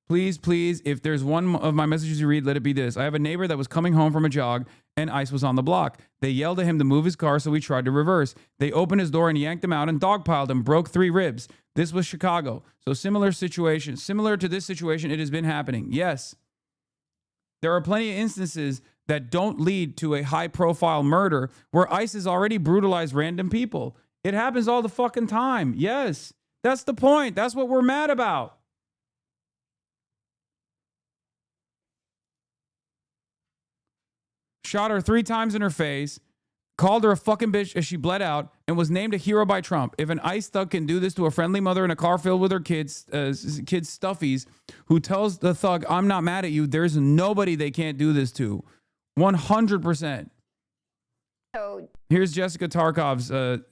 Please, please, if there's one of my messages you read, let it be this. I have a neighbor that was coming home from a jog and ICE was on the block. They yelled at him to move his car, so he tried to reverse. They opened his door and yanked him out and dogpiled him, broke 3 ribs. This was Chicago. So similar to this situation, it has been happening. Yes. There are plenty of instances that don't lead to a high-profile murder where ICE has already brutalized random people. It happens all the fucking time. Yes. That's the point. That's what we're mad about. Shot her 3 times in her face, called her a fucking bitch as she bled out, and was named a hero by Trump. If an ICE thug can do this to a friendly mother in a car filled with her kids stuffies, who tells the thug, I'm not mad at you, there's nobody they can't do this to. 100%. So here's Jessica Tarkov's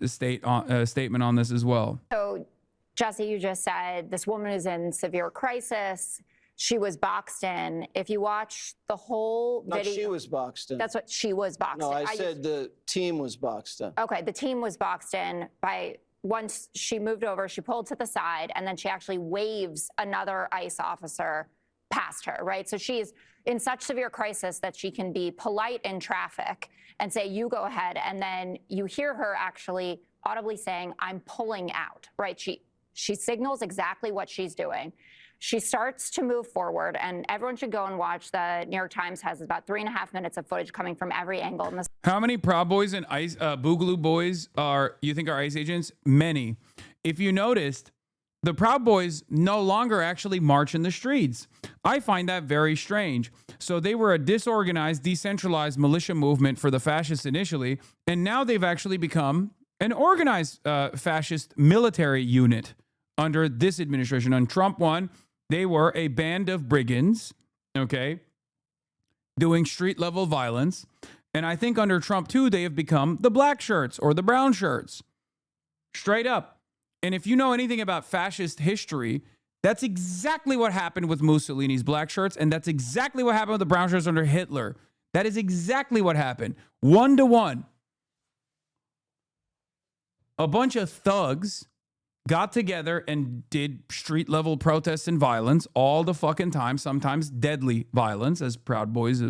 statement on this as well. So, Jesse, you just said this woman is in severe crisis. She was boxed in. If you watch the whole video... No, she was boxed in. That's what she was boxed in. No, I said the team was boxed in. Okay, the team was boxed in by... Once she moved over, she pulled to the side, and then she actually waves another ICE officer past her, right? So she's in such severe crisis that she can be polite in traffic and say, you go ahead, and then you hear her actually audibly saying, I'm pulling out, right? She signals exactly what she's doing. She starts to move forward, and everyone should go and watch. The New York Times has about 3.5 minutes of footage coming from every angle. In this. How many Proud Boys and ICE Boogaloo Boys you think are ICE agents? Many. If you noticed, the Proud Boys no longer actually march in the streets. I find that very strange. So they were a disorganized, decentralized militia movement for the fascists initially, and now they've actually become an organized fascist military unit under this administration. And Trump won. They were a band of brigands, okay, doing street level violence. And I think under Trump, too, they have become the black shirts or the brown shirts. Straight up. And if you know anything about fascist history, that's exactly what happened with Mussolini's black shirts. And that's exactly what happened with the brown shirts under Hitler. That is exactly what happened. 1-to-1. A bunch of thugs got together and did street level protests and violence all the fucking time, sometimes deadly violence, as Proud Boys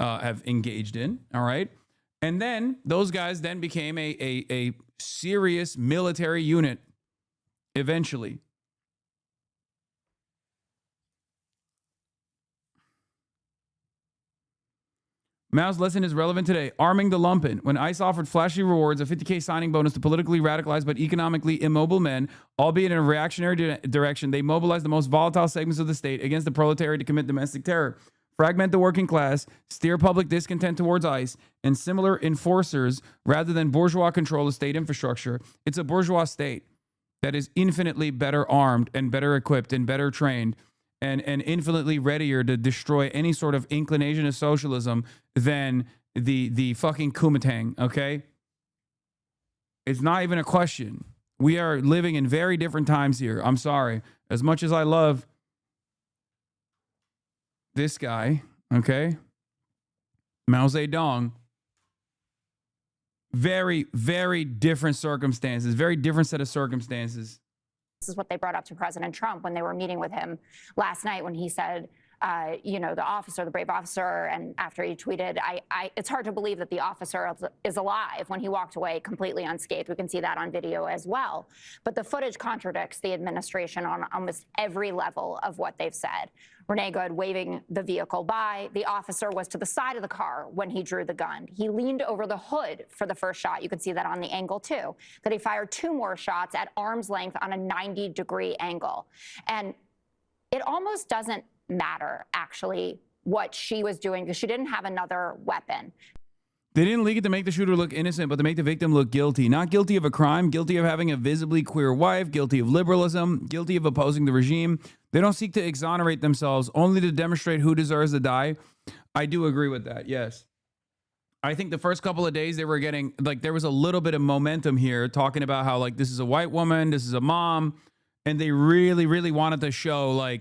have engaged in. All right. And then those guys then became a serious military unit eventually. Mao's lesson is relevant today. Arming the lumpen. When ICE offered flashy rewards, a $50K signing bonus to politically radicalized but economically immobile men, albeit in a reactionary direction, they mobilized the most volatile segments of the state against the proletariat to commit domestic terror, fragment the working class, steer public discontent towards ICE, and similar enforcers rather than bourgeois control of state infrastructure. It's a bourgeois state that is infinitely better armed and better equipped and better trained and infinitely readier to destroy any sort of inclination of socialism than the fucking Kuomintang, okay? It's not even a question. We are living in very different times here. I'm sorry. As much as I love this guy, okay? Mao Zedong, very, very different circumstances, very different set of circumstances. This is what they brought up to President Trump when they were meeting with him last night when he said, the officer, the brave officer, and after he tweeted, it's hard to believe that the officer is alive when he walked away completely unscathed. We can see that on video as well. But the footage contradicts the administration on almost every level of what they've said. Renee Good waving the vehicle by. The officer was to the side of the car when he drew the gun. He leaned over the hood for the first shot. You can see that on the angle, too. That he fired 2 more shots at arm's length on a 90-degree angle. And it almost doesn't matter, actually, what she was doing because she didn't have another weapon. They didn't leak it to make the shooter look innocent, but to make the victim look guilty. Not guilty of a crime, guilty of having a visibly queer wife, guilty of liberalism, guilty of opposing the regime. They don't seek to exonerate themselves, only to demonstrate who deserves to die. I do agree with that, yes. I think the first couple of days they were getting, there was a little bit of momentum here, talking about how, this is a white woman, this is a mom, and they really, really wanted to show,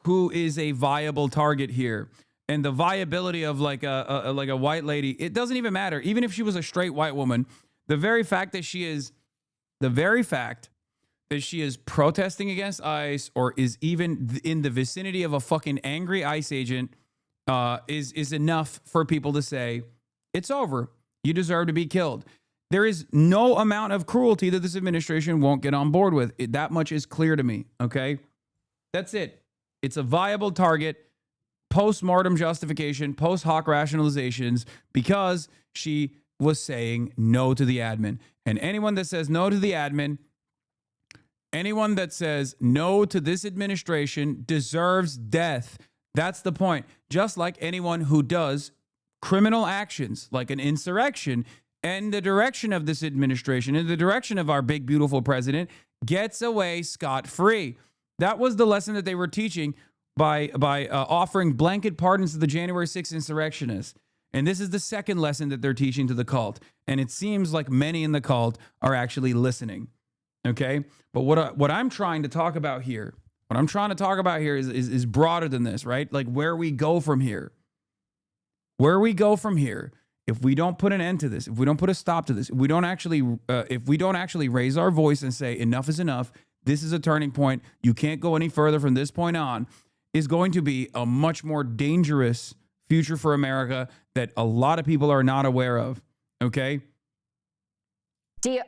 who is a viable target here. And the viability of a white lady, it doesn't even matter. Even if she was a straight white woman, the very fact that she is protesting against ICE or is even in the vicinity of a fucking angry ICE agent is enough for people to say, it's over. You deserve to be killed. There is no amount of cruelty that this administration won't get on board with. That much is clear to me, okay? That's it. It's a viable target. Post-mortem justification, post hoc rationalizations, because she was saying no to the admin. And anyone that says no to the admin, anyone that says no to this administration deserves death. That's the point. Just like anyone who does criminal actions, like an insurrection, in the direction of this administration, in the direction of our big, beautiful president, gets away scot-free. That was the lesson that they were teaching by offering blanket pardons to the January 6th insurrectionists. And this is the second lesson that they're teaching to the cult. And it seems like many in the cult are actually listening. Okay? But what I'm trying to talk about here, is broader than this, right? Where we go from here. Where we go from here, if we don't put an end to this, if we don't put a stop to this, if we don't actually raise our voice and say enough is enough, this is a turning point, you can't go any further from this point on, is going to be a much more dangerous future for America that a lot of people are not aware of, okay?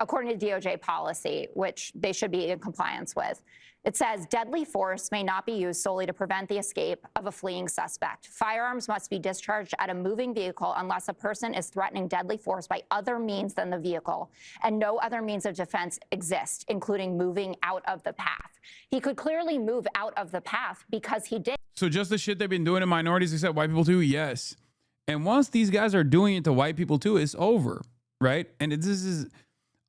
According to DOJ policy, which they should be in compliance with, it says deadly force may not be used solely to prevent the escape of a fleeing suspect. Firearms must be discharged at a moving vehicle unless a person is threatening deadly force by other means than the vehicle, and no other means of defense exist, including moving out of the path. He could clearly move out of the path because he did. So just the shit they've been doing to minorities except white people too? Yes. And once these guys are doing it to white people too, it's over, right? And this is...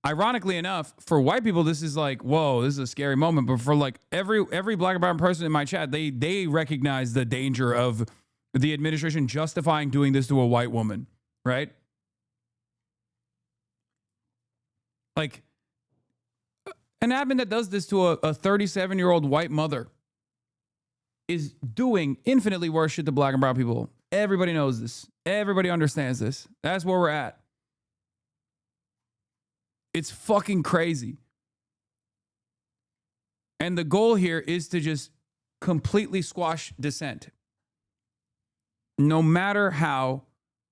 Ironically enough, for white people, this is like, whoa, this is a scary moment. But for like every black and brown person in my chat, they recognize the danger of the administration justifying doing this to a white woman, right? Like an admin that does this to a 37-year-old white mother is doing infinitely worse shit to black and brown people. Everybody knows this. Everybody understands this. That's where we're at. It's fucking crazy. And the goal here is to just completely squash dissent. No matter how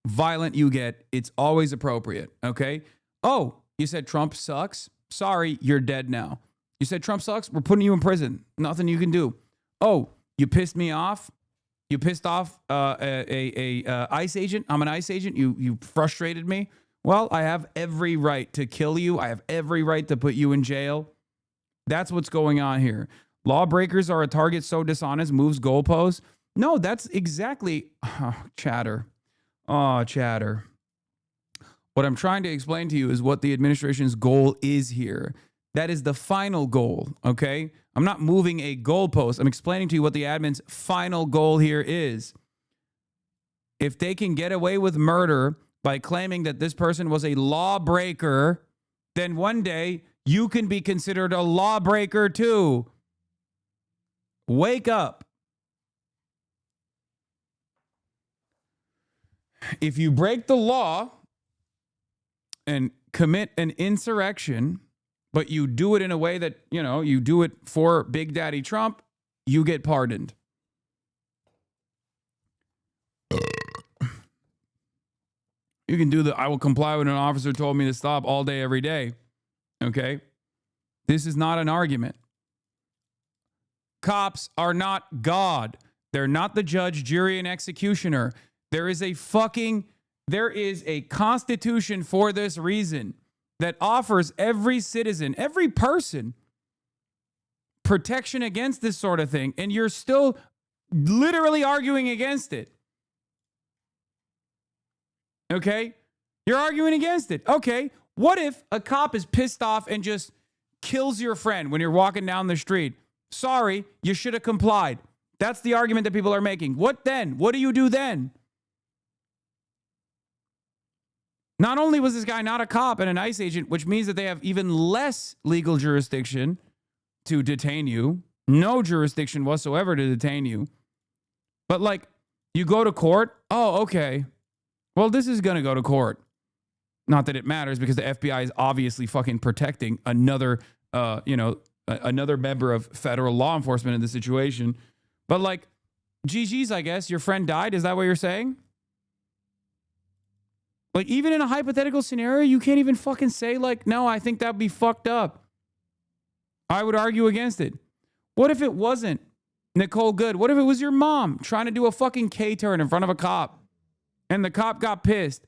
violent you get, it's always appropriate, okay? Oh, you said Trump sucks? Sorry, you're dead now. You said Trump sucks? We're putting you in prison. Nothing you can do. Oh, you pissed me off? You pissed off a ICE agent? I'm an ICE agent. You frustrated me. Well, I have every right to kill you. I have every right to put you in jail. That's what's going on here. Lawbreakers are a target so dishonest, moves goalposts. No, that's exactly... Oh, chatter. Oh, chatter. What I'm trying to explain to you is what the administration's goal is here. That is the final goal, okay? I'm not moving a goalpost. I'm explaining to you what the admin's final goal here is. If they can get away with murder by claiming that this person was a lawbreaker, then one day you can be considered a lawbreaker too. Wake up. If you break the law and commit an insurrection, but you do it in a way that, you know, you do it for Big Daddy Trump, you get pardoned. You can do the I will comply when an officer told me to stop all day, every day. Okay? This is not an argument. Cops are not God. They're not the judge, jury, and executioner. There is a constitution for this reason that offers every citizen, every person, protection against this sort of thing, and you're still literally arguing against it. Okay? You're arguing against it. Okay. What if a cop is pissed off and just kills your friend when you're walking down the street? Sorry, you should have complied. That's the argument that people are making. What then? What do you do then? Not only was this guy not a cop and an ICE agent, which means that they have even less legal jurisdiction to detain you, no jurisdiction whatsoever to detain you, but like you go to court. Oh, okay. Well, this is going to go to court. Not that it matters because the FBI is obviously fucking protecting another, another member of federal law enforcement in this situation. But like, GG's, I guess, your friend died. Is that what you're saying? Like, even in a hypothetical scenario, you can't even fucking say like, no, I think that'd be fucked up. I would argue against it. What if it wasn't Nicole Good? What if it was your mom trying to do a fucking K-turn in front of a cop? And the cop got pissed,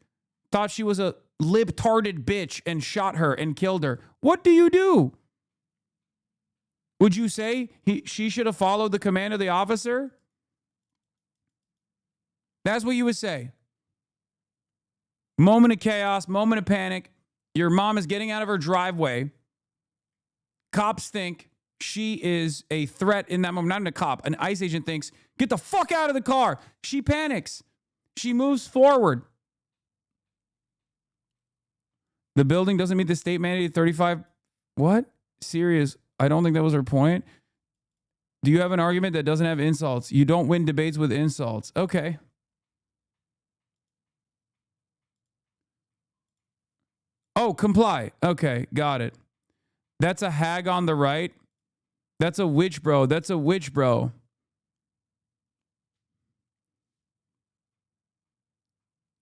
thought she was a libtarded bitch and shot her and killed her. What do you do? Would you say she should have followed the command of the officer? That's what you would say. Moment of chaos, moment of panic. Your mom is getting out of her driveway. Cops think she is a threat in that moment. Not a cop. An ICE agent thinks, get the fuck out of the car. She panics. She moves forward. The building doesn't meet the state mandated 35. What? Serious. I don't think that was her point. Do you have an argument that doesn't have insults? You don't win debates with insults. Okay. Oh, comply. Okay, got it. That's a hag on the right. That's a witch bro. That's a witch bro.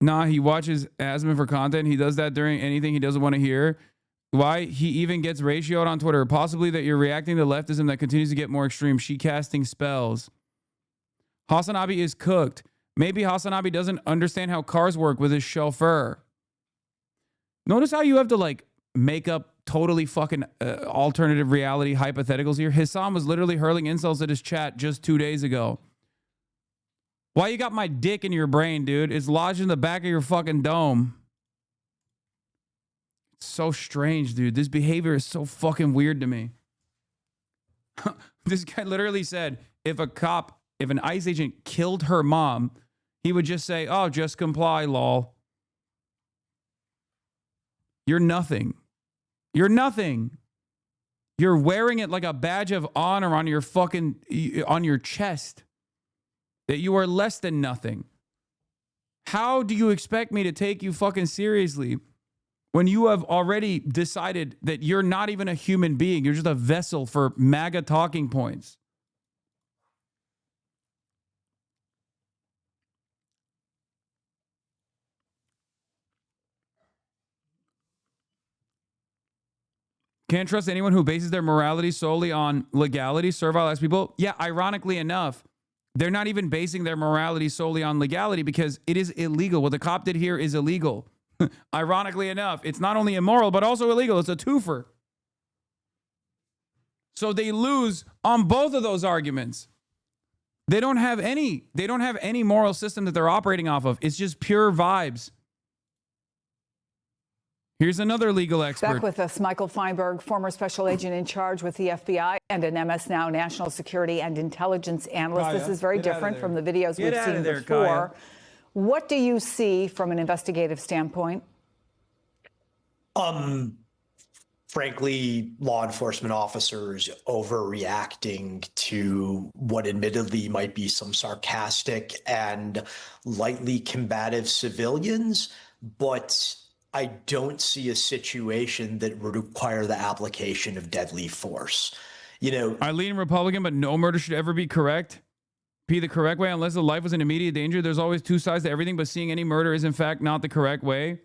Nah, he watches Asman for content. He does that during anything he doesn't want to hear. Why? He even gets ratioed on Twitter. Possibly that you're reacting to leftism that continues to get more extreme. She casting spells. HasanAbi is cooked. Maybe HasanAbi doesn't understand how cars work with his chauffeur. Notice how you have to like make up totally fucking alternative reality hypotheticals here. Hasan was literally hurling insults at his chat just 2 days ago. Why you got my dick in your brain, dude? It's lodged in the back of your fucking dome. So strange, dude. This behavior is so fucking weird to me. This guy literally said if an ICE agent killed her mom, he would just say, oh, just comply, lol. You're nothing. You're nothing. You're wearing it like a badge of honor on your on your chest that you are less than nothing. How do you expect me to take you fucking seriously when you have already decided that you're not even a human being? You're just a vessel for MAGA talking points. Can't trust anyone who bases their morality solely on legality. Servile ass people. Yeah, ironically enough, they're not even basing their morality solely on legality because it is illegal. What the cop did here is illegal. Ironically enough, it's not only immoral, but also illegal. It's a twofer. So they lose on both of those arguments. They don't have any moral system that they're operating off of. It's just pure vibes. Here's another legal expert. Back with us, Michael Feinberg, former special agent in charge with the FBI and an MS Now national security and intelligence analyst. Kaya, this is very different from the videos we've seen there, before. Kaya. What do you see from an investigative standpoint? Frankly, law enforcement officers overreacting to what admittedly might be some sarcastic and lightly combative civilians, but I don't see a situation that would require the application of deadly force. You know, I lean Republican, but no murder should ever be the correct way unless the life was in immediate danger. There's always two sides to everything, but seeing any murder is in fact not the correct way.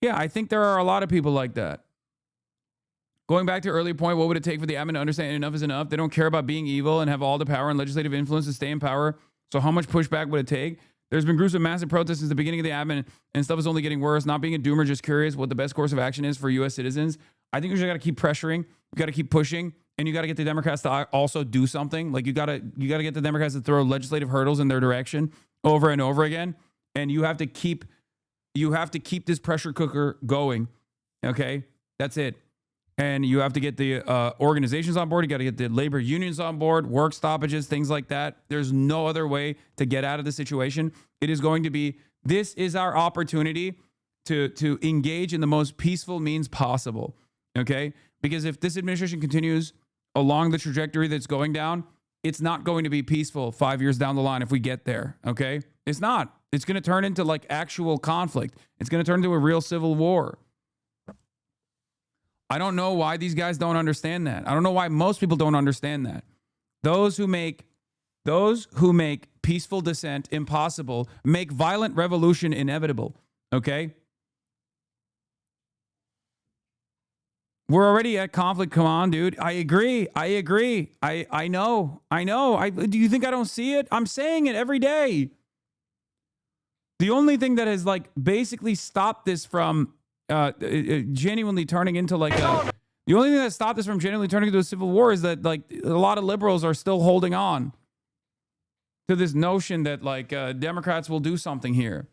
Yeah, I think there are a lot of people like that. Going back to your earlier point, what would it take for the admin to understand enough is enough? They don't care about being evil and have all the power and legislative influence to stay in power. So how much pushback would it take? There's been groups of massive protests since the beginning of the admin, and stuff is only getting worse. Not being a doomer, just curious what the best course of action is for U.S. citizens. I think you just got to keep pressuring. You got to keep pushing, and you got to get the Democrats to also do something. Like you got to get the Democrats to throw legislative hurdles in their direction over and over again. And you have to keep this pressure cooker going. Okay, that's it. And you have to get the organizations on board. You got to get the labor unions on board, work stoppages, things like that. There's no other way to get out of the situation. It is going to be, this is our opportunity to engage in the most peaceful means possible. Okay? Because if this administration continues along the trajectory that's going down, it's not going to be peaceful 5 years down the line if we get there. Okay? It's not. It's going to turn into like actual conflict. It's going to turn into a real civil war. I don't know why these guys don't understand that. I don't know why most people don't understand that. Those who make peaceful dissent impossible make violent revolution inevitable. Okay? We're already at conflict. Come on, dude. I agree. I know. Do you think I don't see it? I'm saying it every day. The only thing that has like basically stopped this from genuinely turning into like the only thing that stopped this from genuinely turning into a civil war is that like a lot of liberals are still holding on to this notion that like Democrats will do something here.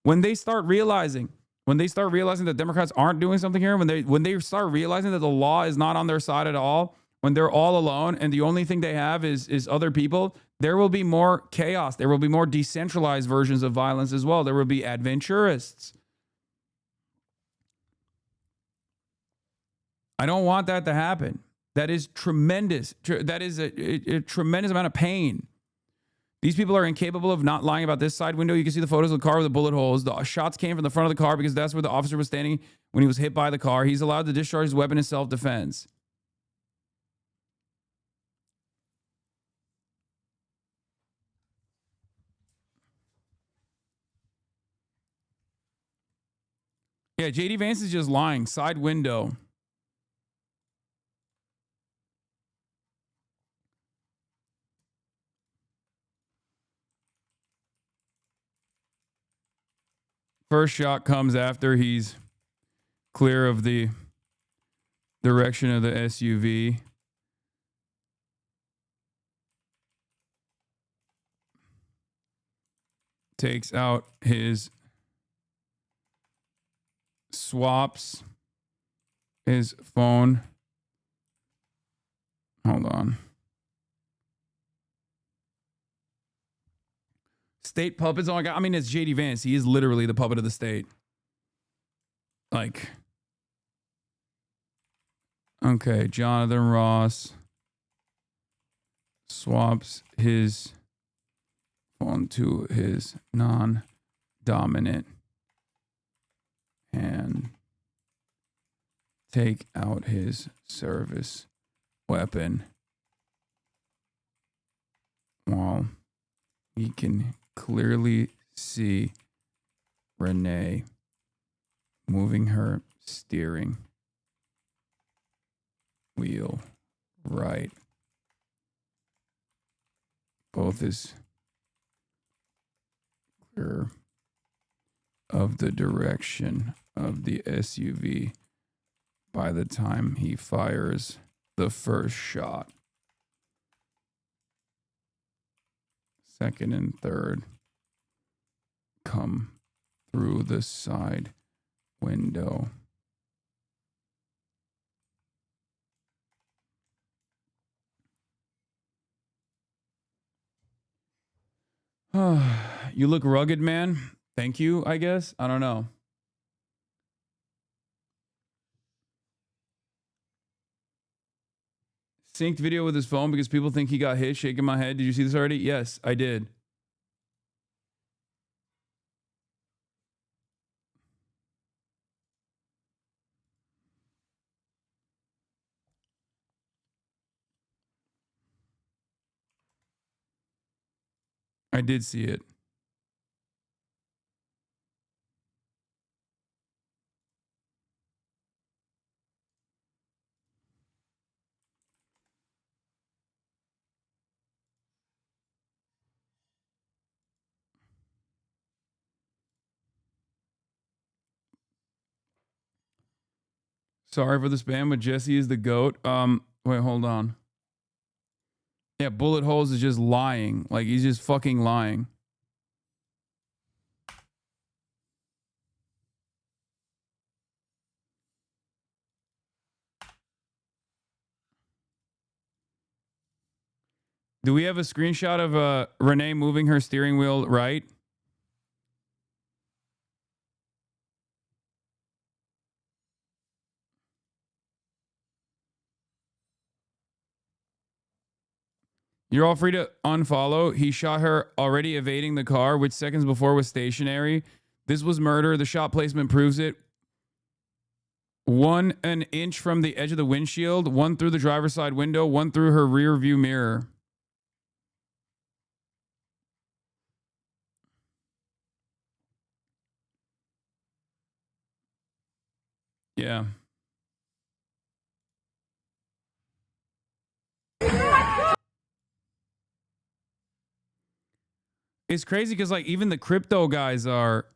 When they start realizing that Democrats aren't doing something here, when they start realizing that the law is not on their side at all, when they're all alone and the only thing they have is other people, there will be more chaos. There will be more decentralized versions of violence as well. There will be adventurists. I don't want that to happen. That is tremendous. That is a tremendous amount of pain. These people are incapable of not lying about this side window. You can see the photos of the car with the bullet holes. The shots came from the front of the car because that's where the officer was standing when he was hit by the car. He's allowed to discharge his weapon in self-defense. Yeah, JD Vance is just lying. Side window. First shot comes after he's clear of the direction of the SUV. Takes out his swaps. his phone. Hold on. State puppets. Oh my God. I mean, it's JD Vance. He is literally the puppet of the state. Like, okay, Jonathan Ross swaps his phone to his non-dominant and take out his service weapon while he can clearly see Renee moving her steering wheel right. Both is clear of the direction of the SUV by the time he fires the first shot. Second and third come through the side window. You look rugged, man. Thank you, I guess. I don't know. Synced video with his phone because people think he got hit. Shaking my head. Did you see this already? Yes, I did. I did see it. Sorry for the spam, but Jesse is the GOAT. Wait, hold on. Yeah, Bullet Holes is just lying. Like, he's just fucking lying. Do we have a screenshot of Renee moving her steering wheel right? You're all free to unfollow. He shot her already evading the car, which seconds before was stationary. This was murder. The shot placement proves it. One an inch from the edge of the windshield, one through the driver's side window, one through her rear view mirror. Yeah. It's crazy because like even the crypto guys are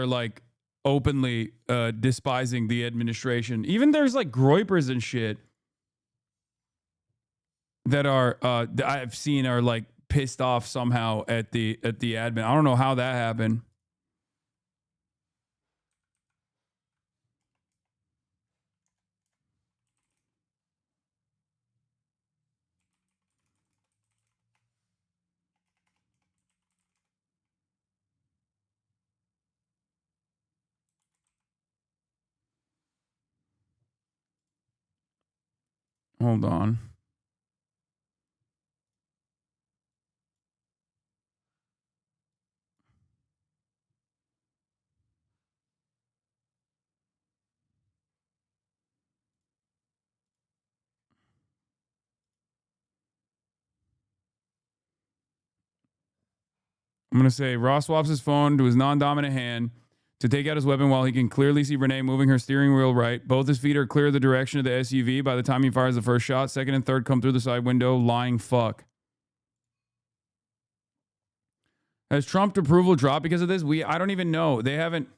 like openly despising the administration. Even there's like groypers and shit that are I've seen are like pissed off somehow at the admin. I don't know how that happened. Hold on. I'm going to say Ross swaps his phone to his non-dominant hand to take out his weapon while he can clearly see Renee moving her steering wheel right. Both his feet are clear of the direction of the SUV by the time he fires the first shot. Second and third come through the side window. Lying fuck. Has Trump approval dropped because of this? I don't even know. They haven't.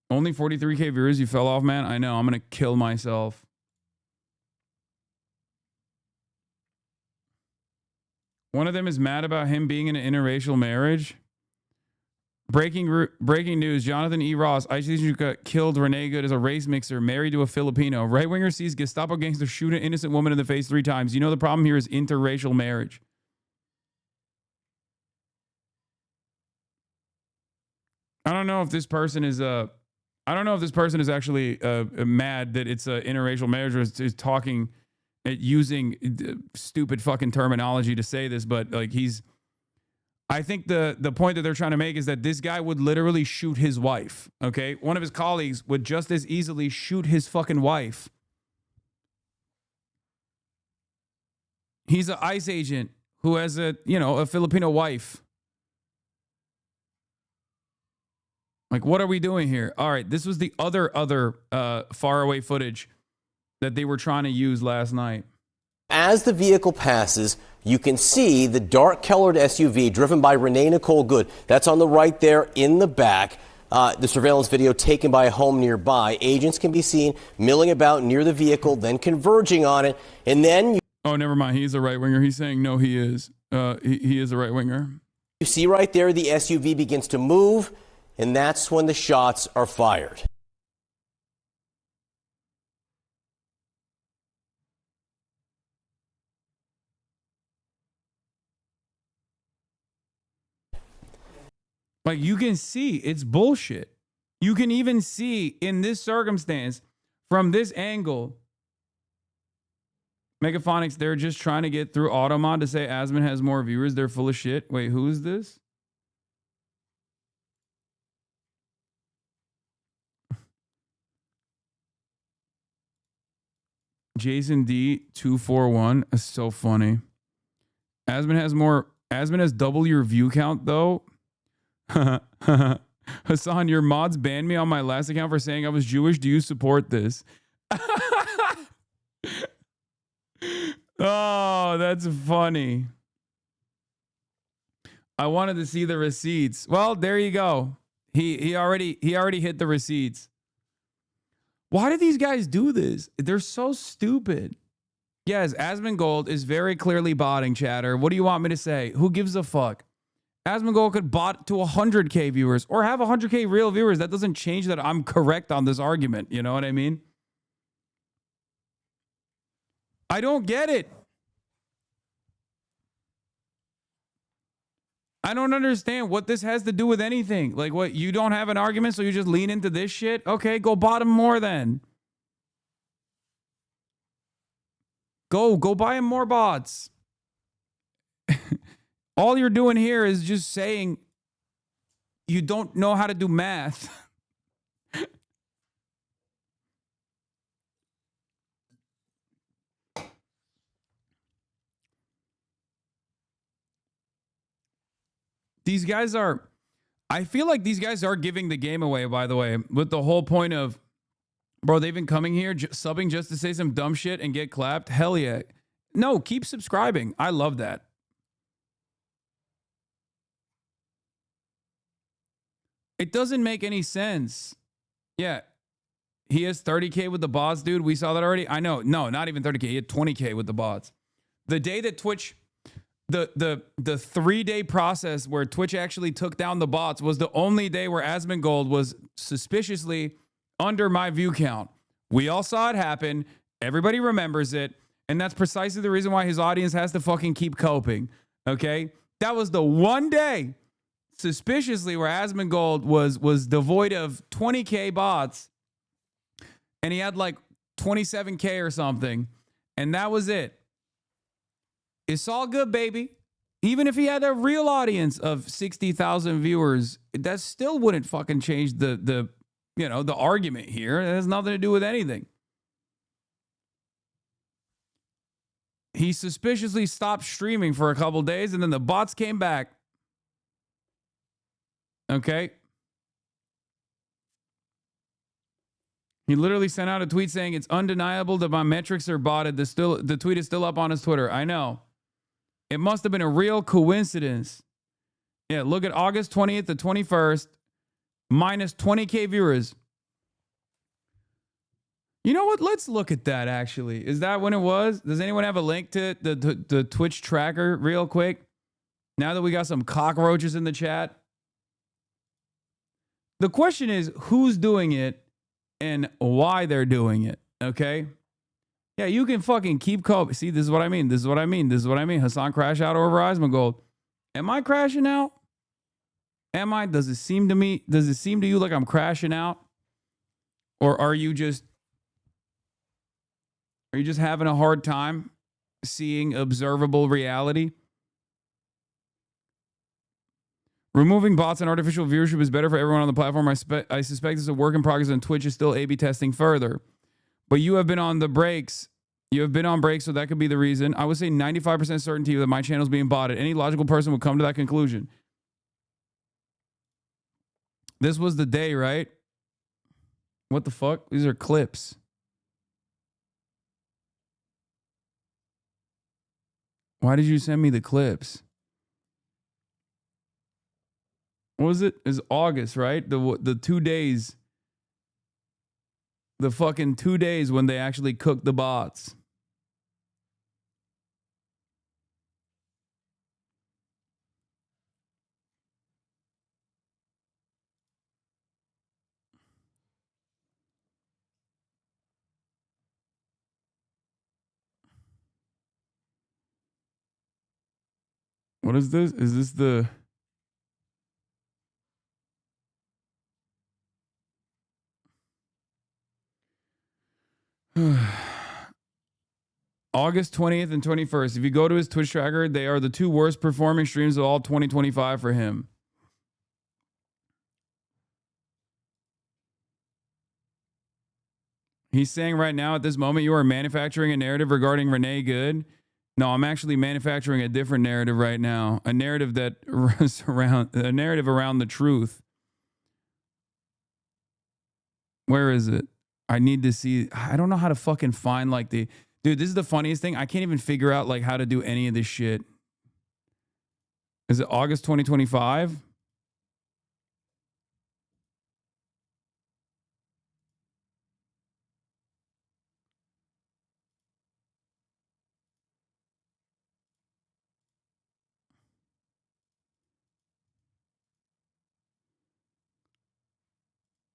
Only 43K viewers. You fell off, man. I know. I'm going to kill myself. One of them is mad about him being in an interracial marriage. Breaking news. Jonathan E. Ross, ICE agent got killed. Renee Good is a race mixer, married to a Filipino. Right-winger sees Gestapo gangster shoot an innocent woman in the face 3 times. You know the problem here is interracial marriage. I don't know if this person is actually mad that it's an interracial marriage or is talking, using stupid fucking terminology to say this, but like I think the point that they're trying to make is that this guy would literally shoot his wife, okay? One of his colleagues would just as easily shoot his fucking wife. He's an ICE agent who has a Filipino wife. Like, what are we doing here? All right, this was the other faraway footage that they were trying to use last night. As the vehicle passes, you can see the dark-colored SUV driven by Renee Nicole Good. That's on the right there in the back. The surveillance video taken by a home nearby. Agents can be seen milling about near the vehicle, then converging on it, and then... Oh, never mind. He's a right-winger. He's saying, no, he is. He is a right-winger. You see right there, the SUV begins to move, and that's when the shots are fired. Like, you can see it's bullshit. You can even see in this circumstance, from this angle, Megaphonics, they're just trying to get through Automod to say Asman has more viewers. They're full of shit. Wait, who is this? Jason D241 is so funny. Asman has double your view count though. Hasan, your mods banned me on my last account for saying I was Jewish. Do you support this? Oh, that's funny. I wanted to see the receipts. Well, there you go. He already hit the receipts. Why do these guys do this? They're so stupid. Yes, Asmongold is very clearly botting, chatter. What do you want me to say? Who gives a fuck? Asmongold could bot to 100K viewers or have 100K real viewers. That doesn't change that I'm correct on this argument. You know what I mean? I don't get it. I don't understand what this has to do with anything. Like, what, you don't have an argument, so you just lean into this shit? Okay, go bottom more then. Go buy him more bots. All you're doing here is just saying you don't know how to do math. These guys are, I feel like these guys are giving the game away, by the way, with the whole point of, bro, they've been coming here subbing just to say some dumb shit and get clapped. Hell yeah. No, keep subscribing. I love that. It doesn't make any sense. Yeah. He has 30K with the bots, dude. We saw that already. I know. No, not even 30K. He had 20K with the bots. The day that Twitch... The 3-day process where Twitch actually took down the bots was the only day where Asmongold was suspiciously under my view count. We all saw it happen. Everybody remembers it. And that's precisely the reason why his audience has to fucking keep coping. Okay? That was the one day suspiciously where Asmongold was devoid of 20K bots. And he had like 27K or something. And that was it. It's all good, baby. Even if he had a real audience of 60,000 viewers, that still wouldn't fucking change the argument here. It has nothing to do with anything. He suspiciously stopped streaming for a couple days, and then the bots came back. Okay. He literally sent out a tweet saying it's undeniable that my metrics are botted. The tweet is still up on his Twitter. I know. It must have been a real coincidence. Yeah, look at August 20th to 21st, minus 20K viewers. You know what? Let's look at that, actually. Is that when it was? Does anyone have a link to the Twitch tracker real quick? Now that we got some cockroaches in the chat. The question is who's doing it and why they're doing it, okay? Yeah, you can fucking keep coping. See, this is what I mean. This is what I mean. This is what I mean. Hasan crash out over Ismagold. Am I crashing out? Am I? Does it seem to you like I'm crashing out? Or are you just having a hard time seeing observable reality? Removing bots and artificial viewership is better for everyone on the platform. I suspect it's a work in progress and Twitch is still A/B testing further. But you have been on the brakes. You have been on brakes, so that could be the reason. I would say 95% certainty that my channel is being botted. Any logical person would come to that conclusion. This was the day, right? What the fuck? These are clips. Why did you send me the clips? What was it? It's August, right? The 2 days. The fucking 2 days when they actually cooked the bots. What is this? Is this the... August 20th and 21st. If you go to his Twitch tracker, they are the 2 worst performing streams of all 2025 for him. He's saying right now at this moment, you are manufacturing a narrative regarding Renee Good. No, I'm actually manufacturing a different narrative right now. A narrative that runs around, a narrative around the truth. Where is it? I need to see. I don't know how to fucking find like the... Dude, this is the funniest thing. I can't even figure out like how to do any of this shit. Is it August 2025?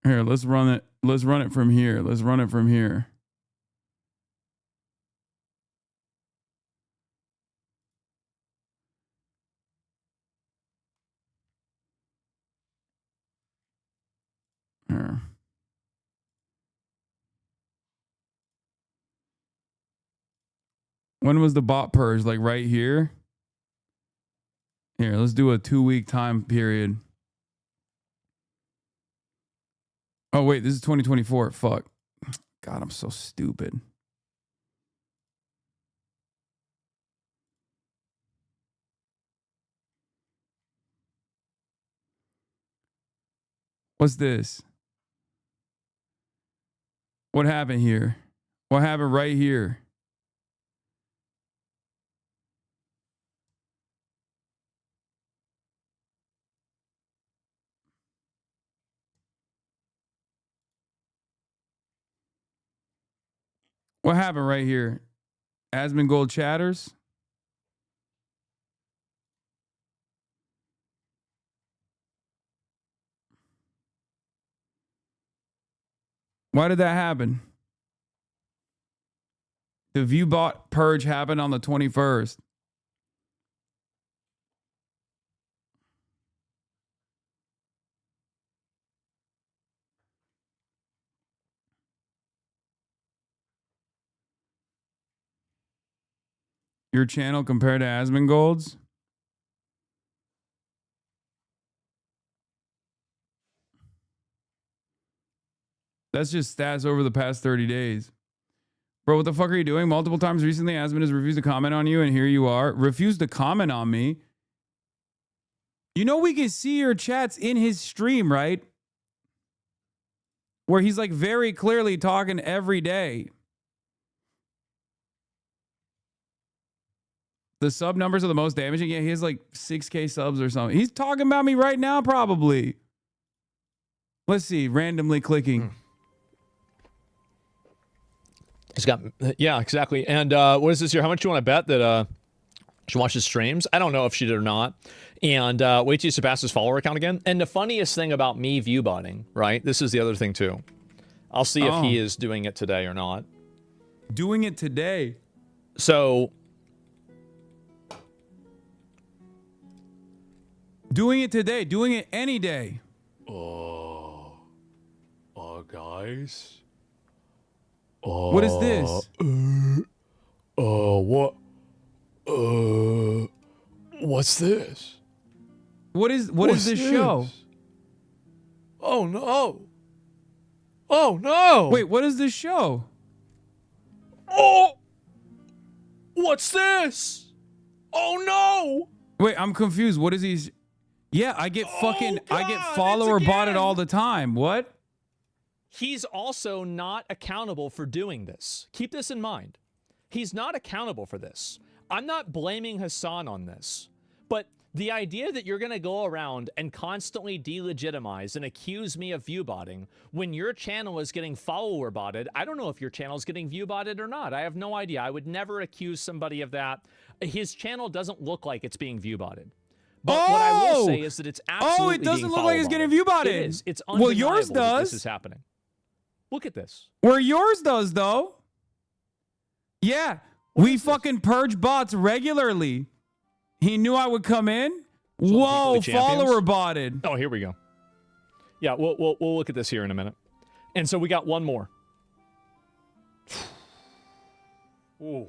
Here, let's run it. Let's run it from here. Let's run it from here. Here. When was the bot purge? Like right here? Here, let's do a 2-week time period. Oh, wait, this is 2024. Fuck. God, I'm so stupid. What's this? What happened here? What happened right here? What happened right here? Asmongold chatters? Why did that happen? The ViewBot purge happened on the 21st. Your channel compared to Asmongold's? That's just stats over the past 30 days. Bro, what the fuck are you doing? Multiple times recently, Asmon has refused to comment on you, and here you are. Refused to comment on me? You know we can see your chats in his stream, right? Where he's like very clearly talking every day. The sub numbers are the most damaging. Yeah, he has like 6K subs or something. He's talking about me right now, probably. Let's see, randomly clicking. It's got, yeah, exactly. And what is this here? How much do you want to bet that She watches streams. I don't know if she did or not. And wait till you surpass his follower count again. And the funniest thing about me view botting, right? This is the other thing too. I'll see if he is doing it today or not. Doing it today? So. Doing it today. Doing it any day. Guys. What is this? What? What's this? What is this show? Oh no! Oh no! Wait, what is this show? Oh! What's this? Oh no! Wait, I'm confused. What is he? Yeah, I get I get follower botted all the time. What? He's also not accountable for doing this. Keep this in mind. He's not accountable for this. I'm not blaming Hasan on this, but the idea that you're going to go around and constantly delegitimize and accuse me of view botting when your channel is getting follower botted, I don't know if your channel is getting view botted or not. I have no idea. I would never accuse somebody of that. His channel doesn't look like it's being view botted. But what I will say is that it's absolutely it doesn't being look like it's getting view botted. It is. It's undeniable yours that does. this is happening. Look at this. Where yours does, though. Yeah, we fucking purge bots regularly. He knew I would come in. Whoa, follower botted. Oh, here we go. Yeah, we'll look at this here in a minute. And so we got one more. Ooh.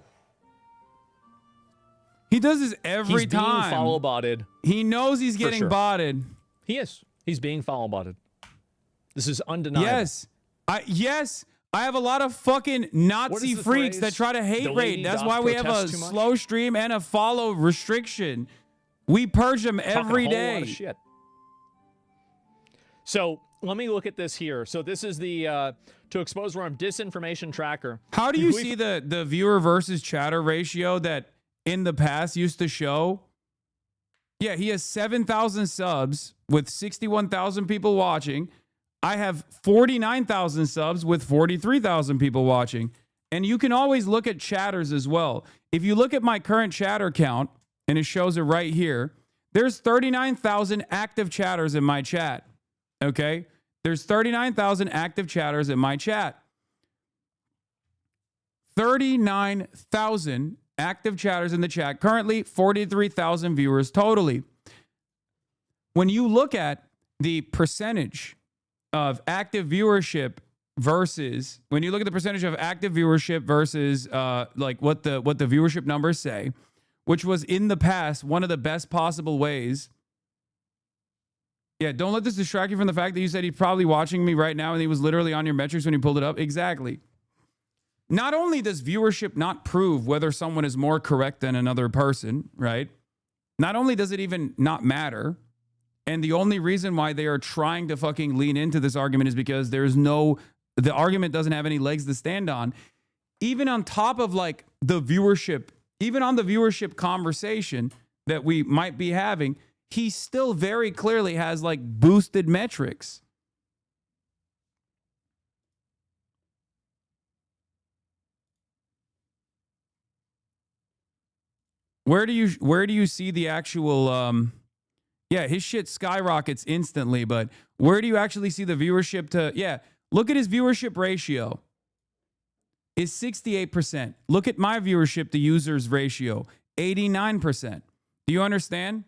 He does this every He's being time. follow botted. He knows he's getting sure. botted. He is. He's being follow botted. This is undeniable. Yes. I have a lot of fucking Nazi freaks that try to hate raid. That's why we have a slow stream and a follow restriction. We purge them every day. Lot of shit. So let me look at this here. So this is the to expose worm disinformation tracker. How do you see the viewer versus chatter ratio that in the past used to show? Yeah, he has 7,000 subs with 61,000 people watching. I have 49,000 subs with 43,000 people watching. And you can always look at chatters as well. If you look at my current chatter count, and it shows it right here, there's 39,000 active chatters in my chat. Okay? There's 39,000 active chatters in my chat. 39,000 active chatters in the chat. Currently, 43,000 viewers totally. When you look at the percentage of active viewership versus when you look at the percentage of active viewership versus like what the viewership numbers say, which was in the past one of the best possible ways. Yeah, don't let this distract you from the fact that you said he's probably watching me right now and he was literally on your metrics when you pulled it up. Exactly. Not only does viewership not prove whether someone is more correct than another person, right? Not only does it even not matter, and the only reason why they are trying to fucking lean into this argument is because the argument doesn't have any legs to stand on. Even on top of like the viewership, even on the viewership conversation that we might be having, he still very clearly has like boosted metrics. Where do you see the actual yeah, his shit skyrockets instantly, but where do you actually see the viewership to, yeah, look at his viewership ratio. Is 68%. Look at my viewership to users ratio, 89%. Do you understand?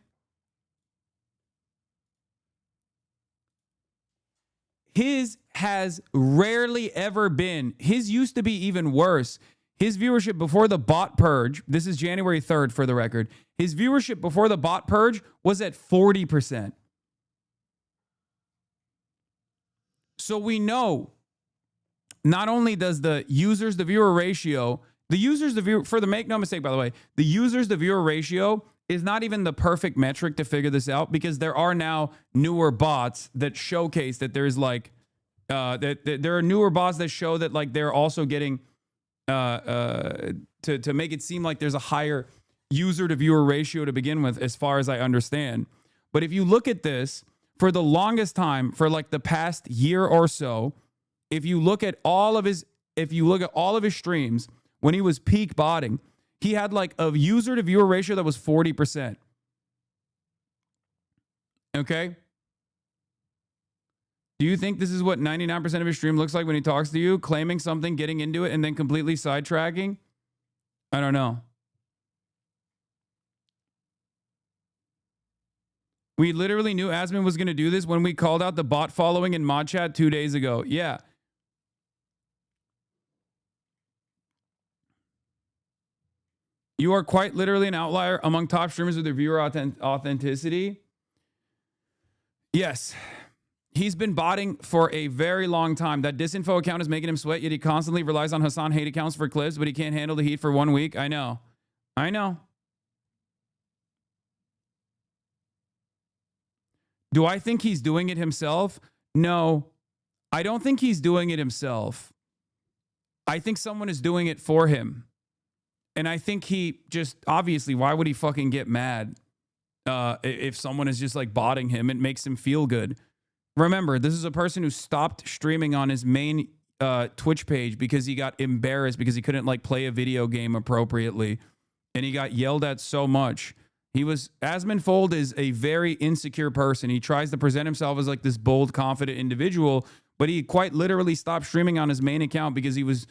His has rarely ever been, his used to be even worse. His viewership before the bot purge, this is January 3rd for the record, his viewership before the bot purge was at 40%. So we know not only does the users to viewer ratio, make no mistake, by the way, the users to viewer ratio is not even the perfect metric to figure this out because there are now newer bots that showcase that there's like, that there are newer bots that show that like they're also getting, to make it seem like there's a higher user to viewer ratio to begin with, as far as I understand. But if you look at this for the longest time, for like the past year or so, if you look at all of his streams when he was peak botting, He had like a user to viewer ratio that was 40%. Okay? Do you think this is what 99% of his stream looks like when he talks to you? Claiming something, getting into it, and then completely sidetracking? I don't know. We literally knew Asman was going to do this when we called out the bot following in mod chat 2 days ago. Yeah. You are quite literally an outlier among top streamers with their viewer authenticity. Yes. He's been botting for a very long time. That disinfo account is making him sweat, yet he constantly relies on Hasan hate accounts for clips, but he can't handle the heat for 1 week. I know. I know. Do I think he's doing it himself? No, I don't think he's doing it himself. I think someone is doing it for him. And I think he just, obviously, why would he fucking get mad if someone is just like botting him? It makes him feel good. Remember, this is a person who stopped streaming on his main Twitch page because he got embarrassed because he couldn't like play a video game appropriately. And he got yelled at so much. Asman Fold is a very insecure person. He tries to present himself as like this bold, confident individual, but he quite literally stopped streaming on his main account because he was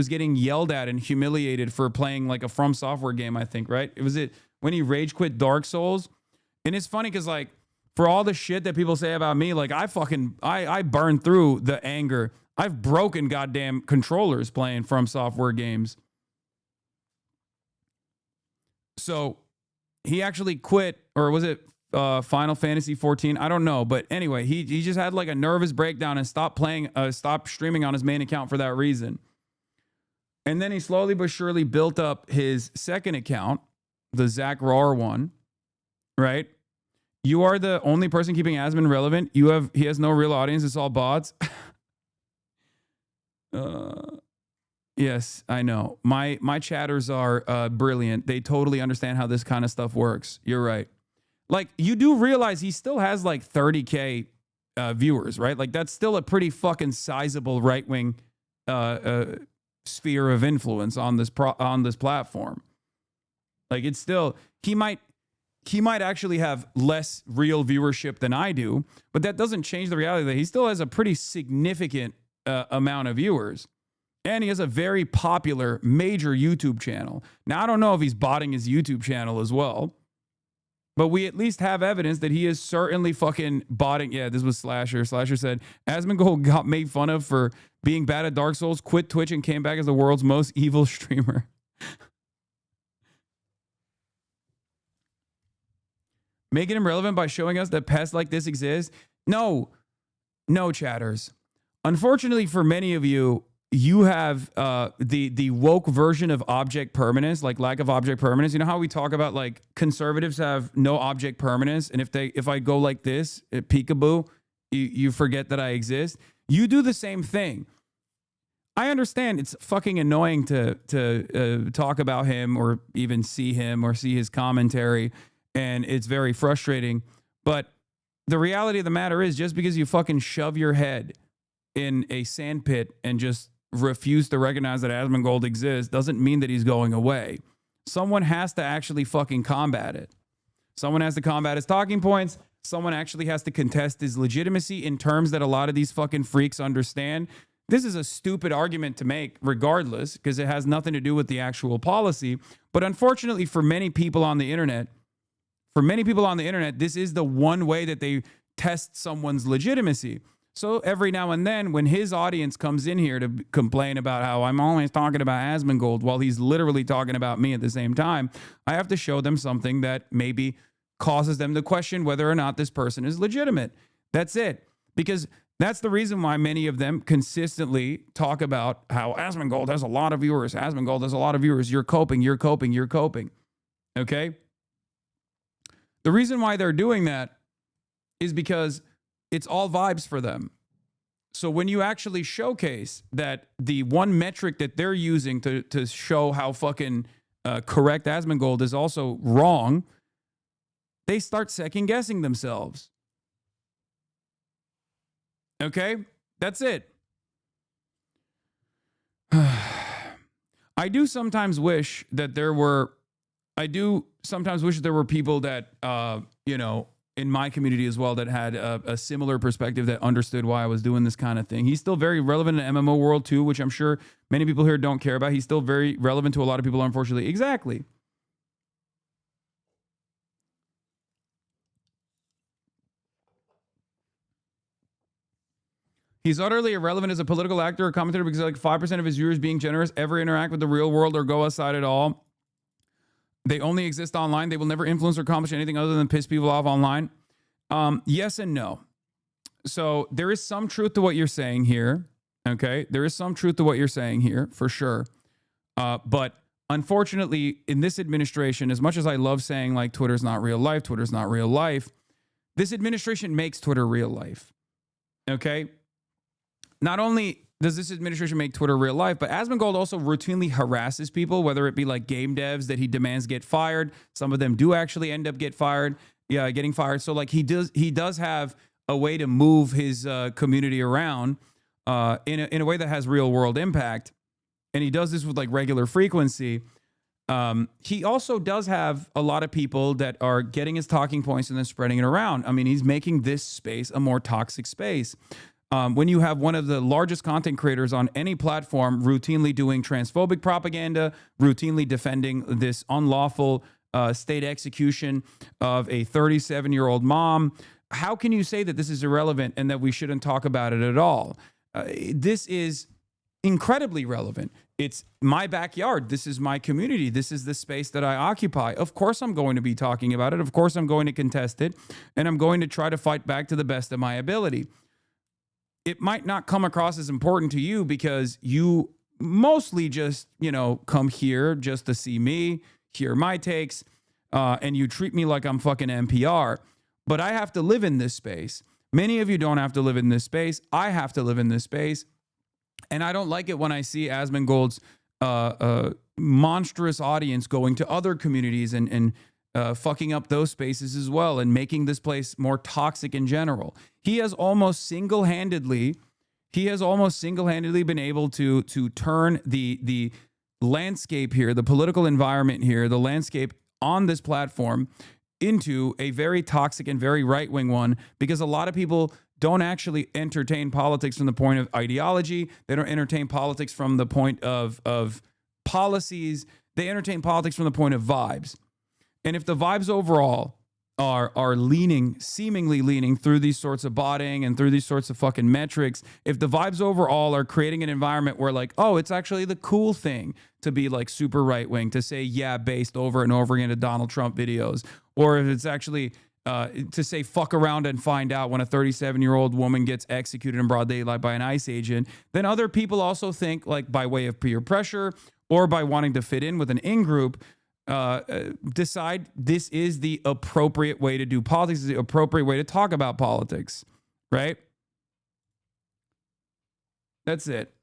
getting yelled at and humiliated for playing like a From Software game, I think, right? It was when he rage quit Dark Souls. And it's funny because like for all the shit that people say about me, like I burned through the anger. I've broken goddamn controllers playing From Software games. So he actually quit, or was it Final Fantasy 14? I don't know. But anyway, he just had like a nervous breakdown and stopped streaming on his main account for that reason. And then he slowly but surely built up his second account, the Zach Rohr one, right? You are the only person keeping Asman relevant. He has no real audience. It's all bots. Yes, I know. My chatters are brilliant. They totally understand how this kind of stuff works. You're right. Like, you do realize he still has like 30K viewers, right? Like, that's still a pretty fucking sizable right-wing sphere of influence on this platform. Like, it's still, he might actually have less real viewership than I do, but that doesn't change the reality that he still has a pretty significant amount of viewers. And he has a very popular major YouTube channel. Now, I don't know if he's botting his YouTube channel as well, but we at least have evidence that he is certainly fucking botting. Yeah, this was Slasher. Slasher said, Asmongold got made fun of for being bad at Dark Souls, quit Twitch, and came back as the world's most evil streamer. Making him relevant by showing us that pests like this exist? No, chatters. Unfortunately for many of you, you have the woke version of object permanence, like lack of object permanence. You know how we talk about like conservatives have no object permanence, and if I go like this, peekaboo, you forget that I exist. You do the same thing. I understand it's fucking annoying to talk about him or even see him or see his commentary, and it's very frustrating. But the reality of the matter is, just because you fucking shove your head in a sandpit and just refuse to recognize that Asmongold exists doesn't mean that he's going away. Someone has to actually fucking combat it. Someone has to combat his talking points. Someone actually has to contest his legitimacy in terms that a lot of these fucking freaks understand. This is a stupid argument to make regardless, because it has nothing to do with the actual policy. But unfortunately for many people on the internet, this is the one way that they test someone's legitimacy. So every now and then, when his audience comes in here to complain about how I'm always talking about Asmongold while he's literally talking about me at the same time, I have to show them something that maybe causes them to question whether or not this person is legitimate. That's it. Because that's the reason why many of them consistently talk about how Asmongold has a lot of viewers. Asmongold has a lot of viewers. You're coping. Okay? The reason why they're doing that is because it's all vibes for them. So when you actually showcase that the one metric that they're using to show how fucking correct Asmongold is also wrong, they start second guessing themselves. Okay? That's it. I do sometimes wish that there were people that, you know, in my community as well that had a similar perspective that understood why I was doing this kind of thing. He's still very relevant in the MMO world too, which I'm sure many people here don't care about. He's still very relevant to a lot of people, unfortunately. Exactly. He's utterly irrelevant as a political actor or commentator because like 5% of his viewers, being generous, ever interact with the real world or go outside at all. They only exist online. They will never influence or accomplish anything other than piss people off online. Yes and no. So there is some truth to what you're saying here. Okay. There is some truth to what you're saying here for sure. But unfortunately, in this administration, as much as I love saying like Twitter's not real life, this administration makes Twitter real life. Okay. Not only does this administration make Twitter real life, but Asmongold also routinely harasses people, whether it be like game devs that he demands get fired. Some of them do actually end up getting fired. So like he does have a way to move his community around in a way that has real world impact. And he does this with like regular frequency. He also does have a lot of people that are getting his talking points and then spreading it around. I mean, he's making this space a more toxic space. When you have one of the largest content creators on any platform routinely doing transphobic propaganda, routinely defending this unlawful state execution of a 37-year-old mom, how can you say that this is irrelevant and that we shouldn't talk about it at all? This is incredibly relevant. It's my backyard. This is my community. This is the space that I occupy. Of course, I'm going to be talking about it. Of course, I'm going to contest it, and I'm going to try to fight back to the best of my ability. It might not come across as important to you because you mostly just, you know, come here just to see me, hear my takes, and you treat me like I'm fucking NPR. But I have to live in this space. Many of you don't have to live in this space. I have to live in this space. And I don't like it when I see Asmongold's monstrous audience going to other communities and fucking up those spaces as well and making this place more toxic in general. He has almost single-handedly been able to turn the landscape here, the political environment here, the landscape on this platform into a very toxic and very right-wing one, because a lot of people don't actually entertain politics from the point of ideology. They don't entertain politics from the point of policies. They entertain politics from the point of vibes. And if the vibes overall are seemingly leaning through these sorts of botting and through these sorts of fucking metrics, if the vibes overall are creating an environment where like, oh, it's actually the cool thing to be like super right-wing, to say yeah based over and over again to Donald Trump videos, or if it's actually to say fuck around and find out when a 37-year-old woman gets executed in broad daylight by an ICE agent, then other people also think, like by way of peer pressure or by wanting to fit in with an in-group, decide this is the appropriate way to do politics, is the appropriate way to talk about politics, right? That's it.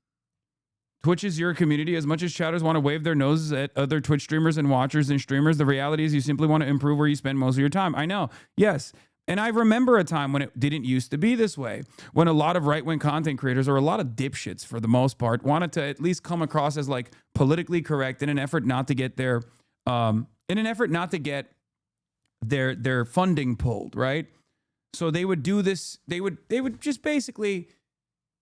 Twitch is your community. As much as chatters want to wave their noses at other Twitch streamers and watchers and streamers, the reality is you simply want to improve where you spend most of your time. I know. Yes. And I remember a time when it didn't used to be this way, when a lot of right-wing content creators, or a lot of dipshits for the most part, wanted to at least come across as like politically correct in an effort not to get their their funding pulled, right? So they would do this. They would just basically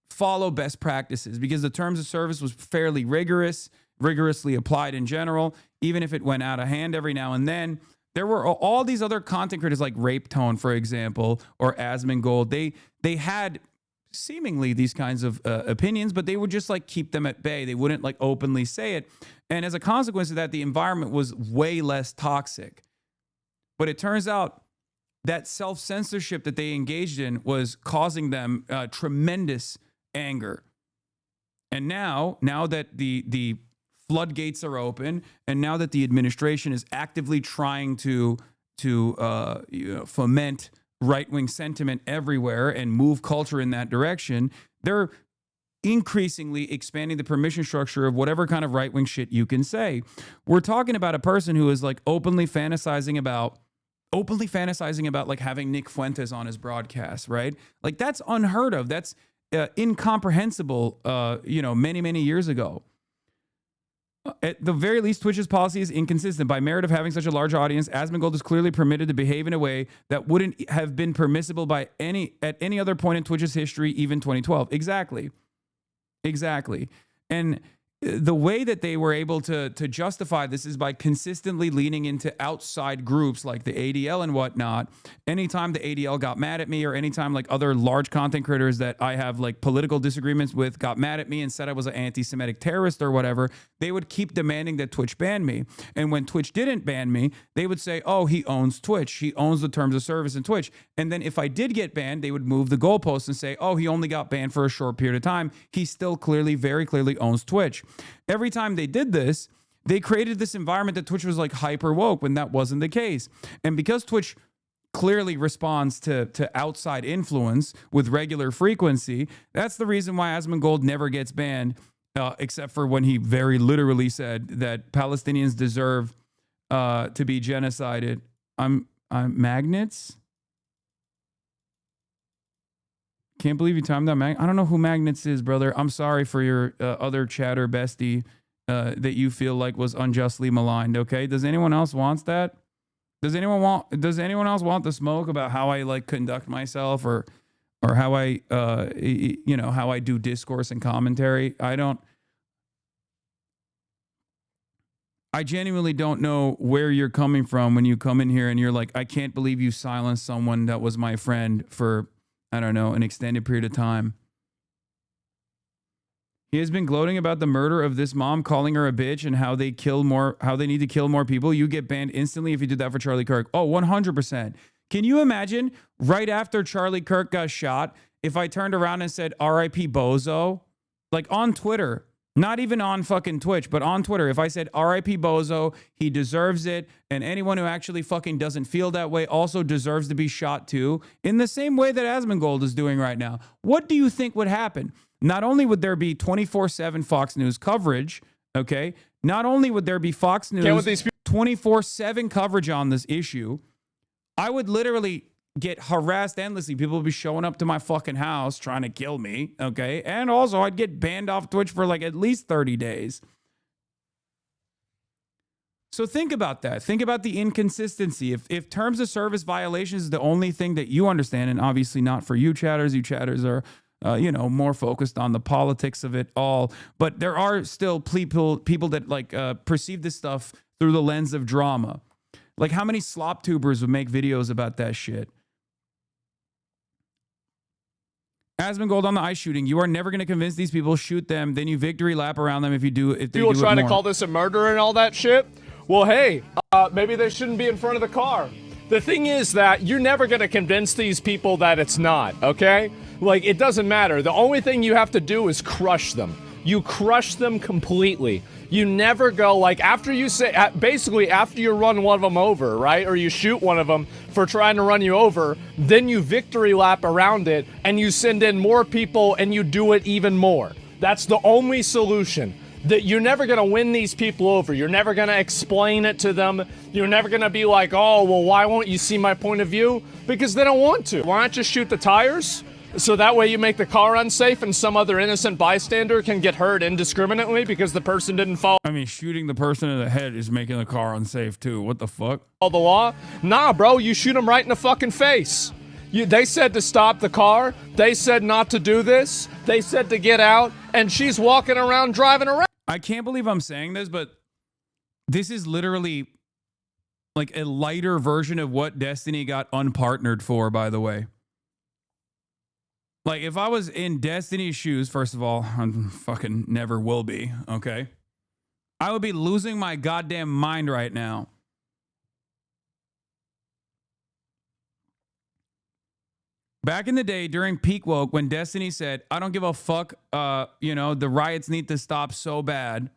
follow best practices because the terms of service was fairly rigorously applied in general, even if it went out of hand every now and then. There were all these other content creators like Rape Tone, for example, or Asmongold. They had seemingly these kinds of opinions, but they would just like keep them at bay. They wouldn't like openly say it. And as a consequence of that, the environment was way less toxic. But it turns out that self-censorship that they engaged in was causing them tremendous anger. And now that the floodgates are open, and now that the administration is actively trying to foment right-wing sentiment everywhere and move culture in that direction, they're increasingly expanding the permission structure of whatever kind of right-wing shit you can say. We're talking about a person who is like openly fantasizing about like having Nick Fuentes on his broadcast, right? Like that's unheard of. That's incomprehensible, many, many years ago. At the very least, Twitch's policy is inconsistent. By merit of having such a large audience, Asmongold is clearly permitted to behave in a way that wouldn't have been permissible at any other point in Twitch's history, even 2012. Exactly. And the way that they were able to justify this is by consistently leaning into outside groups like the ADL and whatnot. Anytime the ADL got mad at me, or anytime like other large content creators that I have like political disagreements with got mad at me and said I was an anti-Semitic terrorist or whatever, they would keep demanding that Twitch ban me. And when Twitch didn't ban me, they would say, oh, he owns Twitch. He owns the terms of service in Twitch. And then if I did get banned, they would move the goalposts and say, oh, he only got banned for a short period of time. He still very clearly owns Twitch. Every time they did this, they created this environment that Twitch was like hyper woke when that wasn't the case. And because Twitch clearly responds to outside influence with regular frequency, that's the reason why Asmongold never gets banned, except for when he very literally said that Palestinians deserve to be genocided. I'm Magnets? Can't believe you timed that. I don't know who Magnets is, brother. I'm sorry for your other chatter bestie that you feel like was unjustly maligned. Okay, does anyone else want that? Does anyone else want the smoke about how I like conduct myself, or how I how I do discourse and commentary? I genuinely don't know where you're coming from when you come in here and you're like, I can't believe you silenced someone that was my friend for, I don't know, an extended period of time. He has been gloating about the murder of this mom, calling her a bitch, and how they need to kill more people. You get banned instantly if you did that for Charlie Kirk. Oh, 100%. Can you imagine right after Charlie Kirk got shot, if I turned around and said R.I.P. Bozo, like on Twitter, not even on fucking Twitch, but on Twitter, if I said R.I.P. Bozo, he deserves it, and anyone who actually fucking doesn't feel that way also deserves to be shot too, in the same way that Asmongold is doing right now, what do you think would happen? Not only would there be 24/7 Fox News coverage, okay? Not only would there be Fox News 24/7 coverage on this issue, I would literally get harassed endlessly. People would be showing up to my fucking house trying to kill me, okay? And also, I'd get banned off Twitch for like at least 30 days. So think about that. Think about the inconsistency. If terms of service violations is the only thing that you understand, and obviously not for you chatters are more focused on the politics of it all. But there are still people that like perceive this stuff through the lens of drama. Like how many slop tubers would make videos about that shit? Asmongold on the ice shooting. You are never going to convince these people. Shoot them, then you victory lap around them if they do People trying to call this a murder and all that shit. Well, hey, maybe they shouldn't be in front of the car. The thing is that you're never going to convince these people that it's not, okay? Like, it doesn't matter. The only thing you have to do is crush them. You crush them completely. You never go, like, after you say, basically after you run one of them over, right? Or you shoot one of them for trying to run you over, then you victory lap around it and you send in more people and you do it even more. That's the only solution. That you're never going to win these people over. You're never going to explain it to them. You're never going to be like, oh, well, why won't you see my point of view? Because they don't want to. Why not just shoot the tires? So that way you make the car unsafe and some other innocent bystander can get hurt indiscriminately because the person didn't follow. I mean, shooting the person in the head is making the car unsafe too. What the fuck? The law? Nah, bro, you shoot them right in the fucking face. They said to stop the car. They said not to do this. They said to get out. And she's walking around driving around. I can't believe I'm saying this, but this is literally like a lighter version of what Destiny got unpartnered for, by the way. Like, if I was in Destiny's shoes, first of all, I fucking never will be, okay? I would be losing my goddamn mind right now. Back in the day, during Peak Woke, when Destiny said, I don't give a fuck, the riots need to stop so bad.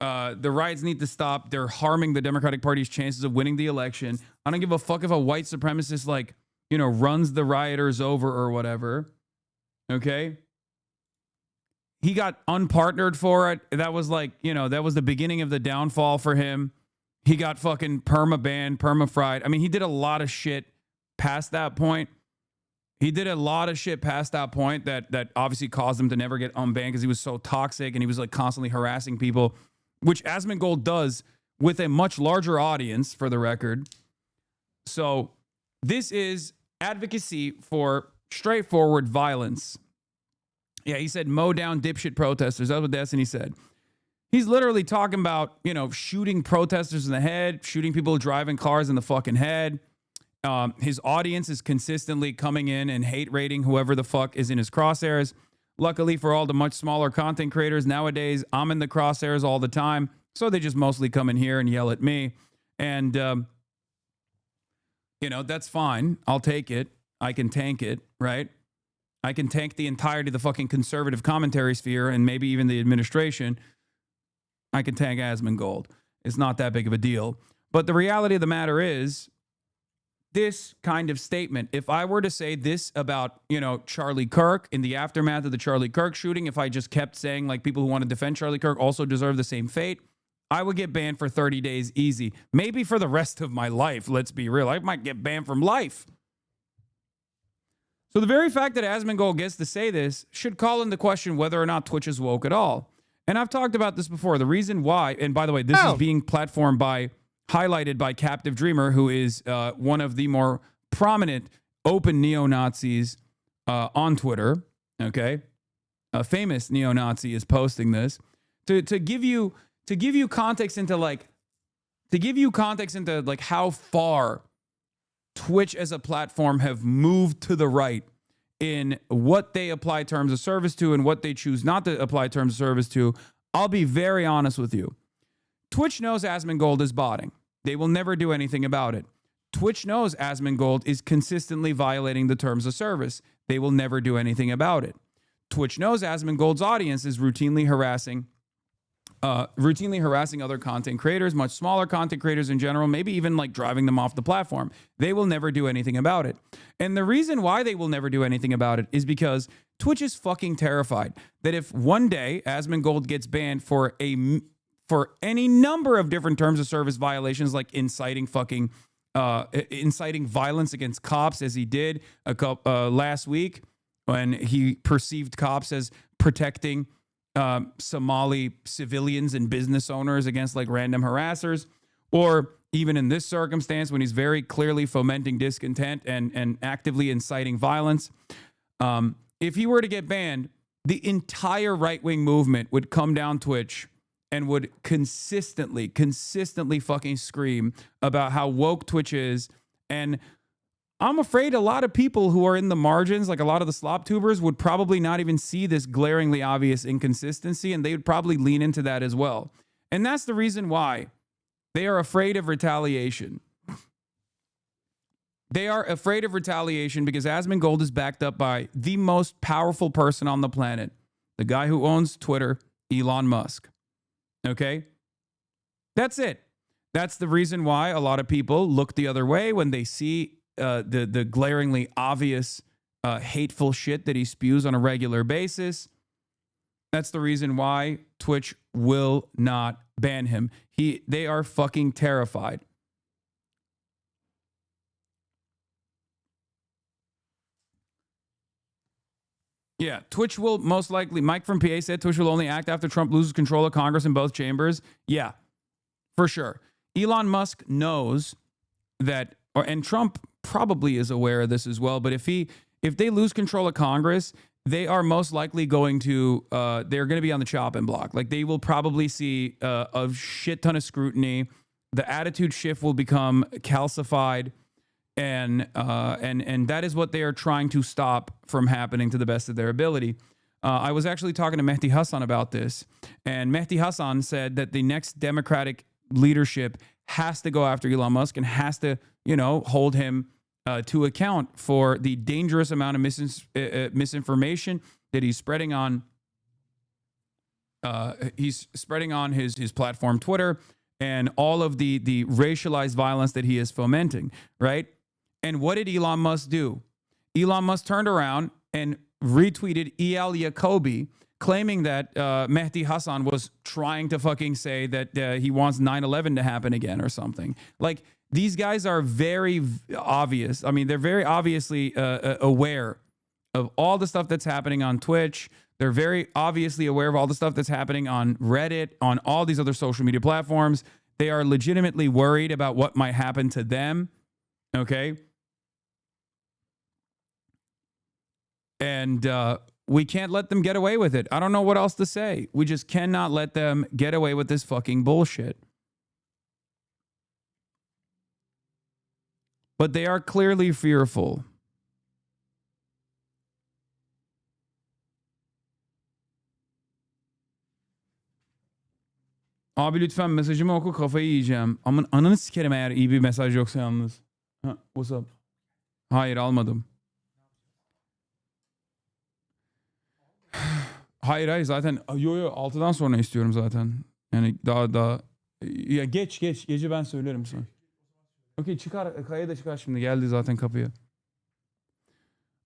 The riots need to stop. They're harming the Democratic Party's chances of winning the election. I don't give a fuck if a white supremacist, runs the rioters over or whatever. Okay? He got unpartnered for it. That was that was the beginning of the downfall for him. He got fucking perma-banned, perma-fried. I mean, he did a lot of shit past that point. That obviously caused him to never get unbanned because he was so toxic and he was like constantly harassing people. which Asmongold does with a much larger audience, for the record. So this is advocacy for straightforward violence. Yeah, he said, mow down dipshit protesters. That's what Destiny said. He's literally talking about, you know, shooting protesters in the head, shooting people driving cars in the fucking head. His audience is consistently coming in and hate rating whoever the fuck is in his crosshairs. Luckily for all the much smaller content creators nowadays, I'm in the crosshairs all the time. So they just mostly come in here and yell at me. And, you know, that's fine. I'll take it. I can tank it, right? I can tank the entirety of the fucking conservative commentary sphere and maybe even the administration. I can tank Asmongold. It's not that big of a deal. But the reality of the matter is, this kind of statement, if I were to say this about, you know, Charlie Kirk in the aftermath of the Charlie Kirk shooting, if I just kept saying like people who want to defend Charlie Kirk also deserve the same fate, I would get banned for 30 days easy. Maybe for the rest of my life, let's be real. I might get banned from life. So the very fact that Asmongold gets to say this should call into question whether or not Twitch is woke at all. And I've talked about this before. The reason why, and by the way, this is being platformed by, highlighted by Captive Dreamer, who is one of the more prominent open neo-Nazis on Twitter. Okay, a famous neo-Nazi is posting this to give you context into how far Twitch as a platform have moved to the right in what they apply terms of service to and what they choose not to apply terms of service to. I'll be very honest with you. Twitch knows Asmongold is botting. They will never do anything about it. Twitch knows Asmongold is consistently violating the terms of service. They will never do anything about it. Twitch knows Asmongold's audience is routinely harassing other content creators, much smaller content creators in general, maybe even like driving them off the platform. They will never do anything about it. And the reason why they will never do anything about it is because Twitch is fucking terrified that if one day Asmongold gets banned for any number of different terms of service violations, like inciting violence against cops, as he did last week when he perceived cops as protecting Somali civilians and business owners against like random harassers, or even in this circumstance when he's very clearly fomenting discontent and actively inciting violence. If he were to get banned, the entire right-wing movement would come down Twitch and would consistently fucking scream about how woke Twitch is. And I'm afraid a lot of people who are in the margins, like a lot of the slop tubers, would probably not even see this glaringly obvious inconsistency, and they would probably lean into that as well. And that's the reason why they are afraid of retaliation. They are afraid of retaliation because Asmongold is backed up by the most powerful person on the planet, the guy who owns Twitter, Elon Musk. Okay? That's it. That's the reason why a lot of people look the other way when they see the glaringly obvious hateful shit that he spews on a regular basis. That's the reason why Twitch will not ban him. They are fucking terrified. Yeah, Twitch will most likely, Mike from PA said Twitch will only act after Trump loses control of Congress in both chambers. Yeah, for sure. Elon Musk knows that, and Trump probably is aware of this as well, but if they lose control of Congress, they are most likely going to, they're going to be on the chopping block. Like, they will probably see a shit ton of scrutiny. The attitude shift will become calcified. And that is what they are trying to stop from happening to the best of their ability. I was actually talking to Mehdi Hasan about this, and Mehdi Hasan said that the next Democratic leadership has to go after Elon Musk and has to, hold him to account for the dangerous amount of misinformation that he's spreading on. He's spreading on his platform Twitter, and all of the racialized violence that he is fomenting, right? And what did Elon Musk do? Elon Musk turned around and retweeted El Jacobi, claiming that Mehdi Hasan was trying to fucking say that he wants 9/11 to happen again or something. Like, these guys are very obvious. I mean, they're very obviously aware of all the stuff that's happening on Twitch. They're very obviously aware of all the stuff that's happening on Reddit, on all these other social media platforms. They are legitimately worried about what might happen to them. Okay. And we can't let them get away with it. I don't know what else to say. We just cannot let them get away with this fucking bullshit. But they are clearly fearful. Abi lütfen mesajımı oku, kafayı yiyeceğim. Aman ananı sikerim eğer iyi bir mesaj yoksa yalnız. Ha, what's up? Hayır almadım. Hayır zaten yo 6'dan sonra istiyorum zaten. Yani daha ya geç gece ben söylerim sana. Okey çıkar Kaya da çıkar şimdi geldi zaten kapıya.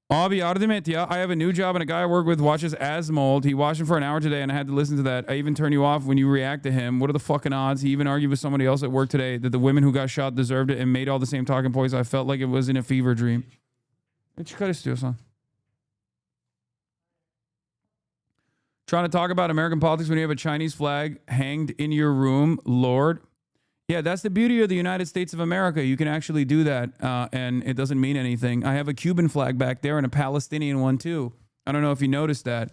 Abi yardım et ya. I have a new job and a guy I work with watches Asmold. He watched him for an hour today and I had to listen to that. I even turn you off when you react to him. What are the fucking odds? He even argued with somebody else at work today that the women who got shot deserved it and made all the same talking points. I felt like it was in a fever dream. Çıkar istiyorsan. Trying to talk about American politics when you have a Chinese flag hanged in your room, Lord. Yeah, that's the beauty of the United States of America. You can actually do that, and it doesn't mean anything. I have a Cuban flag back there and a Palestinian one, too. I don't know if you noticed that.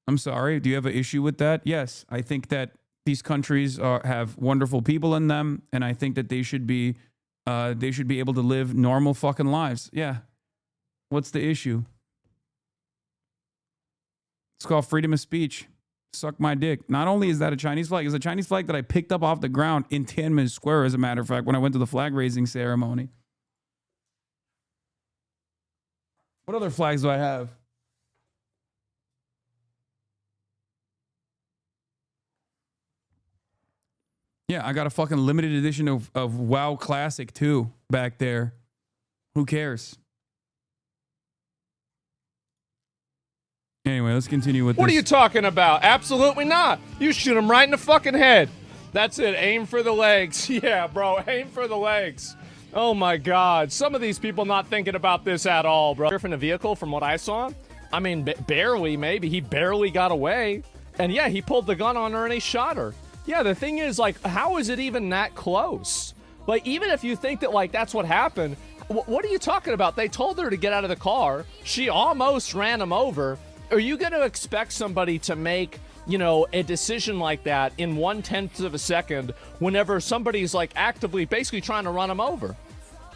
I'm sorry. Do you have an issue with that? Yes. I think that these countries have wonderful people in them, and I think that they should be able to live normal fucking lives. Yeah. What's the issue? It's called freedom of speech. Suck my dick. Not only is that a Chinese flag, it's a Chinese flag that I picked up off the ground in Tiananmen Square, as a matter of fact, when I went to the flag raising ceremony. What other flags do I have? Yeah, I got a fucking limited edition of WoW Classic too back there. Who cares? Anyway, let's continue with this. What are you talking about? Absolutely not. You shoot him right in the fucking head. That's it. Aim for the legs. Yeah, bro. Aim for the legs. Oh, my God. Some of these people not thinking about this at all, bro. In a vehicle, from what I saw, I mean, barely, maybe. He barely got away. And, yeah, he pulled the gun on her and he shot her. Yeah, the thing is, like, how is it even that close? Like, even if you think that, like, that's what happened, what are you talking about? They told her to get out of the car. She almost ran him over. Are you going to expect somebody to make, you know, a decision like that in 1/10 of a second whenever somebody's like actively basically trying to run them over?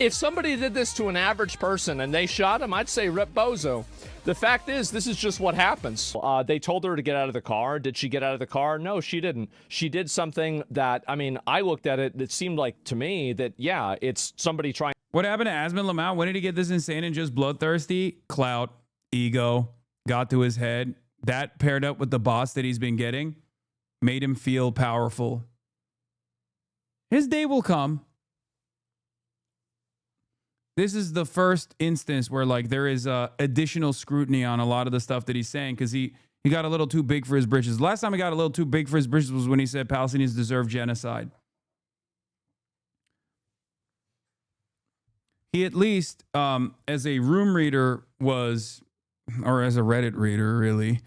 If somebody did this to an average person and they shot him, I'd say rip bozo. The fact is, this is just what happens. They told her to get out of the car. Did she get out of the car? No, she didn't. She did something that, I mean, I looked at it, it seemed like to me that, yeah, it's somebody trying. What happened to Asmund Lamau? When did he get this insane and just bloodthirsty? Clout, ego. Got to his head. That paired up with the boss that he's been getting made him feel powerful. His day will come. This is the first instance where like there is additional scrutiny on a lot of the stuff that he's saying because he got a little too big for his britches. Last time he got a little too big for his britches was when he said Palestinians deserve genocide. He at least, as a room reader was... or as a Reddit reader, really,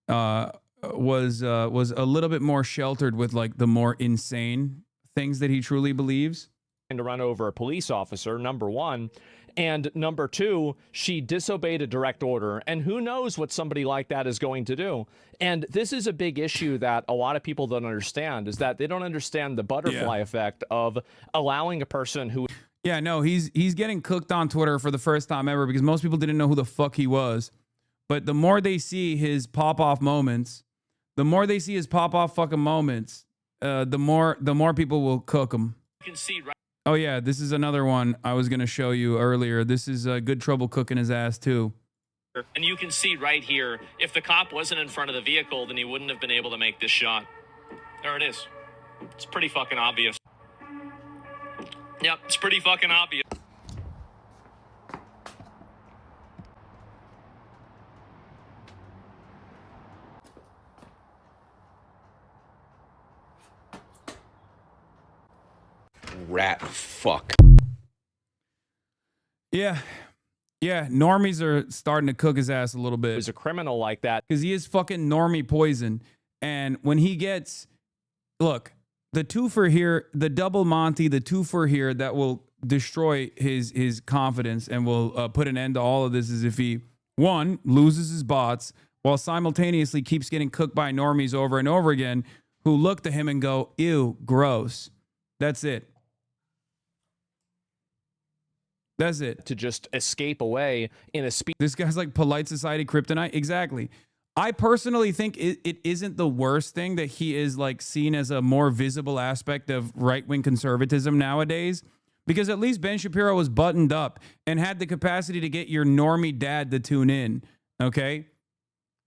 was a little bit more sheltered with like the more insane things that he truly believes. To run over a police officer, number one, and number two, she disobeyed a direct order, and who knows what somebody like that is going to do. And this is a big issue that a lot of people don't understand, is that they don't understand the butterfly effect of allowing a person who... Yeah, no, he's getting cooked on Twitter for the first time ever because most people didn't know who the fuck he was. But the more they see his pop-off moments, the more people will cook him. You can see right. Oh, yeah, this is another one I was going to show you earlier. This is good trouble cooking his ass, too. And you can see right here, if the cop wasn't in front of the vehicle, then he wouldn't have been able to make this shot. There it is. It's pretty fucking obvious. Yep, it's pretty fucking obvious. Rat fuck. Yeah. Yeah, normies are starting to cook his ass a little bit. He's a criminal like that. Because he is fucking normie poison. And when he gets, look, the twofer here, the double Monty, the twofer here that will destroy his confidence and will put an end to all of this is if he, one, loses his bots while simultaneously keeps getting cooked by normies over and over again who look to him and go, ew, gross. That's it. That's it. To just escape away in a speed. This guy's like polite society kryptonite. Exactly. I personally think it isn't the worst thing that he is like seen as a more visible aspect of right-wing conservatism nowadays, because at least Ben Shapiro was buttoned up and had the capacity to get your normie dad to tune in. Okay.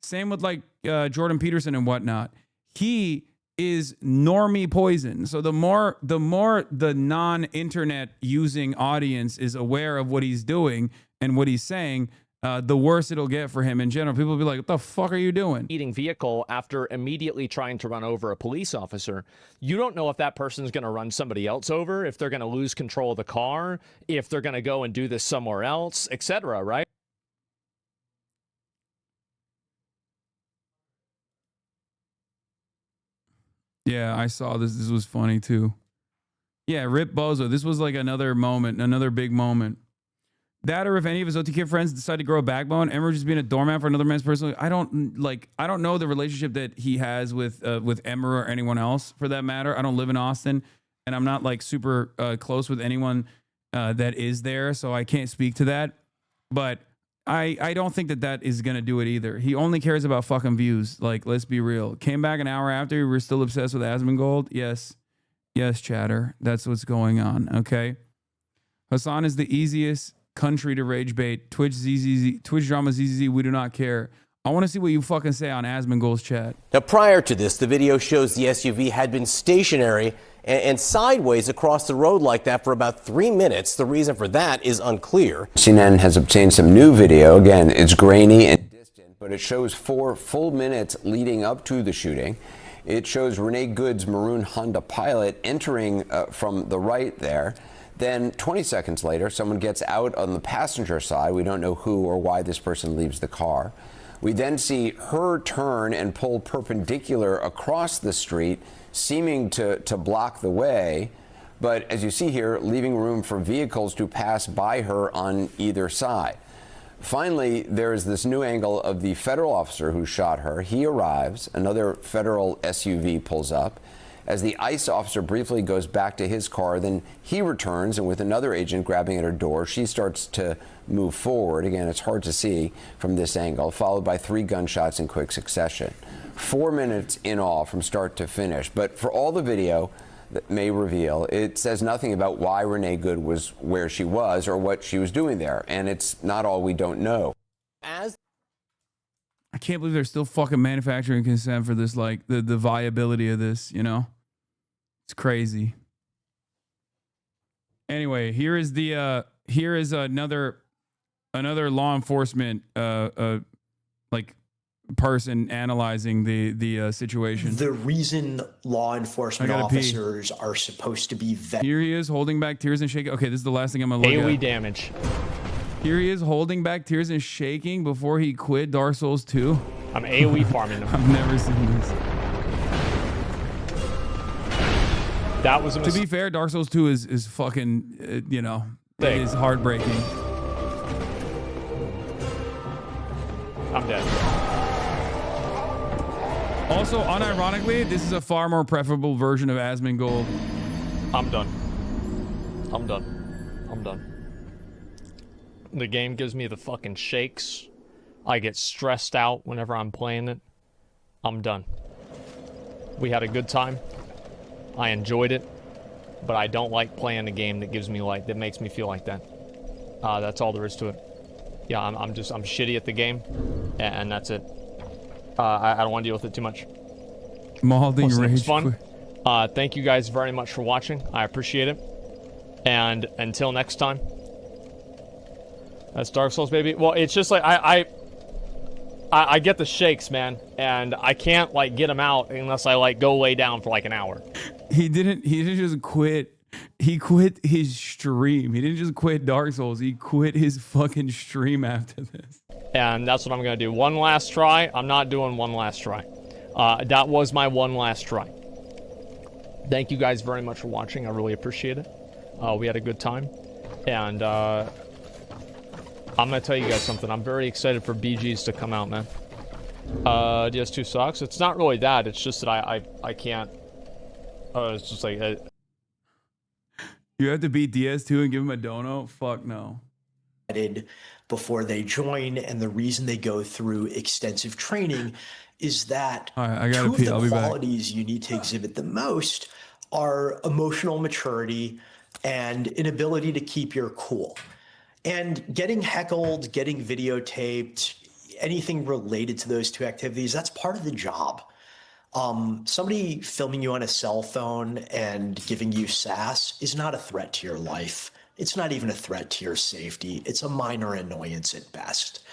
Same with like Jordan Peterson and whatnot. He is normie poison. So the more the non-internet using audience is aware of what he's doing and what he's saying, the worse it'll get for him in general. People will be like, what the fuck are you doing? Eating vehicle after immediately trying to run over a police officer. You don't know if that person's going to run somebody else over, if they're going to lose control of the car, if they're going to go and do this somewhere else, etc., right? Yeah, I saw this. This was funny too. Yeah, Rip Bozo. This was like another moment, another big moment. That, or if any of his OTK friends decide to grow a backbone, Emmer just being a doormat for another man's personal. I don't know the relationship that he has with Emmer or anyone else for that matter. I don't live in Austin, and I'm not like super close with anyone that is there, so I can't speak to that. But I don't think that is gonna do it either. He only cares about fucking views. Like, let's be real. Came back an hour after. We were still obsessed with Asmongold. Yes, chatter. That's what's going on. Okay. Hasan is the easiest country to rage bait. Twitch drama ZZZ. We do not care. I want to see what you fucking say on Asmongold's chat. Now, prior to this, the video shows the SUV had been stationary and sideways across the road like that for about 3 minutes. The reason for that is unclear. CNN has obtained some new video. Again, it's grainy and distant, but it shows 4 full minutes leading up to the shooting. It shows Renee Good's maroon Honda Pilot entering from the right there. Then 20 seconds later, someone gets out on the passenger side. We don't know who or why this person leaves the car. We then see her turn and pull perpendicular across the street, seeming to block the way. But as you see here, leaving room for vehicles to pass by her on either side. Finally, there is this new angle of the federal officer who shot her. He arrives. Another federal SUV pulls up. As the ICE officer briefly goes back to his car, then he returns, and with another agent grabbing at her door, she starts to move forward. Again, it's hard to see from this angle, followed by 3 gunshots in quick succession. 4 minutes in all from start to finish. But for all the video that may reveal, it says nothing about why Renee Good was where she was or what she was doing there. And it's not all we don't know. I can't believe they're still fucking manufacturing consent for this, like the viability of this, you know? It's crazy. Anyway, here is another law enforcement like person analyzing the situation. The reason law enforcement officers are supposed to be Here he is holding back tears and shaking. Okay, this is the last thing I'm gonna look at. AoE damage. Here he is holding back tears and shaking before he quit Dark Souls 2. I'm AoE farming him. I've never seen this. That was a To be fair, Dark Souls 2 is fucking, you know, it is heartbreaking. I'm dead. Also, unironically, this is a far more preferable version of Asmongold. I'm done. I'm done. I'm done. The game gives me the fucking shakes. I get stressed out whenever I'm playing it. I'm done. We had a good time. I enjoyed it, but I don't like playing a game that gives me that makes me feel like that. That's all there is to it. Yeah, I'm shitty at the game, and that's it. I don't want to deal with it too much. Malding Listen, it was rage. fun. Thank you guys very much for watching. I appreciate it. And until next time, that's Dark Souls, baby. Well, it's just like I get the shakes, man, and I can't like get them out unless I like go lay down for like an hour. He didn't just quit He quit his stream. He didn't just quit Dark Souls. He quit his fucking stream after this. And that's what I'm going to do. One last try. I'm not doing one last try. That was my one last try. Thank you guys very much for watching. I really appreciate it. We had a good time. And I'm going to tell you guys something. I'm very excited for BGs to come out, man. DS2 sucks. It's not really that. It's just that I can't. It's just like... You have to beat DS2 and give him a dono? Fuck no. Before they join, and the reason they go through extensive training is that I gotta two pee. of I'll the be back. qualities you need to exhibit the most are emotional maturity and an ability to keep your cool. And getting heckled, getting videotaped, anything related to those two activities, that's part of the job. Somebody filming you on a cell phone and giving you sass is not a threat to your life. It's not even a threat to your safety. It's a minor annoyance at best.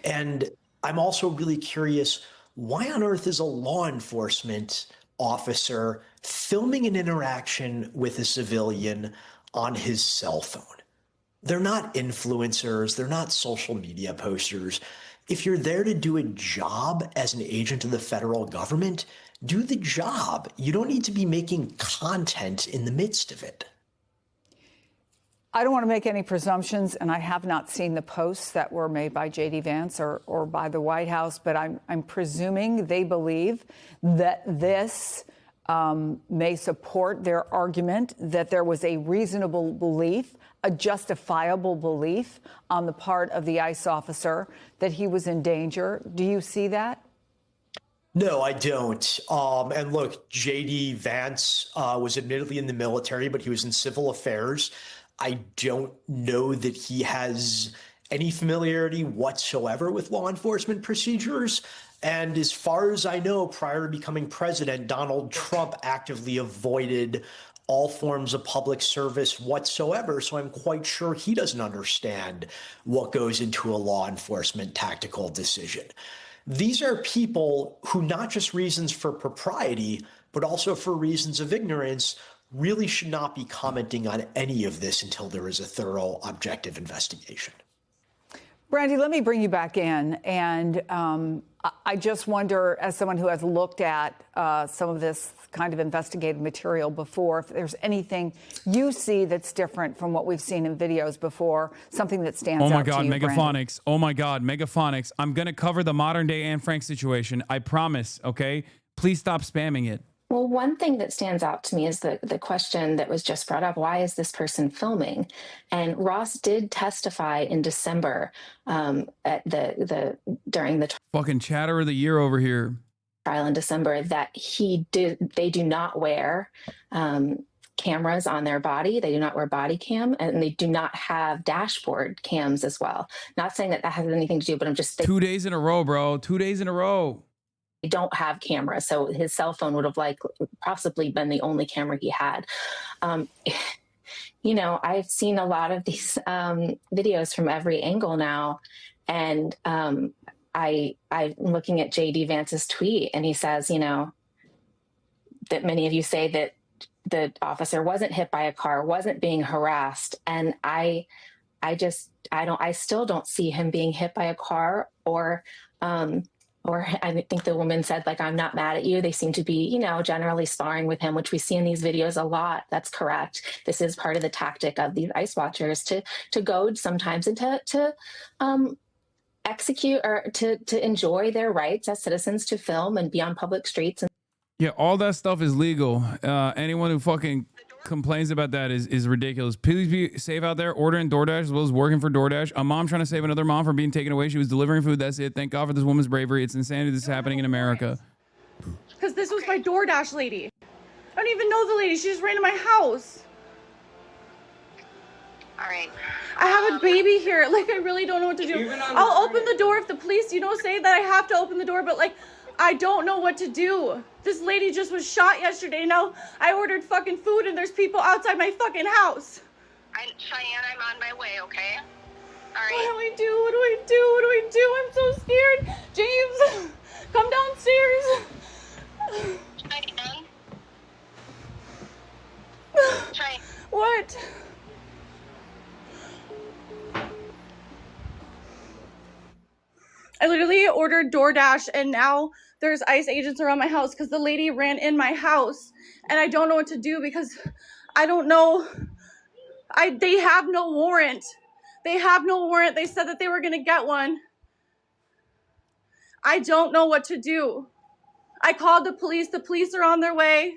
And I'm also really curious, why on earth is a law enforcement officer filming an interaction with a civilian on his cell phone? They're not influencers. They're not social media posters. If you're there to do a job as an agent of the federal government, do the job. You don't need to be making content in the midst of it. I don't want to make any presumptions, and I have not seen the posts that were made by J.D. Vance or by the White House, but I'm presuming they believe that this may support their argument that there was a reasonable belief, a justifiable belief on the part of the ICE officer that he was in danger. Do you see that? No, I don't. And look, J.D. Vance was admittedly in the military, but he was in civil affairs. I don't know that he has any familiarity whatsoever with law enforcement procedures. And as far as I know, prior to becoming president, Donald Trump actively avoided all forms of public service whatsoever. So I'm quite sure he doesn't understand what goes into a law enforcement tactical decision. These are people who, not just reasons for propriety, but also for reasons of ignorance, really should not be commenting on any of this until there is a thorough, objective investigation. Brandy, let me bring you back in. And I just wonder, as someone who has looked at some of this kind of investigative material before, if there's anything you see that's different from what we've seen in videos before, something that stands out to you, Oh my God, Brandy. Megaphonics. Oh my God, Megaphonics. I'm going to cover the modern day Anne Frank situation. I promise, okay? Please stop spamming it. Well, one thing that stands out to me is the question that was just brought up. Why is this person filming? And Ross did testify in December at during the Fucking chatter of the year over here. trial in December that they do not wear cameras on their body. They do not wear body cam, and they do not have dashboard cams as well. Not saying that that has anything to do, but I'm just thinking 2 days in a row, bro. 2 days in a row. they don't have cameras. So his cell phone would have possibly been the only camera he had. I've seen a lot of these videos from every angle now. And I'm looking at J.D. Vance's tweet, and he says, that many of you say that the officer wasn't hit by a car, wasn't being harassed. And I still don't see him being hit by a car or I think the woman said, I'm not mad at you. They seem to be, generally sparring with him, which we see in these videos a lot. That's correct. This is part of the tactic of these ICE watchers to goad sometimes and to execute or to enjoy their rights as citizens to film and be on public streets. Yeah, all that stuff is legal. Anyone who fucking complains about that is ridiculous. Please be safe out there, ordering DoorDash as well as working for DoorDash. A mom trying to save another mom from being taken away. She was delivering food. That's it. Thank God for this woman's bravery. It's insanity this is happening in America. Because this was my DoorDash lady. I don't even know the lady. She just ran to my house. All right. I have a baby here. I really don't know what to do. I'll open the door if the police, say that I have to open the door, but I don't know what to do. This lady just was shot yesterday. Now I ordered fucking food and there's people outside my fucking house. Cheyenne, I'm on my way, okay? All right. What do I do? What do I do? What do I do? I'm so scared. James, come downstairs. Cheyenne? ordered DoorDash, and now there's ICE agents around my house because the lady ran in my house, and I don't know what to do because I don't know. They have no warrant. They have no warrant. They said that they were going to get one. I don't know what to do. I called the police. The police are on their way.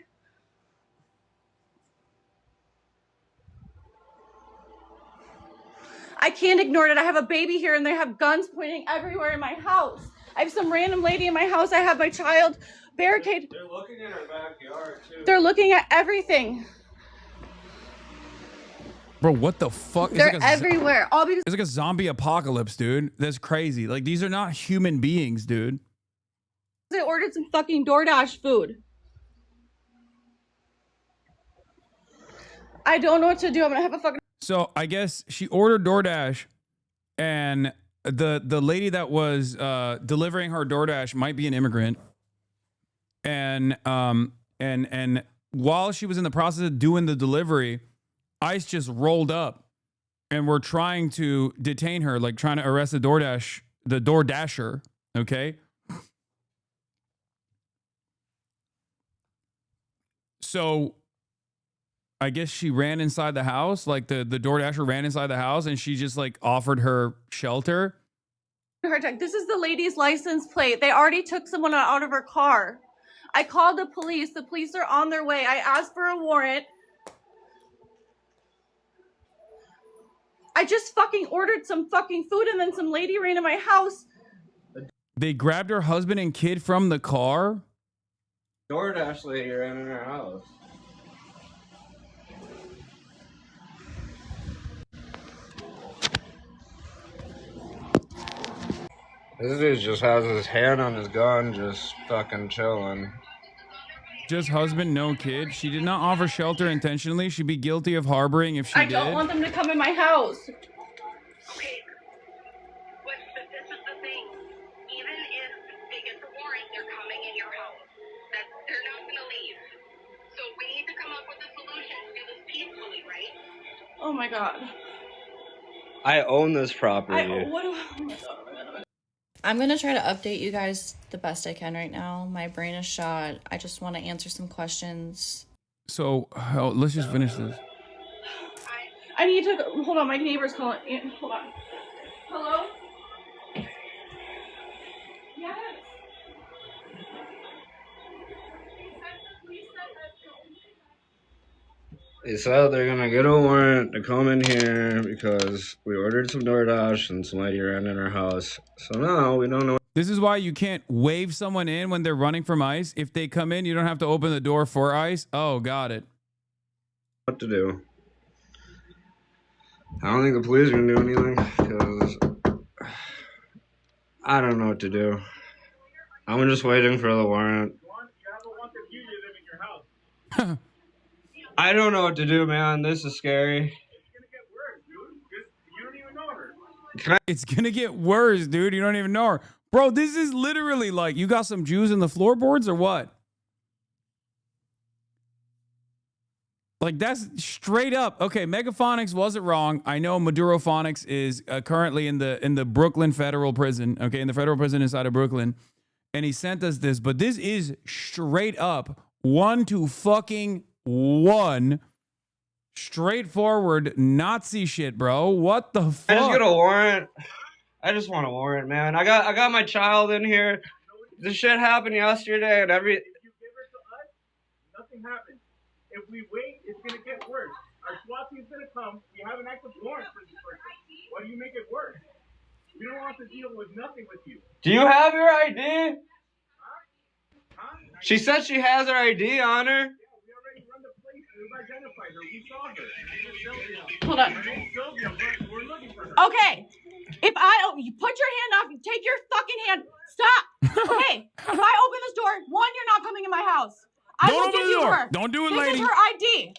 I can't ignore it. I have a baby here and they have guns pointing everywhere in my house. I have some random lady in my house. I have my child barricaded. They're looking at our backyard too. They're looking at everything. Bro, what the fuck? They're everywhere. All because it's like a zombie apocalypse, dude. That's crazy. Like, these are not human beings, dude. they ordered some fucking DoorDash food. I don't know what to do. I'm gonna have a fucking. So I guess she ordered DoorDash, and the lady that was delivering her DoorDash might be an immigrant, and while she was in the process of doing the delivery, ICE just rolled up, and were trying to detain her, like trying to arrest the DoorDasher. Okay. So I guess she ran inside the house, like the DoorDasher ran inside the house, and she just like offered her shelter. This is the lady's license plate. They already took someone out of her car. I called the police. The police are on their way. I asked for a warrant. I just fucking ordered some fucking food, and then some lady ran to my house. They grabbed her husband and kid from the car. DoorDash lady ran in her house. This dude just has his hand on his gun, just fucking chilling. Just husband, no kid. She did not offer shelter intentionally. She'd be guilty of harboring if she did. I don't want them to come in my house. Okay, but this is the thing. Even if they get the warrant, they're coming in your house. They're not going to leave. So we need to come up with a solution to do this peacefully, right? Oh my god. I own this property. I'm going to try to update you guys the best I can right now. My brain is shot. I just want to answer some questions. So let's just finish this. I need to hold on. My neighbor's calling. Hold on. Hello? Yes. They said they're gonna get a warrant to come in here because we ordered some DoorDash and somebody ran in our house. So now we don't know. This is why you can't wave someone in when they're running from ICE. If they come in, you don't have to open the door for ICE. Oh, got it. What to do. I don't think the police are gonna do anything because I don't know what to do. I'm just waiting for the warrant. I don't know what to do, man. This is scary. It's gonna get worse, dude. You don't even know her. Bro, this is literally like, you got some Jews in the floorboards or what? Like, that's straight up. Okay, Megaphonics wasn't wrong. I know Madurophonics is currently in the Brooklyn federal prison. Okay, in the federal prison inside of Brooklyn. And he sent us this, but this is straight up 1-to-fucking-1 straightforward Nazi shit, bro. What the fuck? I just get a warrant. I just want a warrant, man. I got my child in here. This shit happened yesterday, and If you give it to us, nothing happens. If we wait, it's gonna get worse. Our SWAT team's gonna come. We have an active warrant for this person. Why do you make it worse? We don't want to deal with nothing with you. Do you have your ID? She said she has her ID on her. We already run the place. We've identified her. We saw her. Hold on. We're looking for her. Okay. If you put your hand off, you take your fucking hand. Stop. Okay. If I open this door, one, you're not coming in my house. I will give you her. Don't do it, this lady. This is her ID.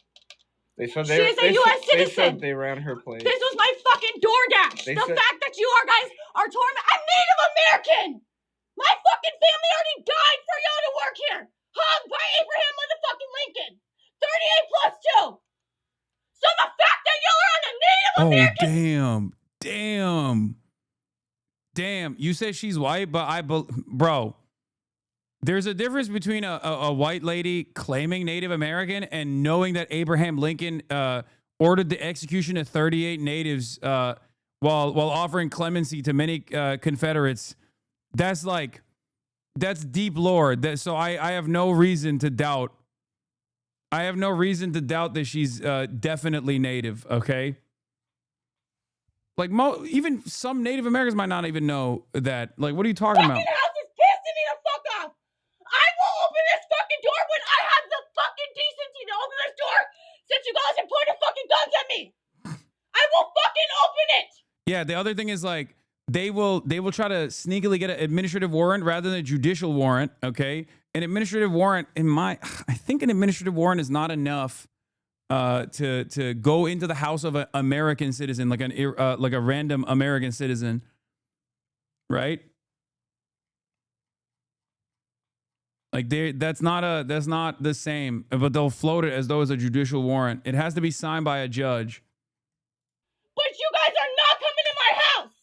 They said she is a U.S. citizen. They said they ran her place. This was my fucking DoorDash. The fact that you guys are tormenting. I'm Native American. My fucking family already died for y'all to work here. Hung by Abraham motherfucking Lincoln. 38 plus 2. So the fact that y'all are on a Native American. Damn, you said she's white, but bro, there's a difference between a white lady claiming Native American and knowing that Abraham Lincoln ordered the execution of 38 natives while offering clemency to many Confederates. That's deep lore. So I have no reason to doubt. I have no reason to doubt that she's definitely Native. Okay. Like even some Native Americans might not even know that. Like, what are you talking about? Fucking house is pissing me the fuck off. I will open this fucking door when I have the fucking decency to open this door since you guys have pointed fucking guns at me. I will fucking open it. Yeah, the other thing is like they will try to sneakily get an administrative warrant rather than a judicial warrant, okay? An administrative warrant I think an administrative warrant is not enough to go into the house of an American citizen, like a random American citizen, right? Like that's not the same, but they'll float it as though it's a judicial warrant. It has to be signed by a judge. But you guys are not coming to my house.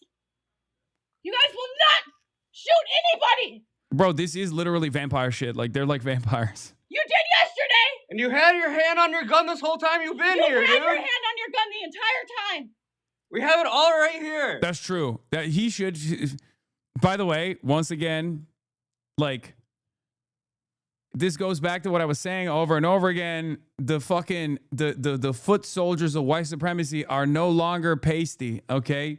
You guys will not shoot anybody. Bro, this is literally vampire shit. Like they're like vampires. You did yesterday. And you had your hand on your gun this whole time you've been here, dude. You had your hand on your gun the entire time. We have it all right here. That's true. That he should. By the way, once again, like this goes back to what I was saying over and over again. The fucking the foot soldiers of white supremacy are no longer pasty. Okay.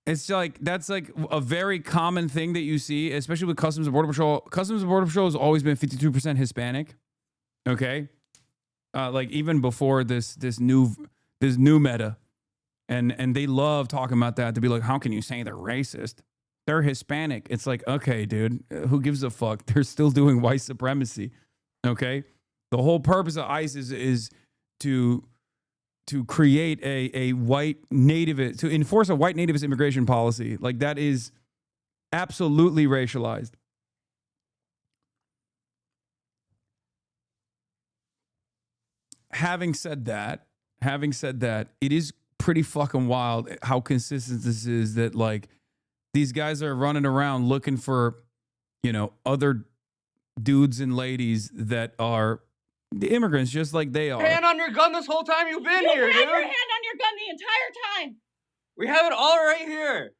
It's like that's like a very common thing that you see, especially with Customs and Border Patrol. Customs and Border Patrol has always been 52% Hispanic. Okay, like even before this new meta, and they love talking about that to be like, how can you say they're racist? They're Hispanic. It's like, okay, dude, who gives a fuck? They're still doing white supremacy. Okay, the whole purpose of ICE is to create a white nativist, to enforce a white nativist immigration policy. Like that is absolutely racialized. Having said that, it is pretty fucking wild how consistent this is, that like these guys are running around looking for, other dudes and ladies that are the immigrants, just like they are. Hand on your gun this whole time you've been here, dude. You had your hand on your gun the entire time. We have it all right here.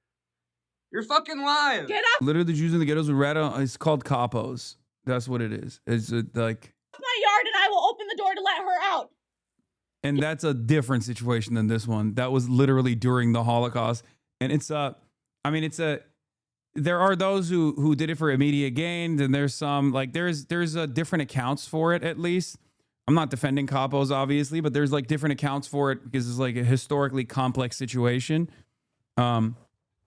You're fucking live. Get off Literally, the Jews in the ghettos with red on. It's called capos. That's what it is. It's like my yard, and I will open the door to let her out. And that's a different situation than this one. That was literally during the Holocaust, and there are those who did it for immediate gain, and there's some like there's different accounts for it. At least I'm not defending capos, obviously, but there's like different accounts for it because it's like a historically complex situation. And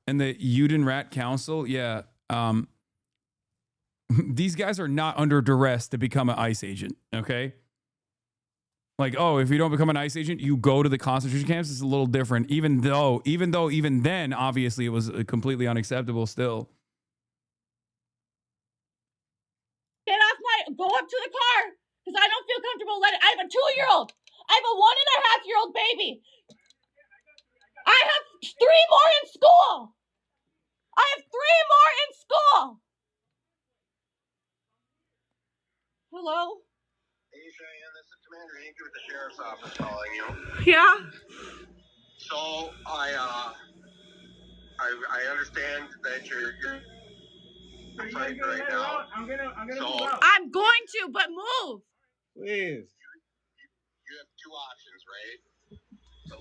the Judenrat Council, yeah, these guys are not under duress to become an ICE agent. Okay, like, oh, if you don't become an ICE agent, you go to the concentration camps. It's a little different, even then, obviously, it was completely unacceptable still. Go up to the car, because I don't feel comfortable letting. I have a 2-year-old. I have a 1.5-year-old baby. I have 3 more in school. I have 3 more in school. Hello? Hey, Cheyenne, this is Commander Hanky with the Sheriff's Office calling you. Yeah? So, I understand that you're fighting right now. I'm going to, but move. Please. You have 2 options, right? So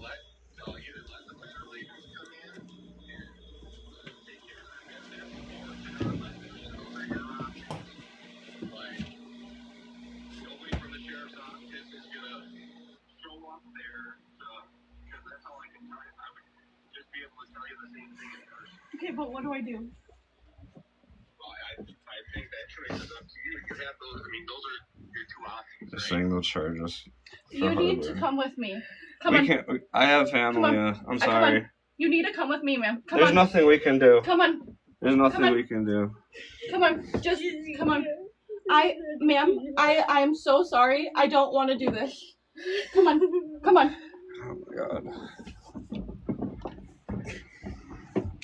either let the paramedics come in and take care of them, those are your options. But nobody from the sheriff's office is gonna show up there, because that's all I can tell you. I would just be able to tell you the same thing in person. Okay, but what do I do? Well, I think that choice is up to you. You have those. I mean, those are your 2 options. Right? Saying those charges. You need to come with me. I have family. I'm sorry. You need to come with me, ma'am. There's nothing we can do. Come on. There's nothing we can do. Come on. Just come on. Ma'am, I am so sorry. I don't want to do this. Come on. Come on. Oh my God.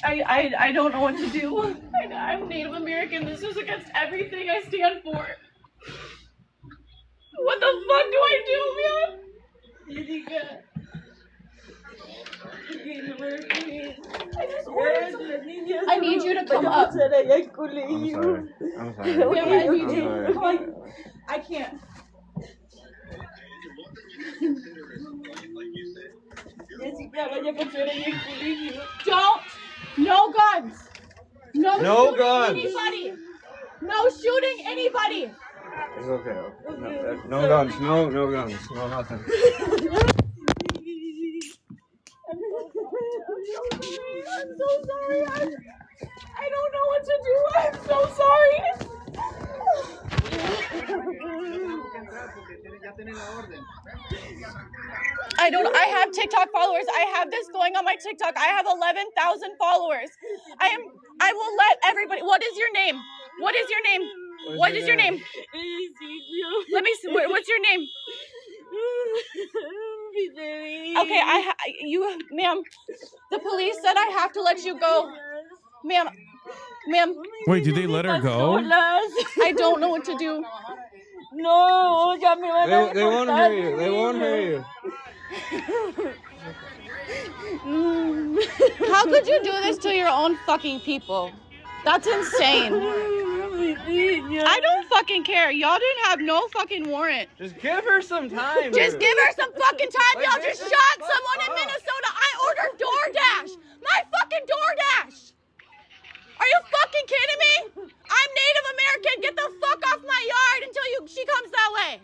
I don't know what to do. I'm Native American. This is against everything I stand for. What the fuck do I do, man? I need you to come up. I'm sorry. Ma'am, I need you. Come on. I can't. Don't. No guns. No shooting guns. anybody. No shooting anybody. It's okay. No guns. No guns. No nothing. I'm so sorry. I don't know what to do. I'm so sorry. I have TikTok followers. I have this going on my TikTok. I have 11,000 followers. I will let everybody. What is your name? What is your name? What is your name? Let me see. What's your name? Okay, ma'am. The police said I have to let you go. Ma'am. Wait, did they let her go? I don't know what to do. No, they won't hurt you. They won't hurt you. How could you do this to your own fucking people? That's insane. I don't fucking care. Y'all didn't have no fucking warrant. Just give her some time. Just give her some fucking time. Y'all just shot someone in Minnesota. I ordered DoorDash. My fucking DoorDash. Are you fucking kidding me? I'm Native American. Get the fuck off my yard until she comes that way.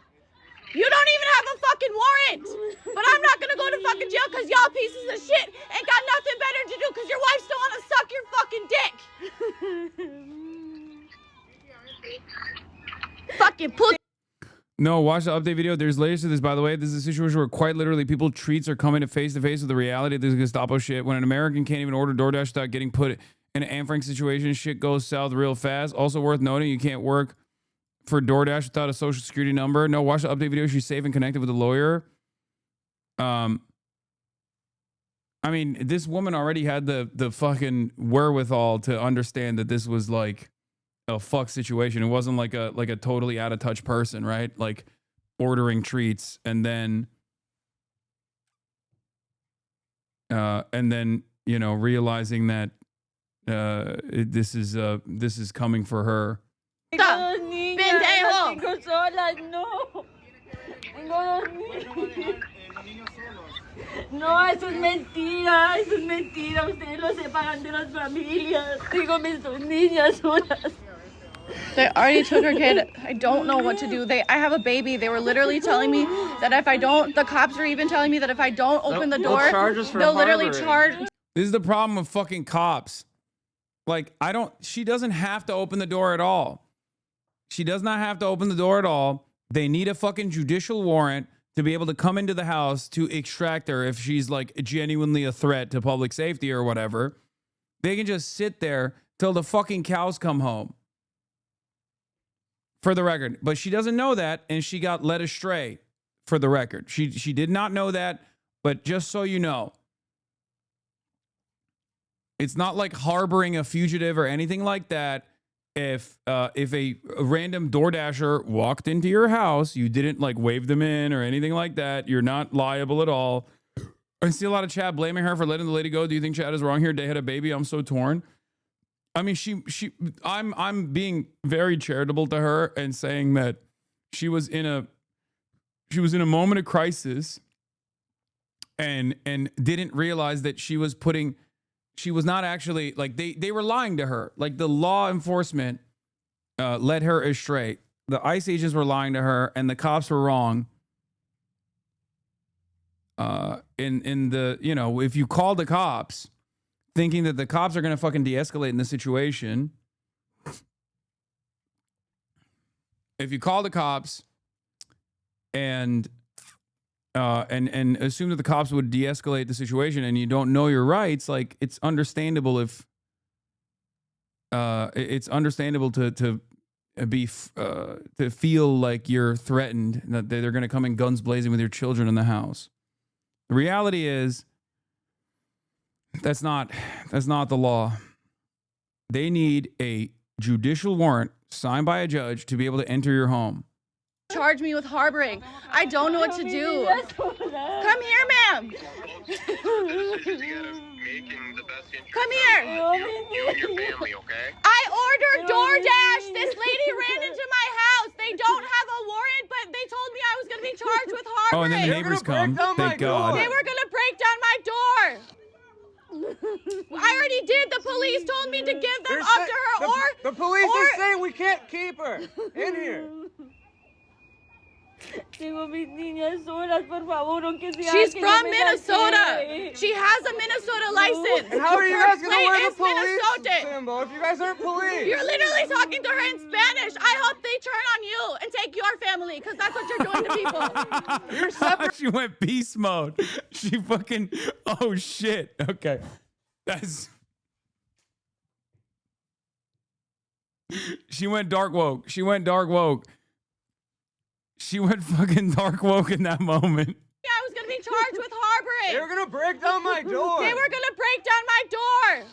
You don't even have a fucking warrant. But I'm not gonna go to fucking jail because y'all pieces of shit ain't got nothing better to do because your wife still wanna suck your fucking dick. Fucking pussy. No, watch the update video. There's layers to this, by the way. This is a situation where quite literally people treats are coming to face with the reality of this Gestapo shit. When an American can't even order DoorDash without getting put in an Anne Frank situation, shit goes south real fast. Also worth noting, you can't work for DoorDash without a social security number. No, watch the update video. She's safe and connected with a lawyer. I mean, this woman already had the fucking wherewithal to understand that this was like a fuck situation. It wasn't like a totally out of touch person, right? Like ordering treats and then you know, realizing that this is coming for her. Pendejo. No, eso es mentira, ustedes lo separan de las familias. Digo, mis dos niñas solas. They already took her kid. I don't know what to do. I have a baby. They were literally telling me that if I don't, the cops are even telling me that if I don't open the door, they'll literally charge. This is the problem with fucking cops. Like, she doesn't have to open the door at all. She does not have to open the door at all. They need a fucking judicial warrant to be able to come into the house to extract her if she's like genuinely a threat to public safety or whatever. They can just sit there till the fucking cows come home. For the record. But she doesn't know that, and she got led astray, for the record. She did not know that, but just so you know. It's not like harboring a fugitive or anything like that. If a random DoorDasher walked into your house, you didn't like wave them in or anything like that, you're not liable at all. I see a lot of chat blaming her for letting the lady go. Do you think Chad is wrong here? They had a baby. I'm so torn. I mean, I'm being very charitable to her and saying that she was in a moment of crisis and didn't realize that she was not actually, like, they were lying to her. Like, the law enforcement led her astray. The ICE agents were lying to her, and the cops were wrong. In the, you know, if you call the cops thinking that the cops are going to fucking de-escalate in the situation, if you call the cops and assume that the cops would de-escalate the situation and you don't know your rights, like, it's understandable if it's understandable to feel like you're threatened, that they're going to come in guns blazing with your children in the house. The reality is That's not the law. They need a judicial warrant signed by a judge to be able to enter your home. Charge me with harboring. I don't know what to do. Come here, ma'am. Come here. You and your family, okay? I ordered DoorDash. This lady ran into my house. They don't have a warrant, but they told me I was going to be charged with harboring. Oh, and then the neighbors come. Thank God. They were going to break down my door. I already did. The police told me to give them up to her, the police are saying we can't keep her in here. She's from Minnesota. She has a Minnesota license. And how are you guys going to wear the police Minnesota symbol if you guys aren't police? You're literally talking to her in Spanish. I hope they turn on you and take your family, because that's what you're doing to people. You're separate. She went beast mode. She fucking, oh shit. Okay. She went dark woke. She went dark woke. She went fucking dark woke in that moment. Yeah, I was going to be charged with harboring. They were going to break down my door. They were going to break down my door.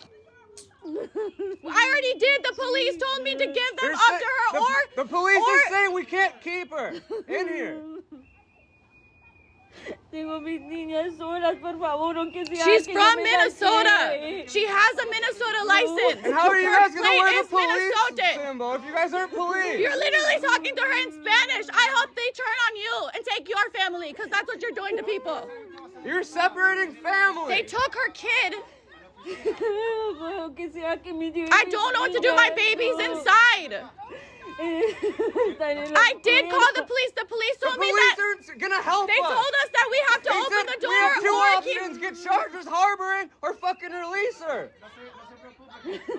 I already did. The police told me to give them up to her, the police are saying we can't keep her in here. She's from Minnesota. She has a Minnesota license. And how are you guys going to wear the police Minnesota symbol if you guys aren't police? You're literally talking to her in Spanish. I hope they turn on you and take your family, because that's what you're doing to people. You're separating family. They took her kid. I don't know what to do. My baby's inside. I did call the police. The police told me that they're gonna help they told us that we have to open the door. We have two or options: get charged with harboring or fucking release her. The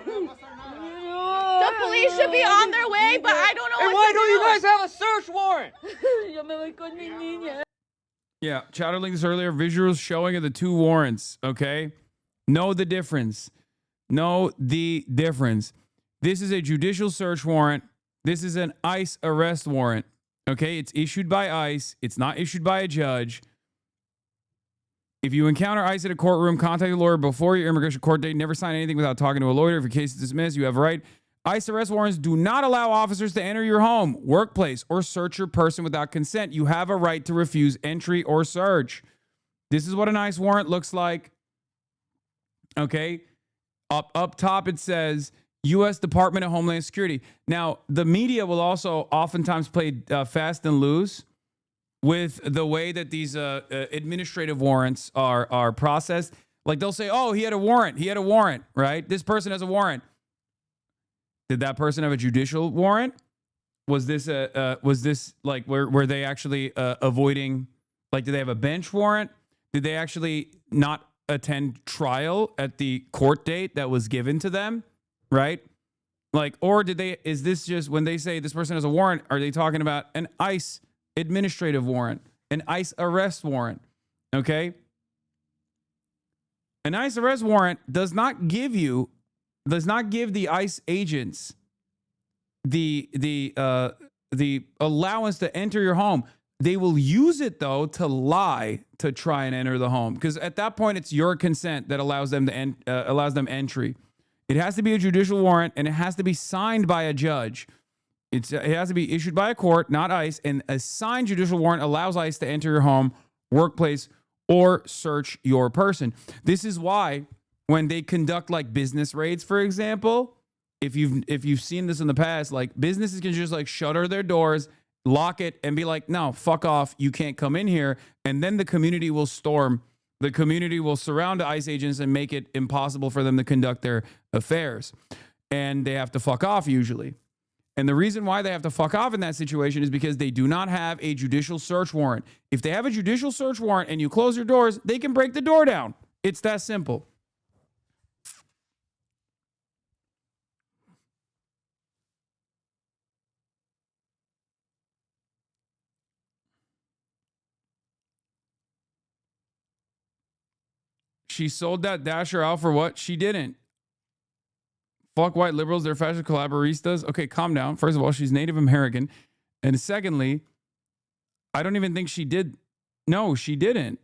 police should be on their way, but I don't know. And why don't you guys have a search warrant? Yeah, Chatterling this earlier. Visuals showing of the two warrants. Okay, know the difference. Know the difference. This is a judicial search warrant. This is an ICE arrest warrant. Okay, it's issued by ICE. It's not issued by a judge. If you encounter ICE at a courtroom, contact a lawyer before your immigration court date. Never sign anything without talking to a lawyer. If your case is dismissed, you have a right. ICE arrest warrants do not allow officers to enter your home, workplace, or search your person without consent. You have a right to refuse entry or search. This is what an ICE warrant looks like. Okay, up top it says U.S. Department of Homeland Security. Now, the media will also oftentimes play fast and loose with the way that these administrative warrants are processed. Like they'll say, oh, he had a warrant. He had a warrant, right? This person has a warrant. Did that person have a judicial warrant? Was this like were they actually avoiding, like, did they have a bench warrant? Did they actually not attend trial at the court date that was given to them? Right? Like, or is this just when they say this person has a warrant, are they talking about an ICE administrative warrant, an ICE arrest warrant? Okay. An ICE arrest warrant does not give the ICE agents the allowance to enter your home. They will use it though to lie to try and enter the home, because at that point it's your consent that allows them entry. It has to be a judicial warrant, and it has to be signed by a judge. It has to be issued by a court, not ICE, and a signed judicial warrant allows ICE to enter your home, workplace, or search your person. This is why when they conduct like business raids, for example, if you've seen this in the past, like businesses can just like shutter their doors, lock it, and be like, no, fuck off, you can't come in here. And then the community will storm. The community will surround ICE agents and make it impossible for them to conduct their affairs. And they have to fuck off usually. And the reason why they have to fuck off in that situation is because they do not have a judicial search warrant. If they have a judicial search warrant and you close your doors, they can break the door down. It's that simple. She sold that Dasher out for what? She didn't. Fuck white liberals, they're fascist collaboristas. Okay, calm down. First of all, she's Native American. And secondly, I don't even think she did. No, she didn't.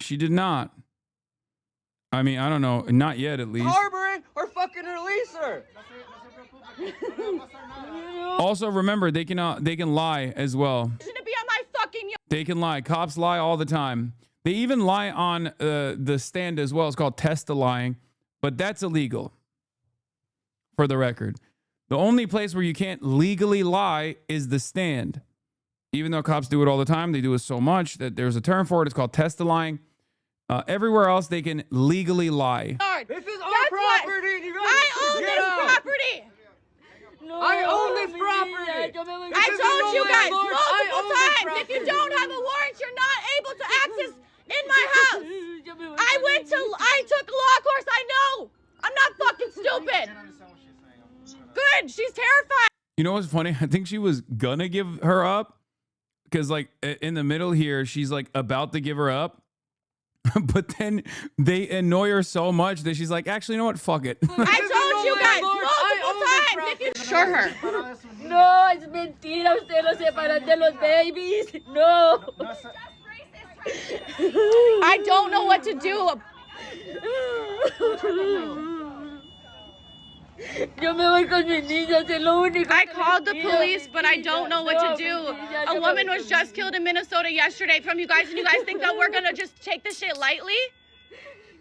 She did not. I mean, I don't know. Not yet, at least. Harbor or fucking release her. Also, remember, they can lie as well. Shouldn't be on my fucking. They can lie. Cops lie all the time. They even lie on the stand as well. It's called test-lying, but that's illegal. For the record, the only place where you can't legally lie is the stand. Even though cops do it all the time, they do it so much that there's a term for it. It's called test-lying. Everywhere else, they can legally lie. This is our property. I own this property. No, I own this property. I told you guys multiple times, if you don't have a warrant, you're not able to access in my house. I took a law course. I know. I'm not fucking stupid. Good. She's terrified. You know what's funny? I think she was gonna give her up because, like, in the middle here, she's like about to give her up. But then they annoy her so much that she's like, actually, you know what? Fuck it. I told you guys multiple times. If you show her. No, es mentira. Usted los separan de los babies. No. I don't know what to do. Yo me voy con mis niños, es lo único. I called the police, but I don't know what to do. A woman was just killed in Minnesota yesterday from you guys, and you guys think that we're gonna just take this shit lightly?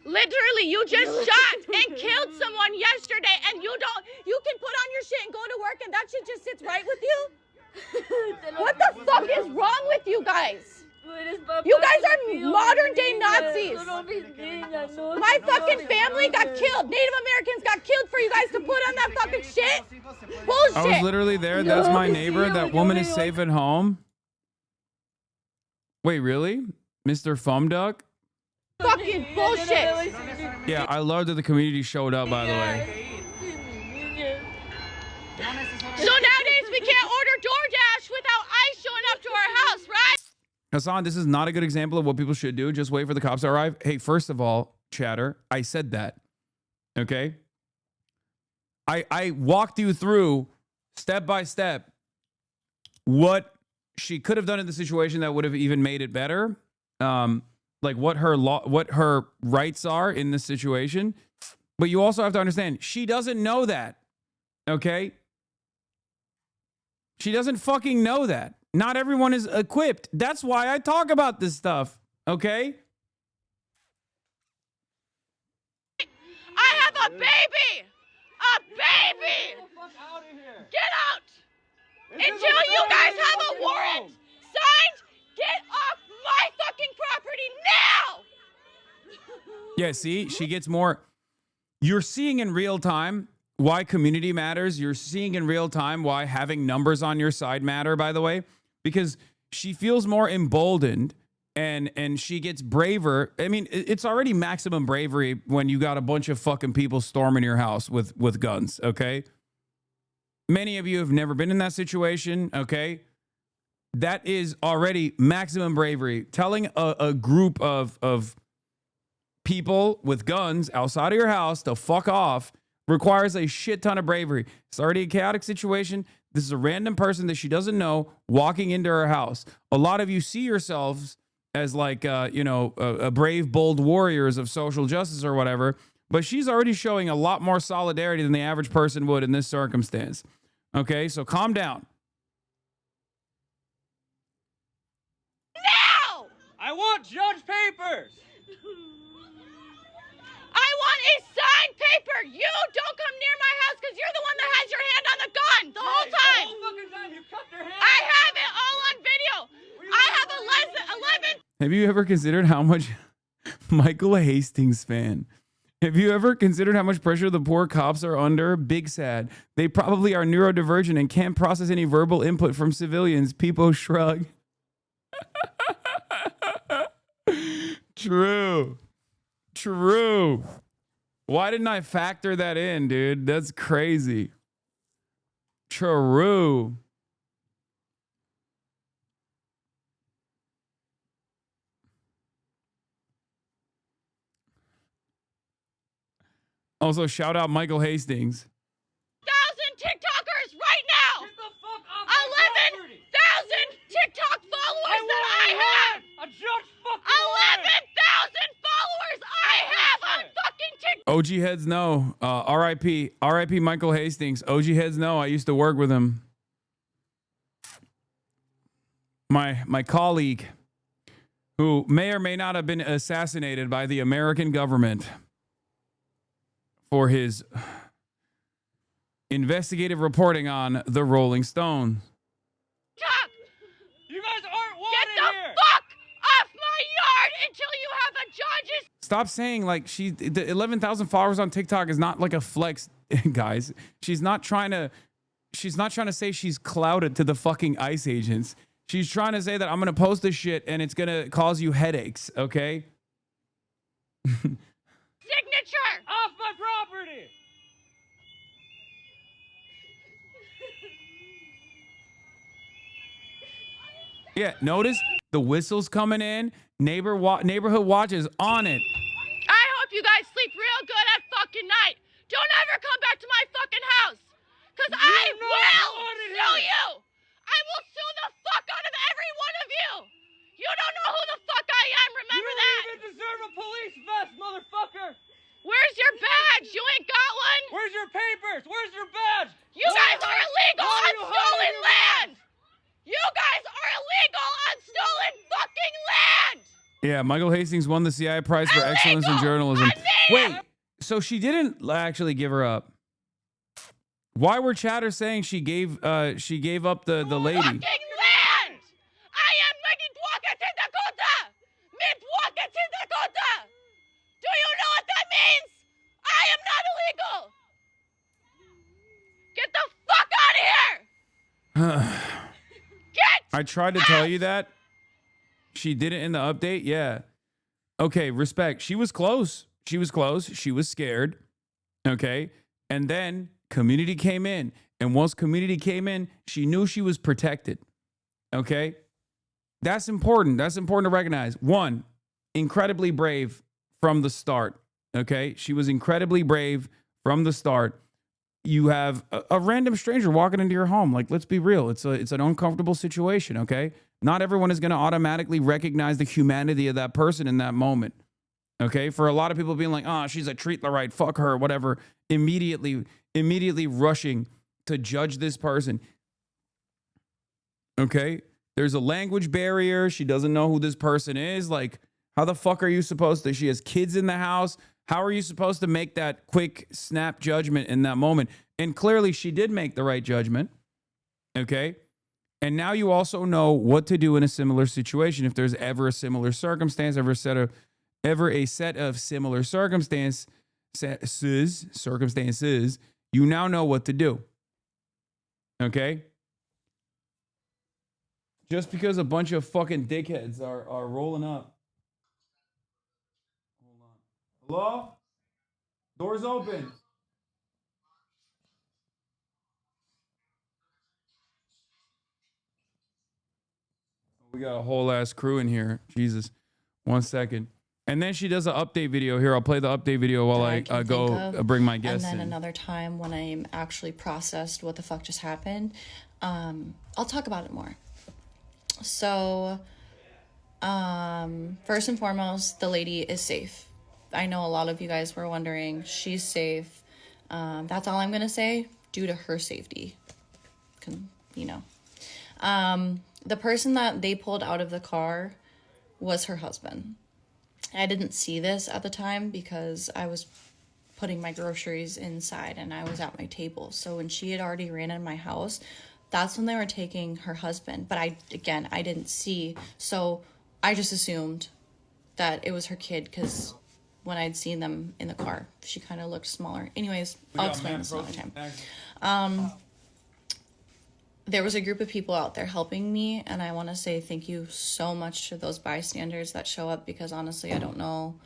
Literally, you just shot and killed someone yesterday, and you can put on your shit and go to work, and that shit just sits right with you? What the fuck is wrong with you guys? You guys are modern day Nazis. My fucking family got killed. Native Americans got killed for you guys to put on that fucking shit. Bullshit. I was literally there. That's my neighbor. That woman is safe at home. Wait, really? Mr. Fumduck? Fucking bullshit. Yeah, I love that the community showed up, by the way. So nowadays we can't order DoorDash without ICE showing up to our house, right? Hasan, this is not a good example of what people should do. Just wait for the cops to arrive. Hey, first of all, chatter, I said that. Okay? I walked you through step by step what she could have done in the situation that would have even made it better. Like what her rights are in this situation. But you also have to understand, she doesn't know that. Okay? She doesn't fucking know that. Not everyone is equipped. That's why I talk about this stuff. Okay? I have a baby! A baby! Get out! Until you guys have a warrant signed, get off my fucking property now! Yeah, see? She gets more. You're seeing in real time why community matters. You're seeing in real time why having numbers on your side matter, by the way. Because she feels more emboldened and she gets braver. I mean, it's already maximum bravery when you got a bunch of fucking people storming your house with guns, okay? Many of you have never been in that situation, okay? That is already maximum bravery. Telling a group of people with guns outside of your house to fuck off requires a shit ton of bravery. It's already a chaotic situation. This is a random person that she doesn't know walking into her house. A lot of you see yourselves as like, a brave, bold warriors of social justice or whatever. But she's already showing a lot more solidarity than the average person would in this circumstance. Okay, so calm down. Now! I want judge papers. I want a signed paper. You don't come near my house because you're the one that has your hand on the gun the whole time. The whole fucking time you cut their hand. I have it all on video. I have 11. Have you ever considered how much Michael Hastings fan? Have you ever considered how much pressure the poor cops are under? Big sad. They probably are neurodivergent and can't process any verbal input from civilians. People shrug. True. True. Why didn't I factor that in, dude? That's crazy. True. Also, shout out Michael Hastings. 1,000 TikTokers right now. Get the fuck off my 11,000 TikTok followers that I have. A judge fucking 11,000 followers I have on fucking OG heads know. R.I.P. R.I.P. Michael Hastings. OG heads know. I used to work with him. My colleague, who may or may not have been assassinated by the American government for his investigative reporting on the Rolling Stones. You guys aren't wanted here. Get the fuck off my yard until you have a judge's. Stop saying like the 11,000 followers on TikTok is not like a flex, guys. She's not trying to say she's clouded to the fucking ICE agents. She's trying to say that I'm going to post this shit and it's going to cause you headaches, okay? Signature off my property. Yeah, notice the whistles coming in. Neighborhood watch is on it. I hope you guys sleep real good at fucking night. Don't ever come back to my fucking house. Cause I will sue you. I will sue the fuck out of every one of you. You don't know who the fuck I am, remember that? You don't even deserve a police vest, motherfucker. Where's your badge? You ain't got one? Where's your papers? Where's your badge? You guys are illegal on stolen land. You guys are illegal on stolen fucking land. Yeah, Michael Hastings won the CI Prize for Excellence in Journalism. Wait, so she didn't actually give her up. Why were chatters saying she gave up the lady? Fucking land! I am Midwalker, Dakota! Midwalker, Dakota! Do you know what that means? I am not illegal! Get the fuck out of here! I tried to tell you that. She did it in the update. Yeah. Okay, respect. She was close. She was close. She was scared. Okay. And then community came in. And once community came in, she knew she was protected. Okay. That's important. That's important to recognize. One, incredibly brave from the start. Okay. She was incredibly brave from the start. You have a random stranger walking into your home. Like, let's be real. It's an uncomfortable situation, okay? Not everyone is going to automatically recognize the humanity of that person in that moment, okay? For a lot of people being like, oh, she's a treat the right, fuck her, whatever, immediately rushing to judge this person, okay? There's a language barrier. She doesn't know who this person is. Like, how the fuck are you supposed to? She has kids in the house. How are you supposed to make that quick snap judgment in that moment? And clearly she did make the right judgment. Okay. And now you also know what to do in a similar situation. If there's ever a similar circumstance, ever a set of similar circumstances, you now know what to do. Okay. Just because a bunch of fucking dickheads are rolling up. Hello? Doors open. We got a whole ass crew in here. Jesus. 1 second. And then she does an update video. Here, I'll play the update video while I go bring my guests in. And then another time when I'm actually processed what the fuck just happened, I'll talk about it more. So, first and foremost, the lady is safe. I know a lot of you guys were wondering. She's safe. That's all I'm going to say, due to her safety. You know. The person that they pulled out of the car was her husband. I didn't see this at the time because I was putting my groceries inside and I was at my table. So when she had already ran in my house, that's when they were taking her husband. But I didn't see. So I just assumed that it was her kid because when I'd seen them in the car, she kind of looked smaller. Anyways, I'll explain this another time. There was a group of people out there helping me, and I want to say thank you so much to those bystanders that show up, because honestly, I don't know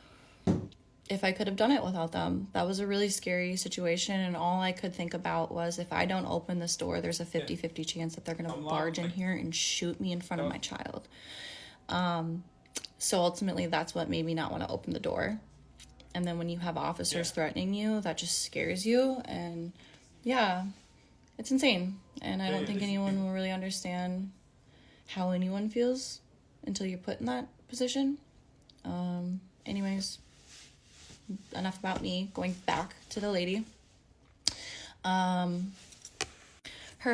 if I could have done it without them. That was a really scary situation, and all I could think about was if I don't open this door, there's a 50-50 chance that they're going to barge in here and shoot me in front of my child. So ultimately, that's what made me not want to open the door. And then when you have officers threatening you, that just scares you, and yeah, it's insane. And I don't think anyone will really understand how anyone feels until you're put in that position. Anyways, enough about me, going back to the lady. Her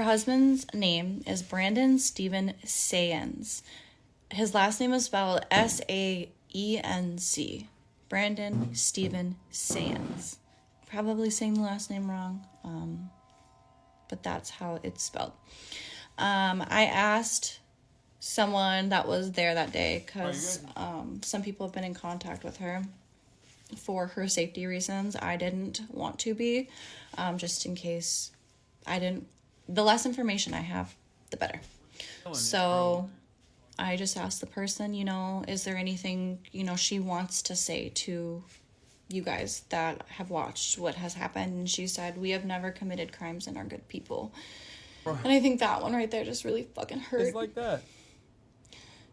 husband's name is Brandon Stephen Saenz. His last name is spelled Saenc. Brandon Stephen Saenz. Probably saying the last name wrong, but that's how it's spelled. I asked someone that was there that day, because some people have been in contact with her for her safety reasons. I didn't want to be, just in case the less information I have, the better. So I just asked the person, is there anything, she wants to say to you guys that have watched what has happened? And she said, we have never committed crimes and are good people. And I think that one right there just really fucking hurt. It's like that.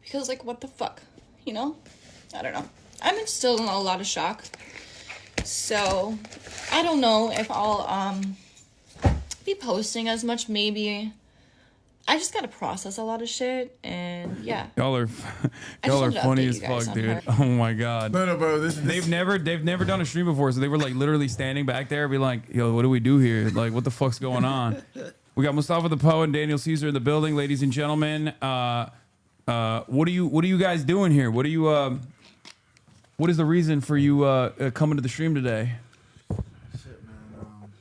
Because, what the fuck? I don't know. I'm still in a lot of shock. So, I don't know if I'll be posting as much. Maybe I just gotta process a lot of shit, and yeah. Y'all are funny as fuck, dude. Oh my god. No, bro. They've never done a stream before, so they were literally standing back there, be like, "Yo, what do we do here? What the fuck's going on?" We got Mustafa the Poet and Daniel Caesar in the building, ladies and gentlemen. What are you guys doing here? What is the reason for you coming to the stream today?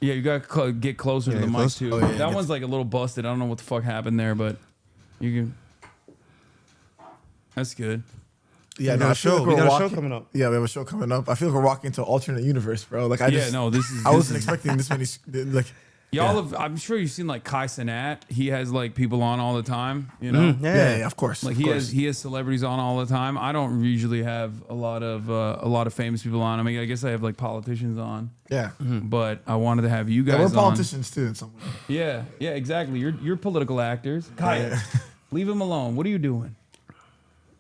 Yeah, you gotta get closer to the mic too. That one's a little busted. I don't know what the fuck happened there, but you can. That's good. Yeah, we got a show coming up. Yeah, we have a show coming up. I feel like we're walking into an alternate universe, bro. This is. I wasn't expecting this many. I'm sure you've seen Kai Cenat. He has people on all the time. Yeah, of course. He has celebrities on all the time. I don't usually have a lot of famous people on. I mean, I guess I have politicians on. Yeah. But I wanted to have you guys. Yeah, we're on. politicians too in some way. Yeah, exactly. You're political actors. Kai, leave him alone. What are you doing?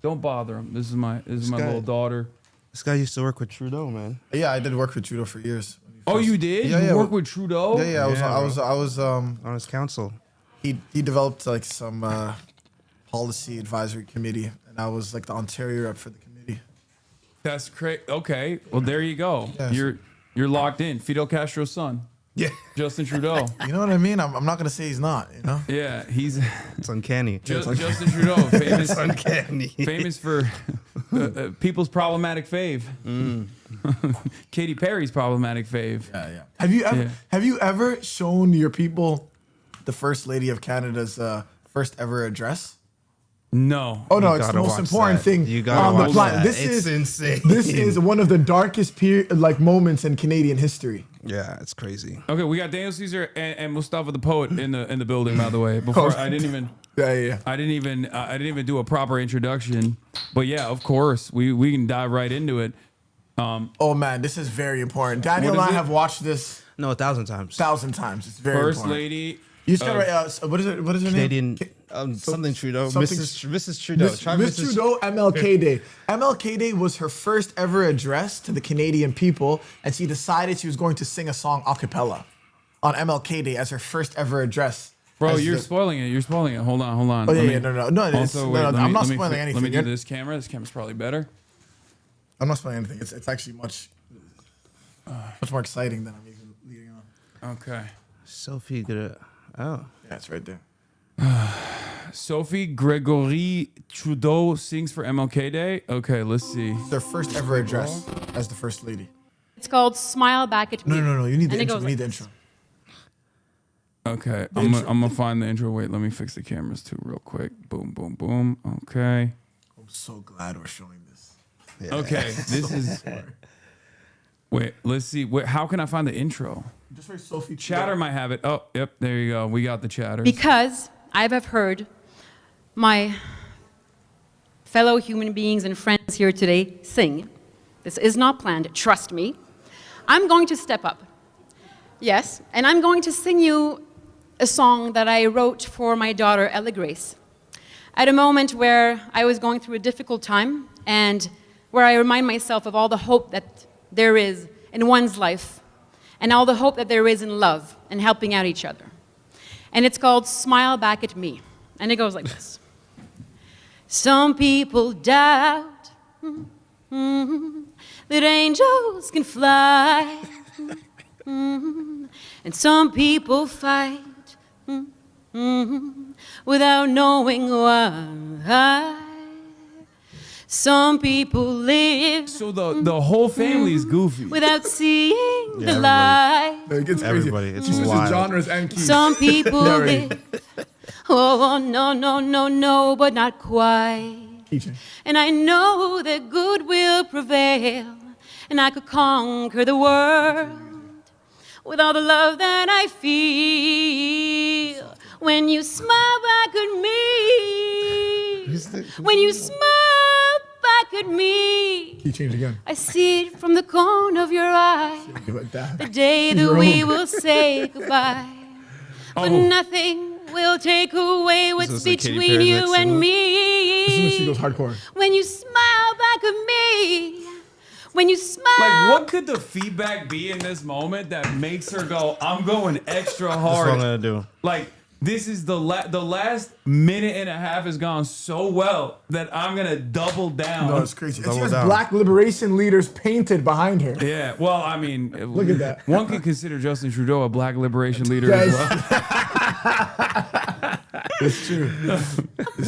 Don't bother him. This is my little daughter. This guy used to work with Trudeau, man. Yeah, I did work with Trudeau for years. Oh, you did? Yeah, you worked with Trudeau? Yeah. I was on his council. He developed some policy advisory committee, and I was the Ontario rep for the committee. That's great. Okay, well there you go. Yeah, you're locked in. Fidel Castro's son. Yeah, Justin Trudeau. You know what I mean? I'm not gonna say he's not. Yeah, he's. It's uncanny. Justin Trudeau, famous. It's uncanny. Famous for people's problematic fave. Katy Perry's problematic fave. Yeah. Have you ever shown your people the First Lady of Canada's first ever address? No. Oh no, it's the most important thing on the planet. It's insane. This is one of the darkest moments in Canadian history. Yeah, it's crazy. Okay, we got Daniel Caesar and Mustafa the Poet in the building. By the way, before I didn't even. Yeah. I didn't even do a proper introduction, but yeah, of course we can dive right into it. Oh man, this is very important. Daniel and I have watched this 1,000 times. 1,000 times. It's very First important. Lady. You just gotta what is it? What is her Canadian, name? Something Trudeau. Mrs. Trudeau. Miss Trudeau, MLK Day. MLK Day was her first ever address to the Canadian people, and she decided she was going to sing a song a cappella on MLK Day as her first ever address. Bro, you're spoiling it. You're spoiling it. Hold on. Oh, yeah, no. I'm not spoiling anything. Let me do this camera. This camera's probably better. I'm not spoiling anything. It's actually much more exciting than I'm even leading on. Okay. Sophie Gre. Oh. Yeah, it's right there. Sophie Gregory Trudeau sings for MLK Day. Okay, let's see. Their first ever address as the First Lady. It's called Smile Back at Me. No. You need the intro. We need the intro. Okay, I'm gonna find the intro. Wait, let me fix the cameras too real quick. Boom, boom, boom. Okay. I'm so glad we're showing this. Yeah. Okay, this is. Wait, let's see. How can I find the intro? Just for Sophie. Chatter might have it. Oh, yep, there you go. We got the chatters. Because I have heard my fellow human beings and friends here today sing. This is not planned, trust me. I'm going to step up. Yes, and I'm going to sing you a song that I wrote for my daughter, Ella Grace, at a moment where I was going through a difficult time and where I remind myself of all the hope that there is in one's life and all the hope that there is in love and helping out each other. And it's called Smile Back at Me. And it goes like this. Some people doubt that angels can fly. And some people fight without knowing why. Some people live. So the whole family is goofy Without seeing the everybody. light. It gets crazy. Everybody, it's She switches wild. genres and keys. Some people Yeah, right. live. Oh, no, no, no, no, but not quite. Teaching. And I know that good will prevail, and I could conquer the world with all the love that I feel. When you smile back at me, when you smile back at me, Key change again. I see it from the corner of your eye. Like that. The day that we will say goodbye, but nothing will take away what's is like Katy between Perry's you next and single. This is when she me. goes hardcore. When you smile back at me, when you smile. Like, what could the feedback be in this moment that makes her go, I'm going extra That's hard? what I'm gonna do. Like, this is the last minute and a half has gone so well that I'm gonna double down. No, it's crazy. She Double has down. black liberation leaders painted behind her. Yeah, well, I mean, Look at that. One could consider Justin Trudeau a black liberation leader as well. It's true.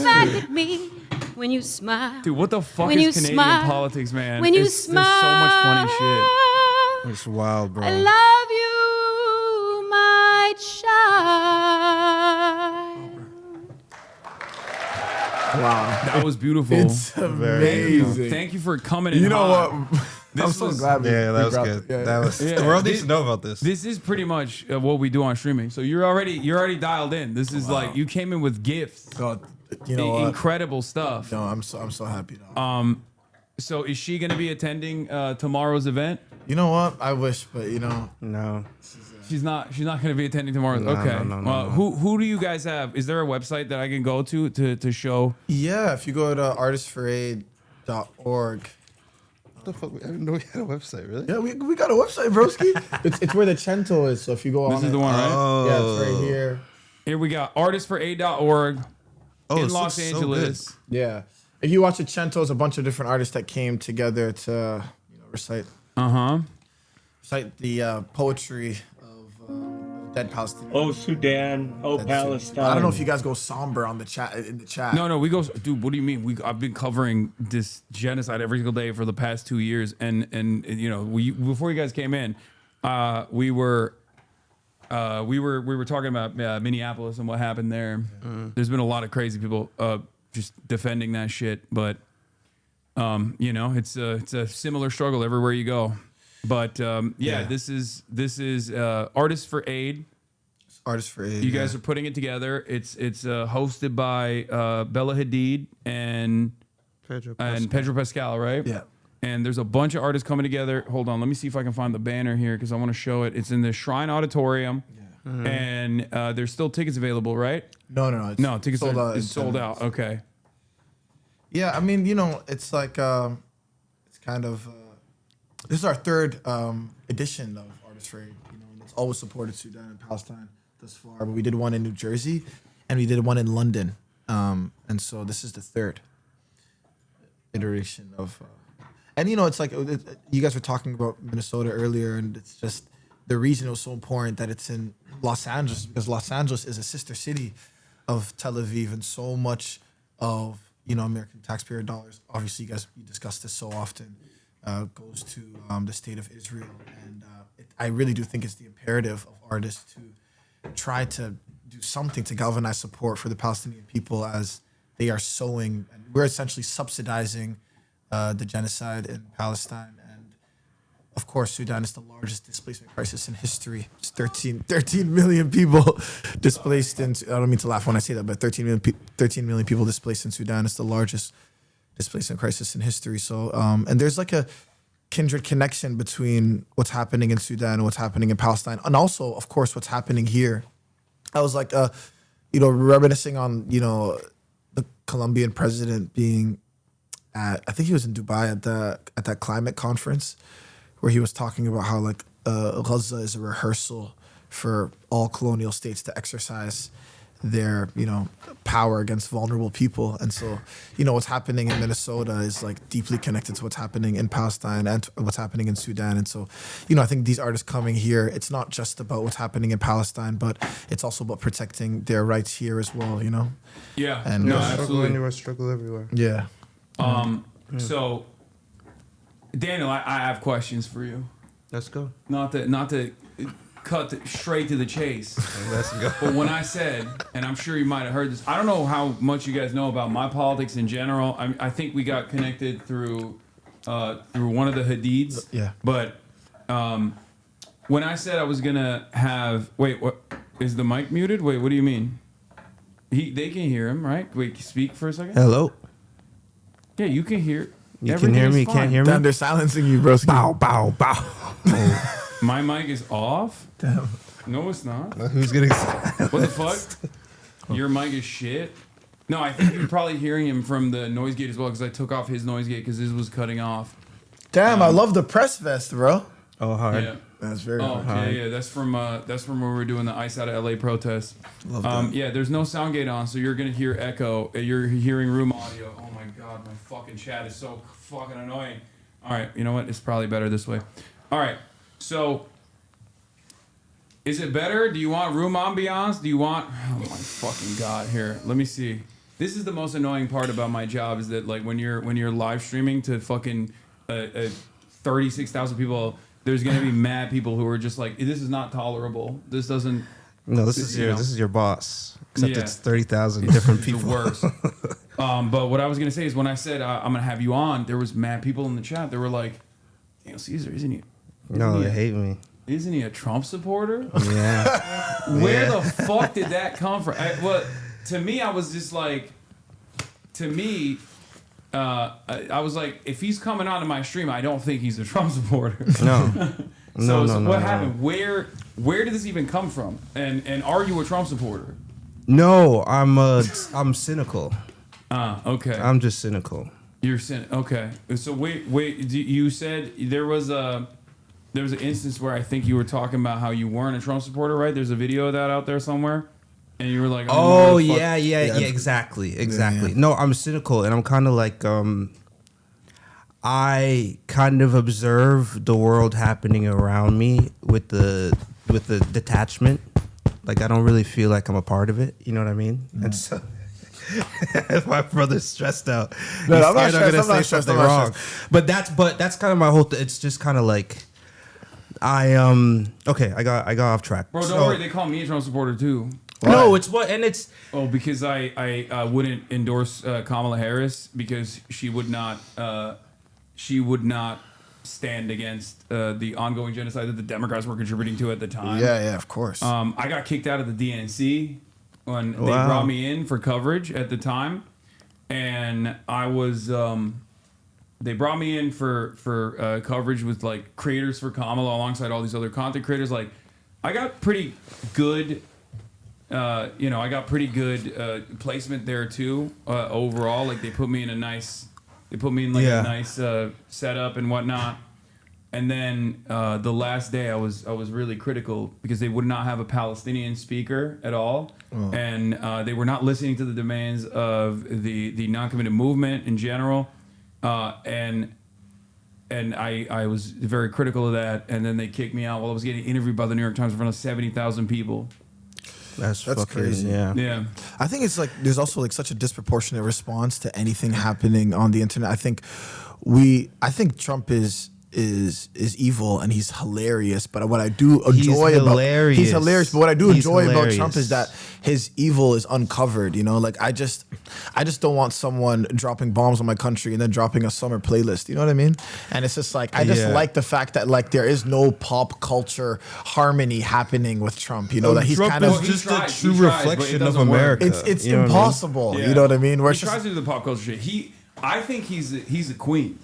Back at me when you smile. Dude, what the fuck When you is Canadian smile. politics, man? When you There's so much funny shit. It's wild, bro. I love you, my child. Wow. That was beautiful. It's amazing. Thank you for coming in. You know hot. what? I'm This so was- glad we Yeah, that we was dropped good. it. Yeah. That was. Yeah, The world needs this- to know about this. This is pretty much what we do on streaming. So you're already dialed in. This is like you came in with gifts. God, you know what? Incredible stuff. No, I'm so happy. Dog. So is she going to be attending tomorrow's event? You know what? I wish, but you know, No. She's not going to be attending tomorrow's. No, okay. no, no, Well, no. who do you guys have? Is there a website that I can go to show? yeah. If you go to artistforaid.org. What the fuck? I didn't know we had a website, really? Yeah, we got a website, broski. it's where the Cento is. So if you go on This is it- the one, right? Yeah, it's right here. Here we got artistforaid.org Oh, in this Los looks so Angeles. Yeah. If you watch the Cento, it's a bunch of different artists that came together to recite the poetry of dead Palestinians. Oh, Sudan. Oh, Palestine. I don't know if you guys go somber on the chat in the chat. No, we go, dude. What do you mean? I've been covering this genocide every single day for the past 2 years, and you know, before you guys came in, we were talking about Minneapolis and what happened there. There's been a lot of crazy people just defending that shit, but you know, it's a similar struggle everywhere you go. But yeah, this is Artists for Aid. Artists for Aid. You guys are putting it together. It's hosted by Bella Hadid and Pedro Pascal, right? Yeah. And there's a bunch of artists coming together. Hold on, let me see if I can find the banner here because I want to show it. It's in the Shrine Auditorium, and there's still tickets available, right? No. No, tickets sold are out in sold 10 out. Okay. Yeah, I mean, you know, it's like it's kind of this is our third edition of Artists for Aid. You know, it's always supported Sudan and Palestine thus far, but we did one in New Jersey and we did one in London, and so this is the third iteration of. And you know, it's like you guys were talking about Minnesota earlier, and it's just the reason it was so important that it's in Los Angeles because Los Angeles is a sister city of Tel Aviv, and so much of American taxpayer dollars. Obviously, you discuss this so often. Goes to the state of Israel, and I really do think it's the imperative of artists to try to do something to galvanize support for the Palestinian people as they are sowing. And we're essentially subsidizing the genocide in Palestine, and of course, Sudan is the largest displacement crisis in history. It's 13 million people displaced in. I don't mean to laugh when I say that, but 13 million people displaced in Sudan. It's the largest displacement crisis in history. So, and there's like a kindred connection between what's happening in Sudan and what's happening in Palestine, and also, of course, what's happening here. I was like, reminiscing on, the Colombian president being I think he was in Dubai at that climate conference, where he was talking about how Gaza is a rehearsal for all colonial states to exercise their, you know, power against vulnerable people. And so, you know, what's happening in Minnesota is like deeply connected to what's happening in Palestine and what's happening in Sudan. And so, you know, I think these artists coming here, it's not just about what's happening in Palestine, but it's also about protecting their rights here as well, you know? Yeah. And no, Struggle absolutely. anywhere, struggle everywhere. Yeah. So, Daniel, I have questions for you. Let's go. Not to cut straight to the chase. Let's go. But when I said, and I'm sure you might have heard this, I don't know how much you guys know about my politics in general. I think we got connected through one of the Hadids. Yeah. But when I said I was gonna have, wait, what is the mic muted? Wait, what do you mean? They can hear him, right? Wait, speak for a second. Hello. Yeah, you can hear. You can hear me. You can't hear me. Damn, they're silencing you, bro. Bow, bow, bow. My mic is off. Damn. No, it's not. Who's getting What the fuck? Your mic is shit. No, I think you're probably hearing him from the noise gate as well because I took off his noise gate because his was cutting off. Damn, I love the press vest, bro. Oh, hard. Yeah. That's very Oh, hard. yeah. That's from when we were doing the Ice Out of LA protest. Love that. Yeah, there's no sound gate on, so you're gonna hear echo. You're hearing room audio. Oh my god, my fucking chat is so fucking annoying. All right, you know what? It's probably better this way. All right, so is it better? Do you want room ambiance? Do you want? Oh my fucking god! Here, let me see. This is the most annoying part about my job is that like when you're live streaming to fucking 36,000 people. There's gonna be mad people who are just like, this is not tolerable. This doesn't. No, this is your boss. Except Yeah. it's 30,000 different It's people. worse. But what I was gonna say is when I said I'm gonna have you on, there was mad people in the chat. They were like, Daniel Caesar, isn't he? No, they hate me. Isn't he a Trump supporter? Yeah. Where Yeah. the fuck did that come from? Well, to me, I was just like, I was like, if he's coming onto my stream, I don't think he's a Trump supporter. No. So No. what happened? Where did this even come from? And are you a Trump supporter? No, I'm cynical. Okay. I'm just cynical. You're okay. So wait. You said there was an instance where I think you were talking about how you weren't a Trump supporter, right? There's a video of that out there somewhere, and you were like, "Oh yeah, exactly." Yeah. No, I'm cynical, and I'm kind of like, I kind of observe the world happening around me with the detachment. Like I don't really feel like I'm a part of it. You know what I mean? Mm. And so. If my brother's stressed out, no, I'm not gonna stressed. say something wrong. But that's kind of my whole. It's just kind of like Okay, I got off track. Bro, don't worry. They call me a Trump supporter too. No, it's what, and it's because I wouldn't endorse Kamala Harris because she would not stand against the ongoing genocide that the Democrats were contributing to at the time. Yeah, of course. I got kicked out of the DNC when they Wow. brought me in for coverage at the time, and I was they brought me in for coverage with like creators for Kamala alongside all these other content creators. Like I got pretty good. I got pretty good placement there too. Overall, like they put me in a nice setup and whatnot. And then the last day, I was really critical because they would not have a Palestinian speaker at all, and they were not listening to the demands of the non-committed movement in general. And I was very critical of that. And then they kicked me out while I was getting interviewed by the New York Times in front of 70,000 people. That's fucking crazy. Yeah. I think it's like there's also like such a disproportionate response to anything happening on the internet. I think Trump is evil and he's hilarious. But what I do enjoy he's hilarious. But what I do enjoy about Trump is that his evil is uncovered. You know, like I just don't want someone dropping bombs on my country and then dropping a summer playlist. You know what I mean? And it's just like I just like the fact that like there is no pop culture harmony happening with Trump. You know that he's Trump kind of is just a true reflection of America. It's impossible. You know what I mean? Where he tries to do the pop culture shit. I think he's a queen.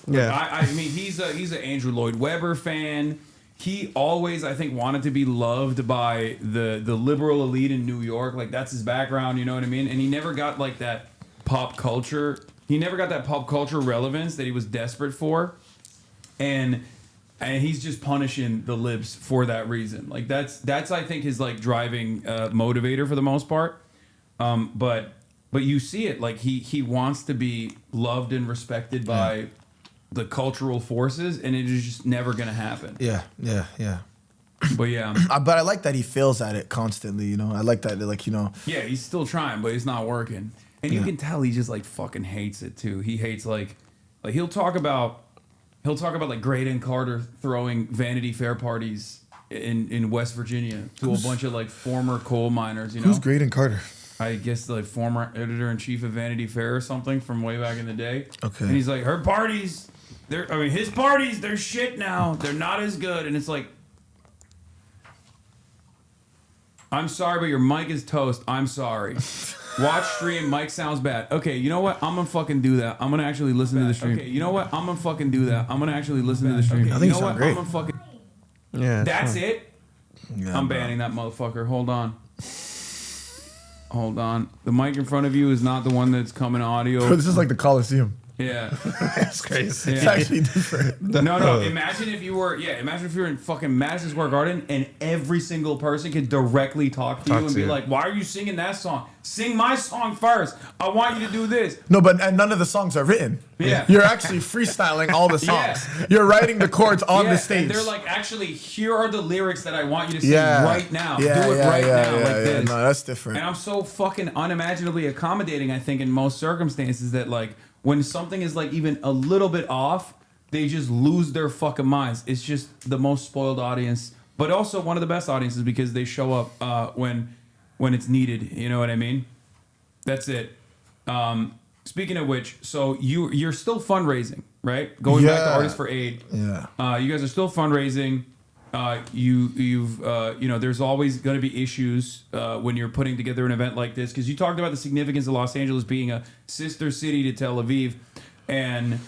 Yeah, I mean he's an Andrew Lloyd Webber fan. He always, I think, wanted to be loved by the liberal elite in New York. Like that's his background, you know what I mean? And he never got like that pop culture. He never got that pop culture relevance that he was desperate for. And And he's just punishing the libs for that reason. Like that's I think his like driving motivator for the most part. But you see it, like he wants to be loved and respected by the cultural forces, and it is just never gonna happen. Yeah. But yeah, but I like that he fails at it constantly. You know, I like that. Like, you know, yeah, he's still trying, but it's not working. And you can tell he just like fucking hates it too. He hates like he'll talk about like Graydon Carter throwing Vanity Fair parties in West Virginia to a bunch of like former coal miners. You know, who's Graydon Carter? I guess the former editor-in-chief of Vanity Fair or something from way back in the day. Okay. And he's like, her parties, his parties, they're shit now. They're not as good. And it's like, I'm sorry, but your mic is toast. I'm sorry. Watch stream, mic sounds bad. Okay, you know what? I'm gonna fucking do that. I'm gonna actually listen to the stream. Okay, you know what? I'm gonna fucking do that. I'm gonna actually listen to the stream. I think you know what? great. I'm gonna fucking... Yeah. That's it? Yeah, I'm banning that motherfucker. Hold on. The mic in front of you is not the one that's coming audio. This is like the Coliseum. Yeah. That's crazy. Yeah. It's actually different. No. Imagine if you were in fucking Madison Square Garden and every single person could directly talk to you and be like, why are you singing that song? Sing my song first. I want you to do this. No, but and none of the songs are written. Yeah. You're actually freestyling all the songs. You're writing the chords on the stage. And they're like, actually, here are the lyrics that I want you to sing right now. Do it right now like this. No, that's different. And I'm so fucking unimaginably accommodating, I think, in most circumstances that like when something is like even a little bit off, they just lose their fucking minds. It's just the most spoiled audience, but also one of the best audiences because they show up when it's needed. You know what I mean? That's it. Speaking of which, so you're still fundraising, right? Going back to Artists for Aid. Yeah. You guys are still fundraising. You've there's always going to be issues when you're putting together an event like this because you talked about the significance of Los Angeles being a sister city to Tel Aviv, and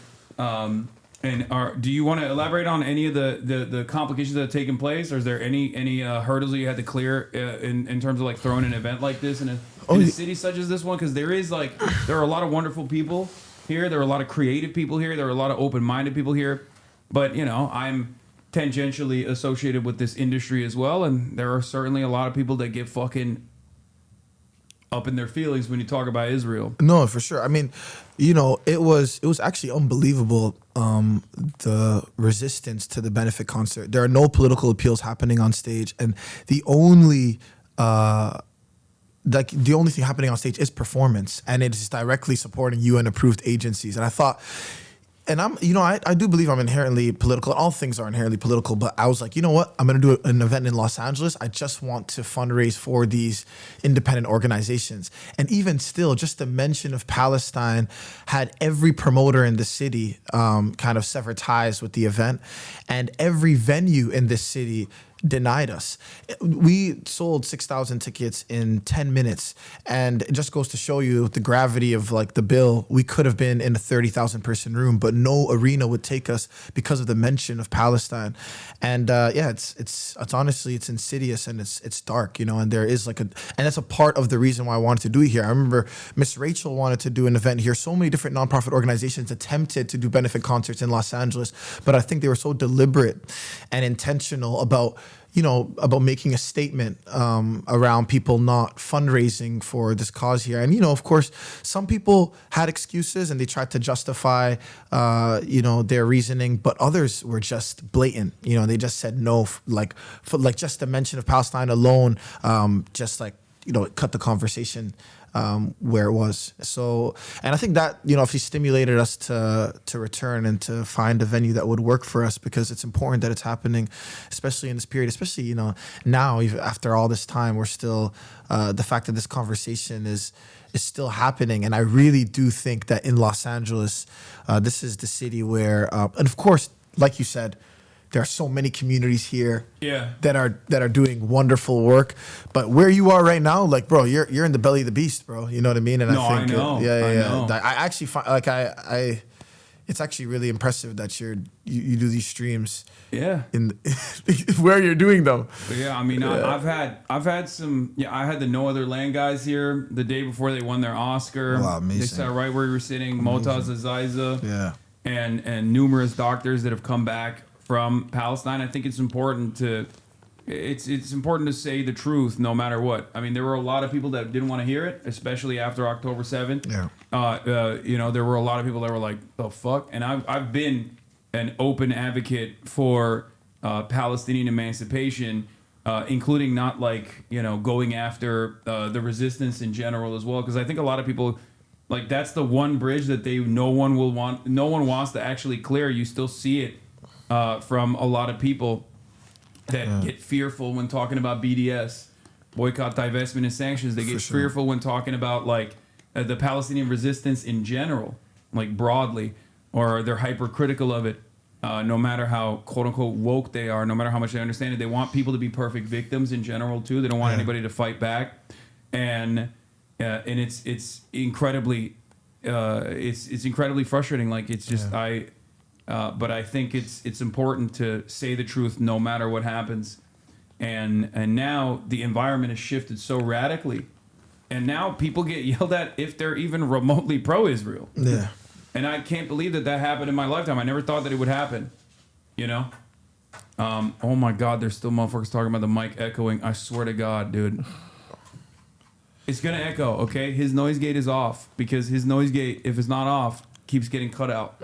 do you want to elaborate on any of the complications that have taken place, or is there any hurdles that you had to clear in terms of like throwing an event like this in a city such as this one? Because there are a lot of wonderful people here, there are a lot of creative people here, there are a lot of open-minded people here, but I'm tangentially associated with this industry as well, and there are certainly a lot of people that get fucking up in their feelings when you talk about Israel. No, for sure. I mean, it was actually unbelievable, the resistance to the benefit concert. There are no political appeals happening on stage, and the only thing happening on stage is performance, and it is directly supporting UN approved agencies. And I thought, and I do believe I'm inherently political. All things are inherently political, but I was like, you know what? I'm going to do an event in Los Angeles. I just want to fundraise for these independent organizations. And even still, just the mention of Palestine had every promoter in the city kind of sever ties with the event. And every venue in this city denied us. We sold 6,000 tickets in 10 minutes, and it just goes to show you the gravity of like the bill. We could have been in a 30,000 person room, but no arena would take us because of the mention of Palestine. And it's honestly, it's insidious and it's dark, and there is and that's a part of the reason why I wanted to do it here. I remember Miss Rachel wanted to do an event here. So many different nonprofit organizations attempted to do benefit concerts in Los Angeles, but I think they were so deliberate and intentional about making a statement around people not fundraising for this cause here. And, of course, some people had excuses and they tried to justify, their reasoning, but others were just blatant. They just said no, for just the mention of Palestine alone, it cut the conversation where it was. So, and I think that, if he stimulated us to return and to find a venue that would work for us, because it's important that it's happening, especially in this period, especially, now, even after all this time, we're still, the fact that this conversation is still happening. And I really do think that in Los Angeles, this is the city where, and of course, like you said, there are so many communities here that are doing wonderful work. But where you are right now, like, bro, you're in the belly of the beast, bro. You know what I mean? And I know. I actually find it's actually really impressive that you do these streams. Yeah. In where you're doing them. But yeah, I mean, I've had some. Yeah, I had the No Other Land guys here the day before they won their Oscar. Wow, amazing. They sat right where you were sitting. Motaz Aziza. Yeah. And numerous doctors that have come back from Palestine. I think it's important to important to say the truth no matter what. I mean, there were a lot of people that didn't want to hear it, especially after October 7th. Yeah. You know, there were a lot of people that were like, the fuck? And I've been an open advocate for Palestinian emancipation, including not like, you know, going after the resistance in general as well. Because I think a lot of people, like, that's the one bridge that no one wants to actually clear. You still see it from a lot of people that get fearful when talking about BDS, boycott, divestment, and sanctions. They get fearful when talking about like the Palestinian resistance in general, like broadly, or they're hypercritical of it. No matter how quote unquote woke they are, no matter how much they understand it, they want people to be perfect victims in general too. They don't want anybody to fight back, and it's incredibly it's incredibly frustrating. Like it's just but I think it's important to say the truth no matter what happens. And now the environment has shifted so radically. And now people get yelled at if they're even remotely pro-Israel. Yeah. And I can't believe that happened in my lifetime. I never thought that it would happen. You know? Oh my God, there's still motherfuckers talking about the mic echoing. I swear to God, dude. It's going to echo, okay? His noise gate is off because his noise gate, if it's not off, keeps getting cut out.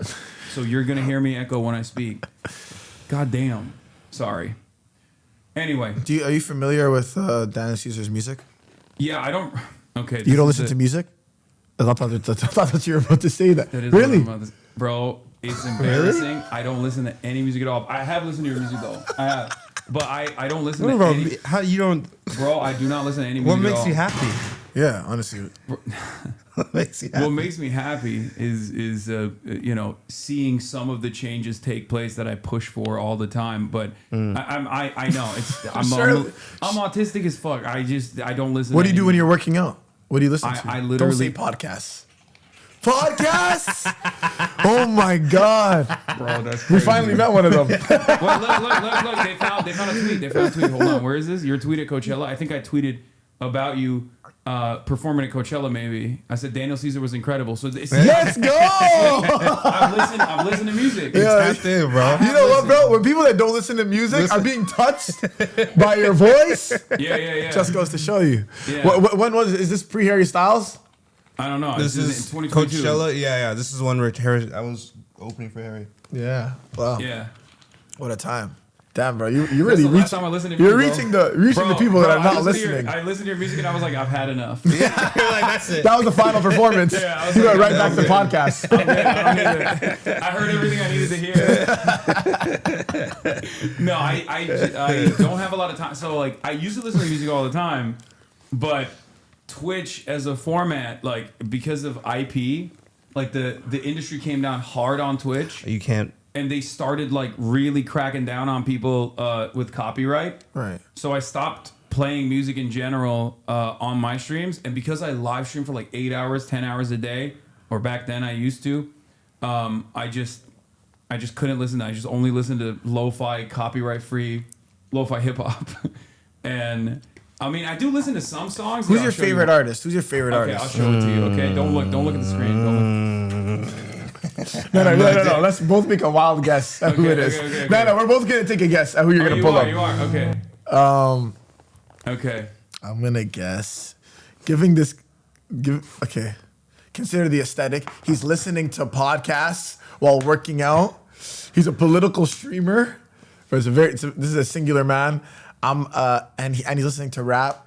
So you're going to hear me echo when I speak. God damn. Sorry. Anyway. Are you familiar with Dani Caesar's music? Yeah, I don't. Okay. You don't listen to music? I thought that you were about to say that. That is really? what I'm about to, bro, it's embarrassing. Really? I don't listen to any music at all. I have listened to your music though. I have. But I don't listen to any. How you don't? Bro, I do not listen to any music. What makes at all. you happy? Yeah, honestly. What makes you happy? What makes me happy is you know, seeing some of the changes take place that I push for all the time. But I know I'm autistic as fuck. I don't listen. What do you do when you're working out? What do you listen to? I literally don't say podcasts. Podcasts? Oh my God, bro, that's crazy. We finally met one of them. Well, look! They found a tweet. They found a tweet. Hold on, where is this? Your tweet at Coachella. I think I tweeted about you performing at Coachella. Maybe I said Daniel Caesar was incredible. So let's go. I've listened to music. Yeah, it's tapped in, bro. You know what, bro? When people that don't listen to music are being touched by your voice, yeah, just goes to show you. Yeah. When was it? Is this pre-Harry Styles? I don't know. This is 2022. Coachella. Yeah. This is one where Harry. I was opening for Harry. Yeah. Wow. Yeah. What a time. Damn, bro, you really reaching. Time I listened to you're music, reaching the people that are not listening. I listened to your music and I was like, I've had enough. Yeah, like, that's it. That was the final performance. Yeah, you went right back to the podcast. I heard everything I needed to hear. No, I don't have a lot of time. So like, I used to listen to music all the time, but Twitch as a format, like because of IP, like the industry came down hard on Twitch. You can't. And they started like really cracking down on people with copyright. Right. So I stopped playing music in general on my streams, and because I live stream for like 8 hours, 10 hours a day, or back then I used to, I just couldn't listen. I just only listened to lo-fi, copyright-free, lo-fi hip hop, and I mean I do listen to some songs. Who's your favorite artist? Who's your favorite artist? Okay, I'll show it to you. Okay, don't look at the screen. Don't look. No. Let's both make a wild guess at who it is. Okay. No, we're both gonna take a guess at who you're gonna pull up. You are. Okay. Okay. I'm gonna guess. Okay. Consider the aesthetic. He's listening to podcasts while working out. He's a political streamer. This is a singular man. And he's listening to rap.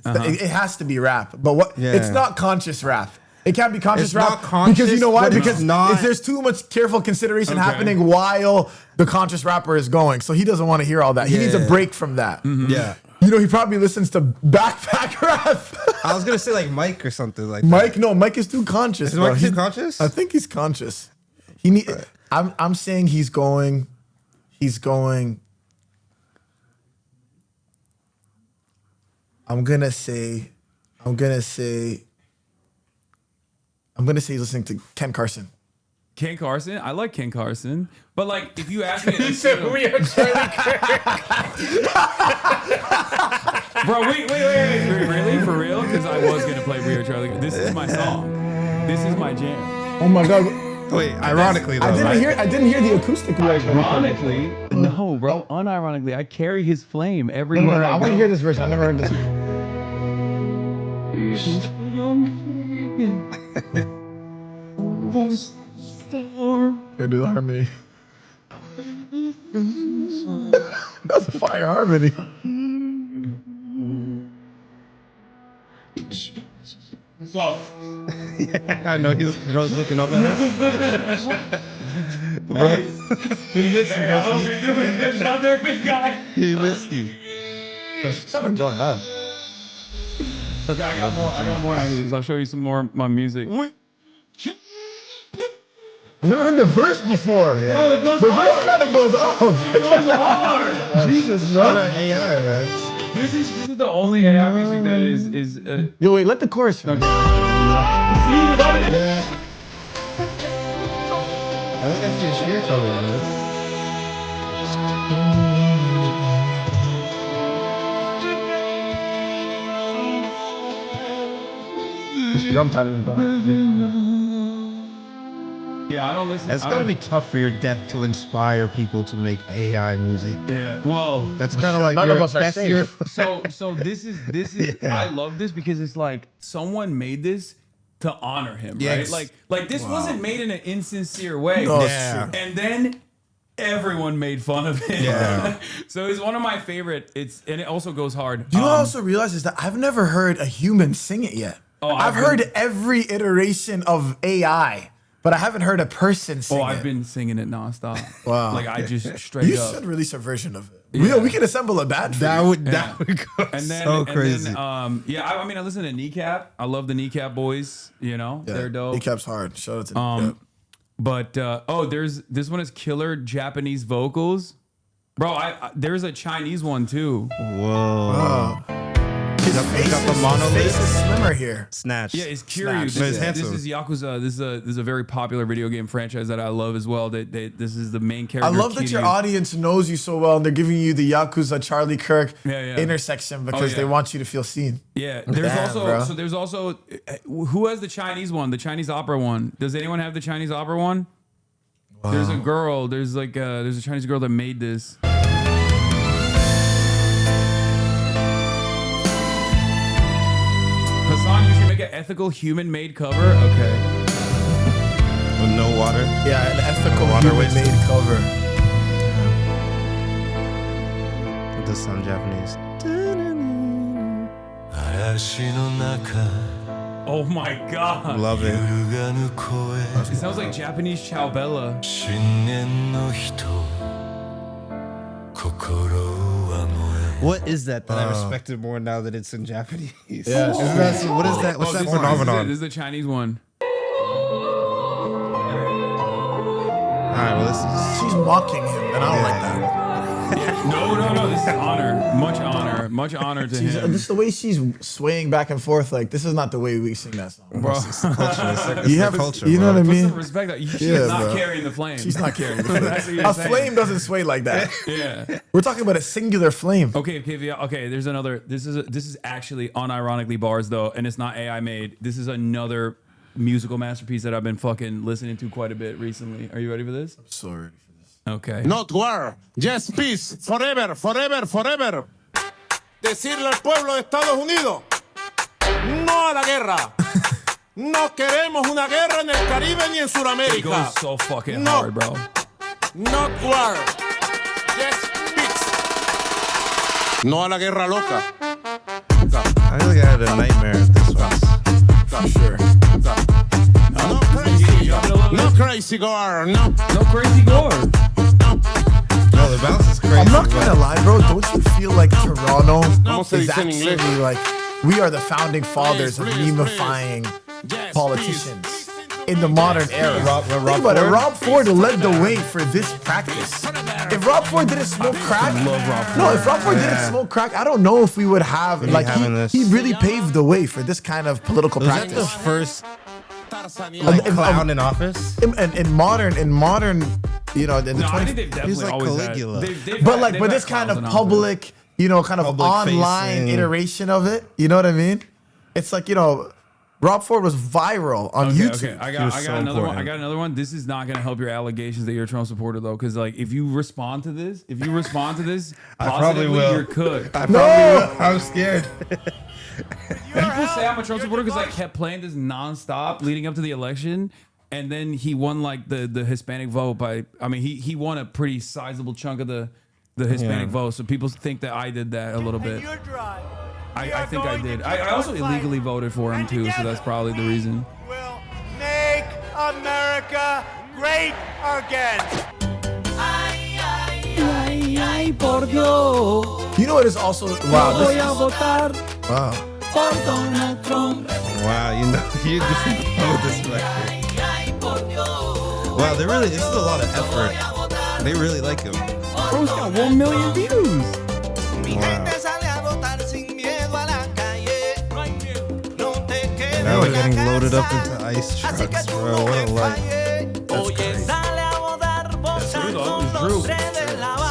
It has to be rap, but what? Yeah. It's not conscious rap. It can't be conscious rap because you know why? Because there's too much careful consideration happening while the conscious rapper is going. So he doesn't want to hear all that. He needs a break from that. Mm-hmm. Yeah. You know, he probably listens to backpack rap. I was gonna say like Mike or something like Mike. that. No, Mike is too conscious. Is Mike too conscious? I think he's conscious. I'm saying he's going. I'm gonna say he's listening to Ken Carson. Ken Carson? I like Ken Carson. But like, if you ask me... He said we are Charlie Kirk. Bro, wait. Really? For real? Because I was going to play We Are Charlie Kirk. This is my song. This is my jam. Oh my God. Wait, ironically though, I didn't hear the acoustic. Ironically, no, bro. Unironically, I carry his flame everywhere. No, I want to hear this verse. I never heard this. Here, do the harmony. That's a fire harmony. Yeah, I know he's looking up at us. He missed you. I hope you're doing good out there, big guy. He missed you. I'm enjoying that. Okay, I got more ideas. I'll show you some more of my music. Never heard the verse before. Yeah. Oh, it goes the hard. verse kind of goes off. It goes hard. Jesus, not an AI, man. This is the only AI music that is. Yo, wait, let the chorus. Okay. I think that's your share color, man. Jump out of the Yeah, I don't listen. It's gonna be tough for your death to inspire people to make AI music. Yeah. Well, that's kind of like none of us are safe. So this is Yeah. I love this because it's like someone made this to honor him, right? Yes. Like this wasn't made in an insincere way. No, Yeah. And then everyone made fun of him. Yeah. So it's one of my favorite. And it also goes hard. Do you know what I also realize is that I've never heard a human sing it yet. Oh, I've heard every iteration of AI, but I haven't heard a person sing it. I've been singing it nonstop. Wow. Like I just straight You up. should release a version of it. Yeah. We can assemble a band for That you. would go And then, so and crazy. Then, I mean, I listen to Kneecap. I love the Kneecap boys. You know, Yeah, they're dope. Kneecap's hard. Shout out to Kneecap. But there's this one is killer Japanese vocals, bro. There's a Chinese one too. Whoa. His face is slimmer here. Snatch. Yeah, it's Kiryu. Snatch. This, He's this handsome. is Yakuza. This is a very popular video game franchise that I love as well. This is the main character. I love that your Kiryu. audience knows you so well and they're giving you the Yakuza Charlie Kirk Yeah. intersection because they want you to feel seen. Yeah, there's Damn, there's also who has the Chinese one, the Chinese opera one. Does anyone have the Chinese opera one? Wow. There's a girl. There's a Chinese girl that made this. Hasan, you should make an ethical human-made cover. Okay. With no water. Yeah, an ethical water human-made cover. It does sound Japanese. Oh my God. Love it. It sounds like Japanese Ciao Bella. What is that I respect it more now that it's in Japanese? Yeah. What is that? What's that This phenomenon? is the Chinese one. All right, well, this is. She's mocking him, and I don't like that. No. This is honor. Much honor to him. Just the way she's swaying back and forth, like this is not the way we sing that song. Bro. It's the culture. It's You the have, culture, you know bro. what I Put mean? some respect. That she's Yeah, not bro. carrying the flame. She's not carrying the That's what flame. you're A saying. flame doesn't sway like that. Yeah. We're talking about a singular flame. Okay. There's another. This is actually unironically bars though, and it's not AI made. This is another musical masterpiece that I've been fucking listening to quite a bit recently. Are you ready for this? I'm so ready for this. Okay. Not war, just peace, forever, forever, forever. Decirle al pueblo de Estados Unidos, no a la guerra. No queremos una guerra en el Caribe ni en It Sudamérica. goes so fucking No. hard, bro. Not war, just peace. No a la guerra loca. I feel like I had a nightmare at this one. Sure. No crazy, no crazy gore, no. No crazy gore. No, the bounce is crazy. I'm not gonna lie, bro. Don't you feel like Toronto ¿Cómo se is dice en actually inglés? like we are the founding fathers of Please, memifying Yes, politicians in the modern era? Rob Think about it. Ford? Rob Ford led the way for this practice. If Rob Ford didn't smoke crack, if Rob Ford didn't smoke crack, I don't know if we would have We'd be like having this. he really paved the way for this kind of political Was that the practice. first And- clown in office? in modern, you know, in the No, I 20s. think they've definitely like always Caligula. had. But this kind of public, you know, kind of Public online facing. iteration of it. You know what I mean? It's like, you know, Rob Ford was viral on YouTube. Okay, I got another one. I got another one. This is not going to help your allegations that you're a Trump supporter, though, because like if you respond to this, I probably positively, will. you could. I probably will. I'm scared. People say I'm a Trump supporter because I kept playing this nonstop leading up to the election, and then he won like the Hispanic vote by. I mean, he won a pretty sizable chunk of the Hispanic vote, so people think that I did that a little bit. I think I did. I also illegally voted for him too, so that's probably the reason. Make America great again. You know what is also wow. Wow. Wow, you know this record. Wow, this is a lot of effort. They really like him. Bro's got 1 million views. Wow. Now we're getting loaded up into ice trucks, bro. What a life. That's crazy. That's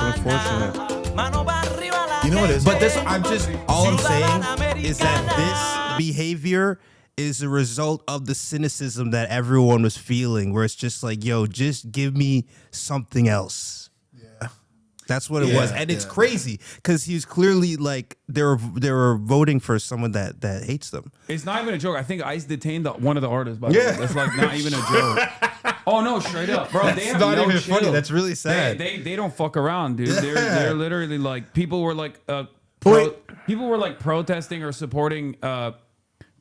unfortunate. You know what it is? But all I'm saying is that this behavior is a result of the cynicism that everyone was feeling, where it's just like, yo, just give me something else. That's what it was, and it's crazy because he's clearly like they were voting for someone that hates them. It's not even a joke. I think ICE detained one of the artists. By the way, that's like not even a joke. Oh no, straight up, bro. That's they have not no even chill. funny. That's really sad. They don't fuck around, dude. They're literally like people were like people were like protesting or supporting.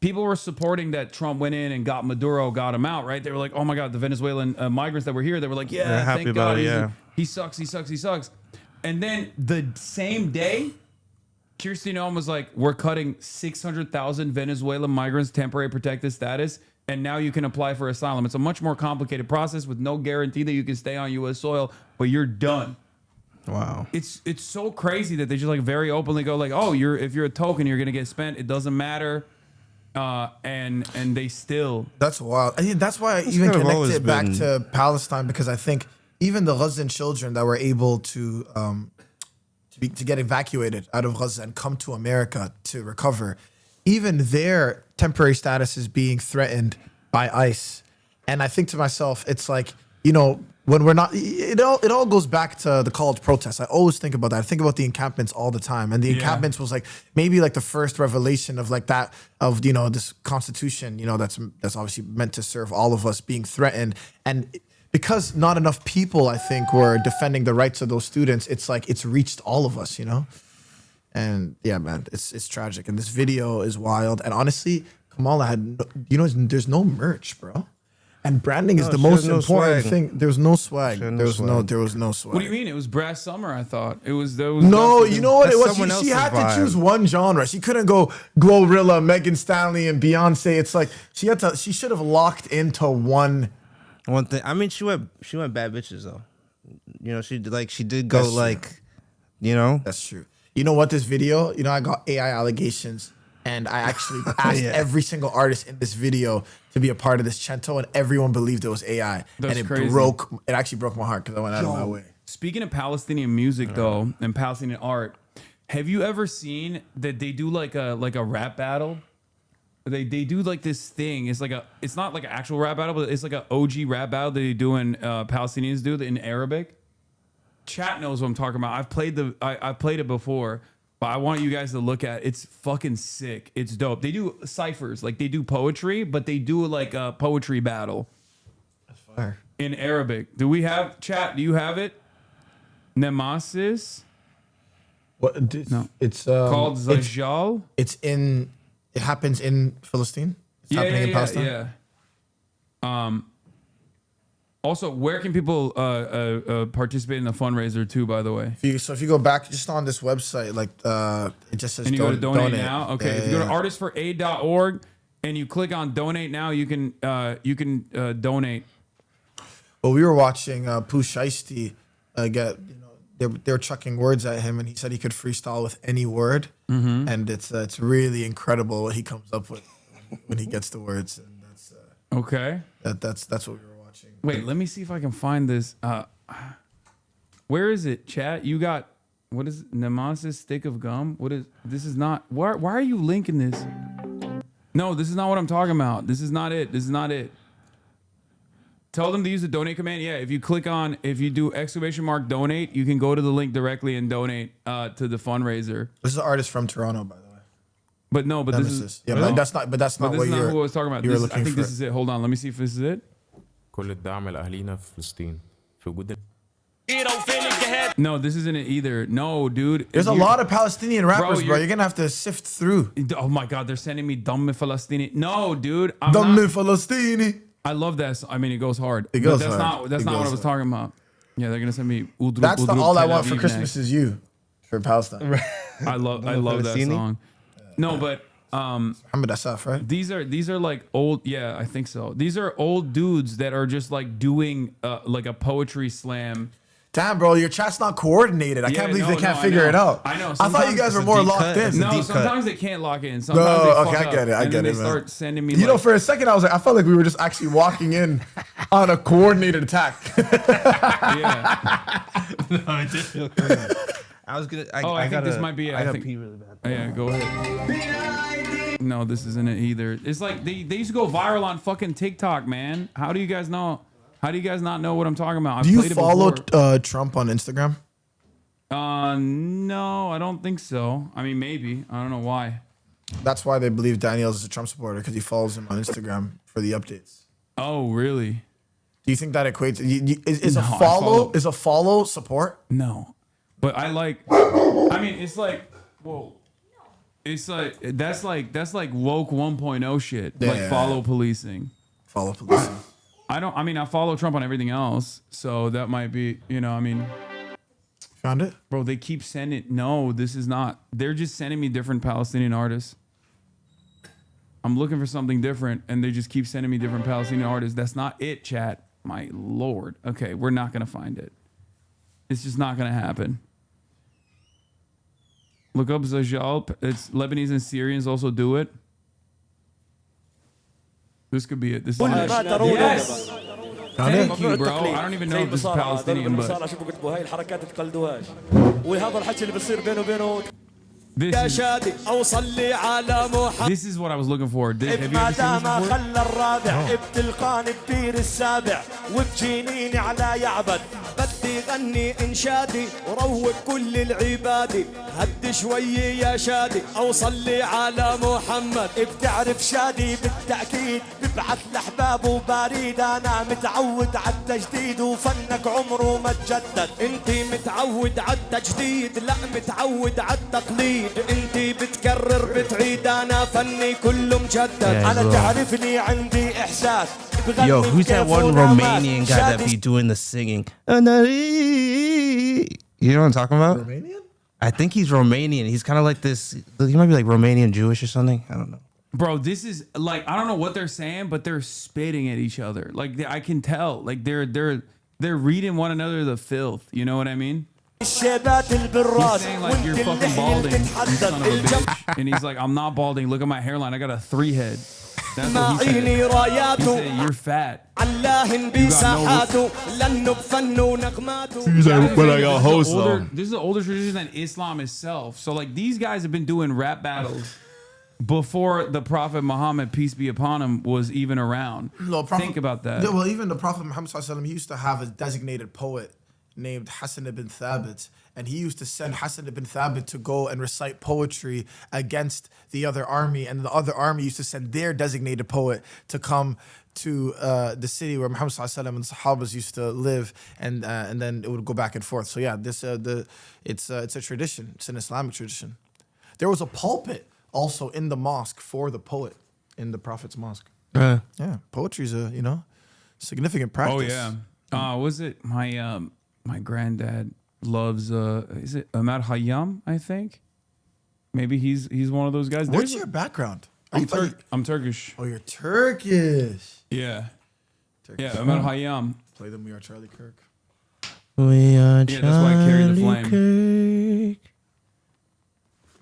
People were supporting that Trump went in and got Maduro, got him out. Right? They were like, oh my god, the Venezuelan migrants that were here. They were like, yeah, happy thank about God. it, He sucks. He sucks. He sucks. And then the same day, Kirsten Noem was like, we're cutting 600,000 Venezuelan migrants temporary protected status, and now you can apply for asylum. It's a much more complicated process with no guarantee that you can stay on U.S. soil, but you're done. Wow. It's so crazy that they just like very openly go like, oh, if you're a token, you're gonna get spent. It doesn't matter. And they still. That's wild. I think that's why I even connected it back to Palestine, because I think even the Gazan children that were able to get evacuated out of Gaza and come to America to recover, even their temporary status is being threatened by ICE. And I think to myself, it's like, you know, when we're not, it all goes back to the college protests. I always think about that. I think about the encampments all the time. And the encampments was like maybe like the first revelation of like that, of, you know, this constitution, you know, that's obviously meant to serve all of us being threatened. And because not enough people, I think, were defending the rights of those students, it's like it's reached all of us, you know? And yeah, man, it's tragic. And this video is wild. And honestly, Kamala had, there's no merch, bro. And branding is the most important thing. There's no swag. There was no swag. What do you mean? It was brass summer, I thought. It was no, you know what it was? She had to choose one genre. She couldn't go Glorilla, Megan Stanley, and Beyonce. It's like she should have locked into one thing. I mean, she went bad bitches though. You know, she did go like, you know. That's true. You know what? This video, you know, I got AI allegations, and I actually asked every single artist in this video to be a part of this Cento, and everyone believed it was AI. That's and crazy. It actually broke my heart because I went out of my way. Speaking of Palestinian music though, and Palestinian art, have you ever seen that they do like a rap battle? They do like this thing. It's not like an actual rap battle, but it's like an OG rap battle that they do in Palestinians do in Arabic. Chat knows what I'm talking about. I've played it before, but I want you guys to look at it. It's fucking sick. It's dope. They do ciphers, like they do poetry, but they do like a poetry battle. That's fire. In Arabic. Do we have chat? Do you have it? Nemesis. What? No. It's called Zajal. It happens in Philistine. It's happening in Palestine. Yeah. Also, where can people participate in the fundraiser too? By the way, if you go back just on this website, like it just says and you go to donate now. Okay, if you go to artistforaid.org and you click on donate now, you can donate. Well, we were watching Pooh Shiesty get, they were chucking words at him, and he said he could freestyle with any word, and it's really incredible what he comes up with when he gets the words, and that's okay. That's what we were watching. Wait, let me see if I can find this. Where is it, chat? You got, what is it? Nemesis stick of gum? What is this? Is not. Why are you linking this? No, this is not what I'm talking about. This is not it. This is not it. Tell them to use the donate command. Yeah, if you do !donate, you can go to the link directly and donate to the fundraiser. This is an artist from Toronto, by the way. But no, but this is but that's not what who I was talking about. You're looking I think for. this is it. Hold on, let me see if this is it. كل الدعم لأهلينا في فلسطين في وجود No, this isn't it either. No, dude. There's a lot of Palestinian rappers, bro. you're- You're gonna have to sift through. Oh my God, they're sending me Damme Falastini. No, dude. I'm Damme not- Falastini. I love that. I mean, it goes hard. It goes but that's hard. not. That's It not what goes I was hard. talking about. Yeah, they're gonna send me. Udru, That's the Udru all I Tel want for Aviv Christmas next. is you for Palestine. I love that Falastini? song. No, but Muhammad Asaf, right? these are like old. Yeah, I think so. These are old dudes that are just like doing like a poetry slam. Damn, bro, your chat's not coordinated. I can't believe they can't figure it out. I know. I thought you guys were more locked in. No, sometimes they can't lock in. No, Sometimes they fuck okay, I up, get it. I and get then it, they man. start sending me. You know, for a second, I felt like we were just actually walking in on a coordinated attack. No, it did feel crazy. I was gonna. I think this might be it. I think. pee really bad. Oh, yeah, go ahead. No, this isn't it either. It's like they used to go viral on fucking TikTok, man. How do you guys know? How do you guys not know what I'm talking about? Do you played it follow before. Trump on Instagram? No, I don't think so. I mean, maybe. I don't know why. That's why they believe Daniels is a Trump supporter, because he follows him on Instagram for the updates. Oh, really? Do you think that equates? Is No, a I follow? Is a follow support? No, but I like. I mean, it's like, whoa. It's like that's like woke 1.0 shit. Like Yeah. follow policing. Follow policing. I mean, I follow Trump on everything else, so that might be, I mean. Found it? Bro, they keep sending. No, this is not. They're just sending me different Palestinian artists. I'm looking for something different, and they just keep sending me different Palestinian artists. That's not it, chat. My Lord. Okay, we're not going to find it. It's just not going to happen. Look up Zajal. It's Lebanese and Syrians also do it. This could be it. This is it. Yes. Thank you, bro. I don't even know if this is Palestinian, but this is what I was looking for. Have you ever seen this before? خلى الرابع بتلقاني بدير السابع وبجنيني على يعبد بدي غني انشادي وروق كل العبادي هد شوي يا شادي اوصل لي على محمد بتعرف شادي بالتاكيد ببعث لاحبابه بريد انا متعود على التجديد وفنك عمره ما تجدد انت متعود على التجديد لا متعود على التقليد انت بتكرر بتعيد انا فني كله مجدد انا تعرفني عندي احساس Yo, who's that one Romanian guy that be doing the singing? You know what I'm talking about? Romanian? I think he's Romanian. He's kind of like this. He might be like Romanian Jewish or something. I don't know. Bro, this is like, I don't know what they're saying, but they're spitting at each other. Like I can tell. Like they're reading one another the filth. You know what I mean? He's saying like, you're fucking balding, you son of a bitch. And he's like, I'm not balding. Look at my hairline. I got a 3 head. That's what he said. He said, you're fat. You got no. He's like, but I got hosts though. This is an older tradition than Islam itself. So like these guys have been doing rap battles before the Prophet Muhammad, peace be upon him, was even around. No, Think about that. Yeah, well, even the Prophet Muhammad ﷺ, he used to have a designated poet named Hasan ibn Thabit, and he used to send Hasan ibn Thabit to go and recite poetry against the other army, and the other army used to send their designated poet to come to the city where Muhammad ﷺ and the Sahabas used to live, and then it would go back and forth. So yeah, it's a tradition. It's an Islamic tradition. There was a pulpit also in the mosque for the poet in the Prophet's mosque. Yeah, poetry is a significant practice. Oh yeah. Was it my granddad loves is it Ahmad Khayyam, I think? Maybe he's one of those guys. What's your background? I'm Turkish. Oh, you're Turkish. Yeah. Turkish. Yeah, Ahmad Khayyam. Play them. We Are Charlie Kirk. We are Yeah, that's why I carry the flame. Kirk.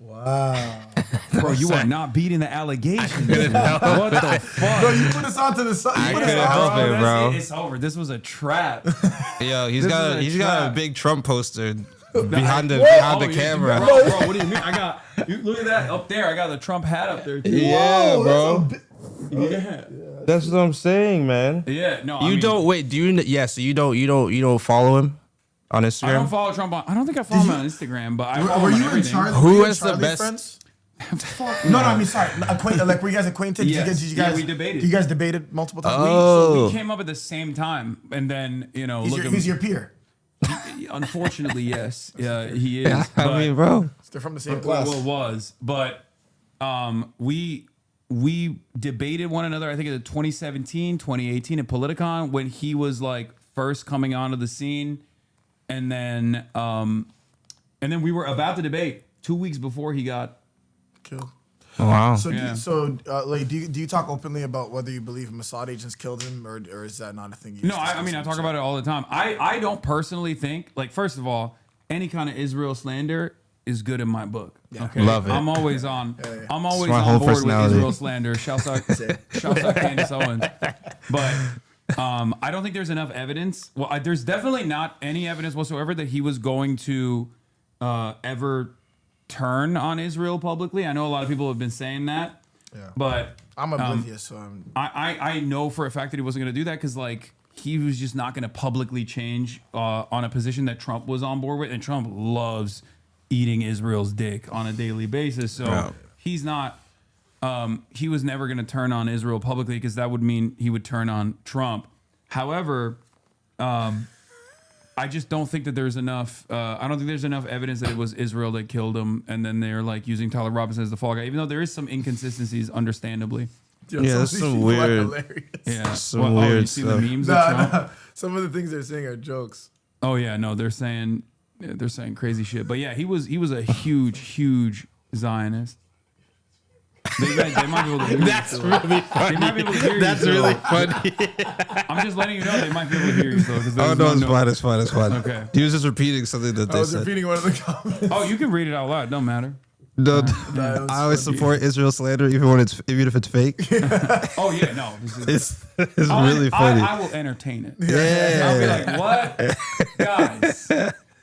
Wow. Bro, you are not beating the allegations. What the fuck? Bro, you put us onto the side. I couldn't help it, bro. It's over. This was a trap. Yo, he's This got is a a trap. big Trump poster behind the camera. Bro, what do you mean? I got look at that up there. I got the Trump hat up there too. Yeah, bro. Yeah. That's what I'm saying, man. Yeah, no. You don't wait. Do you? Yeah. So you don't follow him on Instagram? I don't follow Trump on. I don't think I follow him on Instagram, but I follow him on everything. Who has the best? Friends? No, I mean, sorry. Like, were you guys acquainted? Yes. Did you guys? We debated. You guys debated multiple times. So we came up at the same time, and then He's your peer. Unfortunately, yes. Yeah, he is. Yeah, I mean, bro. They're from the same class. Well, was, but we debated one another. I think in 2017, 2018 in Politicon when he was like first coming onto the scene, and then we were about to debate 2 weeks before he got killed. Oh, wow. So, do you talk openly about whether you believe Mossad agents killed him, or is that not a thing? No, I mean I talk about it all the time. I don't personally think, like, first of all, any kind of Israel slander is good in my book. Yeah. Okay, love it. I'm always on. I'm always my on whole board with personality. Israel slander. Shouts out Candace Owens. But I don't think there's enough evidence. Well, there's definitely not any evidence whatsoever that he was going to ever turn on Israel publicly. I know a lot of people have been saying that. Yeah. But I'm oblivious, so I know for a fact that he wasn't going to do that because, like, he was just not going to publicly change on a position that Trump was on board with, and Trump loves eating Israel's dick on a daily basis. So he's not. He was never going to turn on Israel publicly because that would mean he would turn on Trump. However, I just don't think that there's enough. I don't think there's enough evidence that it was Israel that killed him, and then they're like using Tyler Robinson as the fall guy, even though there is some inconsistencies, understandably. Yeah, that's some weird. Yeah, some weird you see stuff. the memes of Trump? No. Some of the things they're saying are jokes. Oh yeah, no, they're saying crazy shit. But yeah, he was a huge Zionist. They might be able to hear That's you. really funny. They might be able to hear you. That's really funny. I'm just letting you know they might be able to hear you. So, Oh no, it's fine. It's fine. Okay. He was just repeating something that I they was said. repeating one of the comments. Oh, you can read it out loud. Don't matter. No, I always support Israel slander, even if it's fake. Oh yeah, no. It's really funny. I will entertain it. Yeah. I'll be like, what, guys?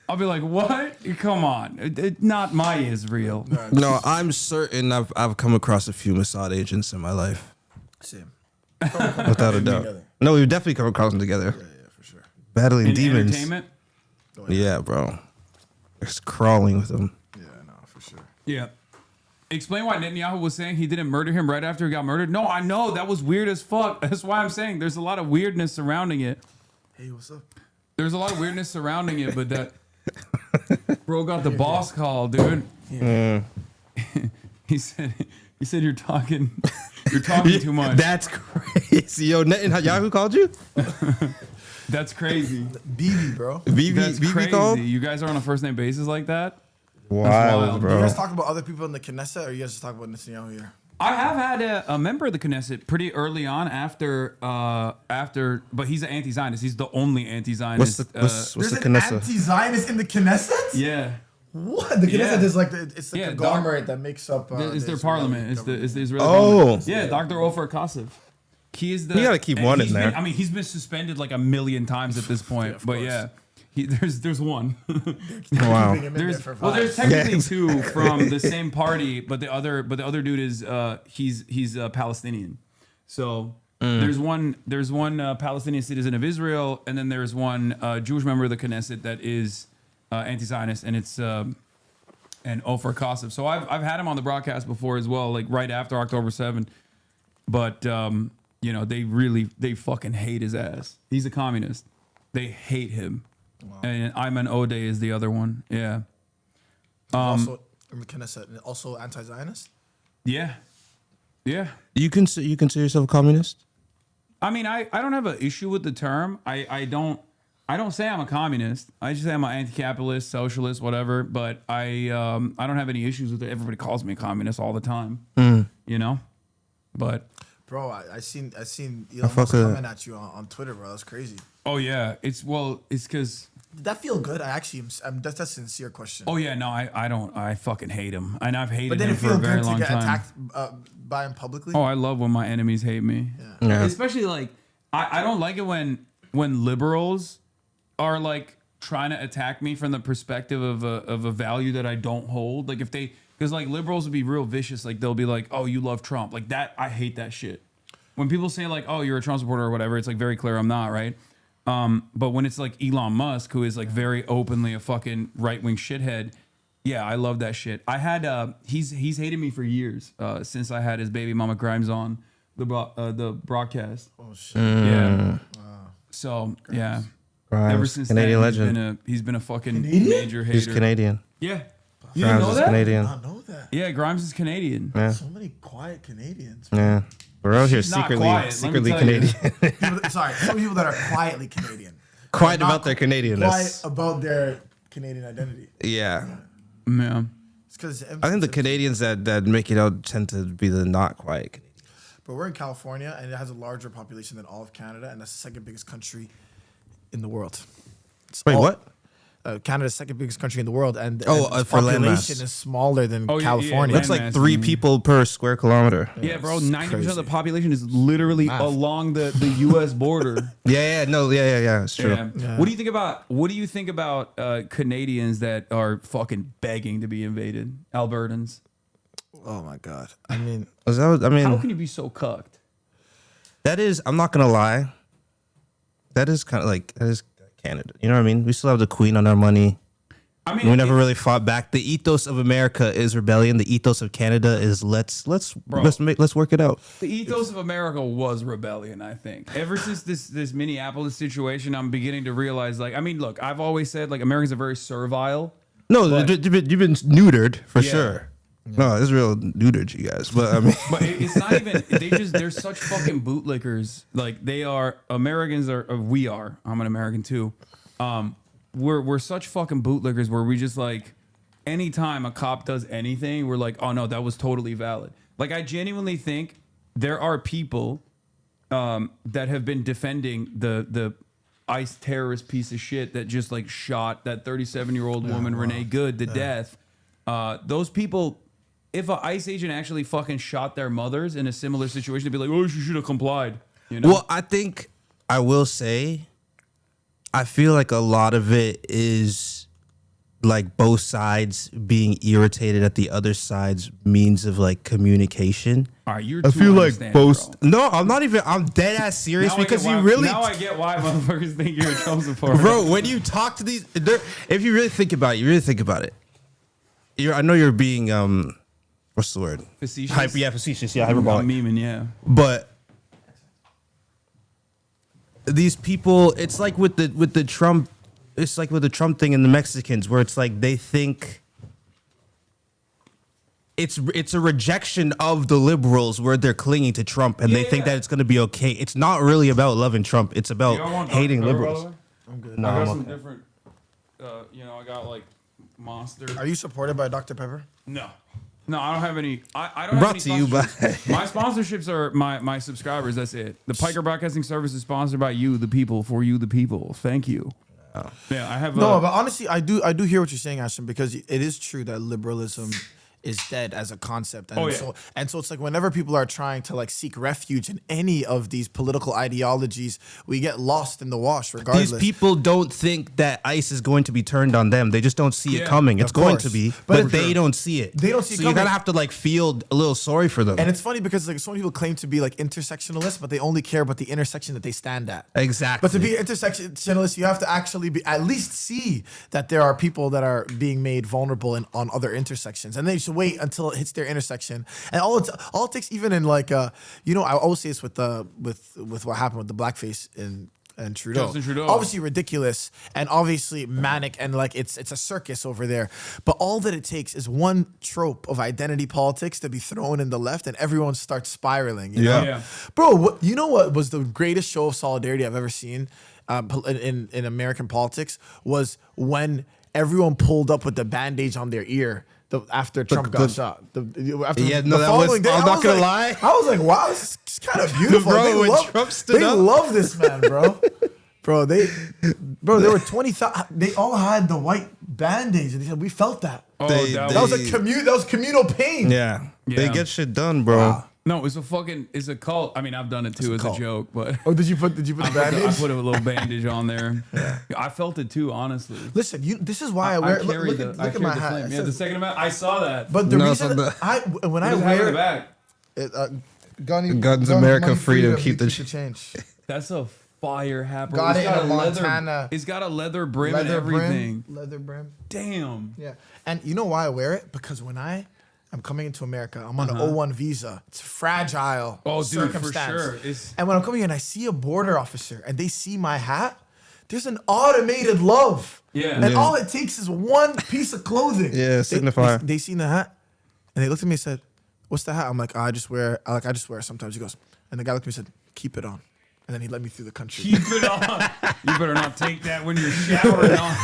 I'll be like, what? Come on, not my Israel. No, I'm certain I've come across a few Mossad agents in my life. Same. Without a doubt. No, we've definitely come across them together. Yeah, for sure. Battling In demons. entertainment. Yeah, bro. Just crawling with them. Yeah, no, for sure. Yeah. Explain why Netanyahu was saying he didn't murder him right after he got murdered. No, I know that was weird as fuck. That's why I'm saying there's a lot of weirdness surrounding it. Hey, what's up? There's a lot of weirdness surrounding it, but that bro got the boss call, dude. He said you're talking too much. That's crazy. Yo, Netanyahu called you? That's crazy. BB, bro. That's BB crazy. called? You guys are on a first name basis like that? Wild, Do you bro. guys talk about other people in the Knesset, or you guys just talk about Netanyahu here? I have had a member of the Knesset pretty early on after, but he's an anti-Zionist. He's the only anti-Zionist. What's There's the an Knesset? anti-Zionist in the Knesset? Yeah. What? The Knesset is like it's the Yeah, conglomerate that makes up. It's the their Israeli parliament. It's government. the Israeli Oh. government. Yeah, Dr. Ofer Kassev. He is the. You gotta keep and one he's in there. been- he's been suspended like a million times at this point. But yeah, there's one. Wow. Keeping him in there for There's vibes. technically two from the same party, but the other dude is he's Palestinian. So there's one Palestinian citizen of Israel, and then there's one Jewish member of the Knesset that is anti-Zionist, and it's and Ofer Kassev. So I've had him on the broadcast before as well, like right after October 7th. But they fucking hate his ass. He's a communist. They hate him. Wow. And Ayman Odeh is the other one. Yeah. Also in the Knesset, and also anti-Zionist. Yeah. Yeah. You consider yourself a communist? I mean, I don't have an issue with the term. I don't say I'm a communist. I just say I'm an anti-capitalist, socialist, whatever. But I don't have any issues with it. Everybody calls me a communist all the time. You know? But bro, I seen Elon Musk coming at you on Twitter, bro. That's crazy. Oh yeah, it's because. Did that feel good? That's a sincere question. Oh yeah, no, I fucking hate him, and I've hated But did him it for feel a very good long to get time. attacked by him publicly? Oh, I love when my enemies hate me. Yeah. Especially like I don't like it when liberals are like trying to attack me from the perspective of a value that I don't hold. Like if they, because like liberals would be real vicious. Like they'll be like, oh, you love Trump. Like that, I hate that shit. When people say like, oh, you're a Trump supporter or whatever, it's like very clear I'm not, right? But when it's like Elon Musk, who is like very openly a fucking right-wing shithead, yeah, I love that shit. I had he's hated me for years since I had his baby mama Grimes on the broadcast. Oh shit. Yeah. Wow. So yeah. Grimes, Ever since Canadian then, legend. He's been a fucking Canadian? major hater. He's Canadian. Yeah. You Grimes didn't know is that? Canadian. I did not know that. Yeah, Grimes is Canadian. Yeah. So many quiet Canadians. Yeah. We're out here She's not secretly quiet, let me tell Canadian. Sorry, some people that are quietly Canadian. Quiet Not about their Canadianness. Quiet about their Canadian identity. Yeah. Yeah. It's because I think the Canadians that make it out tend to be the not quiet Canadians. But we're in California, and it has a larger population than all of Canada, and that's the second biggest country in the world. Wait, what? Canada's the second biggest country in the world, and its for land mass. population is smaller than Oh, yeah, California. yeah, That's like 3 people per square kilometer. Yeah, bro. it's 90% of the crazy. population is literally Math. along the U.S. border. Yeah. It's true. Yeah. Yeah. What do you think about Canadians that are fucking begging to be invaded? Albertans. Oh my god! I mean, How can you be so cucked? that is. I'm not gonna lie. That is kind of like Canada. You know what I mean? We still have the Queen on our money. I mean, we never really fought back. The ethos of America is rebellion. The ethos of Canada is let's work it out. The ethos of America was rebellion, I think. Ever since this Minneapolis situation, I'm beginning to realize, like, I mean, look, I've always said, like, Americans are very servile. No, you've been neutered for Yeah. sure. No, it's real neutered, you guys. But I mean, But it's not even, they're such fucking bootlickers. Like, they are, Americans are, we are, I'm an American too. We're such fucking bootlickers where we just like, anytime a cop does anything, we're like, oh no, that was totally valid. Like, I genuinely think there are people that have been defending the ICE terrorist piece of shit that just like shot that 37-year-old woman, Renee Good, to death. Those people, if an ICE agent actually fucking shot their mothers in a similar situation, they'd be like, oh, she should have complied. You know? well, I think I will say, I feel like a lot of it is like both sides being irritated at the other side's means of like communication. All right, you're I too feel like understanding, both. bro. No, I'm not even. I'm dead ass serious Now I because get you why- really. Now I get why motherfuckers think you're a Trump supporter. Bro, when you talk to these, if you really think about it, I know you're being what's the word? Facetious? Facetious. Yeah, hyperbolic. I'm memeing, yeah. But these people, it's like with the Trump, it's like with the Trump thing and the Mexicans, where it's like they think it's a rejection of the liberals where they're clinging to Trump and they think that it's going to be okay. It's not really about loving Trump. It's about hating liberals. I'm good. No, I got I'm some okay. different, I got like Monster. Are you supported by Dr. Pepper? No. No, I don't have any. I don't Brought have to any you by- sponsorships. My sponsorships are my subscribers. That's it. The Piker Broadcasting Service is sponsored by you, the people, for you, the people. Thank you. Yeah, I have. No, but honestly, I do hear what you're saying, Ashton, because it is true that liberalism is dead as a concept. And Oh, yeah. so it's like whenever people are trying to like seek refuge in any of these political ideologies, we get lost in the wash regardless. These people don't think that ICE is going to be turned on them. They just don't see it Yeah, coming. It's of going course. to be, But but they don't see it. They don't see it So you coming. gotta have to like feel a little sorry for them. And it's funny because like so many people claim to be like intersectionalists, but they only care about the intersection that they stand at. Exactly. But to be intersectionalist, you have to actually be at least see that there are people that are being made vulnerable on other intersections, and then you should wait until it hits their intersection. And all it takes, even in like I always say this with what happened with the blackface and Trudeau. Justin Trudeau. Obviously ridiculous and obviously manic and like it's a circus over there. But all that it takes is one trope of identity politics to be thrown in the left and everyone starts spiraling. You know? Yeah. Bro, you know what was the greatest show of solidarity I've ever seen in American politics was when everyone pulled up with the bandage on their ear after Trump got shot. I'm not gonna lie. I was like, wow, this is kind of beautiful. Bro, when Trump stood they up. love this man, bro. There were 20,000. They all had the white band-aids, and they said we felt that. Oh, They- that That was was that was communal pain. Yeah. They Yeah. get shit done, bro. Wow. No, it's a cult. I mean, I've done it too as a joke, but Oh, did you put the bandage? I put a little bandage on there. I felt it too, honestly. Listen, this is why I wear. Look at my hat. Flame. Yeah, the second amount. I saw that. But the reason when I wear the back. Guns America, freedom, keep the change. That's a fire hat. Bro. Got it's it got in a Montana. leather. It's got a leather brim and everything. Leather brim. Damn. Yeah, and you know why I wear it? Because when I'm coming into America, I'm on an O1 visa. It's fragile. Oh, dude, circumstance. for sure. And when I'm coming in, I see a border officer, and they see my hat. There's an automated love. Yeah. And all it takes is one piece of clothing. Yeah, signifier. They seen the hat, and they looked at me and said, "What's the hat?" I'm like, I just wear it sometimes. He goes, and the guy looked at me and said, "Keep it on." And then he let me through the country. Keep it on. You better not take that when you're showering on.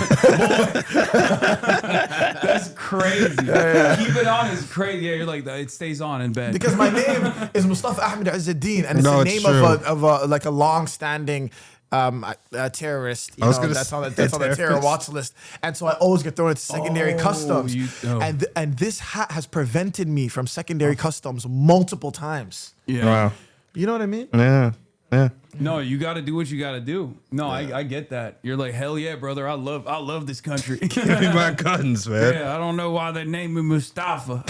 That's crazy. Keep it on is crazy. Yeah, you're like, it stays on in bed. Because my name is Mustafa'Ahmed Izzuddin, and it's the name of a long-standing terrorist. You know, that's on the terror watch list. And so I always get thrown into secondary customs. And this hat has prevented me from secondary customs multiple times. Yeah. Wow. You know what I mean? Yeah. Yeah. No, you got to do what you got to do. No, I get that. You're like, hell yeah, brother. I love this country. Give me my guns, man. Yeah, I don't know why they named me Mustafa.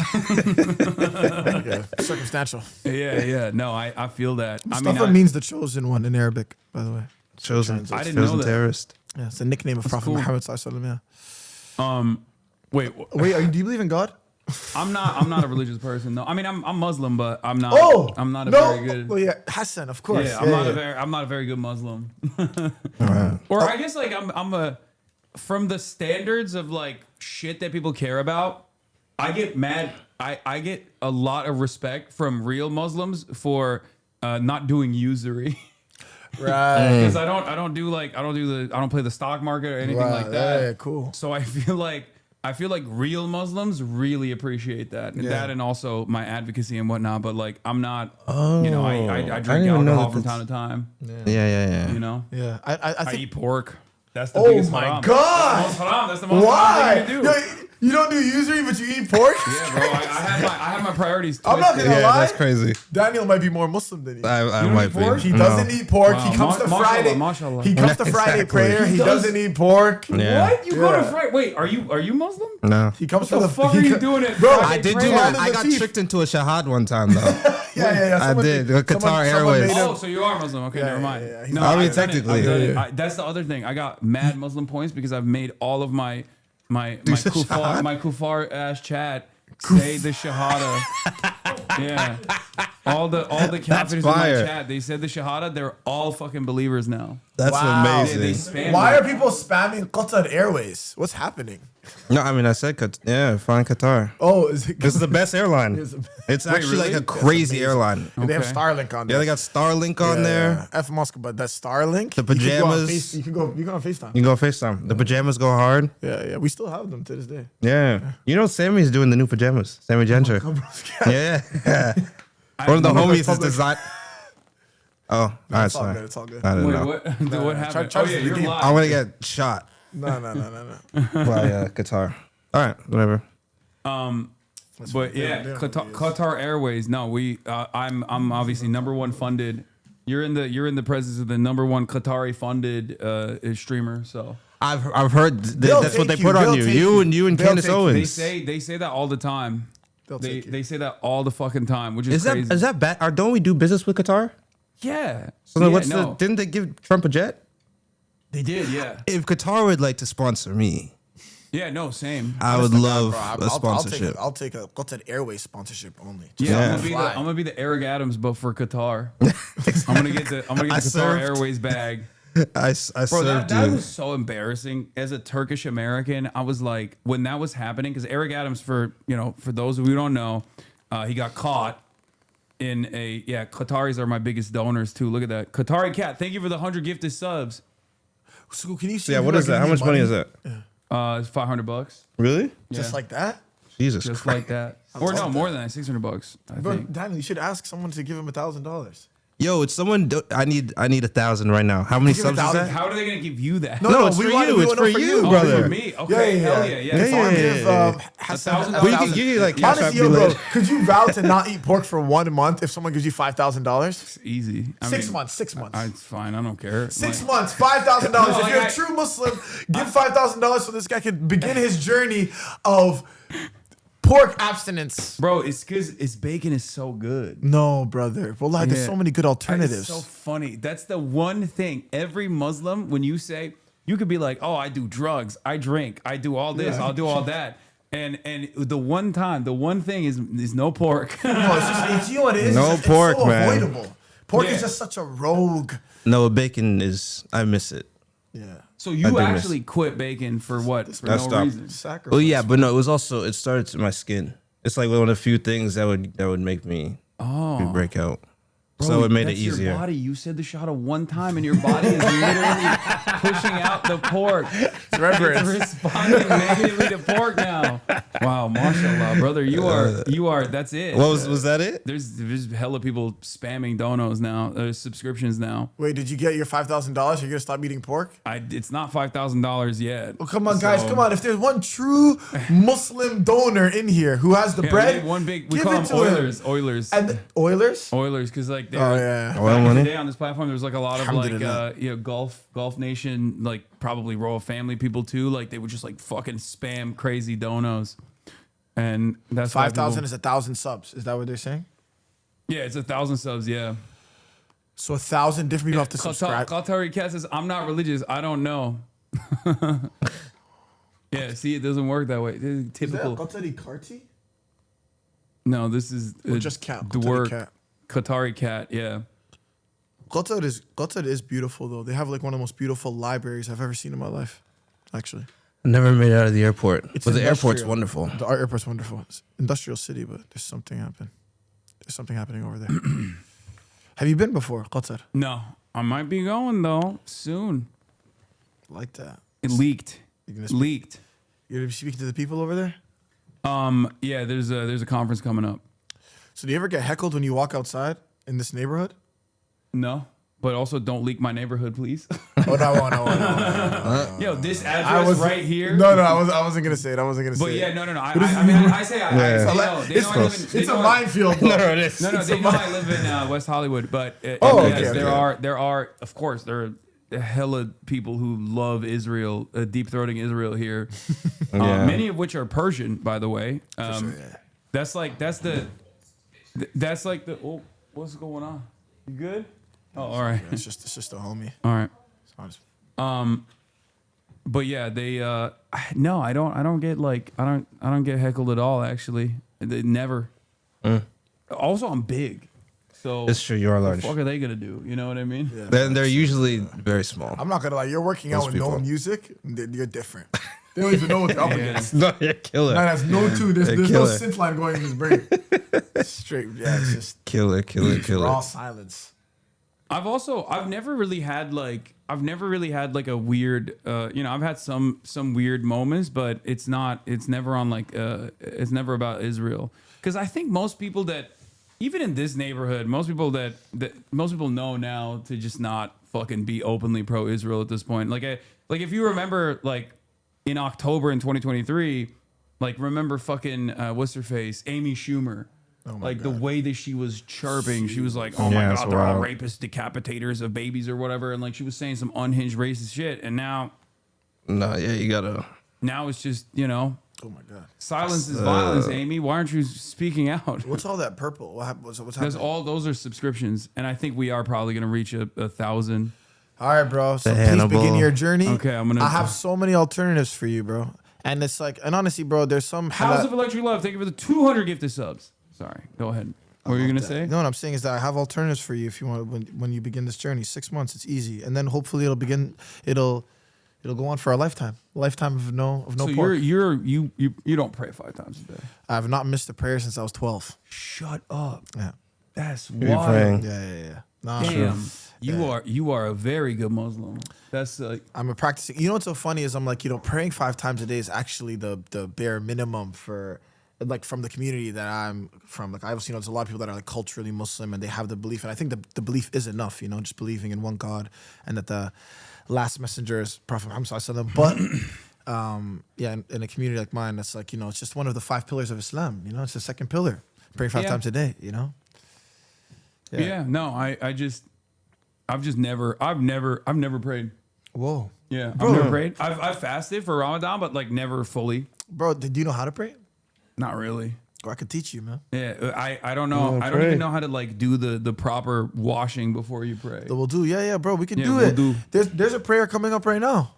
Yeah, circumstantial. Yeah. No, I feel that. Mustafa means the chosen one in Arabic, by the way. Chosen. I didn't know that. Terrorist. Yeah, it's the nickname of Prophet Muhammad sallallahu alaihi wasallam. Wait, do you believe in God? I'm not a religious person though. I mean, I'm Muslim, but I'm not. I'm not a very good. Well, yeah, Hasan, of course. Yeah, I'm not a very good Muslim. Or I guess like I'm from the standards of like shit that people care about. I get mad. I get a lot of respect from real Muslims for not doing usury. Right. Because I don't play the stock market or anything like that. Yeah, cool. So I feel like real Muslims really appreciate that. And that and also my advocacy and whatnot. But like I'm not I drink alcohol from time to time. Yeah. You know? Yeah. I eat pork. That's the biggest haram. God. That's the most haram. That's the most haram thing you can do. You don't do usury, but you eat pork? Yeah, bro. I have my priorities twisted. I'm not gonna lie. That's crazy. Daniel might be more Muslim than you. I might be. He doesn't eat pork. Wow. He comes to Friday. Mashallah. He comes to Friday prayer. He doesn't eat pork. Yeah. What? You go to Friday? Wait, are you Muslim? No. He comes What the fuck are you doing it, bro? I did do my. I got tricked into a shahad one time though. Yeah. I did. Qatar Airways. Oh, so you are Muslim? Okay, never mind. Yeah. No, I mean, I've done it. technically. I've done it. That's the other thing. I got mad Muslim points because I've made all of my kuffar ass chat say the shahada. Yeah. All the kafirs in my chat, they said the shahada. They're all fucking believers now. That's amazing. Why are people spamming Qatar Airways? What's happening? No, I mean I said flying Qatar. Oh, is it? This is the best airline. It's actually like a crazy airline. They have Starlink on there. Yeah, they got Starlink on there. F Moscow, but that's Starlink. The pajamas. You can go on FaceTime. You can go FaceTime. The pajamas go hard. Yeah. We still have them to this day. Yeah. You know Sammy's doing the new pajamas. Sammy Genter. Yeah. One of the homies is designed. Oh, all right, It's all sorry. good. It's all good. I don't know. What happened? Try Oh yeah, you're live. I'm gonna get shot No. by Qatar. All right, whatever. But yeah, Qatar Airways. No, I'm obviously number one funded. You're in the presence of the number one Qatari funded streamer. So I've heard that's what they put on you. You and Candace Owens. They say that all the time. They say that all the fucking time, which is crazy. Is that bad? Or don't we do business with Qatar? Yeah. So then didn't they give Trump a jet? They did, yeah. If Qatar would like to sponsor me, yeah, no, same. I would love a sponsorship. I'll take a Qatar Airways sponsorship only. Yeah, I'm gonna be the Eric Adams, but for Qatar. I'm gonna get the Qatar Airways bag. I Bro, that was so embarrassing. As a Turkish American, I was like, when that was happening, because Eric Adams, for those of you who don't know, he got caught in Qataris are my biggest donors too. Look at that. Qatari Cat, thank you for the 100 gifted subs. So can you see? Yeah, what is that? How much money is that? It's $500. Really? Just like that? Jesus Just Christ. like that. Or no, more than that, $600. I think. Daniel, you should ask someone to give him $1,000. Yo, it's someone. I need 1,000 right now. How many subs is that? How are they gonna give you that? No, it's for you. It's for you, brother. For me. Okay, hell yeah. If I give $1,000. Well, you can give you like cash honestly, out yo, be bro, like- could you vow to not eat pork for 1 month if someone gives you $5,000? Easy. 6 months. 6 months. It's fine. I don't care. 6 months, $5,000. No, If you're a true Muslim, give $5,000 so this guy can begin his journey of pork abstinence. Bro, it's because bacon is so good. No, brother. Well, like, there's so many good alternatives. It's so funny. That's the one thing. Every Muslim, when you say, you could be like, oh, I do drugs, I drink, I do all this, I'll do all that. And the one thing is no pork. No, it's you know what it is. No it's pork, so man. avoidable. Pork is just such a rogue. No, bacon is. I miss it. Yeah. So you actually quit bacon for what? For no reason. Sacrifice. Well, yeah, but no, it started to my skin. It's like one of the few things that would make me break out. Bro, so it made it that's your easier. body. You said the shot of one time, and your body is literally pushing out the pork. It's responding negatively to pork now. Wow, mashallah, brother. You are. That's it. What was that? It? There's hella people spamming donos now. There's subscriptions now. Wait, did you get your $5,000? You're gonna stop eating pork? It's not $5,000 yet. Well, come on, guys. Come on. If there's one true Muslim donor in here who has the bread, one big. We give call it them to Oilers. him. Oilers. And Oilers, because like Oh, yeah. back Oil in the money? day on this platform, there was like a lot of like Alhamdulillah. Gulf Nation, like probably Royal Family people too. Like they would just like fucking spam crazy donos, and that's why 5,000 people- is 1,000 subs. Is that what they're saying? Yeah, it's 1,000 subs. Yeah. So 1,000 different people have to subscribe. Qatari Cat says, "I'm not religious. I don't know." Yeah, see, it doesn't work that way. This is typical. Is that Qatari Karti? No, this is just cat. The Qatari word cat. Qatari Cat. Yeah. Qatar is beautiful though. They have like one of the most beautiful libraries I've ever seen in my life. Actually, Never made it out of the airport. But the airport's industrial. wonderful. The airport's wonderful. It's industrial city, but there's something happening. There's something happening over there. Have you been before, Qatar? No, I might be going though soon. Like that. It leaked. You're gonna speak, You're gonna be speaking to the people over there? Yeah, there's a conference coming up. So do you ever get heckled when you walk outside in this neighborhood? No, but also don't leak my neighborhood, please. Oh no. Yo, this address right here. No, I wasn't gonna say it. But yeah, no. I mean, I say I know. They know I live in, It's a minefield. No, they know I live in West Hollywood. But okay. there are, of course, there are a hella people who love Israel, deep throating Israel here. Many of which are Persian, by the way. That's like the. Oh, what's going on? You good? Oh, all right. It's just a homie. All right. But yeah, they no, I don't get heckled at all. Actually, they never. Also, I'm big, so It's true, you are large. What the fuck are they gonna do? You know what I mean? Yeah. Then they're usually very small. I'm not gonna lie. You're working out Those with no people. music. You're different. They don't even know what they're up against. No, you're killer. No, that's no two. There's no killer. synth line going in his brain. Straight. Yeah, it's just Killer. raw silence. I've never really had like a weird I've had some weird moments, but it's never on like it's never about Israel, because I think most people that even in this neighborhood, most people know now to just not fucking be openly pro-Israel at this point. Like if you remember, like in October in 2023, like remember fucking what's her face, Amy Schumer. Like the way that she was chirping, she was like, "Oh my god, they're all rapists, decapitators of babies or whatever," and like she was saying some unhinged racist shit. And now, you gotta. Now it's just Oh my god. silence is violence. Amy, why aren't you speaking out? What's all that purple? What's Because happening? those are subscriptions, and I think we are probably gonna reach 1,000. All right, bro. So please Hannibal. begin your journey. Okay, I have so many alternatives for you, bro. And it's like, and honestly, bro, there's some. House of Electric Love, thank you for the 200 gifted subs. Sorry, go ahead. What were you gonna say? No, what I'm saying is that I have alternatives for you if you want when you begin this journey. 6 months, it's easy, and then hopefully it'll go on for a lifetime of no So pork. you don't pray 5 times a day. I have not missed a prayer since I was 12. Shut up. Yeah. That's You're wild. praying. Yeah. Nah, Damn. You are a very good Muslim. That's I'm a practicing. You know what's so funny is I'm like, praying 5 times a day is actually the bare minimum for like from the community that I'm from, like I obviously know there's a lot of people that are like culturally Muslim and they have the belief, and I think the belief is enough, just believing in one God and that the last messenger is Prophet Muhammad sallallahu alaihi wasallam. But in a community like mine, that's like it's just one of the 5 pillars of Islam. It's the second pillar. Pray 5 times a day. Yeah. No, I've never prayed. Whoa. Yeah, Bro. I've never prayed. I've fasted for Ramadan, but like never fully. Bro, do you know how to pray? Not really. Or I could teach you, man. Yeah, I don't know. I don't even know how to like do the proper washing before you pray. We'll do. Yeah, bro. We can do we'll it. do. There's a prayer coming up right now.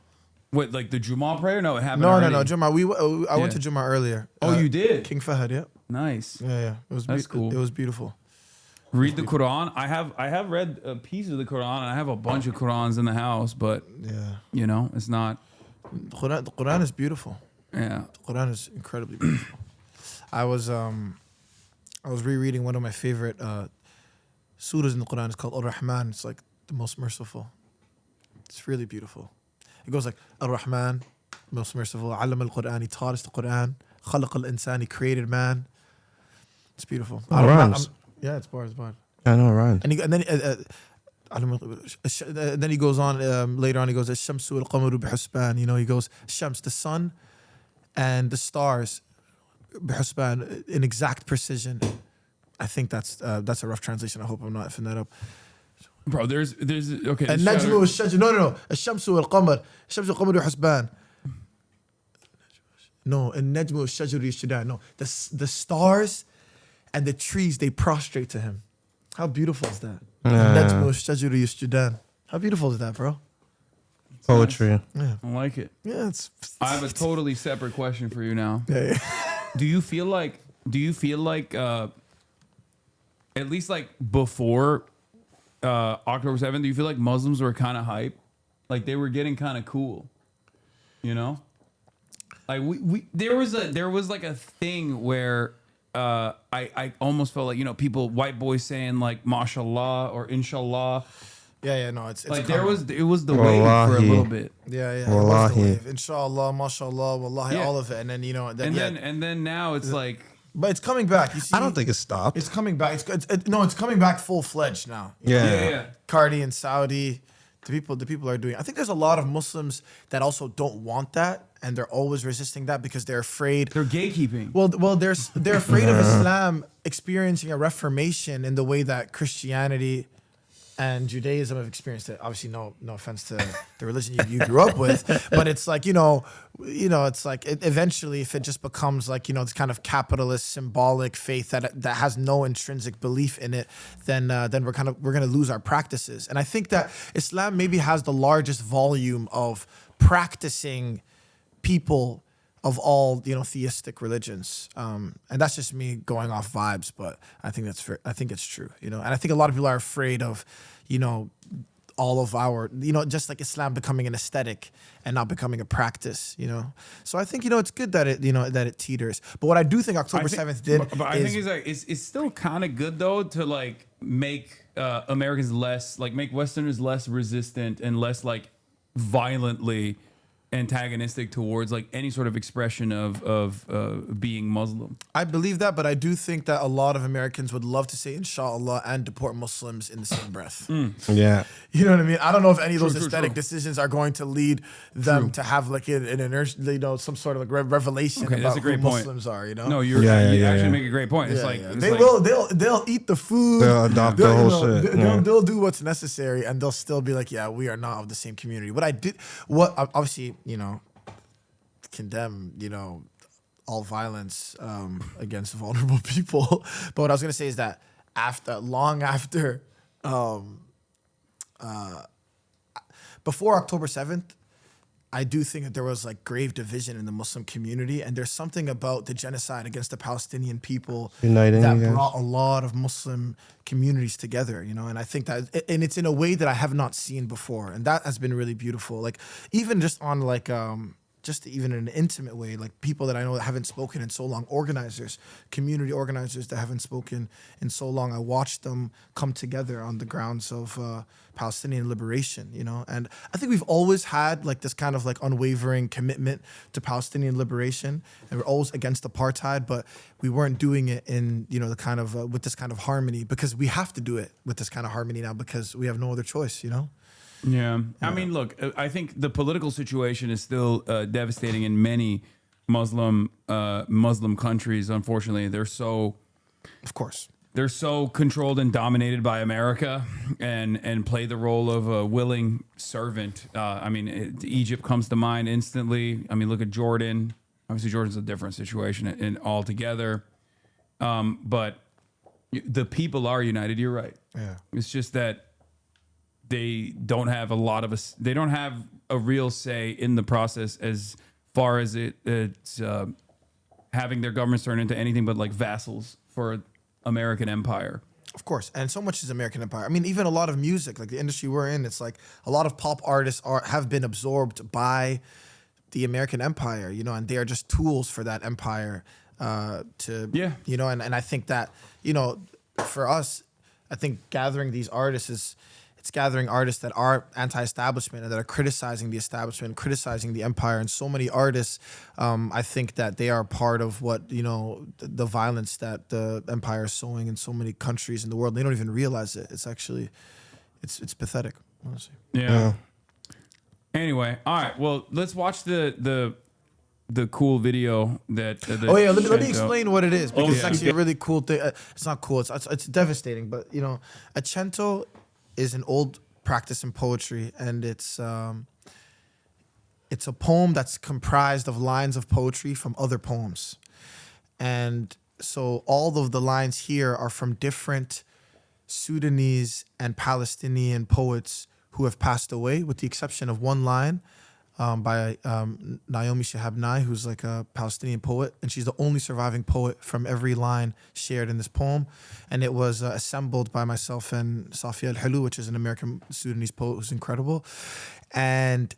What, like the Jummah prayer? No, it happened No, already. Jummah. I went to Jummah earlier. Oh, you did? King Fahad, yeah. Nice. Yeah. That's cool. It was beautiful. Read the Quran. I have read a piece of the Quran, and I have a bunch of Qurans in the house, but it's not. The Quran is beautiful. Yeah, the Quran is incredibly beautiful. I was rereading one of my favorite surahs in the Quran. It's called Ar-Rahman. It's like the most merciful. It's really beautiful. It goes like Ar-Rahman, most merciful. Allama al-Quran. He taught us the Quran. Khalaq al-Insan. He created man. It's beautiful. Yeah, it's bars. I know, right? And then he goes on later on. He goes, "Ash-shamsu wal-qamaru bihusban." He goes, "Shams, the sun, and the stars, bihusban, in exact precision." I think that's a rough translation. I hope I'm not effing that up. Bro, there's okay. And najmu wash-shajar. No. Ash-shamsu wal-qamar. Ash-shamsu wal-qamaru bihusban. No, and najmu wash-shajaru yasjudan. No, the stars and the trees, they prostrate to him. How beautiful is that? Najmu wash-shajaru yasjudan. How beautiful is that, bro? Poetry. Yeah. I like it. Yeah, I have a totally separate question for you now. Yeah. Do you feel like at least like before October 7th, do you feel like Muslims were kind of hype? Like they were getting kind of cool, Like there was like a thing where I almost felt like people, white boys saying like mashallah or inshallah. No, it's like it was the wave for a little bit. Yeah, it was the wave. Inshallah, mashallah, wallahi, all of it, and then and then now it's like. But it's coming back. You see, I don't think it stopped. It's coming back. It's coming back full fledged now. Yeah. Cardi and Saudi, the people are doing. I think there's a lot of Muslims that also don't want that, and they're always resisting that because they're afraid. They're gatekeeping. Well, they're afraid of Islam experiencing a reformation in the way that Christianity and Judaism have experienced it. Obviously, no offense to the religion you grew up with, but it's like it's like eventually, if it just becomes like this kind of capitalist symbolic faith that has no intrinsic belief in it, then we're gonna lose our practices. And I think that Islam maybe has the largest volume of practicing people of all theistic religions, and that's just me going off vibes, but I think that's fair. I think it's true, and I think a lot of people are afraid of all of our just like Islam becoming an aesthetic and not becoming a practice, so I think it's good that it that it teeters. But what I do think October 7th did, but I think it's still kind of good though to like make Americans less, like make Westerners less resistant and less like violently antagonistic towards like any sort of expression of being Muslim. I believe that, but I do think that a lot of Americans would love to say inshallah and deport Muslims in the same breath. Yeah. You know what I mean? I don't know if any of those aesthetic decisions are going to lead them to have like an inertia, some sort of like revelation about that's a great who point. Muslims are, No, you actually make a great point. It's like they'll eat the food. They'll adopt the whole shit. They'll do what's necessary, and they'll still be like, yeah, we are not of the same community. Obviously, condemn, all violence against vulnerable people. But what I was gonna say is that long after, before October 7th, I do think that there was like grave division in the Muslim community, and there's something about the genocide against the Palestinian people Uniting, that brought a lot of Muslim communities together, and I think that, and it's in a way that I have not seen before, and that has been really beautiful. Like even just on like just even in an intimate way, like people that I know that haven't spoken in so long, organizers, community organizers that haven't spoken in so long. I watched them come together on the grounds of Palestinian liberation, you know? And I think we've always had like this kind of like unwavering commitment to Palestinian liberation, and we're always against apartheid, but we weren't doing it in, you know, the kind of, with this kind of harmony, because we have to do it with this kind of harmony now because we have no other choice, you know? Yeah. I mean, look, I think the political situation is still devastating in many Muslim countries. Unfortunately, they're so, of course, they're so controlled and dominated by America, and play the role of a willing servant. I mean, Egypt comes to mind instantly. I mean, look at Jordan. Obviously, Jordan's a different situation in altogether. But the people are united. You're right. Yeah. It's just that they don't have they don't have a real say in the process as far as it's having their governments turn into anything but like vassals for American empire. Of course, and so much is American empire. I mean, even a lot of music, like the industry we're in, it's like a lot of pop artists have been absorbed by the American empire, you know, and they are just tools for that empire you know, and I think that, you know, for us, I think gathering these artists it's gathering artists that are anti-establishment and that are criticizing the establishment, criticizing the empire. And so many artists, I think that they are part of what, you know, the violence that the empire is sowing in so many countries in the world. They don't even realize it. It's actually, it's pathetic, honestly. Yeah. Anyway, all right. Well, let's watch the cool video that. Let me explain what it is, because it's actually a really cool thing. It's not cool. It's devastating, but you know, acento is an old practice in poetry, and it's a poem that's comprised of lines of poetry from other poems. And so all of the lines here are from different Sudanese and Palestinian poets who have passed away, with the exception of one line by Naomi Shihab Nye, who's like a Palestinian poet, and she's the only surviving poet from every line shared in this poem. And it was assembled by myself and Safia Al-Halu, which is an American Sudanese poet who's incredible. And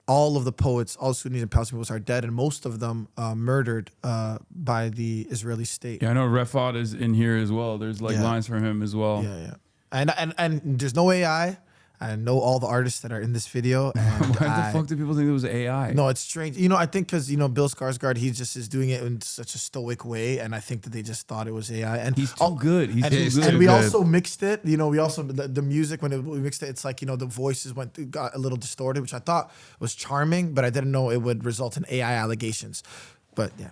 all of the poets, all Sudanese and Palestinian poets, are dead, and most of them murdered by the Israeli state. Yeah, I know Refat is in here as well. There's like lines from him as well. Yeah. And there's no AI. I know all the artists that are in this video. And Why the fuck do people think it was AI? No, it's strange. You know, I think because, you know, Bill Skarsgård, he just is doing it in such a stoic way, and I think that they just thought it was AI. And he's too good. He's too good. And we also mixed it. You know, we also the music when we mixed it, it's like, you know, the voices got a little distorted, which I thought was charming, but I didn't know it would result in AI allegations. But yeah.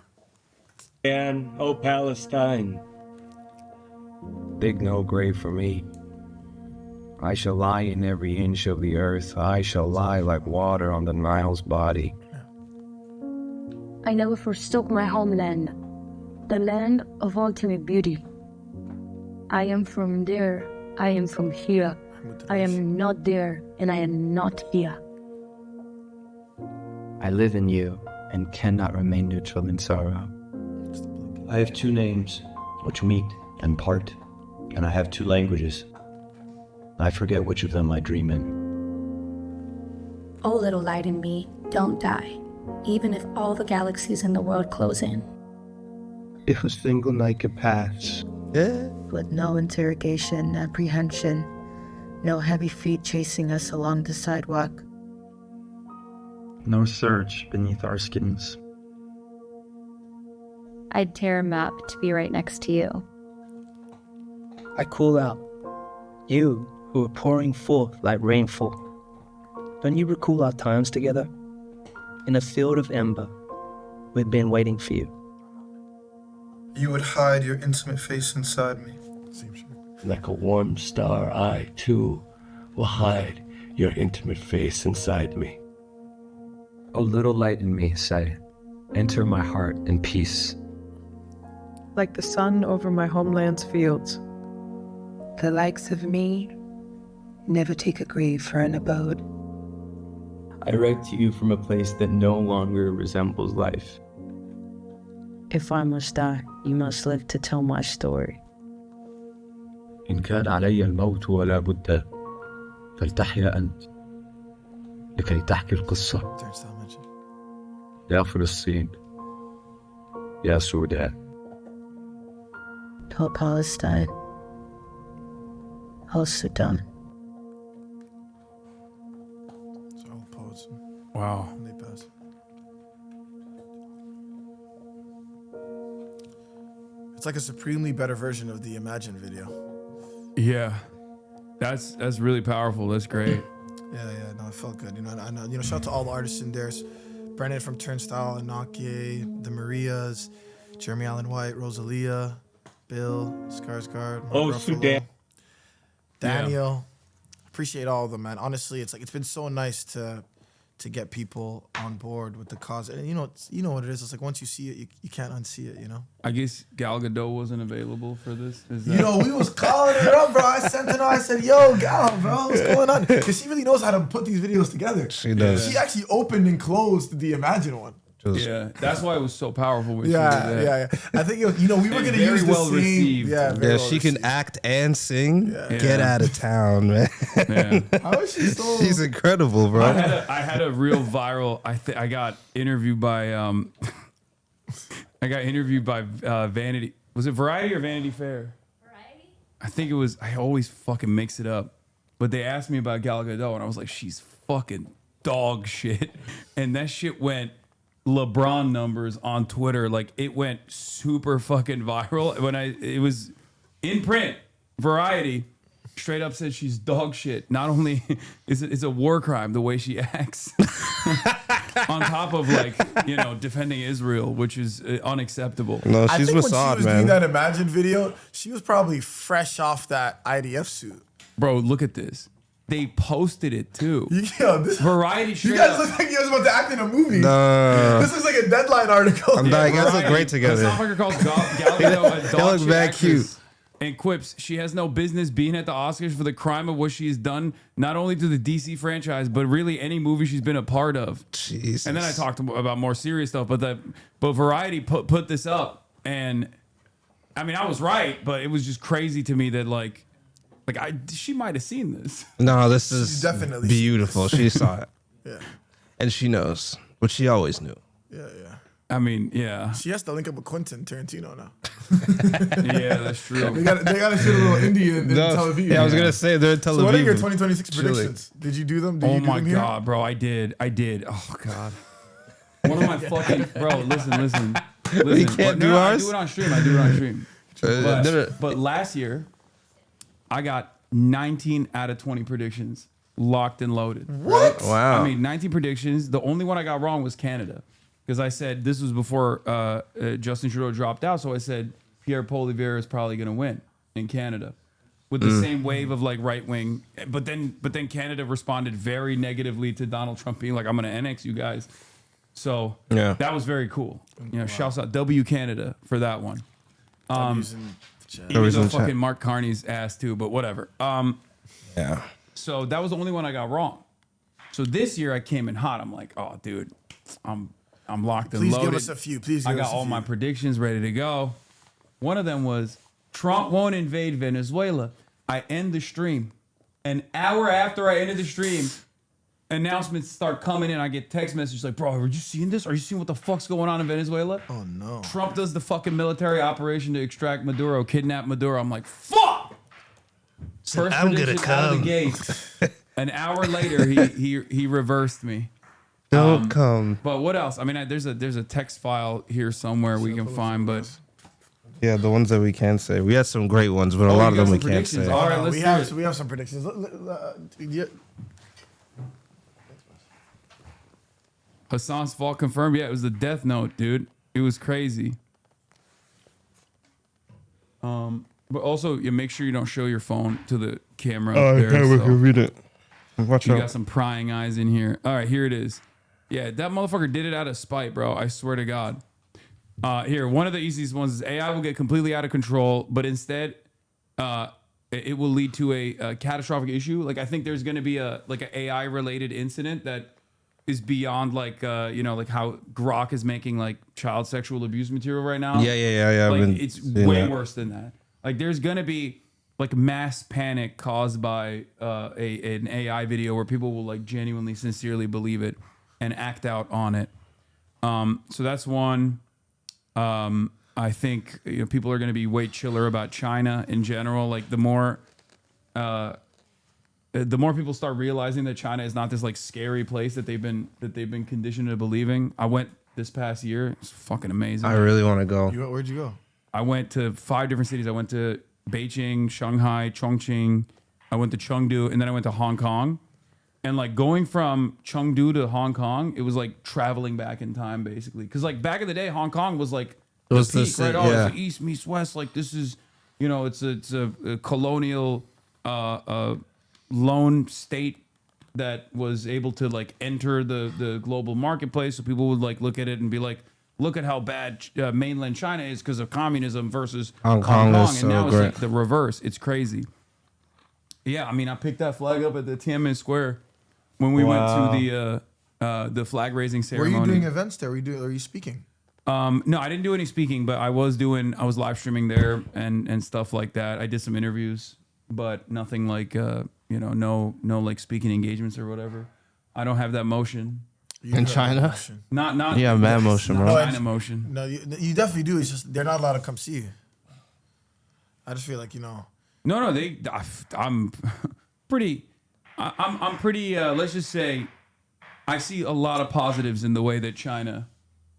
And oh Palestine, dig no grave for me. I shall lie in every inch of the earth. I shall lie like water on the Nile's body. I never forsook my homeland, the land of ultimate beauty. I am from there, I am from here. I am not there, and I am not here. I live in you and cannot remain neutral in sorrow. I have two names, which meet and part, and I have two languages. I forget which of them I dream in. Oh, little light in me, don't die, even if all the galaxies in the world close in. If a single night could pass. With no interrogation, apprehension, no heavy feet chasing us along the sidewalk. No search beneath our skins. I'd tear a map to be right next to you. I cool out. You, who are pouring forth like rainfall. Don't you recall our times together? In a field of ember, we've been waiting for you. You would hide your intimate face inside me. Like a warm star, I, too, will hide your intimate face inside me. O little light in me, say, enter my heart in peace. Like the sun over my homeland's fields. The likes of me never take a grave for an abode. I write to you from a place that no longer resembles life. If I must die, you must live to tell my story. إن كان علي الموت ولا بد فلتحيا أنت لكي تحكي القصة. يا فلسطين يا سودان. To Palestine, O Sudan. These are all poets. Wow. When they pass. It's like a supremely better version of the Imagine video. Yeah. That's really powerful. That's great. Yeah, no, it felt good. Shout out to all the artists in there. Brennan from Turnstile, Anake, the Marias, Jeremy Allen White, Rosalia, Bill, Skarsgård, Mark Ruffalo, Sudan. Daniel. Appreciate all of them, man. Honestly, it's been so nice to get people on board with the cause. And you know what it is. It's like once you see it, you can't unsee it, you know? I guess Gal Gadot wasn't available for this. We was calling her up, bro. I sent her, I said, yo, Gal, bro, what's going on? Because she really knows how to put these videos together. She does. She actually opened and closed the Imagine one. Yeah, that's why it was so powerful. When Yeah. I think we were going to use the well same. received. Yeah, She can act and sing. Get out of town, man. Yeah. How is she so? She's incredible, bro. I had a real viral. I got interviewed by Vanity. Was it Variety or Vanity Fair? Variety. I think it was. I always fucking mix it up. But they asked me about Gal Gadot, and I was like, she's fucking dog shit. And that shit went LeBron numbers on Twitter. Like, it went super fucking viral. It was in print. Variety straight up said she's dog shit. Not only is it's a war crime the way she acts, on top of defending Israel, which is unacceptable. No, I she's think when she Mossad, was man. doing that Imagine video, she was probably fresh off that IDF suit. Bro, look at this. They posted it too. Variety. You guys look like you was about to act in a movie. No. This looks like a Deadline article. I'm dying. You guys look great together. The South calls Gal Gadot a They dog look shit bad actress cute. and quips she has no business being at the Oscars for the crime of what she's done, not only to the DC franchise, but really any movie she's been a part of. Jesus. And then I talked about more serious stuff, but Variety put this up, and I mean I was right, but it was just crazy to me that she might have seen this. No, this is definitely beautiful. She saw it. Yeah. And she knows, but she always knew. Yeah. I mean, yeah. She has to link up with Quentin Tarantino now. Yeah, that's true. They got to shoot a little Indian in Tel Aviv. Yeah, I was gonna say they're in Tel Aviv. So what are your 2026 Chilling. predictions? Did you do them? Oh my God, bro. I did. Oh God. One of my fucking listen. We can't do ours? I do it on stream. But last year, I got 19 out of 20 predictions locked and loaded. What? Right? Wow. I mean, 19 predictions. The only one I got wrong was Canada. Because I said this was before Justin Trudeau dropped out. So I said Pierre Poilievre is probably going to win in Canada with the same wave of right wing. But then Canada responded very negatively to Donald Trump being like, I'm going to annex you guys. So that was very cool. Shouts out W Canada for that one. Even though fucking Mark Carney's ass too, but whatever. Yeah. So that was the only one I got wrong. So this year I came in hot. I'm like, oh, dude, I'm locked and Please loaded. give us a few. Please give I us got a all few. my predictions ready to go. One of them was Trump won't invade Venezuela. I end the stream. An hour after I ended the stream, announcements start coming in. I get text messages like, bro, are you seeing this? Are you seeing what the fuck's going on in Venezuela? Oh, no. Trump does the fucking military operation to extract Maduro, kidnap Maduro. I'm like, fuck! First I'm gonna prediction out of the come. gate. An hour later, he reversed me. Don't come. But what else? I mean, there's a text file here somewhere we can find, but Yeah, the ones that we can say. We had some great ones, but a lot of them we can't say. All right, let's we do have it. we have some predictions. Hasan's fault confirmed. Yeah, it was the Death Note, dude. It was crazy. But also, you make sure you don't show your phone to the camera. Oh, up there, okay, we so can read it. Watch you out. got some prying eyes in here. All right, here it is. Yeah, that motherfucker did it out of spite, bro. I swear to God. Here, one of the easiest ones is AI will get completely out of control, but instead, it will lead to a catastrophic issue. Like I think there's going to be an AI related incident that is beyond like how Grok is making like child sexual abuse material right now. Yeah. Like it's way worse than that. Like there's going to be like mass panic caused by an AI video where people will like genuinely, sincerely believe it and act out on it. So that's one. I think people are going to be way chiller about China in general. Like the more people start realizing that China is not this like scary place that they've been conditioned to believing. I went this past year. It's fucking amazing. I really want to go. Where'd you go? I went to 5 different cities. I went to Beijing, Shanghai, Chongqing. I went to Chengdu, and then I went to Hong Kong. And like going from Chengdu to Hong Kong, it was like traveling back in time, basically. Because like back in the day, Hong Kong was like It was the the peak, ci- right? Oh, yeah. it's the East meets West. Like this is, it's a colonial lone state that was able to like enter the global marketplace. So people would like look at it and be like, look at how bad mainland China is because of communism versus Hong Kong is and now so it's great. like the reverse. It's crazy. Yeah, I mean, I picked that flag up at the Tiananmen Square when we went to the flag raising Were ceremony. you doing events there? Are you speaking? No, I didn't do any speaking, but I was live streaming there and stuff like that. I did some interviews, but nothing like no like speaking engagements or whatever. I don't have that motion. In China? Not Yeah, mad motion, bro. China motion. No, you definitely do. It's just they're not allowed to come see you. I just feel like No, I'm pretty. I'm pretty. Let's just say, I see a lot of positives in the way that China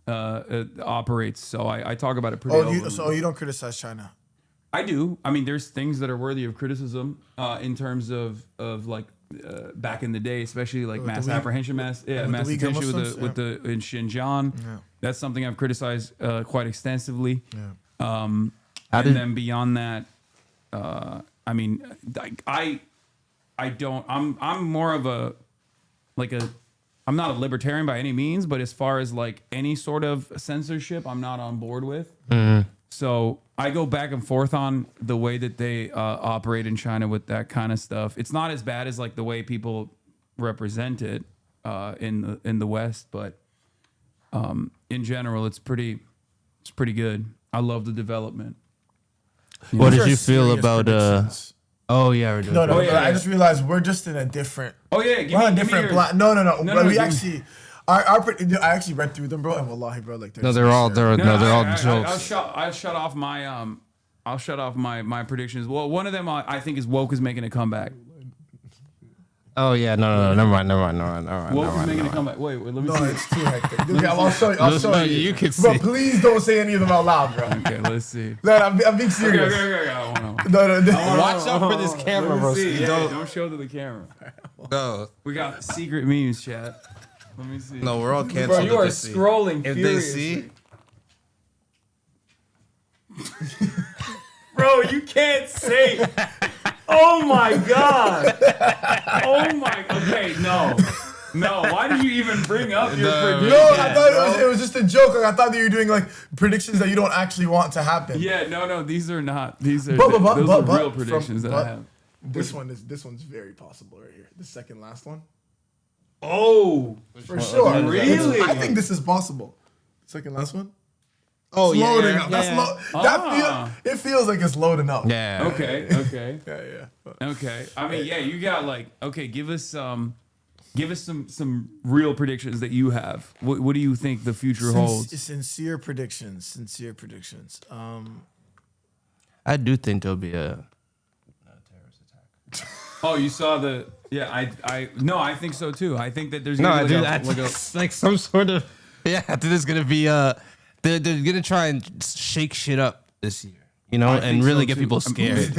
operates. So I talk about it pretty. So you don't criticize China? I do. I mean, there's things that are worthy of criticism in terms of like back in the day, especially like mass detention in Xinjiang. Yeah. That's something I've criticized quite extensively. Yeah. Then beyond that, I mean, I don't. I'm more of a I'm not a libertarian by any means, but as far as like any sort of censorship, I'm not on board with. So I go back and forth on the way that they operate in China with that kind of stuff. It's not as bad as like the way people represent it in the West, but in general, it's pretty good. I love the development. What did you feel about? Oh yeah, we're doing. No. I just realized we're just in a different. Oh yeah, we're on a different. No. But we give me- actually. I actually read through them, bro, and wallahi, bro, like No, they're all jokes. I'll shut off my predictions. Well, one of them I think is woke is making a comeback. Oh yeah, no, never mind. Woke is making a comeback. Wait, let me see. No, it's too hectic. Okay, I'll show you. You can Bro, see. please don't say any of them out loud, bro. Okay, let's see. No, I'm being serious. Okay. No. Watch out for this camera, bro. Don't show to the camera. No. We got secret memes, chat. Let me see. No, we're all Bro, canceled. you are if they see. scrolling If furiously. they see. Bro, you can't say. Oh my god. Oh my. Okay, no. Why did you even bring up your prediction? No, I thought it was just a joke. Like, I thought that you were doing like predictions that you don't actually want to happen. Yeah, no, these are not. These are But, those are but, real predictions that I have. This one's very possible right here. The second last one. Oh, for sure. Really? I think this is possible. Second last one. Oh, it's yeah, loading yeah, up. yeah, That's yeah. it feels like it's loading up. Yeah. Okay. Yeah. Okay. I mean, yeah, you got like, okay, give us some real predictions that you have. What do you think the future holds? Sincere predictions. I do think there'll be a terrorist attack. Oh, you saw the? Yeah, I think so too. I think that there's No, gonna I be do. Like some sort of. Yeah, I think there's gonna be they're gonna try and shake shit up this year, and really get people scared.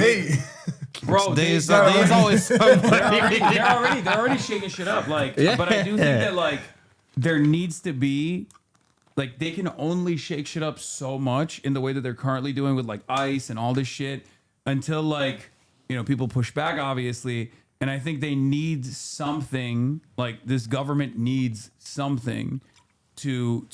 Bro, There's they're always somebody. they're already shaking shit up. Like, Yeah. But I do think that like there needs to be. Like, they can only shake shit up so much in the way that they're currently doing with like ICE and all this shit until like, people push back, obviously. And I think they need something, like this government needs something to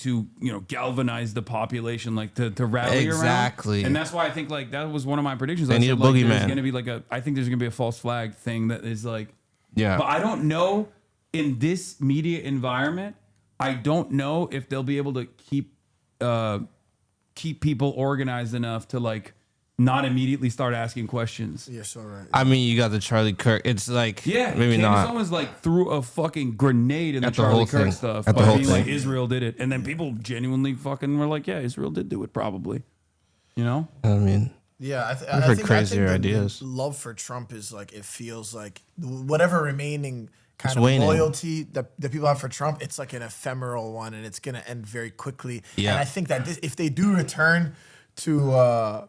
galvanize the population, like to rally Exactly. around. And that's why I think like that was one of my predictions. They I need said, a like, boogeyman. there's gonna be like I think there's gonna be a false flag thing that is like, Yeah. But I don't know in this media environment. I don't know if they'll be able to keep people organized enough to like not immediately start asking questions. You're so right. I mean, you got the Charlie Kirk. It's like, maybe Candace not. Owens like threw a fucking grenade in the At the Charlie whole Kirk thing. stuff At the by whole being like thing. Israel did it, and then people genuinely fucking were like, yeah, Israel did do it probably. You know? I mean, Yeah, I've heard crazier the ideas. love for Trump is like, it feels like whatever remaining kind It's of waning. loyalty that people have for Trump, it's like an ephemeral one, and it's gonna end very quickly. Yeah. And I think that if they do return to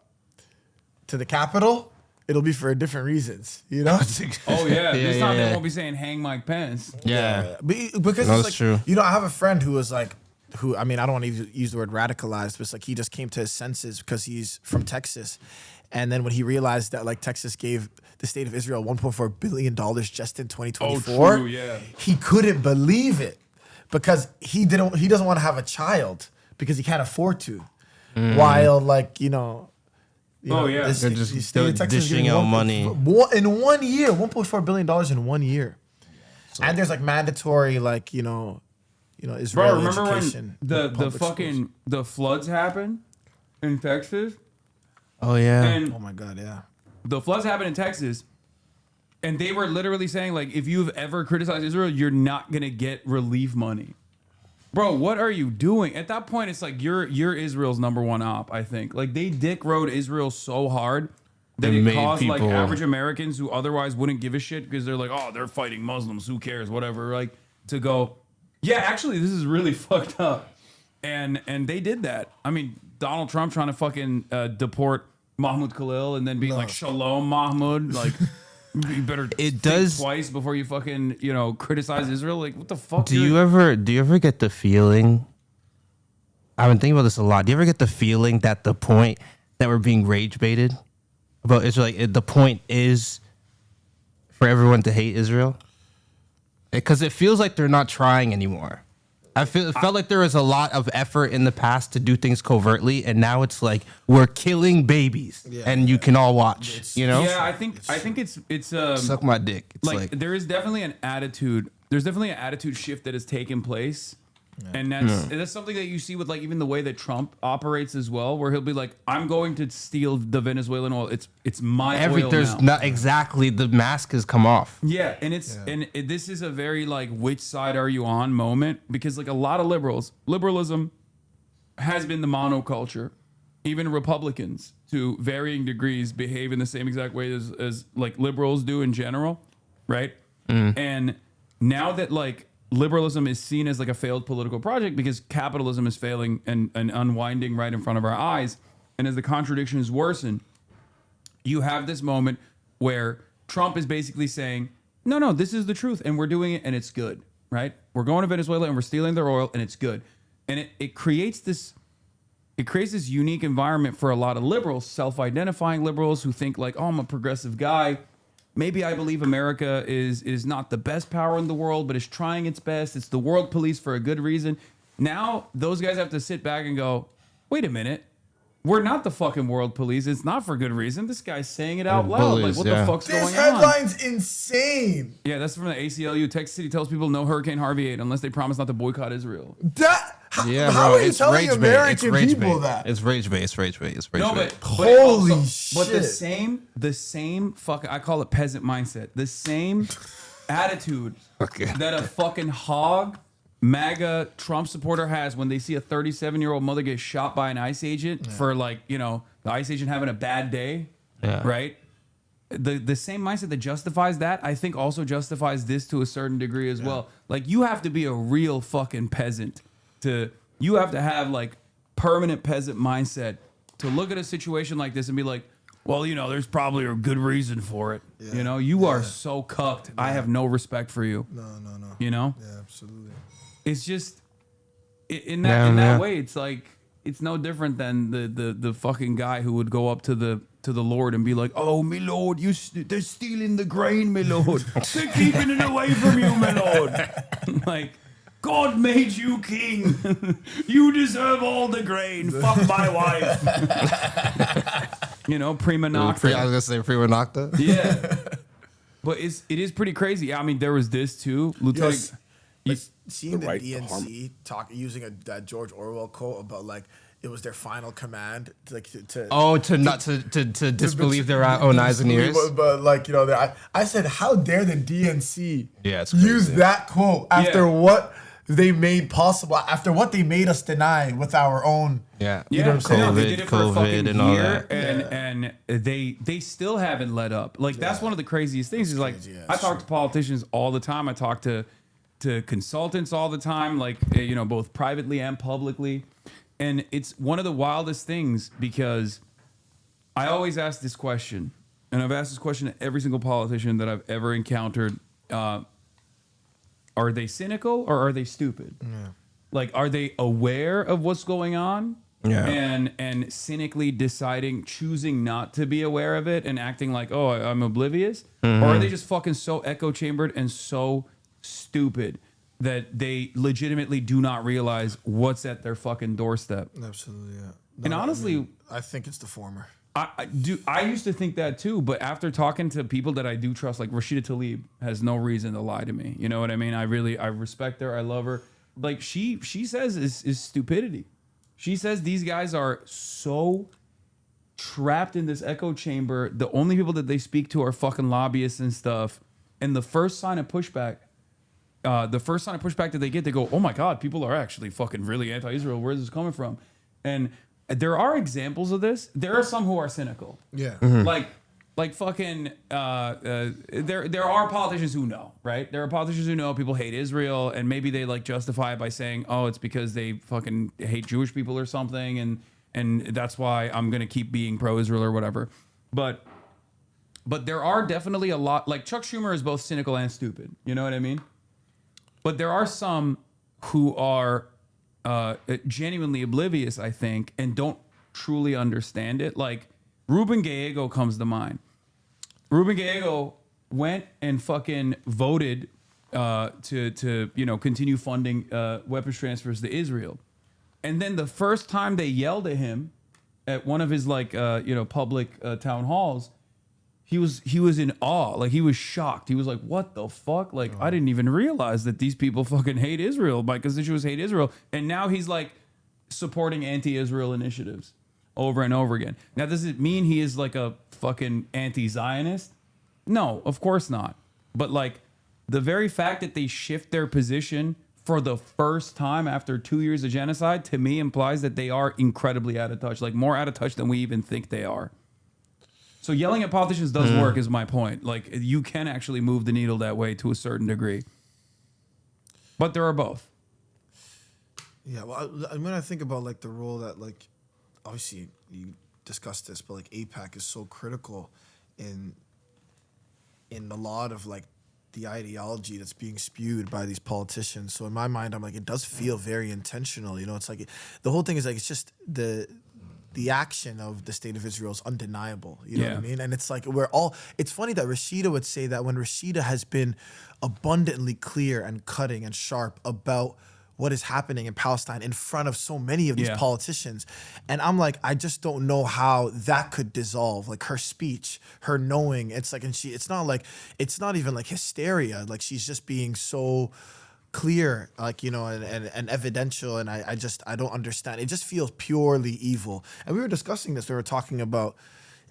the Capitol, it'll be for different reasons. You know? Oh yeah, this time they won't be saying hang Mike Pence. Because No, it's that's like, true. you know, I have a friend who was like, I mean, I don't want to use the word radicalized, but it's like he just came to his senses because he's from Texas. And then when he realized that like Texas gave the state of Israel $1.4 billion just in 2024, true, yeah. he couldn't believe it because he doesn't want to have a child because he can't afford to. While like, you know, They're just the state of Texas is dishing giving out money. in 1 year, $1.4 billion in 1 year. And there's like mandatory, like, you know, Israeli Bro, remember education. when the public fucking schools. the floods happened in Texas? Oh yeah. And Oh my God, yeah. the floods happened in Texas, and they were literally saying like, if you've ever criticized Israel, you're not gonna get relief money. Bro, what are you doing? At that point, it's like you're Israel's #1 op. I think like they dick rode Israel so hard that It it made caused like people- average Americans who otherwise wouldn't give a shit because they're like, oh, they're fighting Muslims, who cares, whatever. Like to go, yeah, actually, this is really fucked up, and they did that. I mean, Donald Trump trying to fucking deport Mahmoud Khalil and then being like, Shalom Mahmoud, like. You better think twice before you fucking, you know, criticize Israel. Like, what the fuck? Do you ever get the feeling? I've been thinking about this a lot. Do you ever get the feeling that the point that we're being rage baited about Israel, like, the point is for everyone to hate Israel? Because it feels like they're not trying anymore. It felt like there was a lot of effort in the past to do things covertly, and now it's like we're killing babies, and you can all watch. You know? Yeah, I think it's Suck my dick. It's like there is definitely an attitude. There's definitely an attitude shift that has taken place. And that's something that you see with like even the way that Trump operates as well, where he'll be like, "I'm going to steal the Venezuelan oil. It's my oil there's now." not exactly the mask has come off. Yeah, and this is a very like which side are you on moment, because like a lot of liberalism has been the monoculture. Even Republicans to varying degrees behave in the same exact way as like liberals do in general, right? And now that like liberalism is seen as like a failed political project because capitalism is failing and unwinding right in front of our eyes, and as the contradictions worsen, you have this moment where Trump is basically saying, no, this is the truth, and we're doing it, and it's good, right? We're going to Venezuela, and we're stealing their oil, and it's good. And it creates this unique environment for a lot of liberals, self-identifying liberals who think like, oh, I'm a progressive guy. Maybe I believe America is not the best power in the world, but it's trying its best. It's the world police for a good reason. Now those guys have to sit back and go, wait a minute. We're not the fucking world police. It's not for good reason. This guy's saying it out loud. bullies, Like, what the fuck's This going headline's insane. Yeah, that's from the ACLU. Texas City tells people no Hurricane Harvey aid unless they promise not to boycott Israel. Yeah, how bro, are you it's telling rage bait. American It's rage people bait. that? It's rage bait. It's rage bait. It's rage No, bait. but Holy But the shit. same fucking, I call it peasant mindset. The same attitude that a fucking hog MAGA Trump supporter has when they see a 37-year-old mother get shot by an ICE agent for like, you know, the ICE agent having a bad day, right? The same mindset that justifies that, I think also justifies this to a certain degree as well. Like, you have to be a real fucking peasant you have to have like permanent peasant mindset to look at a situation like this and be like, well, you know, there's probably a good reason for it. You know, you are so cucked. I have no respect for you. No. You know? Yeah, absolutely. It's just in that way, it's like it's no different than the fucking guy who would go up to the Lord and be like, "Oh, my Lord, they're stealing the grain, my Lord. They're keeping it away from you, my Lord." Like, God made you king. You deserve all the grain. Fuck my wife. You know, prima nocta. I was gonna say prima nocta. Yeah, but it is pretty crazy. I mean, there was this too, Lieutenant. Seeing the DNC talk using that George Orwell quote about like it was their final command to disbelieve their own eyes and ears. But like, you know, I said, how dare the DNC it's use crazy. that quote after what they made possible, after what they made us deny with our own. Yeah, you know what I'm saying? They did it for a fucking and all year, that. and they still haven't let up. Like that's one of the craziest things. Is like I talk to politicians all the time. I talk to consultants all the time, like you know, both privately and publicly. And it's one of the wildest things because I always ask this question, and I've asked this question to every single politician that I've ever encountered. Are they cynical or are they stupid? Yeah. Like, are they aware of what's going on? Yeah. And cynically choosing not to be aware of it and acting like, oh, I'm oblivious? Mm-hmm. Or are they just fucking so echo chambered and so stupid that they legitimately do not realize what's at their fucking doorstep? Absolutely, yeah. And honestly, I think it's the former. I used to think that too, but after talking to people that I do trust, like Rashida Tlaib has no reason to lie to me. You know what I mean? I respect her. I love her. Like she says is stupidity. She says these guys are so trapped in this echo chamber. The only people that they speak to are fucking lobbyists and stuff. And the first sign of pushback that they get, they go, oh my God, people are actually fucking really anti-Israel. Where's this coming from? And there are examples of this. There are some who are cynical. Yeah. Like fucking, there are politicians who know, right? There are politicians who know people hate Israel and maybe they like justify it by saying, oh, it's because they fucking hate Jewish people or something. And that's why I'm going to keep being pro-Israel or whatever. But there are definitely a lot, like Chuck Schumer is both cynical and stupid. You know what I mean? But there are some who are genuinely oblivious, I think, and don't truly understand it. Like Ruben Gallego comes to mind. Ruben Gallego went and fucking voted to continue funding weapons transfers to Israel. And then the first time they yelled at him at one of his public town halls, he was in awe. Like he was shocked. He was like, what the fuck? Like I didn't even realize that these people fucking hate Israel. My constituents hate Israel. And now he's like supporting anti-Israel initiatives over and over again. Now, does it mean he is like a fucking anti-Zionist? No, of course not. But like the very fact that they shift their position for the first time after 2 years of genocide, to me implies that they are incredibly out of touch, like more out of touch than we even think they are. So yelling at politicians does work, is my point. Like you can actually move the needle that way to a certain degree. But there are both. Yeah, well, when I think about like the role that like, obviously you discussed this, but like AIPAC is so critical in a lot of like the ideology that's being spewed by these politicians. So in my mind, I'm like, it does feel very intentional. You know, it's like the whole thing is like it's just the action of the state of Israel is undeniable. You know what I mean? And it's like it's funny that Rashida would say that when Rashida has been abundantly clear and cutting and sharp about what is happening in Palestine in front of so many of these politicians. And I'm like, I just don't know how that could dissolve. Like her speech, her knowing, it's like, and it's not even like hysteria. Like she's just being so clear, like, you know, and evidential, and I don't understand. It just feels purely evil. And we were discussing this. We were talking about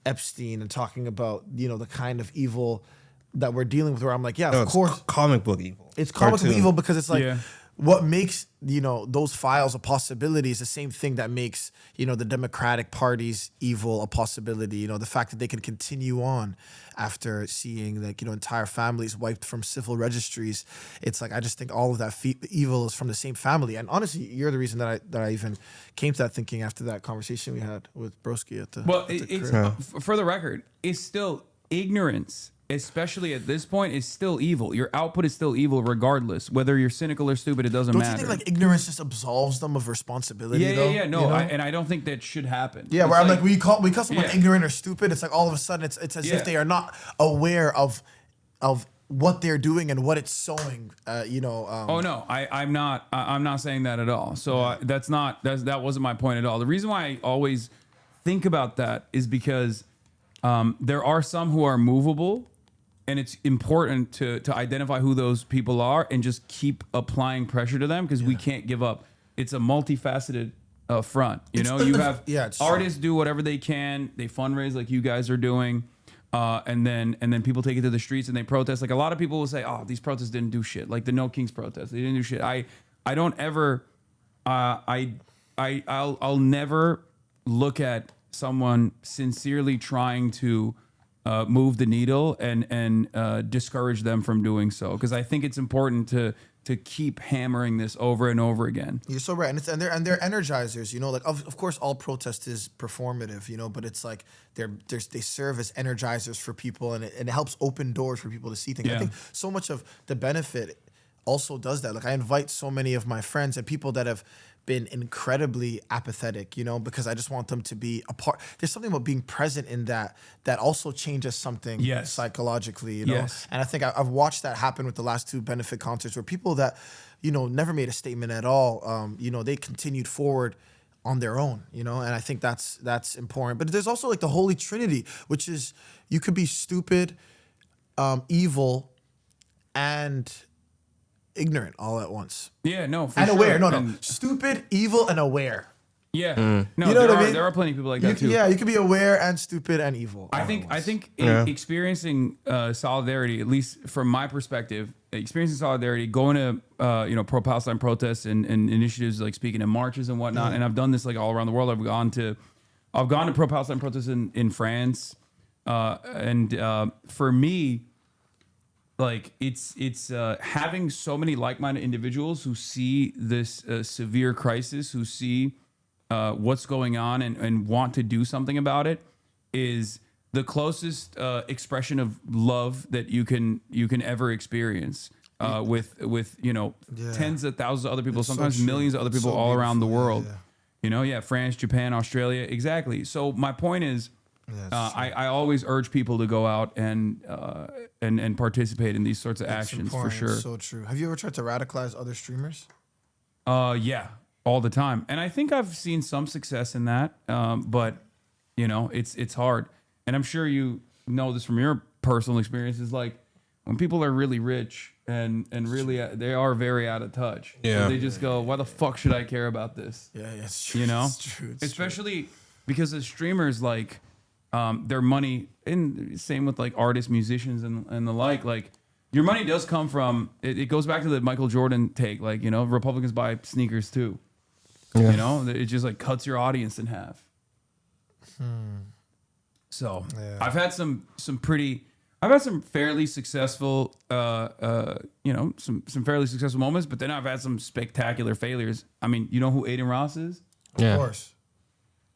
Epstein and talking about, you know, the kind of evil that we're dealing with, where I'm like, of course. Comic book evil. It's comic book evil because it's like, what makes, you know, those files a possibility is the same thing that makes, you know, the Democratic Party's evil a possibility. You know, the fact that they can continue on after seeing, like, you know, entire families wiped from civil registries. It's like, I just think all of that evil is from the same family. And honestly, you're the reason that I even came to that thinking after that conversation we had with Broski at the crib. For the record, it's still ignorance. Especially at this point, is still evil. Your output is still evil regardless. Whether you're cynical or stupid, it doesn't matter. Don't you think like ignorance just absolves them of responsibility? Yeah. No, you know? and I don't think that should happen. Yeah, where I'm like, we call someone ignorant or stupid. It's like all of a sudden it's as if they are not aware of what they're doing and what it's sowing. Oh no, I'm not saying that at all. So that wasn't my point at all. The reason why I always think about that is because there are some who are movable. And it's important to identify who those people are and just keep applying pressure to them because we can't give up. It's a multifaceted front. You know, you have it's artists do whatever they can. They fundraise like you guys are doing. And then people take it to the streets and they protest. Like a lot of people will say, "Oh, these protests didn't do shit." Like the No Kings protest, they didn't do shit. I don't ever, I'll never look at someone sincerely trying to move the needle and discourage them from doing so, because I think it's important to keep hammering this over and over again. You're so right, and they're energizers. You know, like of course all protest is performative. You know, but it's like they serve as energizers for people, and it helps open doors for people to see things. I think so much of the benefit also does that. Like I invite so many of my friends and people that have been incredibly apathetic, you know, because I just want them to be a part. There's something about being present in that also changes something psychologically, you know. And I think I've watched that happen with the last 2 benefit concerts, where people that, you know, never made a statement at all, you know, they continued forward on their own, you know. And I think that's important. But there's also like the Holy Trinity, which is you could be stupid, evil, and ignorant all at once. Yeah, no, for and sure. aware. No. Stupid, evil, and aware. Yeah. No, you know there what are, I mean? There are plenty of people like that too. Yeah, you can be aware and stupid and evil. I think experiencing solidarity, at least from my perspective, experiencing solidarity, going to you know, pro-Palestine protests and initiatives like speaking in marches and whatnot, and I've done this like all around the world. I've gone to pro-Palestine protests in France, and for me, like it's having so many like-minded individuals who see this severe crisis, who see what's going on and want to do something about it, is the closest expression of love that you can ever experience with you know, tens of thousands of other people, sometimes millions of other people all around the world. You know, France, Japan, Australia, exactly. So my point is, I always urge people to go out and participate in these sorts of actions for sure. It's so true. Have you ever tried to radicalize other streamers? Yeah, all the time, and I think I've seen some success in that. But you know, it's hard, and I'm sure you know this from your personal experiences. Like when people are really rich and really they are very out of touch. Yeah, so they just go, "Why the fuck should I care about this?" Yeah, it's true. You know, it's true. It's especially because the streamers like. Their money, and same with like artists, musicians, and the like your money does come from it goes back to the Michael Jordan take, like, you know, Republicans buy sneakers too. You know, it just like cuts your audience in half. So I've had some fairly successful you know, some fairly successful moments, but then I've had some spectacular failures. I mean, you know who Aiden Ross is? Of course.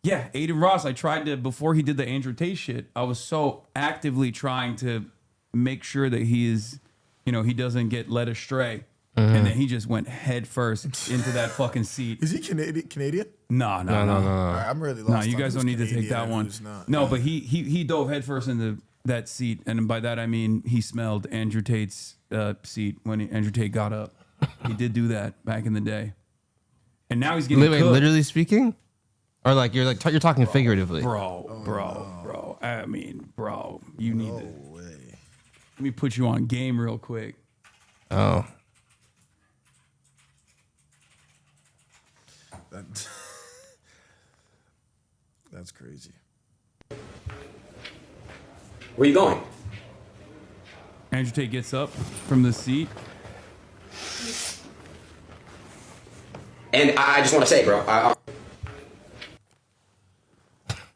Yeah, Aiden Ross. I tried to, before he did the Andrew Tate shit, I was so actively trying to make sure that he is, you know, he doesn't get led astray. And then he just went head first into that fucking seat. Is he Canadian? No. All right, I'm really lost. No, you guys don't need to take that one. No, but he dove head first into that seat, and by that I mean he smelled Andrew Tate's seat when Andrew Tate got up. He did do that back in the day, and now he's getting cooked. Literally speaking. Or like you're talking figuratively, bro. I mean, bro, you need to. Let me put you on game real quick. Oh, that's crazy. Where you going? Andrew Tate gets up from the seat. And I just want to say, bro.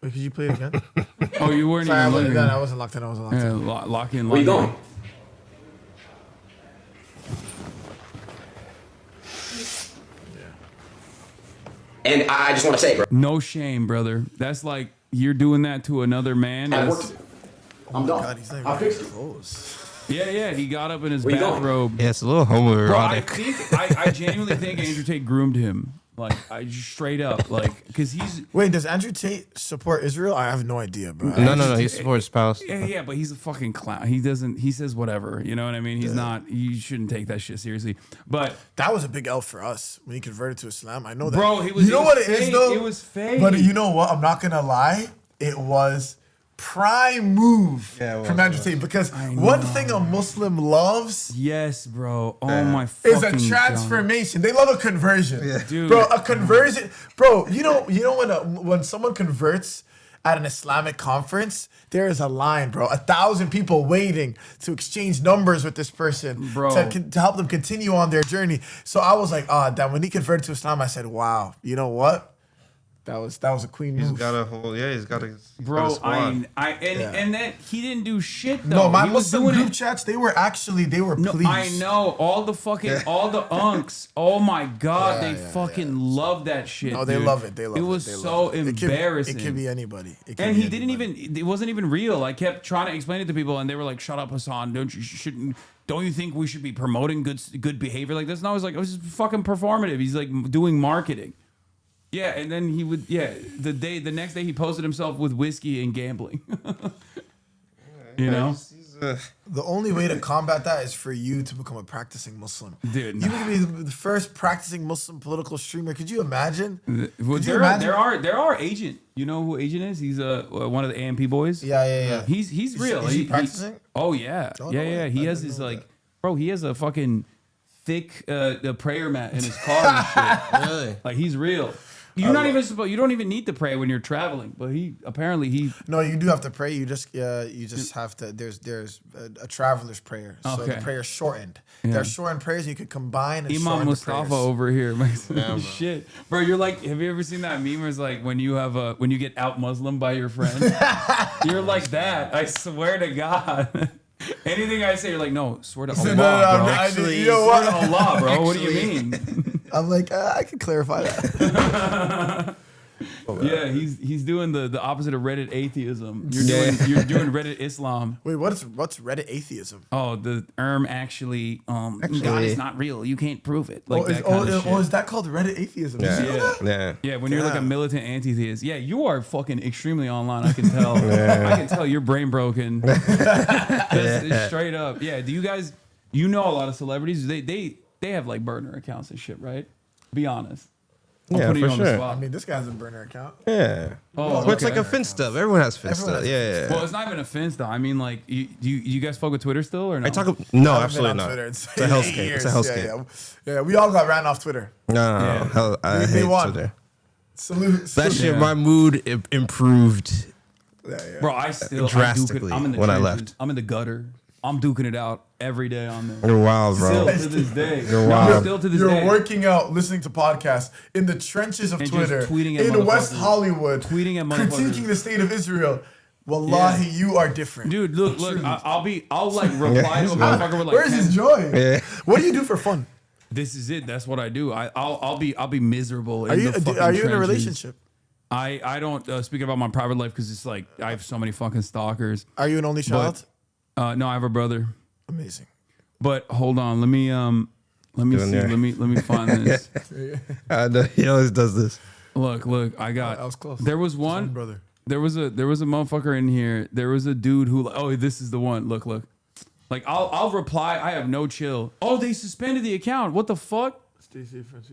Wait, could you play it again? Oh, you weren't Sorry, even looking. I wasn't locked in. Yeah, lock in. Where you going? And I just want to say, bro. No shame, brother. That's like you're doing that to another man. I'm done. God, he's not I fixed even it. close. Yeah. He got up in his Where you going? bathrobe. yeah, it's a little homoerotic. Bro, I genuinely think Andrew Tate groomed him. Like, I just straight up, like, because he's... Wait, does Andrew Tate support Israel? I have no idea, bro. No, he supports Palestine. Yeah, but he's a fucking clown. He says whatever, you know what I mean? He's not, you shouldn't take that shit seriously. But... That was a big L for us when he converted to Islam. I know that. Bro, you know what it is, though? It was fake. But you know what? I'm not going to lie. It was prime move from Andrew Tate, because one thing a Muslim loves, yes, bro. Oh my is fucking a transformation. They love a conversion, Dude. bro. A conversion, bro. You know when someone converts at an Islamic conference, there is a line, bro. 1,000 people waiting to exchange numbers with this person, Bro. to help them continue on their journey. So I was like, damn. When he converted to Islam, I said, wow. You know what? That was a queen move. He's got a whole, he's got a Bro, squad. and then he didn't do shit though. No, my He was Muslim doing group it. chats, they were pleased. I know all the unks. Oh my god, they fucking love that shit. No, they dude. love it. They love it. It was They so love it. embarrassing. It could be anybody. And he didn't even. It wasn't even real. I kept trying to explain it to people, and they were like, "Shut up, Hasan. Don't you think we should be promoting good behavior like this?" And I was like, "It was just fucking performative." He's like doing marketing. Yeah, and then he would. Yeah, the next day he posted himself with whiskey and gambling. You know. The only way to combat that is for you to become a practicing Muslim. Dude, you could be the first practicing Muslim political streamer. Could you imagine? Well, there are Agent. You know who Agent is? He's one of the AMP boys. Yeah. He's real. Is he practicing? Oh yeah, yeah. He has his bro. He has a fucking thick prayer mat in his car and shit. Really? Like he's real. You're not even supposed. You don't even need to pray when you're traveling. But he. No, you do have to pray. You just have to. There's a traveler's prayer. So the prayer is shortened. Yeah. There are shortened prayers you could combine. And Imam shorten the Mustafa prayers. over here. bro. Shit, bro. You're like. Have you ever seen that meme where it's like when you get out Muslim by your friend? You're like that. I swear to God. Anything I say, you're like, no, swear to Allah, bro. Actually, you know what? Swear to Allah, bro. What do you mean? I'm like, I can clarify that. Yeah, he's doing the opposite of Reddit atheism. You're doing Reddit Islam. Wait, what's Reddit atheism? Oh, the actually, God is not real. You can't prove it. Like is that called Reddit atheism? Yeah. When you're like a militant anti-theist, yeah, you are fucking extremely online. I can tell. I can tell you're brain broken. Just straight up. Yeah. Do you guys? You know a lot of celebrities. They have like burner accounts and shit, right? Be honest. I'm putting you on the spot. I mean, this guy's a burner account. Yeah. Oh, well, it's like a Finsta. Everyone has Finsta. Yeah. Well, it's not even a Finsta. I mean, like, you guys fuck with Twitter still or no? No, absolutely not. It's a hellscape. It's a hellscape. Yeah, we all got ran off Twitter. No. Hell, I hate Twitter. Salute. That shit, my mood improved. Bro, I still drastically I'm in the when I trenches. left. I'm in the gutter. I'm duking it out every day on there. You're wild, bro. Still to this day. You're wild. Still to this day. You're working out, listening to podcasts in the trenches of And Twitter, just tweeting at in West motherfuckers. Hollywood, Tweeting at motherfuckers. critiquing the state of Israel. Wallahi, you are different, dude. Look, I'll like reply to a motherfucker with like. Where's his joy? Yeah. What do you do for fun? This is it. That's what I do. I'll be miserable. Are in you the fucking in a trenches. relationship? I don't speak about my private life because it's like I have so many fucking stalkers. Are you an only child? No, I have a brother. Amazing. But hold on, let me see. there. Let me find this. I know he always does this. Look, I got. I was close. There was one brother. There was a motherfucker in here. There was a dude who. Oh, this is the one. Look. Like I'll reply. I have no chill. Oh, they suspended the account. What the fuck? Stay safe, friends.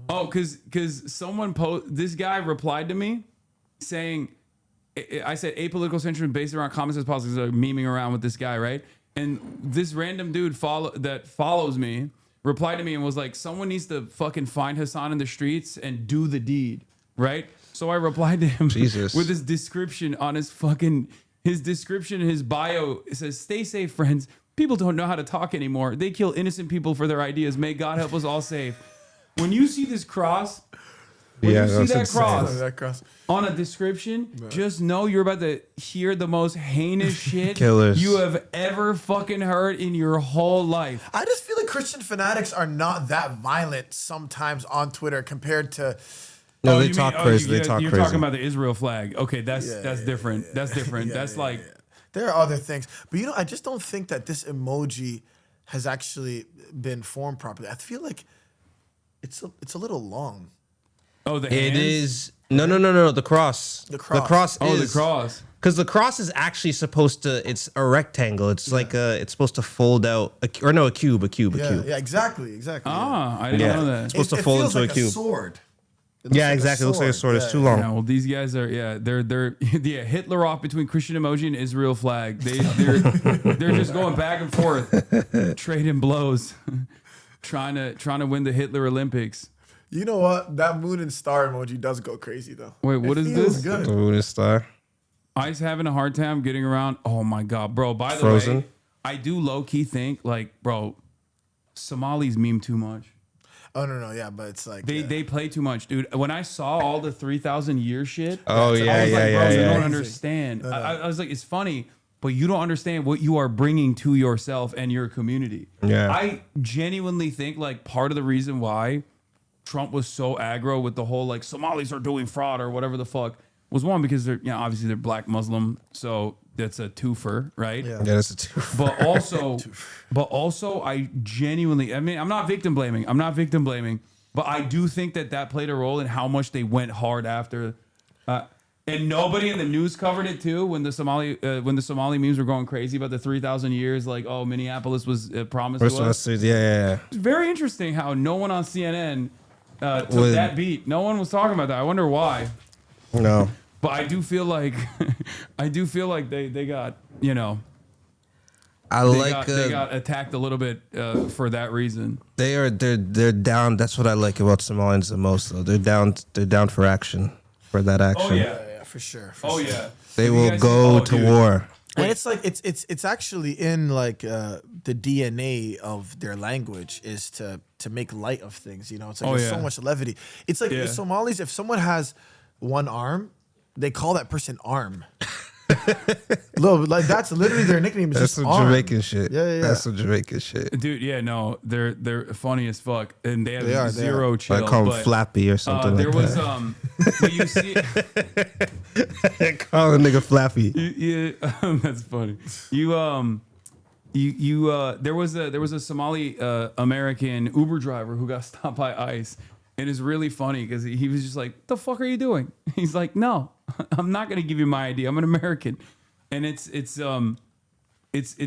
Oh, cause someone this guy replied to me, saying, I said apolitical centrism based around common sense politics. Like memeing around with this guy, right? And this random dude that follows me replied to me and was like, someone needs to fucking find Hasan in the streets and do the deed, right? So I replied to him with his description on his description, his bio. It says, "Stay safe, friends. People don't know how to talk anymore. They kill innocent people for their ideas. May God help us all safe." When you see this cross, you see that cross on a description, just know you're about to hear the most heinous shit you have ever fucking heard in your whole life. I just feel like Christian fanatics are not that violent sometimes on Twitter compared to. No, they talk crazy. They talk crazy. You're talking about the Israel flag. Okay, that's different. That's different. That's like. There are other things, but I just don't think that this emoji has actually been formed properly. I feel like it's a little long. Oh, the it hands? is no. The cross. The cross. The cross. Oh, is, the cross. Because the cross is actually supposed to. It's a rectangle. It's like it's supposed to fold out. A cube. A cube. Yeah, exactly. Ah, I didn't know that. It's supposed to fold into like a cube. Sword. Yeah, exactly. It looks like a sword. It's too long. Yeah, well, these guys are they're yeah, Hitler off between Christian emoji and Israel flag. They're just going back and forth, trading blows, trying to win the Hitler Olympics. You know what? That moon and star emoji does go crazy though. Wait, what is this? Good. The moon and star. Ice having a hard time getting around. Oh my god, bro! By the Frozen. way, I do low key think like, bro, Somalis meme too much. Oh no, yeah, but it's like They play too much, dude. When I saw all the 3,000 year shit, Oh, I was yeah, like, yeah, bro, you yeah. don't understand. I was like, it's funny, but you don't understand what you are bringing to yourself and your community. Yeah. I genuinely think like part of the reason why Trump was so aggro with the whole like Somalis are doing fraud or whatever the fuck was one because they're obviously they're black Muslim, so that's a twofer, right? Yeah, that's a twofer. But also, I genuinely, I mean, I'm not victim blaming, but I do think that played a role in how much they went hard after, and nobody in the news covered it too when the Somali memes were going crazy about the 3,000 years, like Minneapolis was promised to us. Yeah. It's very interesting how no one on CNN took that beat. No one was talking about that. I wonder why. No. But I do feel like they got they got attacked a little bit for that reason. They're down. That's what I like about Somalians the most, though. They're down for action, for that action. Oh yeah, for sure. Yeah. They will go to war. And it's like it's actually in like the DNA of their language is to make light of things. It's like there's so much levity. It's like Somalis. If someone has one arm, they call that person Arm. Like that's literally their nickname. That's some Jamaican shit. Yeah. That's some Jamaican shit. Dude, yeah, no, they're funny as fuck, and they have zero chill. I call them Flappy or something there like was that. But you see, call a nigga Flappy. That's funny. There was a Somali American Uber driver who got stopped by ICE. And it's really funny because he was just like, "The fuck are you doing?" He's like, "No, I'm not gonna give you my ID. I'm an American." And it's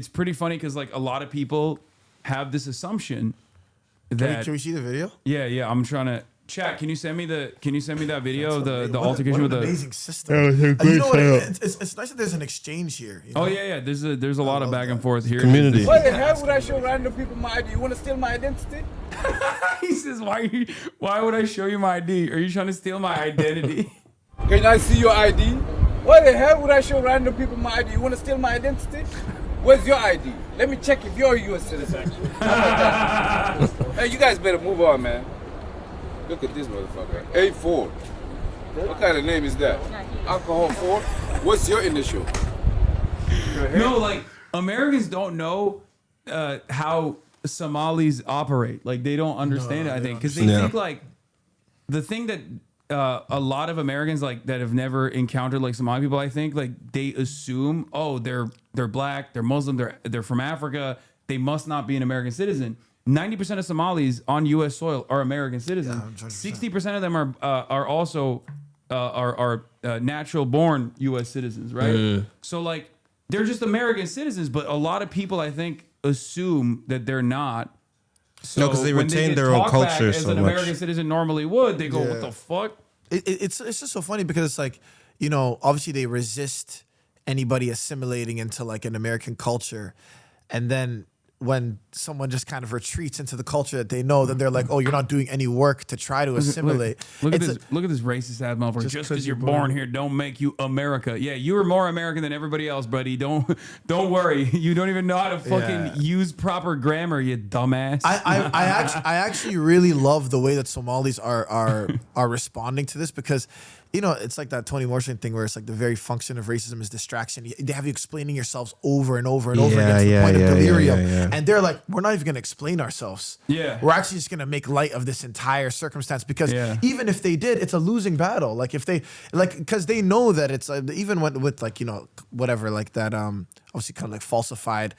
pretty funny because like a lot of people have this assumption that Can we see the video? Yeah. I'm trying to chat. Can you send me that video of the altercation with the amazing system? It's nice that there's an exchange here. Oh yeah. There's a lot of back and forth here. Community. Why the hell would I show random people my ID? You want to steal my identity? He says, "Why would I show you my ID? Are you trying to steal my identity?" Can I see your ID? Why the hell would I show random people my ID? You want to steal my identity? Where's your ID? Let me check if you're a U.S. citizen. Hey, you guys better move on, man. Look at this motherfucker. A4. What kind of name is that? Alcohol 4? What's your initial? No, like Americans don't know how Somalis operate. Like they don't understand it. I think because they think like the thing that a lot of Americans like that have never encountered like Somali people. I think like they assume, oh, they're black, they're Muslim, they're from Africa. They must not be an American citizen. 90% of Somalis on U.S. soil are American citizens. 60% of them are also natural born U.S. citizens, right? So like they're just American citizens, but a lot of people I think assume that they're not. So no, because they when retain get their own talked back culture as so an much. American citizen normally would. They go, "What the fuck?" It's just so funny because it's like, obviously they resist anybody assimilating into like an American culture, and then when someone just kind of retreats into the culture that they know, then they're like, "Oh, you're not doing any work to try to assimilate." Look at this racist ass motherfucker. Just because you're born here don't make you America. Yeah, you are more American than everybody else, buddy. Don't worry. You don't even know how to fucking use proper grammar, you dumbass. I actually really love the way that Somalis are responding to this because, it's like that Toni Morrison thing where it's like the very function of racism is distraction. They have you explaining yourselves over and over and over again to the point of delirium. And they're like, we're not even going to explain ourselves. Yeah. We're actually just going to make light of this entire circumstance because even if they did, it's a losing battle. Like if they, because they know that it's even with like, whatever, like that, obviously kind of like falsified,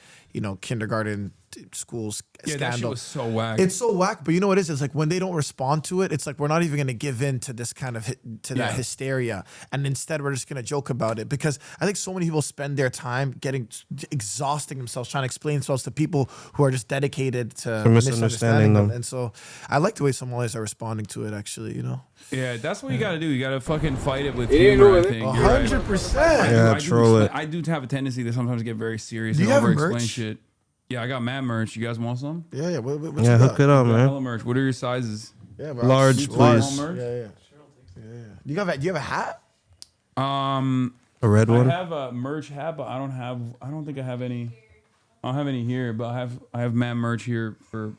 kindergarten schools Yeah, scandal. that shit was so whack. It's so whack, but you know what it is? It's like when they don't respond to it, it's like we're not even going to give in to this kind of that hysteria, and instead we're just going to joke about it because I think so many people spend their time exhausting themselves trying to explain themselves to people who are just dedicated to misunderstanding them. And so I like the way Somalis are responding to it. Actually, you know. Yeah, that's what you got to do. You got to fucking fight it with humor. I think 100%. Yeah, troll it. I do have a tendency to sometimes get very serious Do you and have over-explain merch? shit. Yeah, I got mad merch. You guys want some? Yeah, yeah. What Yeah, you hook got? it up, man. Hella merch. What are your sizes? Yeah, bro. Large, Large. please. Merch? Yeah. Do you have a hat? A red one. I have a merch hat, but I don't think I have any. I don't have any here, but I have mad merch here for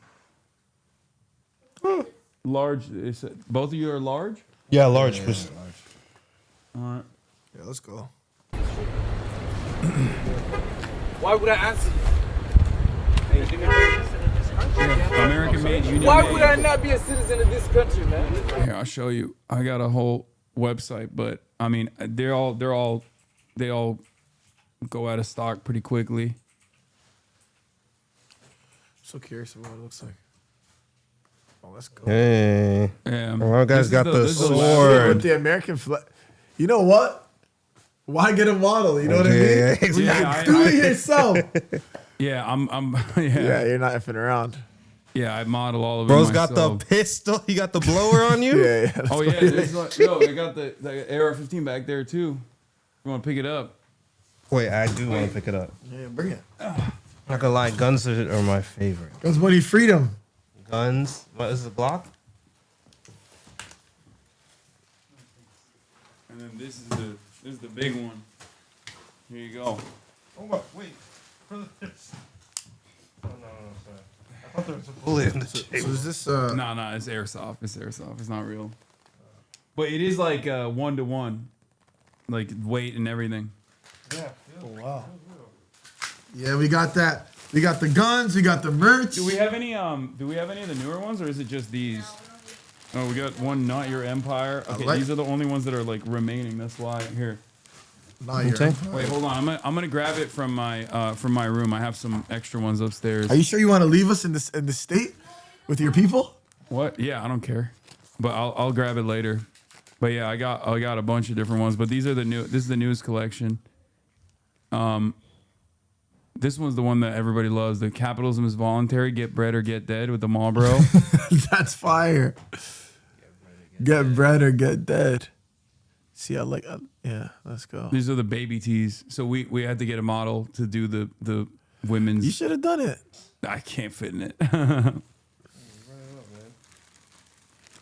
large. Both of you are large? Yeah, large, please. All right. Yeah, let's go. Why would I answer you? American made, union Why made. would I not be a citizen of this country, man? Here, I'll show you. I got a whole website, but I mean, they all go out of stock pretty quickly. So curious about what it looks like. Oh, let's go. Hey. Yeah. Well, guys got the With sword. the American flag. You know what? Why get a model? You know what I mean? Yeah, You can do it yourself. Yeah, I'm Yeah, you're not effing around. Yeah, I model all of it Bro's myself. got the pistol. You got the blower on you? Yeah. Oh yeah, there's like, yo, I got the AR-15 back there too. You want to pick it up? Wait, I do want to pick it up. Yeah, bring it. Not gonna lie, guns are my favorite. Guns, money, freedom. Guns. What is the Glock? And then this is the big one. Here you go. Oh wait. Oh no, sorry. I thought there was a bullet in the So table. is this No, it's airsoft. It's airsoft. It's not real. But it is like 1-to-1, like weight and everything. Yeah. Oh wow. Yeah, we got that. We got the guns. We got the merch. Do we have any of the newer ones, or is it just these? Oh, we got one. Not Your Empire. Okay, these are the only ones that are like remaining. That's why here. Not Your Empire. Wait, hold on. I'm gonna grab it from my room. I have some extra ones upstairs. Are you sure you want to leave us in the state with your people? What? Yeah, I don't care, but I'll grab it later. But yeah, I got a bunch of different ones. But these are the new. This is the newest collection. This one's the one that everybody loves. The capitalism is voluntary. Get bread or get dead with the Marlboro. That's fire. Get bread or get dead. See, yeah, let's go. These are the baby tees. So we had to get a model to do the women's. You should have done it. I can't fit in it. I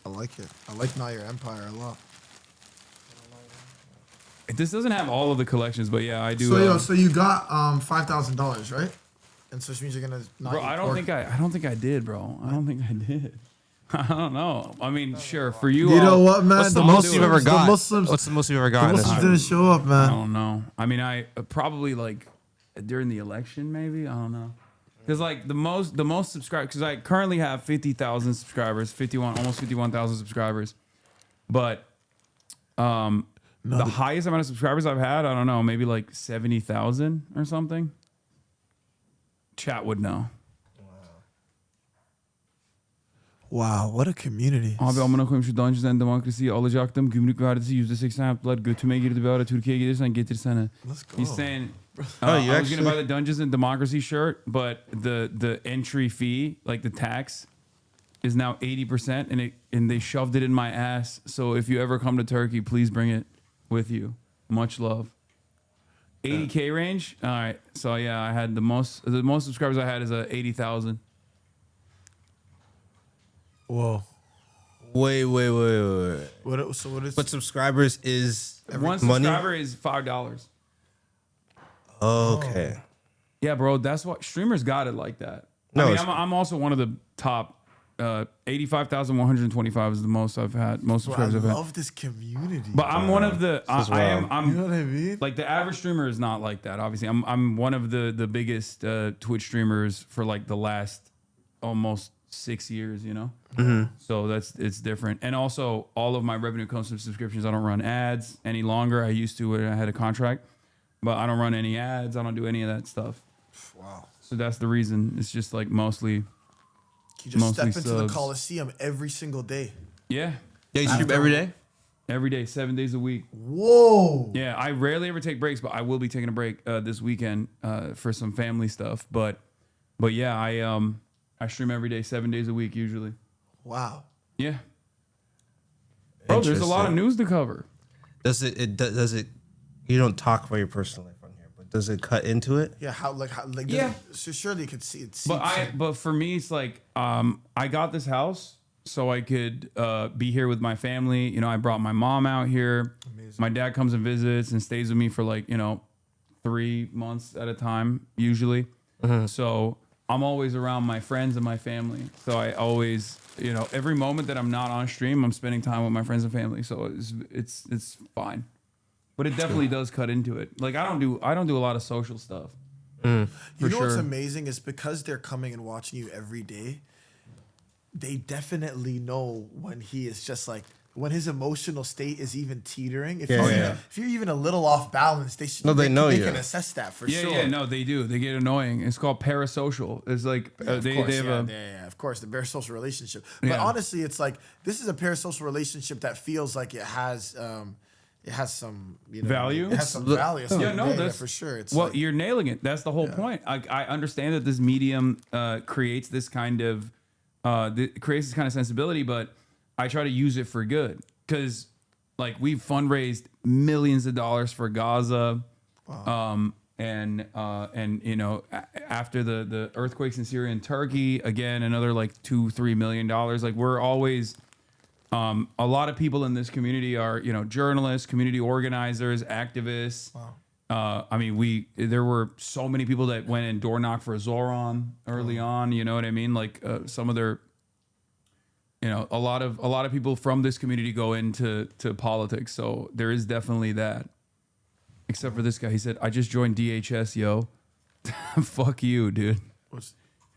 like it. I like Not Your Empire a lot. This doesn't have all of the collections, but yeah, I do. So you got $5,000, right? And so which means you're gonna not Bro, eat I don't pork. think I did, bro. I don't think I did. I don't know. I mean, sure, for you. You know what, man? What's the most you've ever got? Muslims, What's the most you've ever the gotten? Muslims didn't show up, I man. don't know. I mean, I probably like during the election, maybe. I don't know. Because like the most subscribers, because I currently have 50,000 subscribers, almost 51,000 subscribers, but the highest amount of subscribers I've had, I don't know, maybe like 70,000 or something. Chat would know. Wow, what a community. Abi amına koyayım şu daha önceden demokrasiyi alacaktım. Gümrük vergisi %80 yaptılar. Götüme girdi bir ara Türkiye'ye gelirsen getirsene. Let's go. He's saying Oh, you I was gonna actually- buy the Dungeons and Democracy shirt, but the entry fee, like the tax, is now 80%, and they shoved it in my ass. So if you ever come to Turkey, please bring it with you. Much love. 80K range. All right. So yeah, I had the most subscribers I had is 80,000. Whoa. Wait. What is? But subscribers is One money? subscriber is $5. Okay. Yeah, bro, that's what streamers got it like that. No, I mean, it's- I'm also one of the top. 85,125 is the most I've had. Most Bro, I subscribers I've had. love this community. But I'm one of the. This is I am. wild. I'm. You know what I mean? Like the average streamer is not like that. Obviously, I'm one of the biggest Twitch streamers for like the last almost 6 years. You know. So it's different. And also, all of my revenue comes from subscriptions. I don't run ads any longer. I used to when I had a contract, but I don't run any ads. I don't do any of that stuff. Wow. So that's the reason. It's just like mostly. You just step into the subs. Coliseum every single day. Yeah. Yeah, you stream every day? Every day, 7 days a week. Whoa. Yeah, I rarely ever take breaks, but I will be taking a break this weekend for some family stuff. But yeah, I stream every day, 7 days a week usually. Wow. Yeah. Bro, there's a lot of news to cover. Does it? You don't talk about your personal life on here, but does it cut into it? Yeah, how Yeah. So surely you could see it. But for me, it's like I got this house so I could be here with my family. You know, I brought my mom out here. Amazing. My dad comes and visits and stays with me for 3 months at a time usually. So I'm always around my friends and my family. So I always, every moment that I'm not on stream, I'm spending time with my friends and family. So it's fine. But it definitely does cut into it. Like I don't do a lot of social stuff. You know what's amazing is because they're coming and watching you every day, they definitely know when he is just like when his emotional state is even teetering. If you're even a little off balance, they can assess that for sure. Yeah, no, they do. They get annoying. It's called parasocial. It's like they have of course, the parasocial relationship. But honestly, it's like this is a parasocial relationship that feels like it has some value. It has some value. That's for sure. It's you're nailing it. That's the whole point. I understand that this medium creates this kind of sensibility, but I try to use it for good because, like, we've fundraised millions of dollars for Gaza, and after the earthquakes in Syria and Turkey, again another like $2-3 million. Like we're always. A lot of people in this community are, journalists, community organizers, activists. Wow. There were so many people that went and door knocked for Zoran early on. You know what I mean? Like some of their, a lot of people from this community go into politics. So there is definitely that. Except for this guy, he said, "I just joined DHS, yo." Fuck you, dude.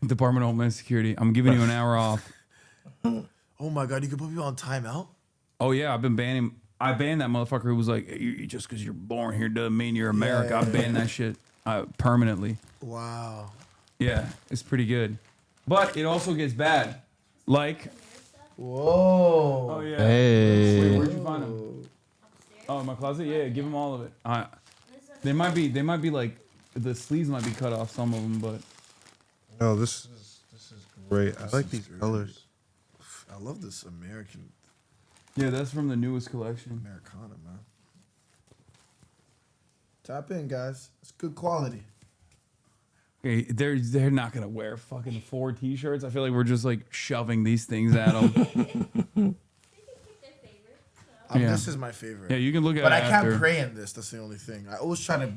Department of Homeland Security. I'm giving you an hour off. Oh my God, you can put people on timeout? Oh yeah, I've been banning. I banned that motherfucker who was like, just because you're born here doesn't mean you're America. I banned that shit permanently. Wow. Yeah, it's pretty good. But it also gets bad. Like. Whoa. Oh yeah. Hey. Wait, where'd you find them? Oh, in my closet? Yeah, give them all of it. They might be like, the sleeves might be cut off, some of them, but. No, this is great. I like these colors. I love this American. Yeah, that's from the newest collection. Americana, man. Tap in, guys. It's good quality. Okay, they're not gonna wear fucking 4 t-shirts. I feel like we're just like shoving these things at them. This is my favorite. Yeah, you can look at it But I after. can't pray in this. That's the only thing. I always try to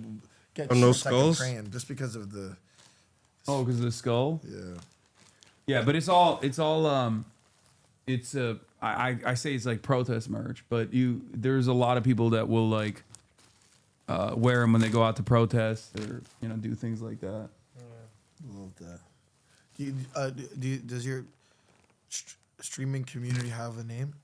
get no shirts I can skulls? pray in just because of the. Oh, because of the skull. Yeah. Yeah, but I say it's like protest merch, but there's a lot of people that will like wear them when they go out to protest or do things like that. Love that. Does your streaming community have a name?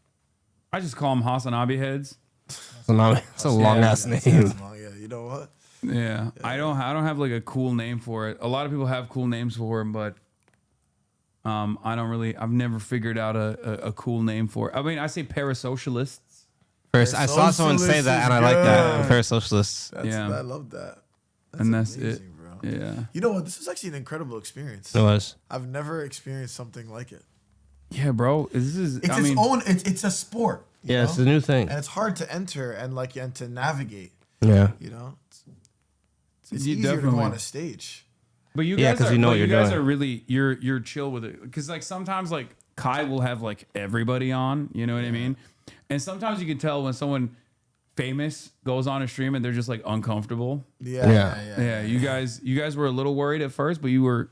I just call them HasanAbi heads. It's a long ass name. Yeah, you know what? Yeah, I don't have like a cool name for it. A lot of people have cool names for them, but I don't really. I've never figured out a cool name for it. I mean, I say parasocialists. I saw someone say that, and I like that. Parasocialists. I love that. That's amazing, it, bro. Yeah. You know what? This was actually an incredible experience. It was. I've never experienced something like it. Yeah, bro. It's a sport. you Yeah, know? it's a new thing. And it's hard to enter and to navigate. Yeah. You know? It's easier to go on a stage. But you guys are really you're chill with it, because like sometimes like Kai will have like everybody on, you know what I mean, and sometimes you can tell when someone famous goes on a stream and they're just like uncomfortable. Yeah. You guys were a little worried at first, but you were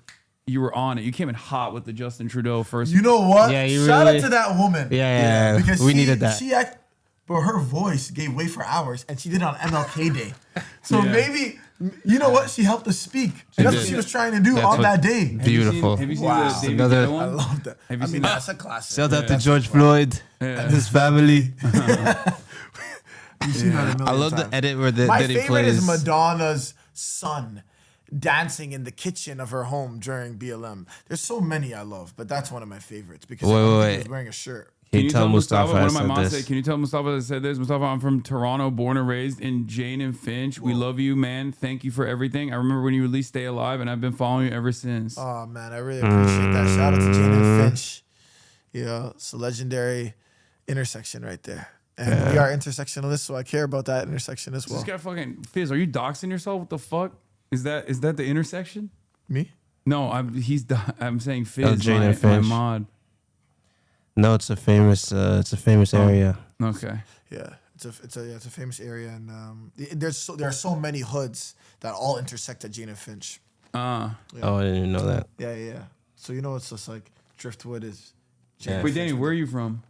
on it. You came in hot with the Justin Trudeau first. You know what? Yeah, Shout out to that woman. Yeah. Because we needed that. But her voice gave way for hours, and she did it on MLK Day. So maybe, you know what? She helped us speak. That's what she was trying to do on that day. Beautiful. Have you seen the David Guetta one? I love that. Have you seen that? That's a classic. Shout out to George Floyd and his family. You've seen that a million I love times. the edit where My Diddy favorite plays. is Madonna's son. dancing in the kitchen of her home during BLM. There's so many I love, but that's one of my favorites because he was wearing a shirt. Can you tell Mustafa what my mom said? Can you tell Mustafa that said this? Mustafa, I'm from Toronto, born and raised in Jane and Finch. We love you, man. Thank you for everything. I remember when you released Stay Alive, and I've been following you ever since. Oh, man, I really appreciate that. Shout out to Jane and Finch. You know, it's a legendary intersection right there. And we are intersectionalists, so I care about that intersection as well. This guy fucking Fizz, are you doxing yourself? What the fuck? Is that the intersection? Me? No, I'm saying Fizz, Jane and my Finch. mod. No, it's a famous area. Okay. Yeah, it's a famous area, and there are so many hoods that all intersect at Jane and Finch. Oh, I didn't even know that. Yeah. So it's just like Driftwood is. Wait, Danny, where are you from?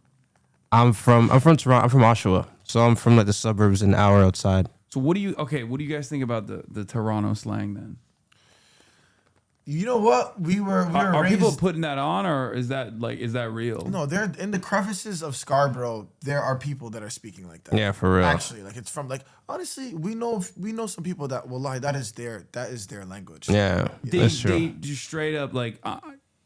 I'm from Toronto. I'm from Oshawa, so I'm from like the suburbs, an hour outside. So what do you guys think about the Toronto slang then? You know what? We were Are raised, people putting that on, or is that real? No, they're in the crevices of Scarborough. There are people that are speaking like that. Yeah, for real. Actually, like it's from honestly, we know some people that will lie. That is their language. Yeah, that's true. They just straight up like,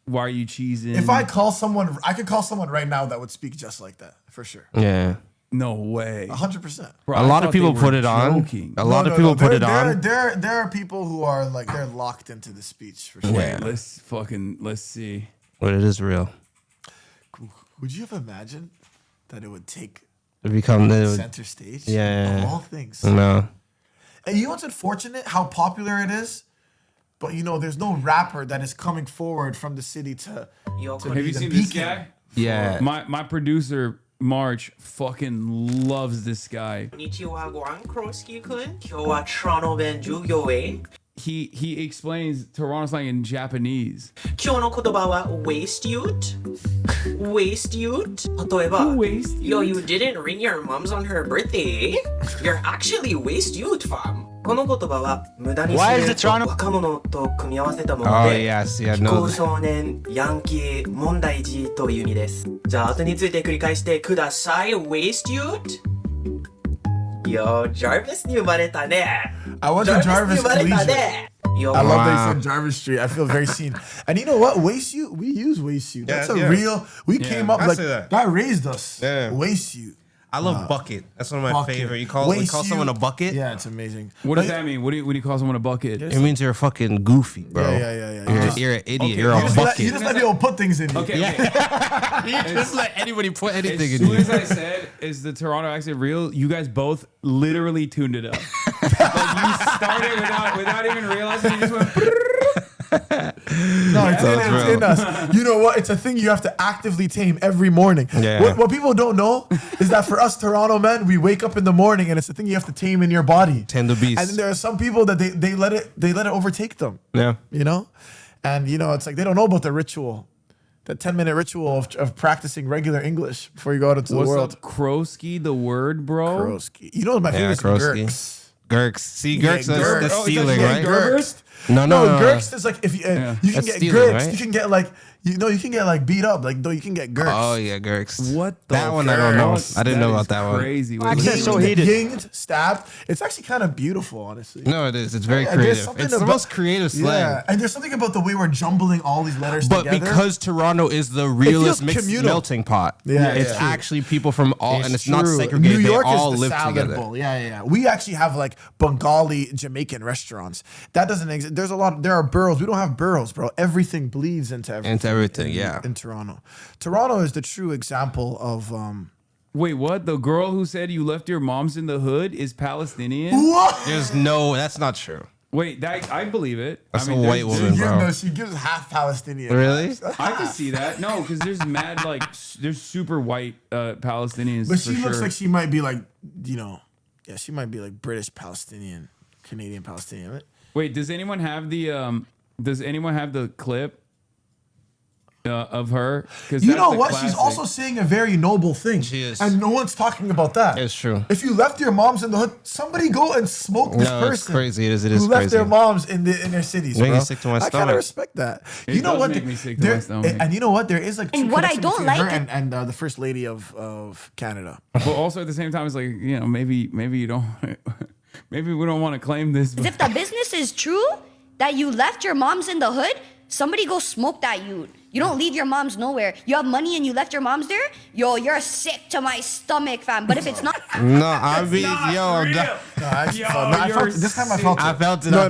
why are you cheesing? If I call someone, I could call someone right now that would speak just like that for sure. Yeah. No way. 100%. A lot of people put it on. A lot of people put it on. There are people who are like they're locked into the speech for sure. Wait, let's see. But it is real. Would you have imagined that it would take center stage? Yeah. Of all things. No. And you know what's unfortunate? How popular it is. But there's no rapper that is coming forward from the city to Have you be the seen this beacon. guy? Yeah. My producer March fucking loves this guy. He explains Toronto slang in Japanese. 今日の言葉は waste youth waste youth 例えば Yo, you didn't ring your mom's on her birthday. You're actually waste youth, fam. この言葉は無駄にする若者と組み合わせたもので、非行少年、ヤンキー、問題児という意味です。じゃあ後について繰り返してください。Waste youth? Yo, Jarvis に生まれたね。I went to Jarvis Collegiate. Yo, I love that you said Jarvis Street. I feel very seen. And you know what? Waste you. We use waste you. That's real. We came up like that raised us. Yeah. Waste you. I love bucket. That's one of my favorite. You call someone a bucket? Yeah, it's amazing. What does that mean? When do you call someone a bucket? It means you're fucking goofy, bro. Yeah. You're an idiot. Okay. You're a bucket. You just let people put things in you. Okay. You just let anybody put anything in you. you. As soon as I said, is the Toronto accent real? You guys both literally tuned it up. Like you started without even realizing. You just went. No, it's in us. You know what? It's a thing you have to actively tame every morning. Yeah. What people don't know is that for us Toronto men, we wake up in the morning and it's a thing you have to tame in your body. Tame the beast. And then there are some people that they let it overtake them. Yeah. And it's like they don't know about the ritual. That 10-minute ritual of practicing regular English before you go out into the world. What's up, Krosky, the word, bro? Krosky. You know what my favorite is? Gurks. Gurks. See, Gurks, that's stealing, right? Gurks. No. Gurks is like if you you can get stealing, Gurks, right? you can get like you can get like beat up, like though you can get Gurks. Oh yeah, Gurks. What that one? I don't know. I didn't know about that one. Crazy. Accent's so hated. Yinged, stabbed. It's actually kind of beautiful, honestly. No, it is. It's very creative. It's the most creative slang. Yeah, and there's something about the way we're jumbling all these letters but together. Because Toronto is the realest mixed melting pot. Yeah, it's actually people from all, and it's not true. segregated. New York they all is the live salad together. bowl. Yeah. We actually have like Bengali Jamaican restaurants. That doesn't exist. There are boroughs. We don't have boroughs, bro. Everything bleeds into everything. In Toronto. Toronto is the true example of Wait, what? The girl who said you left your moms in the hood is Palestinian? What? That's not true. Wait, I believe it. That's a white woman, bro. She gives half Palestinian. Really? I can see that. No, because there's mad there's super white Palestinians. But she looks like she might be like, she might be like British Palestinian, Canadian Palestinian. Right? Wait, does anyone have the clip of her? You know what? She's also saying a very noble thing. She is. And no one's talking about that. It's true. If you left your moms in the hood, somebody go and smoke this person. It's crazy. It is who left their moms in their cities, Make bro. me sick to my I stomach. kind of respect that. It you know does what? make me sick to my stomach. And you know what? There is like And what I don't her like- and the first lady of Canada. But also at the same time, it's like, maybe you don't. Maybe we don't want to claim this. As if the business is true, that you left your moms in the hood, somebody go smoke that youth. You don't leave your moms nowhere. You have money and you left your moms there? Yo, you're sick to my stomach, fam. But if it's not... No, I mean, yo, This time I felt it. I felt it. No.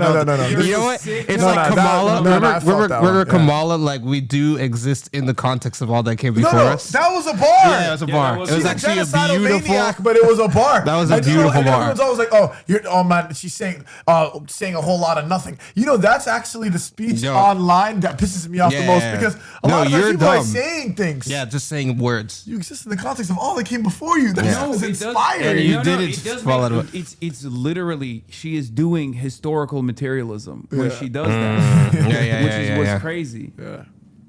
You know what? It's like Kamala. Remember Kamala? Like, we do exist in the context of all that came before us. That was a bar. Yeah, it was a bar. It was actually a beautiful. But it was a bar. That was a beautiful bar. Everyone's always like, oh man, she's saying a whole lot of nothing. You know, that's actually the speech online that pisses me off the most, because a lot of people are saying things. Yeah, just saying words. You exist in the context of all that came before you. That's inspiring. And you didn't follow it. It's literally, she is doing historical materialism when she does that. Which is what's crazy.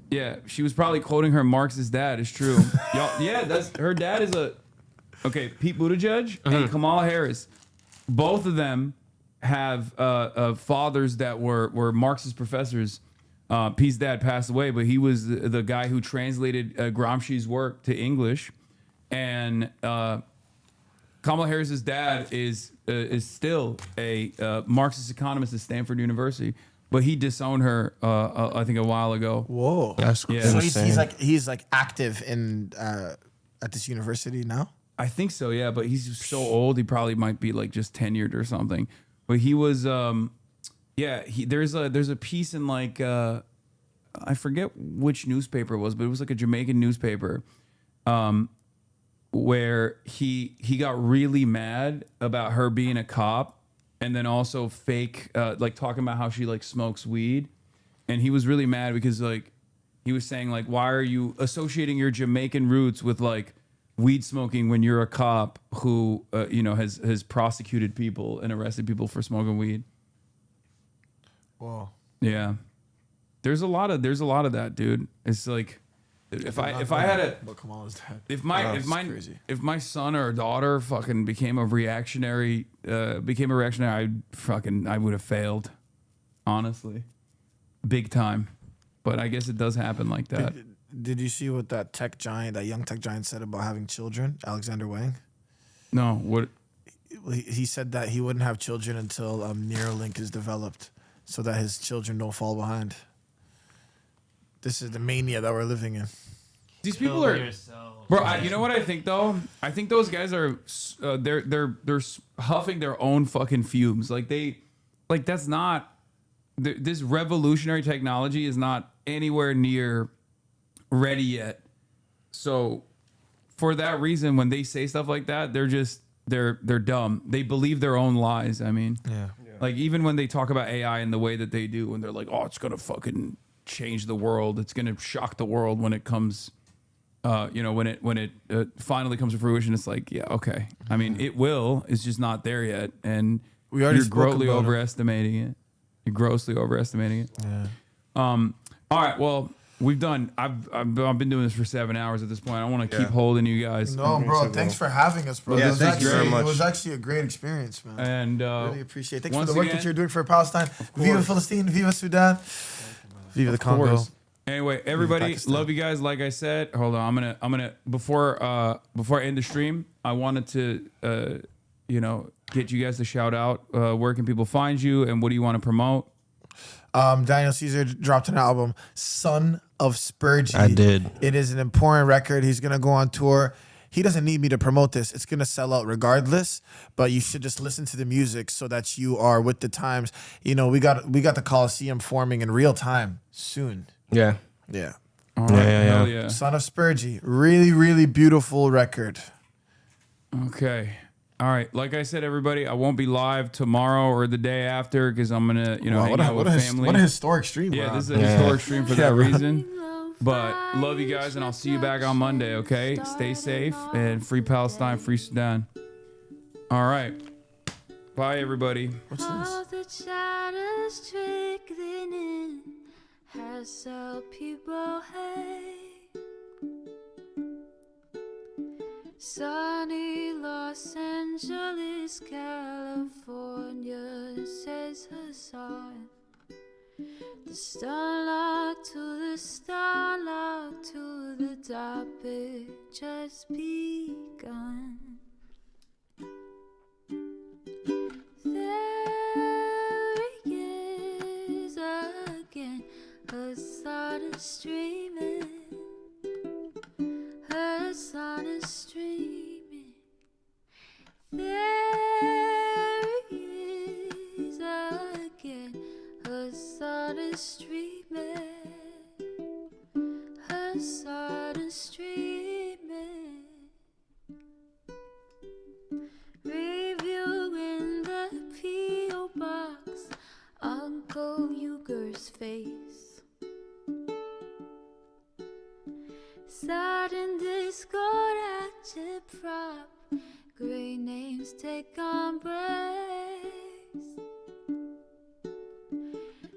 Yeah, she was probably quoting her Marxist dad. It's true. Her dad is Pete Buttigieg and Kamala Harris. Both of them have fathers that were Marxist professors. Pete's dad passed away, but he was the guy who translated Gramsci's work to English. And Kamala Harris's dad is still a Marxist economist at Stanford University, but he disowned her I think a while ago. Whoa, that's so he's like active in at this university now. I think so, yeah, but he's so old he probably might be like just tenured or something. But he was there's a piece in like I forget which newspaper it was, but it was like a Jamaican newspaper where he got really mad about her being a cop, and then also fake like talking about how she like smokes weed, and he was really mad because like he was saying like, why are you associating your Jamaican roots with like weed smoking when you're a cop who has prosecuted people and arrested people for smoking weed. Whoa. Yeah. There's a lot of that, dude. It's like if my son or daughter fucking became a reactionary, I would have failed. Honestly. Big time. But I guess it does happen like that. Did you see what that young tech giant said about having children, Alexander Wang? No, what? He said that he wouldn't have children until Neuralink is developed, so that his children don't fall behind. This is the mania that we're living in. These people are, bro. You know what I think though? I think those guys are, they're huffing their own fucking fumes. That's not. This revolutionary technology is not anywhere near ready yet. So for that reason, when they say stuff like that, they're dumb. They believe their own lies. I mean, like even when they talk about AI in the way that they do, when they're like, oh, it's gonna fucking change the world, it's gonna shock the world when it comes, when it finally comes to fruition, it's like, yeah, okay. I mean, it will. It's just not there yet, and you're grossly overestimating it. You're grossly overestimating it. Yeah. All right. Well, we've done. I've been doing this for 7 hours at this point. I don't want to keep holding you guys. No, bro. Thanks for having us, bro. Yeah, thank you very much. It was actually a great experience, man. And really appreciate it. Thanks for the work that you're doing for Palestine. Viva Palestine. Viva Sudan. Viva the Congo. Anyway, everybody, love you guys. Like I said, hold on. I'm gonna before I end the stream, I wanted to get you guys to shout out. Where can people find you, and what do you want to promote? Daniel Caesar dropped an album, Son of Spurgey. I did. It is an important record. He's gonna go on tour. He doesn't need me to promote this. It's gonna sell out regardless. But you should just listen to the music so that you are with the times. You know, we got the Coliseum forming in real time soon. Yeah. Yeah. All right. Yeah. Son of Spurgey. Really, really beautiful record. Okay. All right. Like I said, everybody, I won't be live tomorrow or the day after because I'm gonna, hang out with family. What a historic stream. Yeah, this is a historic stream for that reason. But love you guys, and I'll see you back on Monday. Okay. Stay safe and free Palestine, free Sudan. All right. Bye, everybody. What's this? HasanAbi Broadcast. Sunny Los Angeles, California, says Hasan. The starlight to the starlight to the topic just begun. There he is, sun is streaming. There he is again. Her sun is streaming. Her sun is streaming. Reviewing the P.O. box, Uncle Uger's face. Sudden discord agitprop, great names take embrace.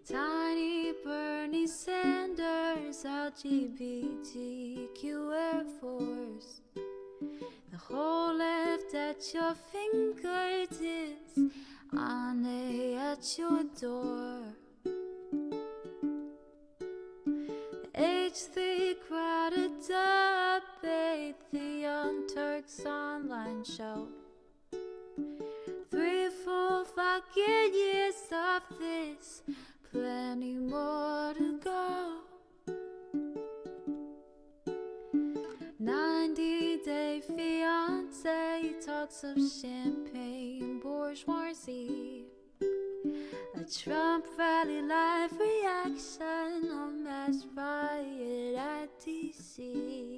Tiny Bernie Sanders, LGBTQ Air Force. The whole left at your fingertips, Ane at your door. The H3 crowded debate, the Young Turks online show. 3 full fucking years of this, plenty more to go. 90-day fiance talks of champagne bourgeoisie. A Trump rally live reaction, a mass riot at DC.